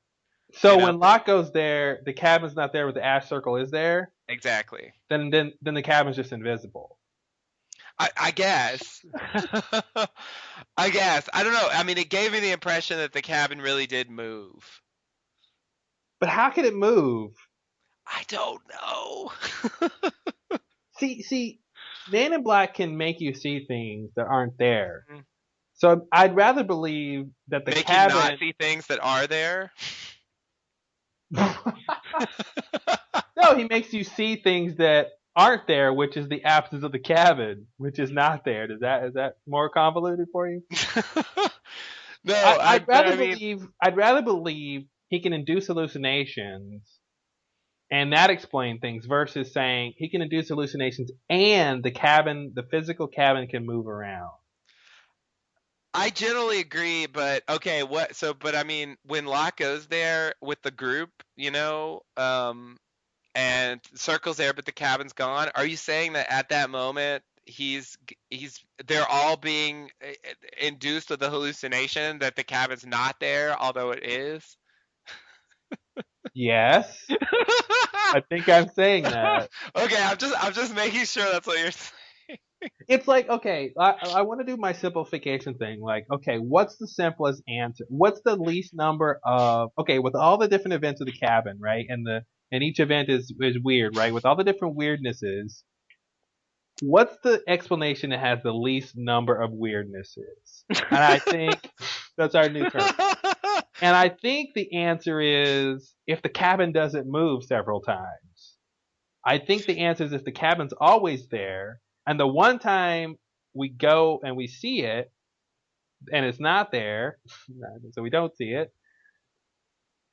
S2: You
S1: So
S2: know
S1: when Locke goes there, the cabin's not there, but the ash circle is there.
S2: exactly.
S1: Then the cabin's just invisible.
S2: I guess. I guess. I don't know. I mean, it gave me the impression that the cabin really did move.
S1: But how could it move?
S2: I don't know.
S1: See, Man in Black can make you see things that aren't there. So I'd rather believe that the
S2: Make you not
S1: cabin.
S2: see things that are there.
S1: No, he makes you see things that aren't there, which is the absence of the cabin, which is not there. Is that more convoluted for you?
S2: No,
S1: I'd
S2: but
S1: rather
S2: I mean,
S1: believe he can induce hallucinations and that explain things versus saying he can induce hallucinations and the physical cabin can move around.
S2: I generally agree, but okay, but I mean, when Locke goes there with the group, and circles there, but the cabin's gone. Are you saying that at that moment they're all being induced with the hallucination that the cabin's not there, although it is?
S1: Yes, I think I'm saying that.
S2: Okay, I'm just making sure that's what you're saying.
S1: It's like, okay, I want to do my simplification thing. Like, okay, what's the simplest answer? What's the least number of, okay, with all the different events of the cabin, right? And each event is weird, right? With all the different weirdnesses, what's the explanation that has the least number of weirdnesses? And I think that's our new term. And I think the answer is if the cabin doesn't move several times. I think the answer is if the cabin's always there, and the one time we go and we see it, and it's not there, so we don't see it,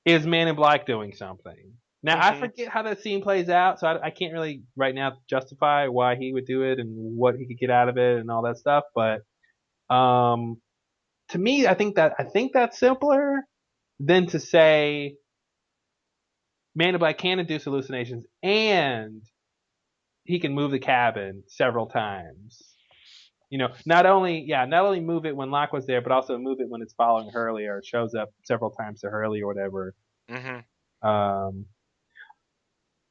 S1: is Man in Black doing something. Now I
S2: Hmm.
S1: forget how that scene plays out, so I can't really right now justify why he would do it and what he could get out of it and all that stuff. But to me, I think that's simpler than to say Man in Black can induce hallucinations and he can move the cabin several times. Not only move it when Locke was there, but also move it when it's following Hurley or it shows up several times to Hurley or whatever.
S2: Hmm.
S1: Um,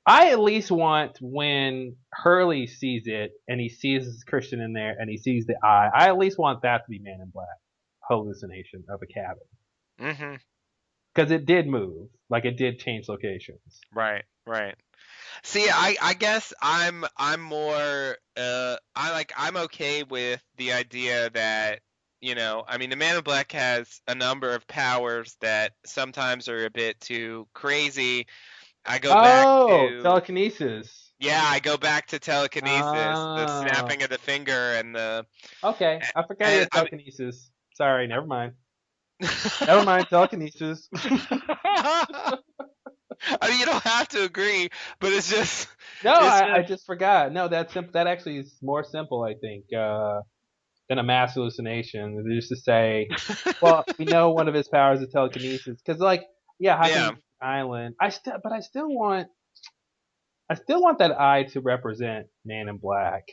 S1: I at least want when Hurley sees it and he sees Christian in there and he sees the eye. I at least want that to be Man in Black hallucination of a cabin
S2: Hmm.
S1: because it did move, like it did change locations.
S2: Right, right. See, I guess I'm more I'm okay with the idea that I mean the Man in Black has a number of powers that sometimes are a bit too crazy. I go back
S1: Oh,
S2: to
S1: telekinesis.
S2: Yeah, I go back to telekinesis, the
S1: Oh,
S2: snapping of the finger
S1: okay. I forgot he
S2: and
S1: had
S2: I mean
S1: telekinesis. Sorry, never mind. Never mind telekinesis.
S2: I mean, you don't have to agree, but
S1: No,
S2: it's
S1: I
S2: just,
S1: just forgot. No, that's simple. That actually is more simple, I think, than a mass hallucination. Just to say, well, we know one of his powers is telekinesis, because like, yeah, how can he
S2: yeah.
S1: get the island? But I still want that eye to represent Man in Black.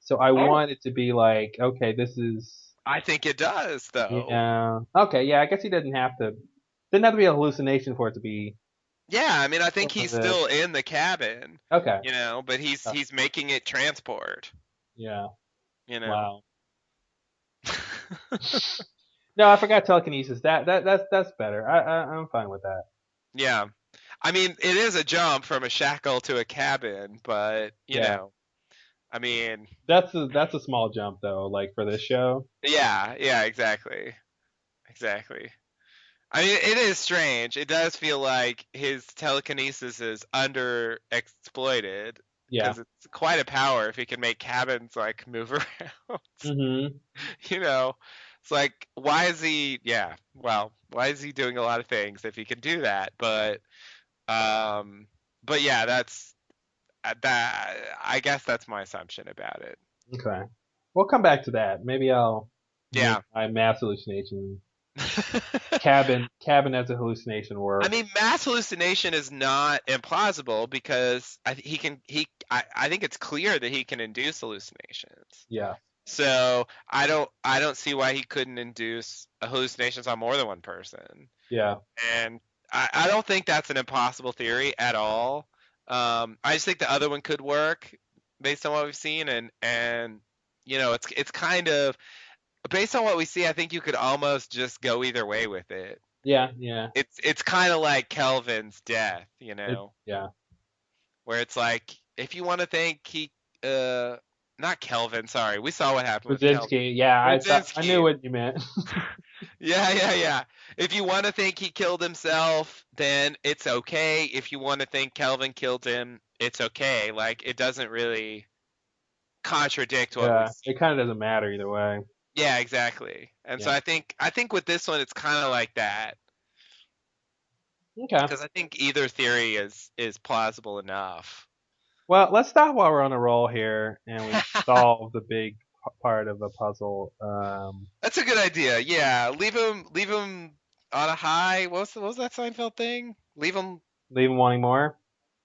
S1: So I
S2: Oh,
S1: want it to be like, okay, this is,
S2: I think it does, though.
S1: yeah, okay, yeah. I guess he doesn't have to. Didn't have to be a hallucination for it to be
S2: Yeah, I mean, I think
S1: some
S2: he's
S1: of it.
S2: still in the cabin,
S1: Okay.
S2: but he's
S1: Uh,
S2: he's making it transport,
S1: yeah.
S2: you know.
S1: Wow. No, I forgot telekinesis. That's better. I'm fine with that.
S2: Yeah. I mean, it is a jump from a shackle to a cabin, but,
S1: Yeah.
S2: I mean,
S1: That's a small jump though, like for this show.
S2: yeah, yeah, exactly. Exactly. I mean, it is strange. It does feel like his telekinesis is under exploited
S1: Yeah.
S2: because it's quite a power if he can make cabins like move around.
S1: Mhm.
S2: you know, it's like why is he? Yeah, well, why is he doing a lot of things if he can do that? Um, but yeah, that's that. I guess that's my assumption about it.
S1: Okay. We'll come back to that. Maybe I'll make
S2: Yeah.
S1: my mass hallucination cabin as a hallucination
S2: I
S1: work.
S2: mean, mass hallucination is not implausible because I think it's clear that he can induce hallucinations.
S1: Yeah.
S2: So I don't see why he couldn't induce hallucinations on more than one person.
S1: Yeah.
S2: And I don't think that's an impossible theory at all. I just think the other one could work based on what we've seen, and it's kind of based on what we see. I think you could almost just go either way with it.
S1: Yeah. Yeah.
S2: It's kind of like Kelvin's death,
S1: Yeah.
S2: where it's like if you want to think he uh not Kelvin, sorry, we saw what happened with Kelvin.
S1: Brzezinski. Yeah. I knew
S2: Brzezinski.
S1: what you meant.
S2: Yeah, yeah, yeah. If you want to think he killed himself, then it's okay. If you want to think Kelvin killed him, it's okay. Like it doesn't really contradict what we
S1: Yeah.
S2: see.
S1: It kind of doesn't matter either way.
S2: Yeah, exactly. And so
S1: Yeah.
S2: I think with this one it's kind of like that
S1: Okay.
S2: because I think either theory is plausible enough.
S1: Well, let's stop while we're on a roll here, and we solve the big part of the puzzle.
S2: That's a good idea. Yeah, leave him on a high. What was that Seinfeld thing?
S1: Leave 'em wanting more.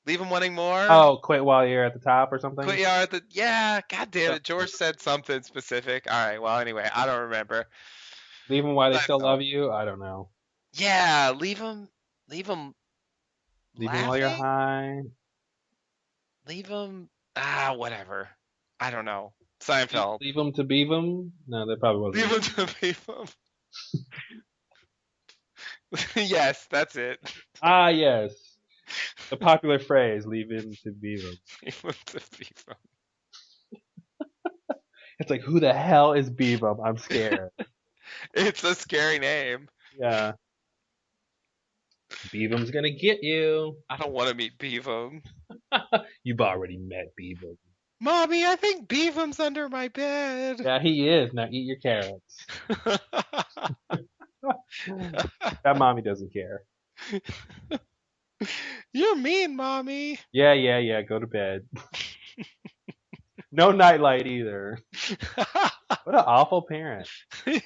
S2: Leave him wanting more.
S1: Oh, quit while you're at the top or something.
S2: Quit yard at the yeah. God damn
S1: So,
S2: it, George said something specific. All right. Well, anyway, I don't remember.
S1: leave them while they still
S2: Seinfeld.
S1: love you. I don't know.
S2: Yeah, leave him
S1: Leave them while you're
S2: laughing.
S1: high.
S2: Leave him whatever. I don't know. Seinfeld.
S1: Leave them to beave them. No, that probably wasn't
S2: Leave
S1: it.
S2: him to leave him. Yes, that's it.
S1: Ah, yes. The popular phrase, leave him to beave them.
S2: Leave him to leave him.
S1: It's like, who the hell is Beavam? I'm scared.
S2: It's a scary name.
S1: Yeah. Beavam's gonna get you.
S2: I don't want to meet Beavam.
S1: You've already met Beavam.
S2: Mommy, I think Beavam's under my bed.
S1: Yeah, he is. Now eat your carrots. That mommy doesn't care.
S2: You're mean, Mommy.
S1: Yeah, yeah, yeah. Go to bed. No nightlight either. What an awful parent.
S2: She's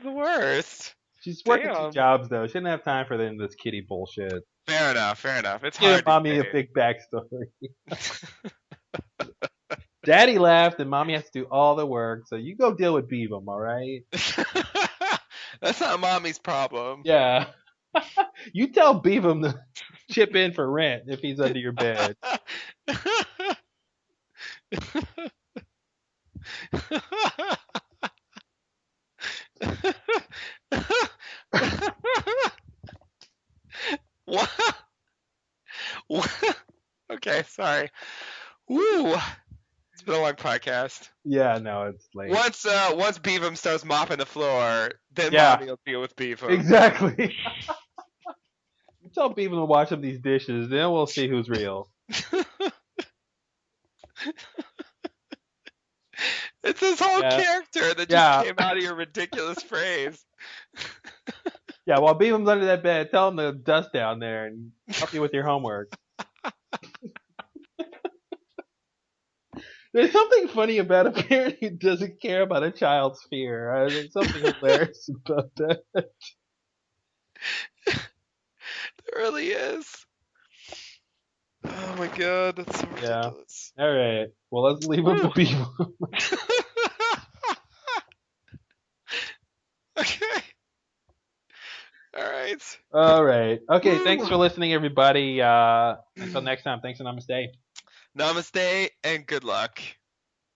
S2: the worst.
S1: She's working two
S2: Damn.
S1: jobs though. She didn't have time for this kitty bullshit.
S2: Fair enough, fair enough. It's
S1: Give
S2: hard to
S1: mommy a big backstory. Daddy left and mommy has to do all the work, so you go deal with Beavam, alright?
S2: say. That's not Mommy's problem.
S1: Yeah. You tell Beavam to chip in for rent if he's under your bed.
S2: What? What? Okay, sorry. Woo. It's been a long podcast.
S1: Yeah, no, it's late.
S2: Once Beavam starts mopping the floor, then
S1: Yeah.
S2: Mommy will deal with Beavam.
S1: Exactly. You tell Beavam to wash up these dishes, then we'll see who's real.
S2: It's this whole
S1: Yeah.
S2: character that just
S1: Yeah.
S2: came out of your ridiculous phrase.
S1: Yeah, while Beaver's under that bed, tell him to dust down there and help you with your homework. There's something funny about a parent who doesn't care about a child's fear. There's something hilarious about that.
S2: There really is. Oh my god, that's so
S1: Yeah.
S2: ridiculous.
S1: All right. Well, let's leave with the
S2: Woo.
S1: Beaver.
S2: Okay. All right.
S1: All right. Okay. Thanks
S2: Woo.
S1: for listening, everybody. Until next time. Thanks and namaste.
S2: Namaste and good luck.